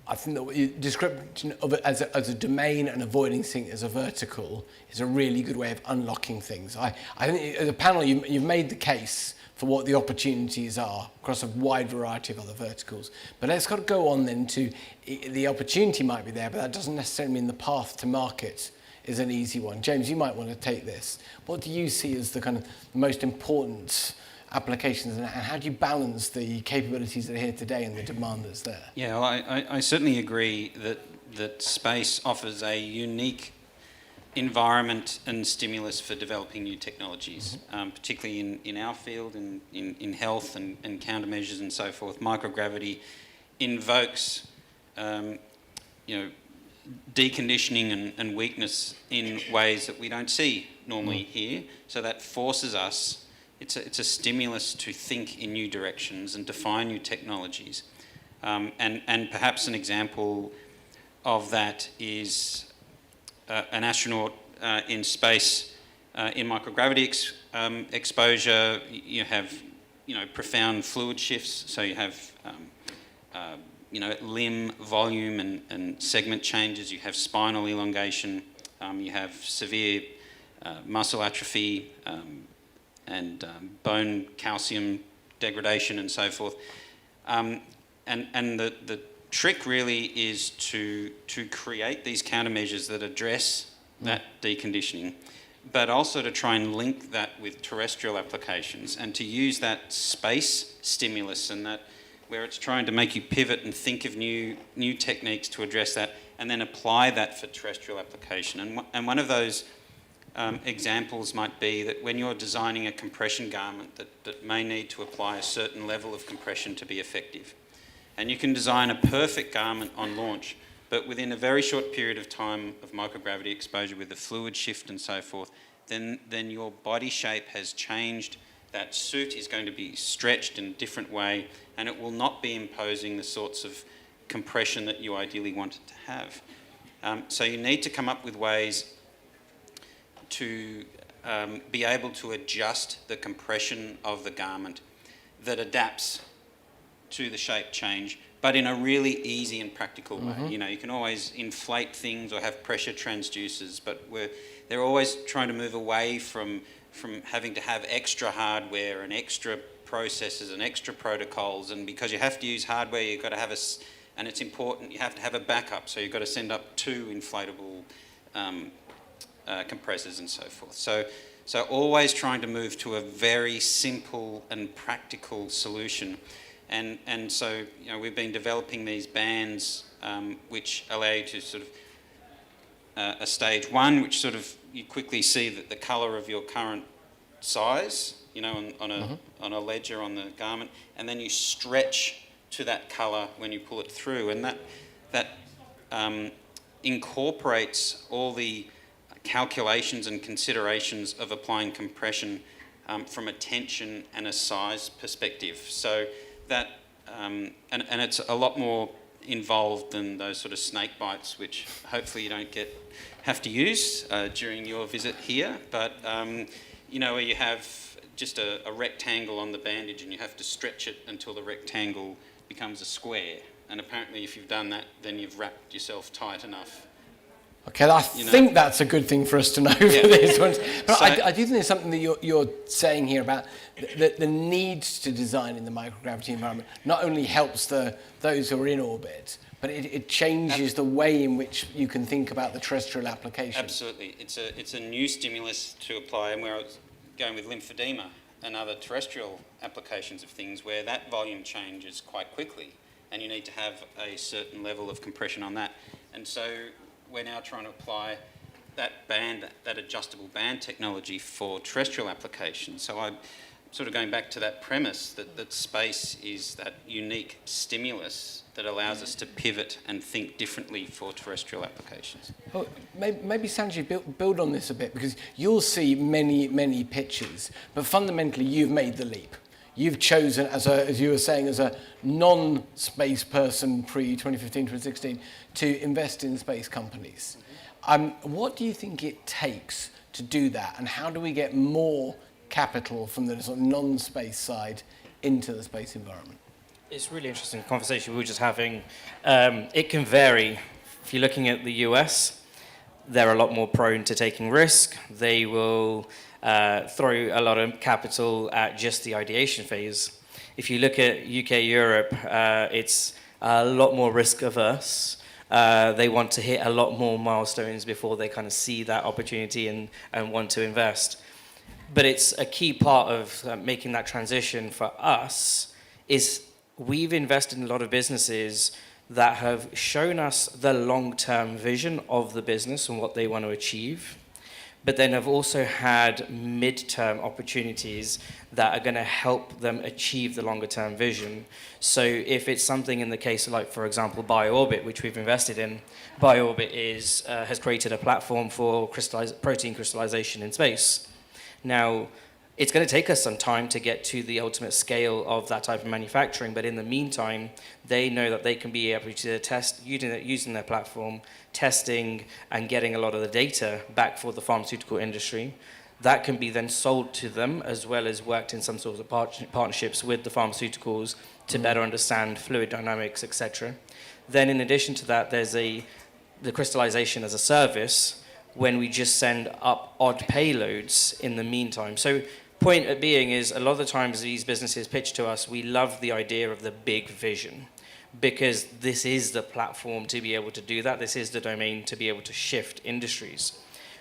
I think that your description of it as a domain and avoiding things as a vertical is a really good way of unlocking things. I think as a panel, you've made the case for what the opportunities are across a wide variety of other verticals. But let's got to go on then to the opportunity might be there, but that doesn't necessarily mean the path to market is an easy one. James, you might want to take this. What do you see as the kind of most important applications, and how do you balance the capabilities that are here today and the demand that's there? Yeah, well, I certainly agree that space offers a unique environment and stimulus for developing new technologies, particularly in our field, in health and countermeasures and so forth. Microgravity invokes, deconditioning and weakness in ways that we don't see normally here. So that forces us. It's a stimulus to think in new directions and define new technologies. And perhaps an example of that is an astronaut in space in microgravity exposure. You have profound fluid shifts, so you have limb volume and segment changes. You have spinal elongation. You have severe muscle atrophy and bone calcium degradation and so forth. And the trick really is to create these countermeasures that address that deconditioning, but also to try and link that with terrestrial applications and to use that space stimulus and that where it's trying to make you pivot and think of new techniques to address that and then apply that for terrestrial application. And one of those examples might be that when you're designing a compression garment that may need to apply a certain level of compression to be effective. And you can design a perfect garment on launch, but within a very short period of time of microgravity exposure with the fluid shift and so forth, then your body shape has changed. That suit is going to be stretched in a different way, and it will not be imposing the sorts of compression that you ideally want it to have. So you need to come up with ways to be able to adjust the compression of the garment that adapts to the shape change, but in a really easy and practical way. You can always inflate things or have pressure transducers, but they're always trying to move away from having to have extra hardware and extra processes and extra protocols, and because you have to use hardware, you've got to have and it's important, you have to have a backup, so you've got to send up 2 inflatable compressors and so forth. So always trying to move to a very simple and practical solution. And so we've been developing these bands which allow you to sort of a stage 1, which sort of you quickly see that the colour of your current size, on a ledger on the garment, and then you stretch to that colour when you pull it through, and that incorporates all the calculations and considerations of applying compression from a tension and a size perspective. So that and it's a lot more involved than those sort of snake bites, which hopefully you don't have to use during your visit here. But where you have just a rectangle on the bandage and you have to stretch it until the rectangle becomes a square. And apparently, if you've done that, then you've wrapped yourself tight enough. Okay, I think that's a good thing for us to know for these ones. But So, I do think there's something that you're saying here about the need to design in the microgravity environment not only helps those who are in orbit, but it changes the way in which you can think about the terrestrial application. Absolutely. It's a new stimulus to apply, and where I was going with lymphedema and other terrestrial applications of things where that volume changes quite quickly, and you need to have a certain level of compression on that. And so we're now trying to apply that adjustable band technology for terrestrial applications. So sort of going back to that premise that space is that unique stimulus that allows us to pivot and think differently for terrestrial applications. Well, maybe Sanjeev, build on this a bit, because you'll see many pitches, but fundamentally you've made the leap. You've chosen, as you were saying, as a non-space person pre-2015, 2016, to invest in space companies. What do you think it takes to do that, and how do we get more capital from the sort of non-space side into the space environment? It's a really interesting conversation we were just having. It can vary. If you're looking at the US, they're a lot more prone to taking risk. They will throw a lot of capital at just the ideation phase. If you look at UK, Europe, it's a lot more risk averse. They want to hit a lot more milestones before they kind of see that opportunity and want to invest. But it's a key part of making that transition for us is we've invested in a lot of businesses that have shown us the long-term vision of the business and what they want to achieve, but then have also had mid-term opportunities that are going to help them achieve the longer-term vision. So if it's something in the case of, like, for example, BioOrbit, which we've invested in, BioOrbit has created a platform for protein crystallization in space. Now, it's going to take us some time to get to the ultimate scale of that type of manufacturing, but in the meantime, they know that they can be able to test using their platform, testing and getting a lot of the data back for the pharmaceutical industry. That can be then sold to them, as well as worked in some sort of partnerships with the pharmaceuticals to better understand fluid dynamics, etc. Then in addition to that, there's the crystallization as a service, when we just send up odd payloads in the meantime. So point being is, a lot of the times these businesses pitch to us, we love the idea of the big vision, because this is the platform to be able to do that. This is the domain to be able to shift industries.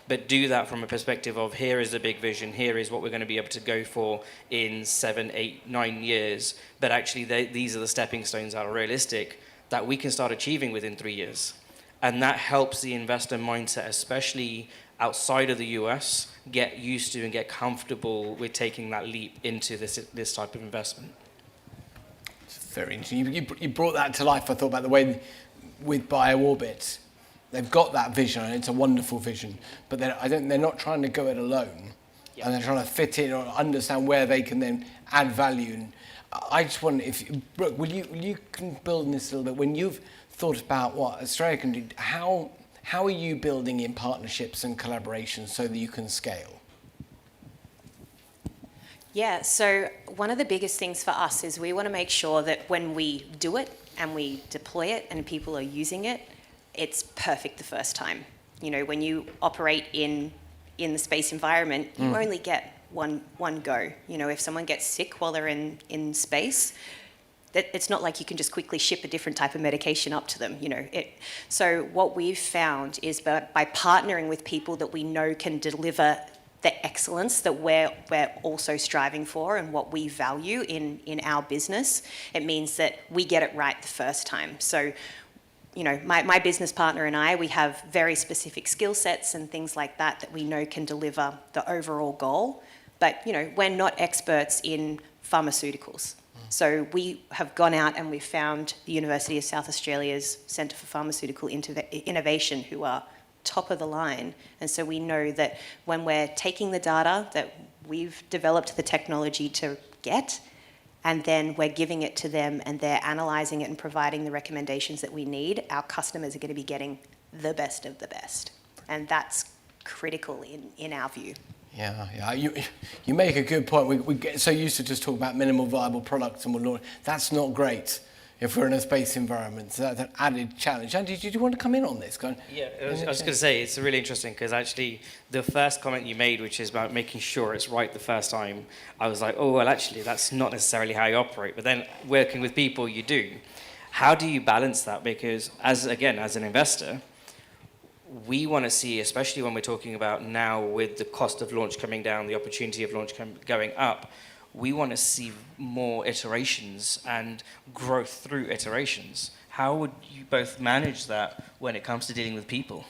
But do that from a perspective of, here is the big vision, here is what we're going to be able to go for in 7, 8, 9 years. But actually, these are the stepping stones that are realistic, that we can start achieving within 3 years. And that helps the investor mindset, especially outside of the US, get used to and get comfortable with taking that leap into this type of investment. It's very interesting. You brought that to life, I thought, about the way with BioOrbit. They've got that vision, and it's a wonderful vision, but they're not trying to go it alone. Yep. And they're trying to fit in or understand where they can then add value. And I just wonder if, Brooke, will you can build on this a little bit? When you've thought about what Australia can do, how are you building in partnerships and collaborations so that you can scale? Yeah, so one of the biggest things for us is we want to make sure that when we do it and we deploy it and people are using it, it's perfect the first time. You know, when you operate in the space environment, you only get one go. You know, if someone gets sick while they're in space, it's not like you can just quickly ship a different type of medication up to them, you know. So what we've found is by partnering with people that we know can deliver the excellence that we're also striving for and what we value in our business, it means that we get it right the first time. So, you know, my business partner and I, we have very specific skill sets and things like that we know can deliver the overall goal. But, you know, we're not experts in pharmaceuticals. So we have gone out and we've found the University of South Australia's Centre for Pharmaceutical Innovation, who are top of the line. And so we know that when we're taking the data that we've developed the technology to get, and then we're giving it to them and they're analysing it and providing the recommendations that we need, our customers are going to be getting the best of the best. And that's critical in our view. Yeah. You make a good point. We get so used to just talking about minimal viable products, and that's not great if we're in a space environment. So that's an added challenge. Andy, did you want to come in on this? Yeah, I was going to say, it's really interesting, because actually the first comment you made, which is about making sure it's right the first time, I was like, oh, well, actually, that's not necessarily how you operate. But then working with people, you do. How do you balance that? Because as an investor, we want to see, especially when we're talking about now with the cost of launch coming down, the opportunity of launch going up, we want to see more iterations and growth through iterations. How would you both manage that when it comes to dealing with people?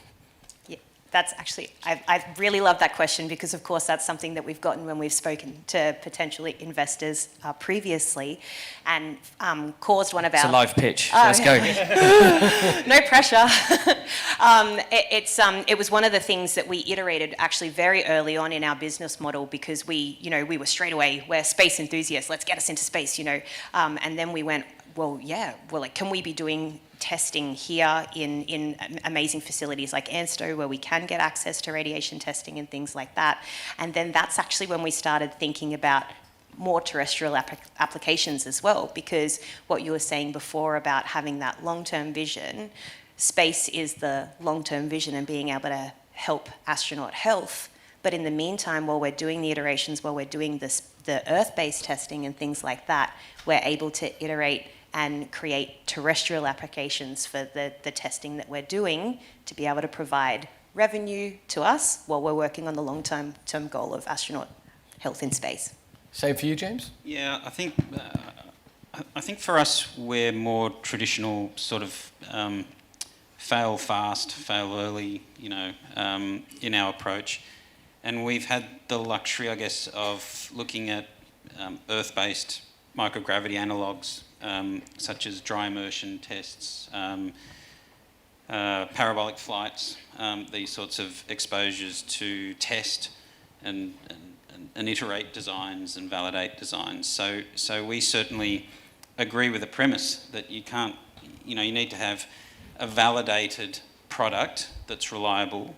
Yeah. That's actually, I really love that question because, of course, that's something that we've gotten when we've spoken to potential investors previously, and caused one of our... It's a live pitch. Let's go. No pressure. It was one of the things that we iterated actually very early on in our business model because we were straight away, we're space enthusiasts, let's get us into space, and then we went, well, like, can we be doing testing here in amazing facilities like ANSTO where we can get access to radiation testing and things like that. And then that's actually when we started thinking about more terrestrial applications as well, because what you were saying before about having that long-term vision, space is the long-term vision and being able to help astronaut health. But in the meantime, while we're doing the iterations, while we're doing the Earth-based testing and things like that, we're able to iterate and create terrestrial applications for the testing that we're doing to be able to provide revenue to us while we're working on the long-term goal of astronaut health in space. Same for you, James? Yeah, I think for us we're more traditional sort of fail fast, fail early, in our approach. And we've had the luxury, I guess, of looking at Earth-based microgravity analogues, such as dry immersion tests, parabolic flights, these sorts of exposures to test and iterate designs and validate designs. So we certainly agree with the premise that you can't, you need to have a validated product that's reliable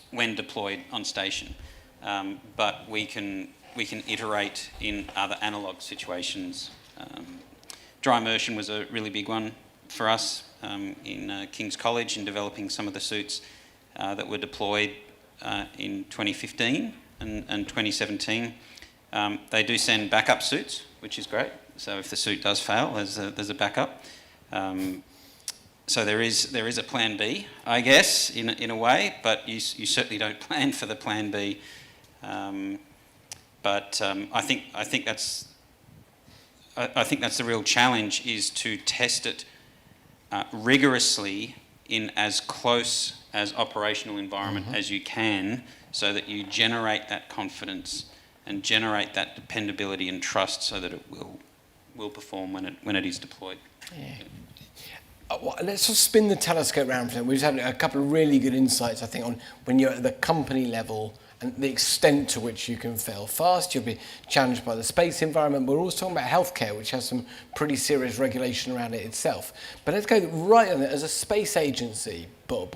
when deployed on station. But we can iterate in other analog situations. Dry immersion was a really big one for us in King's College in developing some of the suits that were deployed in 2015 and 2017. They do send backup suits, which is great. So if the suit does fail, there's a backup. So there is a plan B, I guess, in a way, but you certainly don't plan for the plan B. But I think that's the real challenge, is to test it rigorously in as close as operational environment as you can, so that you generate that confidence and generate that dependability and trust, so that it will perform when it is deployed. Yeah. Let's just spin the telescope around for a second. We've had a couple of really good insights, I think, on when you're at the company level and the extent to which you can fail fast. You'll be challenged by the space environment. We're also talking about healthcare, which has some pretty serious regulation around it itself. But let's go right on it. As a space agency, Bob,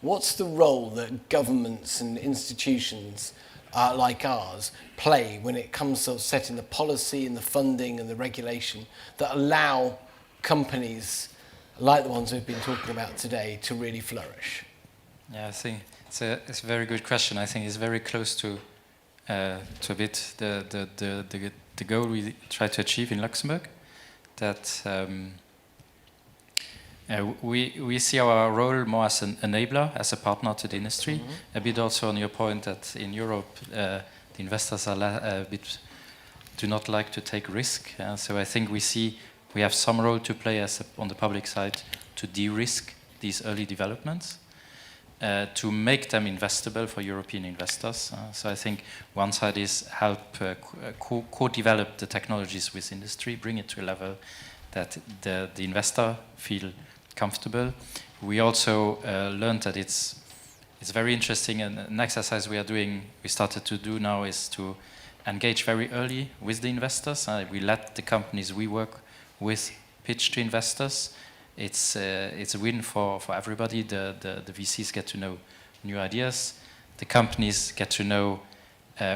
what's the role that governments and institutions like ours play when it comes to setting the policy and the funding and the regulation that allow companies like the ones we've been talking about today to really flourish? Yeah, I think it's a very good question. I think it's very close to a bit the goal we try to achieve in Luxembourg. That we see our role more as an enabler, as a partner to the industry. A bit also on your point that in Europe the investors are do not like to take risk. So I think we have some role to play on the public side to de-risk these early developments. To make them investable for European investors. So I think one side is help co-develop the technologies with industry, bring it to a level that the investor feel comfortable. We also learned that it's very interesting, and an exercise we started to do now is to engage very early with the investors. We let the companies we work with pitch to investors. It's a win for everybody. The VCs get to know new ideas. The companies get to know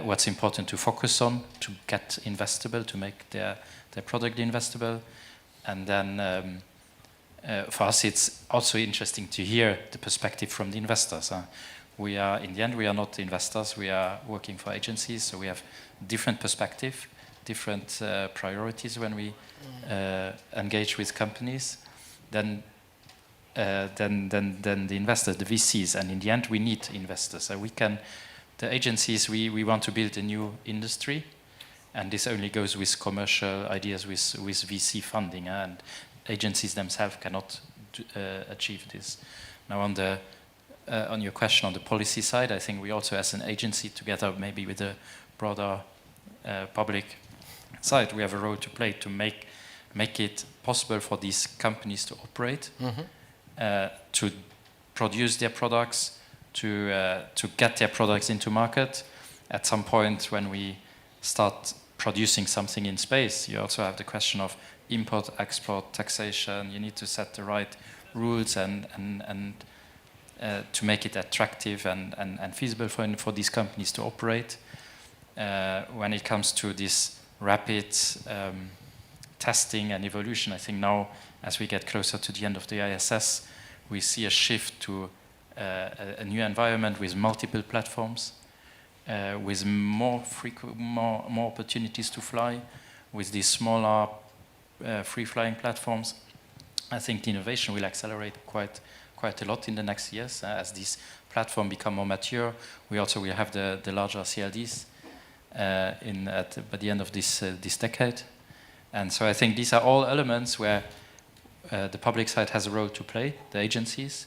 what's important to focus on to get investable, to make their product investable. And then for us, it's also interesting to hear the perspective from the investors. In the end, we are not investors. We are working for agencies, so we have different perspective, different priorities when we engage with companies. Then the investors, the VCs, and in the end we need investors. So the agencies, we want to build a new industry, and this only goes with commercial ideas, with VC funding, and agencies themselves cannot achieve this. Now on the on your question on the policy side, I think we also, as an agency, together maybe with the broader public side, we have a role to play to make it possible for these companies to operate, to produce their products, to get their products into market. At some point, when we start producing something in space, you also have the question of import, export, taxation. You need to set the right rules and to make it attractive and feasible for these companies to operate. When it comes to this rapid testing and evolution, I think now, as we get closer to the end of the ISS, we see a shift to a new environment with multiple platforms, with more opportunities to fly, with these smaller free-flying platforms. I think the innovation will accelerate quite a lot in the next years as these platforms become more mature. We also will have the larger CLDs by the end of this decade. And so I think these are all elements where the public side has a role to play, the agencies,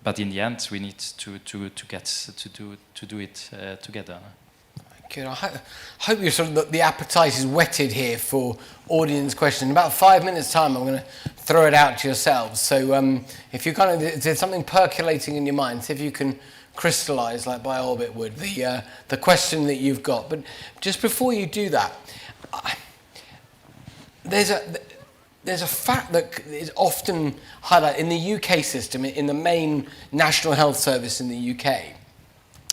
but in the end we need to do it together. Good. I hope you're sort of the appetite is whetted here for audience questions. In about 5 minutes' time, I'm going to throw it out to yourselves. So if you if there's something percolating in your mind, see if you can crystallize, like BioOrbit would, the question that you've got. But just before you do that, there's a fact that is often highlighted in the UK system, in the main National Health Service in the UK,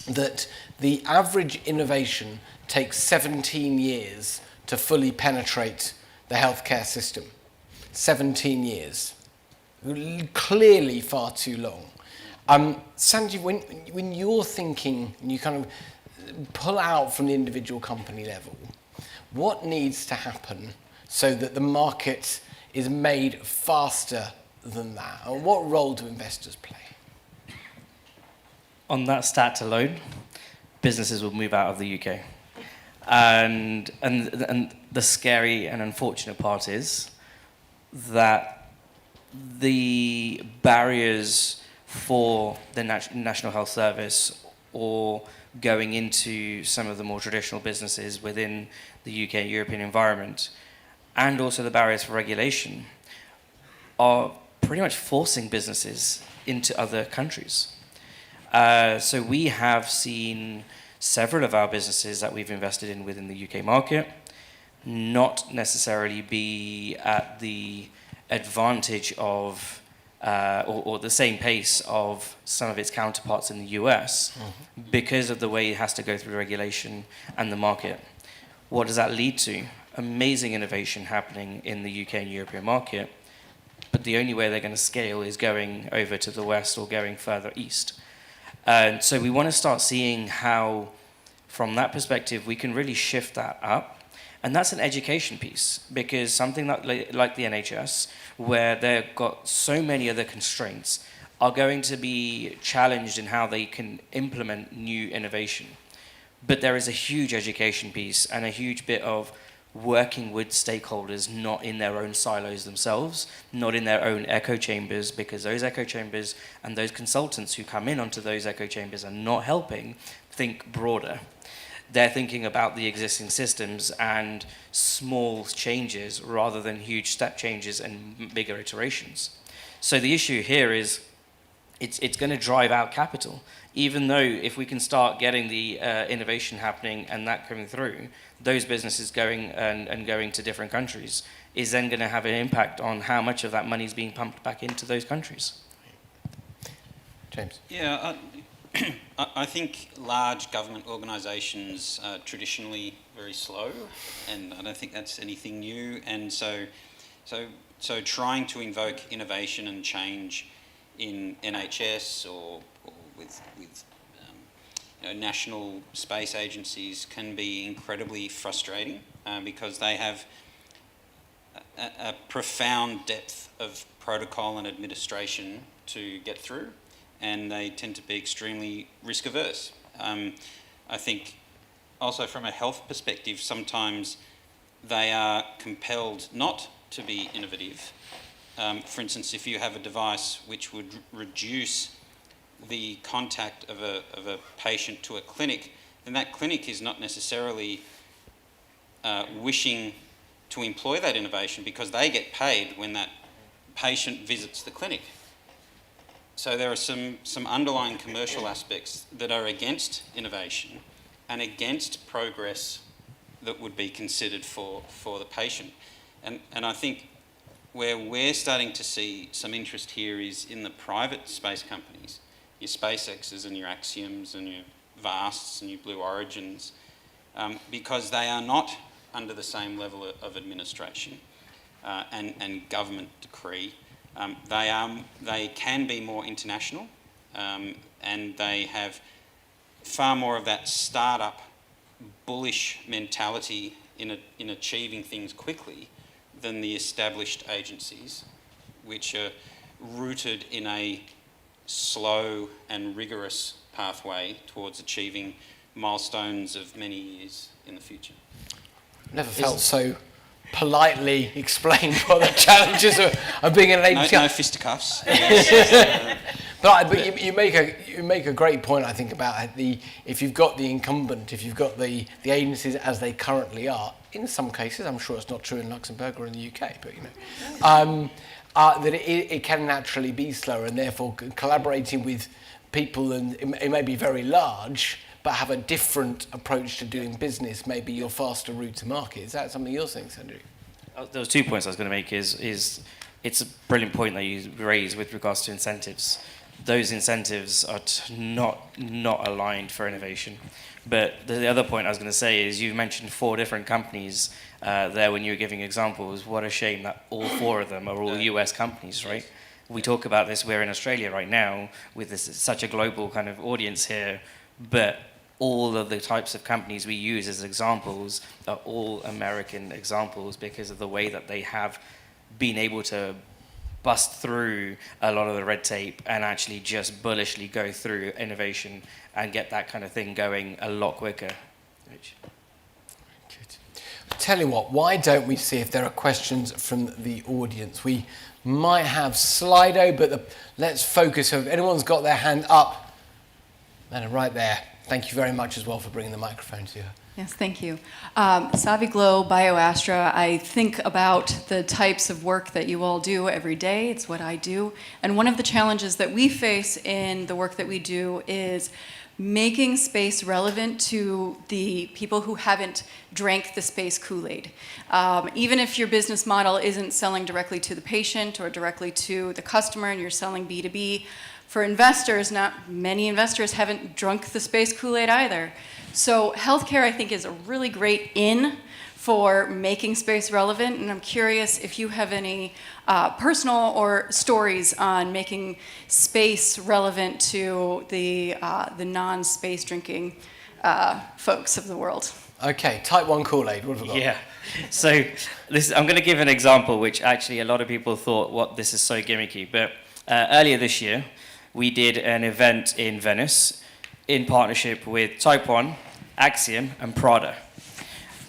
that the average innovation takes 17 years to fully penetrate the healthcare system. 17 years. Clearly far too long. Sanjeev, when you're thinking, and you kind of pull out from the individual company level, what needs to happen so that the market is made faster than that? And what role do investors play? On that stat alone, businesses will move out of the UK. And the scary and unfortunate part is that the barriers for the National Health Service or going into some of the more traditional businesses within the UK European environment, and also the barriers for regulation, are pretty much forcing businesses into other countries. So we have seen several of our businesses that we've invested in within the UK market not necessarily be at the advantage of or the same pace of some of its counterparts in the US because of the way it has to go through regulation and the market. What does that lead to? Amazing innovation happening in the UK and European market, but the only way they're going to scale is going over to the West or going further east. And so we want to start seeing how, from that perspective, we can really shift that up. And that's an education piece, because something like the NHS, where they've got so many other constraints, are going to be challenged in how they can implement new innovation. But there is a huge education piece and a huge bit of working with stakeholders, not in their own silos themselves, not in their own echo chambers, because those echo chambers and those consultants who come in onto those echo chambers are not helping think broader. They're thinking about the existing systems and small changes rather than huge step changes and bigger iterations. So the issue here is it's going to drive out capital, even though if we can start getting the innovation happening and that coming through, those businesses going and going to different countries is then going to have an impact on how much of that money is being pumped back into those countries. James? Yeah, I think large government organisations are traditionally very slow, and I don't think that's anything new. And so trying to invoke innovation and change in NHS or with national space agencies can be incredibly frustrating because they have a profound depth of protocol and administration to get through, and they tend to be extremely risk averse. I think also from a health perspective, sometimes they are compelled not to be innovative. For instance, if you have a device which would reduce the contact of a patient to a clinic, then that clinic is not necessarily wishing to employ that innovation because they get paid when that patient visits the clinic. So there are some underlying commercial aspects that are against innovation and against progress that would be considered for the patient. And I think where we're starting to see some interest here is in the private space companies, your SpaceX's and your Axioms and your Vasts and your Blue Origins, because they are not under the same level of administration and government decree. They can be more international, and they have far more of that startup bullish mentality in achieving things quickly than the established agencies, which are rooted in a slow and rigorous pathway towards achieving milestones of many years in the future. Never felt so politely explained what the challenges of being an agency. No fisticuffs. But you make a great point, I think, about if you've got the incumbent, if you've got the agencies as they currently are. In some cases, I'm sure it's not true in Luxembourg or in the UK, but that it can naturally be slower, and therefore collaborating with people, and it may be very large, but have a different approach to doing business, maybe your faster route to market. Is that something you're saying, Sandru? There was 2 points I was going to make. Is it's a brilliant point that you raised with regards to incentives. Those incentives are not aligned for innovation. But the other point I was going to say is you mentioned 4 different companies there when you were giving examples. What a shame that all 4 of them are all US companies, right? We talk about this, we're in Australia right now with such a global kind of audience here, but all of the types of companies we use as examples are all American examples because of the way that they have been able to bust through a lot of the red tape and actually just bullishly go through innovation and get that kind of thing going a lot quicker. Good. Tell you what, why don't we see if there are questions from the audience? We might have Slido, but let's focus. So if anyone's got their hand up, and right there. Thank you very much as well for bringing the microphone to her. Yes, thank you. Saviglow, BioAstra, I think about the types of work that you all do every day. It's what I do. And one of the challenges that we face in the work that we do is making space relevant to the people who haven't drank the space Kool-Aid. Even if your business model isn't selling directly to the patient or directly to the customer and you're selling B2B, for investors, not many investors haven't drunk the space Kool-Aid either. So healthcare, I think, is a really great in for making space relevant, and I'm curious if you have any personal or stories on making space relevant to the non-space drinking folks of the world. Okay, type 1 Kool-Aid, what have we got? Yeah, so I'm going to give an example which actually a lot of people thought, what, this is so gimmicky, but earlier this year, we did an event in Venice in partnership with Type 1, Axiom, and Prada.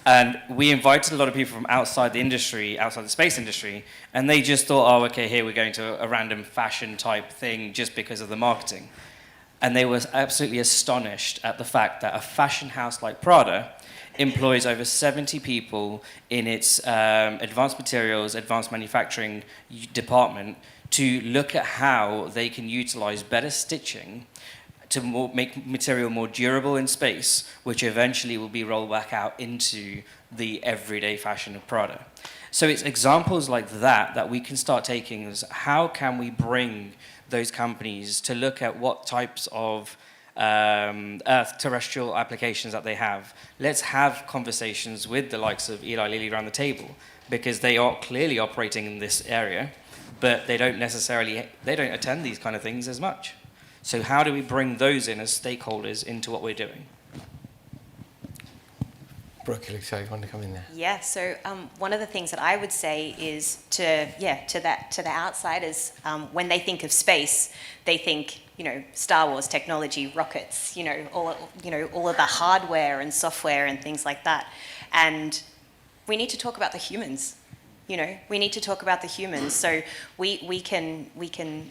And we invited a lot of people from outside the industry, outside the space industry, and they just thought, oh, okay, here we're going to a random fashion type thing just because of the marketing. And they were absolutely astonished at the fact that a fashion house like Prada employs over 70 people in its advanced materials, advanced manufacturing department to look at how they can utilize better stitching to make material more durable in space, which eventually will be rolled back out into the everyday fashion of Prada. So it's examples like that we can start taking as how can we bring those companies to look at what types of Earth terrestrial applications that they have. Let's have conversations with the likes of Eli Lilly around the table, because they are clearly operating in this area, but they don't attend these kind of things as much. So how do we bring those in as stakeholders into what we're doing? Brooke, you want to come in there? Yeah, so one of the things that I would say is to the outsiders, when they think of space, they think, Star Wars technology, rockets, all of the hardware and software and things like that. And we need to talk about the humans. We need to talk about the humans. So we can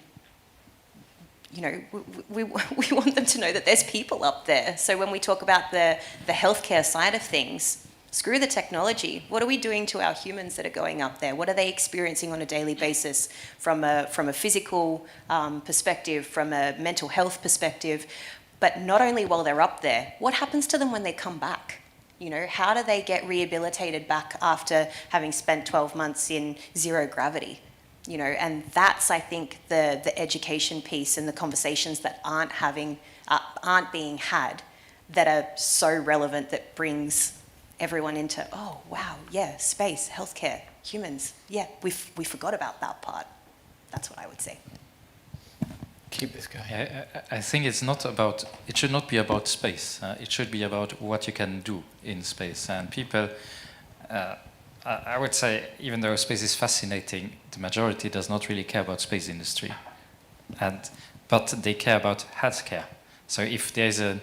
you know, we want them to know that there's people up there. So when we talk about the healthcare side of things, screw the technology. What are we doing to our humans that are going up there? What are they experiencing on a daily basis from a physical perspective, from a mental health perspective? But not only while they're up there, what happens to them when they come back? You know, how do they get rehabilitated back after having spent 12 months in zero gravity? You know, and that's, I think, the education piece and the conversations that aren't being had that are so relevant, that brings everyone into, oh, wow, yeah, space, healthcare, humans. Yeah, we forgot about that part. That's what I would say. Keep this going. I think it should not be about space. It should be about what you can do in space. And people, I would say, even though space is fascinating, the majority does not really care about space industry. But they care about healthcare. So if there's a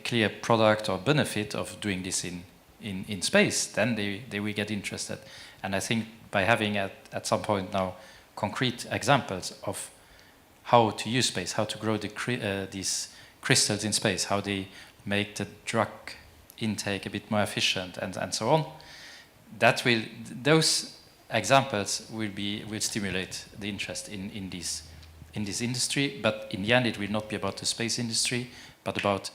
clear product or benefit of doing this in space, then they will get interested. And I think by having at some point now concrete examples of how to use space, how to grow these crystals in space, how they make the drug intake a bit more efficient, and so on, those examples will stimulate the interest in this industry. But in the end, it will not be about the space industry, but about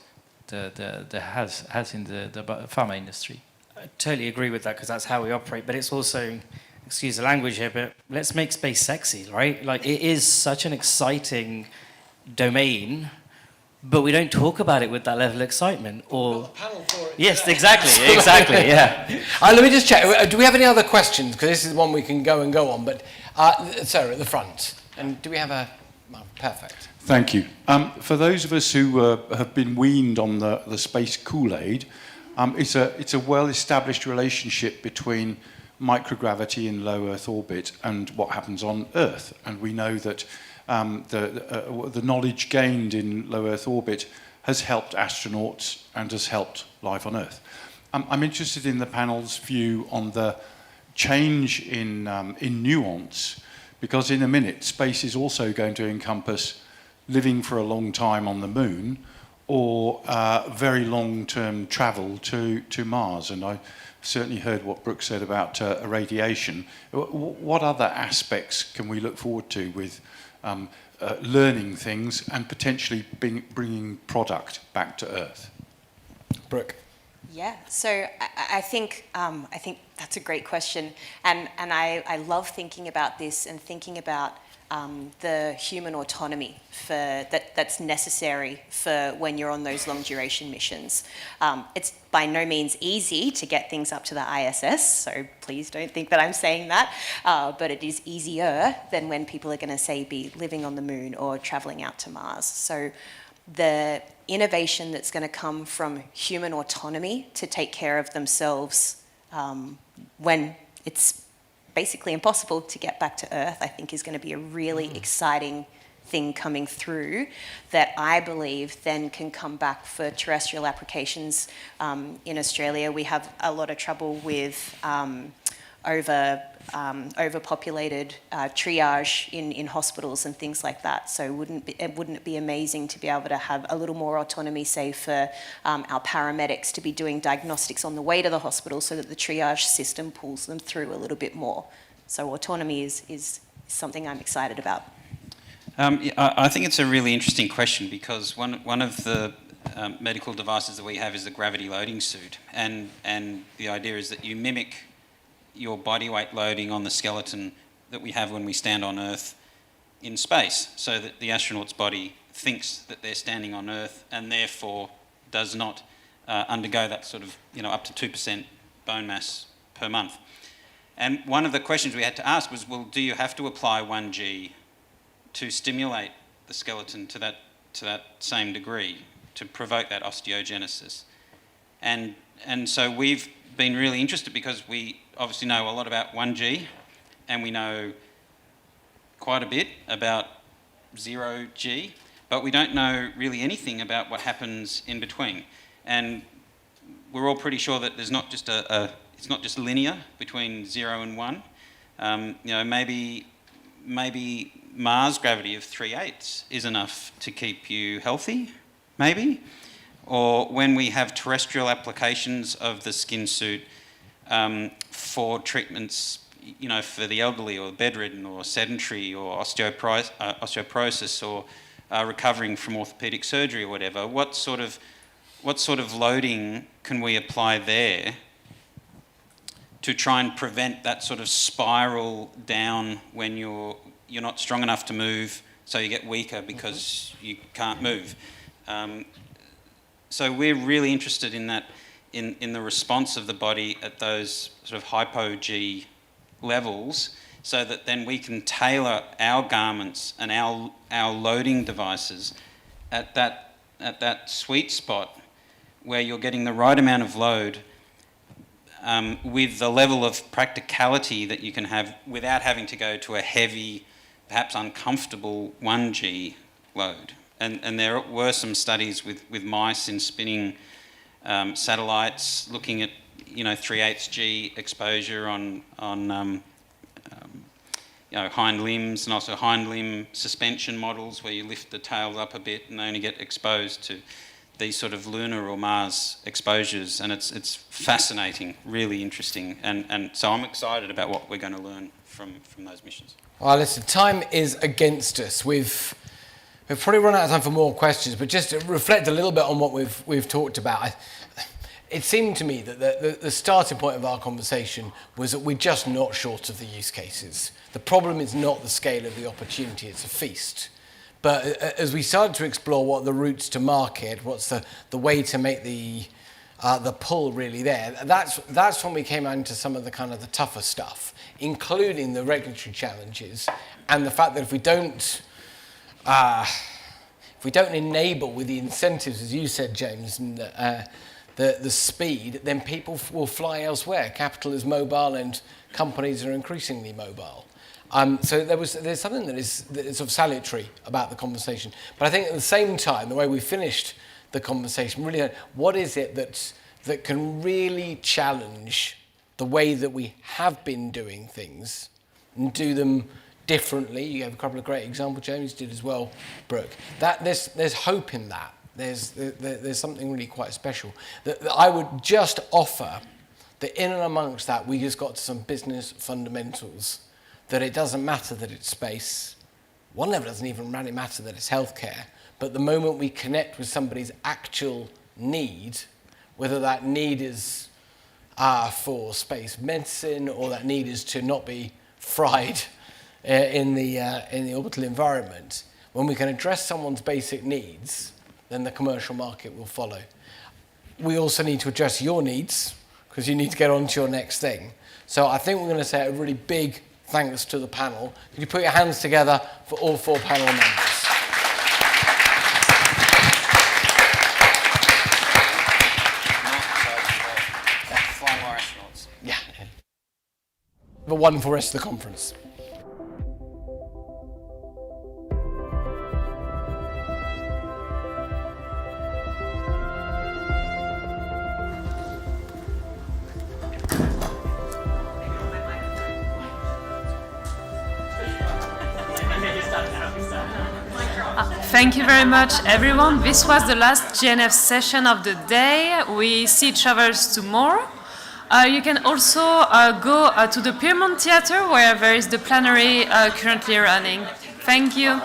the health in the pharma industry. I totally agree with that, because that's how we operate. But it's also, excuse the language here, but let's make space sexy, right? Like, it is such an exciting domain, but we don't talk about it with that level of excitement. Or panel for it. Yes, exactly, yeah. Let me just check. Do we have any other questions? Because this is one we can go on. But Sarah at the front. And do we have a? Well, perfect. Thank you. For those of us who have been weaned on the space Kool-Aid, it's a well-established relationship between microgravity in low Earth orbit and what happens on Earth. And we know that the knowledge gained in low Earth orbit has helped astronauts and has helped life on Earth. I'm interested in the panel's view on the change in nuance, because in a minute, space is also going to encompass living for a long time on the moon, or very long-term travel to Mars. And I certainly heard what Brooke said about irradiation. What other aspects can we look forward to with learning things and potentially bringing product back to Earth? Brooke. Yeah, so I think that's a great question, and I love thinking about this and thinking about the human autonomy that's necessary for when you're on those long duration missions. It's by no means easy to get things up to the ISS, so please don't think that I'm saying that, but it is easier than when people are going to, say, be living on the moon or traveling out to Mars. So the innovation that's going to come from human autonomy to take care of themselves when it's basically impossible to get back to Earth, I think is going to be a really exciting thing coming through that I believe then can come back for terrestrial applications. In Australia, we have a lot of trouble with overpopulated triage in hospitals and things like that. So wouldn't it be amazing to be able to have a little more autonomy, say, for our paramedics to be doing diagnostics on the way to the hospital, so that the triage system pulls them through a little bit more. So autonomy is something I'm excited about. I think it's a really interesting question, because one of the medical devices that we have is the gravity loading suit, and the idea is that you mimic your body weight loading on the skeleton that we have when we stand on Earth in space, so that the astronaut's body thinks that they're standing on Earth and therefore does not undergo that sort of, up to 2% bone mass per month. And one of the questions we had to ask was, well, do you have to apply 1G to stimulate the skeleton to that same degree, to provoke that osteogenesis? And so we've been really interested, because we obviously know a lot about 1G, and we know quite a bit about 0G, but we don't know really anything about what happens in between. And we're all pretty sure that there's not just it's not just linear between 0 and 1. Maybe Mars gravity of 3/8 is enough to keep you healthy, maybe? Or when we have terrestrial applications of the skin suit for treatments, you know, for the elderly or bedridden or sedentary or osteoporosis or recovering from orthopedic surgery or whatever, what sort of loading can we apply there to try and prevent that sort of spiral down when you're not strong enough to move, so you get weaker because you can't move? So we're really interested in that, in the response of the body at those sort of hypo-G levels, so that then we can tailor our garments and our loading devices at that sweet spot where you're getting the right amount of load with the level of practicality that you can have without having to go to a heavy, perhaps uncomfortable 1G load. And there were some studies with mice in spinning satellites looking at, you know, 3/8 G exposure on you know, hind limbs, and also hind limb suspension models where you lift the tails up a bit and only get exposed to these sort of lunar or Mars exposures. And it's fascinating, really interesting. And so I'm excited about what we're going to learn from those missions. Well, listen, time is against us. We've probably run out of time for more questions, but just to reflect a little bit on what we've talked about. It seemed to me that the starting point of our conversation was that we're just not short of the use cases. The problem is not the scale of the opportunity, it's a feast. But as we started to explore what the routes to market, what's the way to make the pull really there, that's when we came into some of the kind of the tougher stuff, including the regulatory challenges and the fact that if we don't enable with the incentives, as you said, James, and the speed, then people will fly elsewhere. Capital is mobile and companies are increasingly mobile. So there's something that is sort of salutary about the conversation. But I think at the same time, the way we finished the conversation, really, what is it that can really challenge the way that we have been doing things and do them differently? You have a couple of great examples, James did as well, Brooke. That there's hope in that. There's something really quite special. That I would just offer that in and amongst that, we just got to some business fundamentals. That it doesn't matter that it's space. One level, it doesn't even really matter that it's healthcare. But the moment we connect with somebody's actual need, whether that need is for space medicine or that need is to not be fried in the orbital environment, when we can address someone's basic needs, then the commercial market will follow. We also need to address your needs because you need to get on to your next thing. So I think we're going to say a really big thanks to the panel. Could you put your hands together for all 4 panel members? Flying more astronauts. Yeah. The one for the rest of the conference. Thank you very much, everyone. This was the last GNF session of the day. We see each other tomorrow. You can also go to the Piermont Theatre, where there is the plenary currently running. Thank you.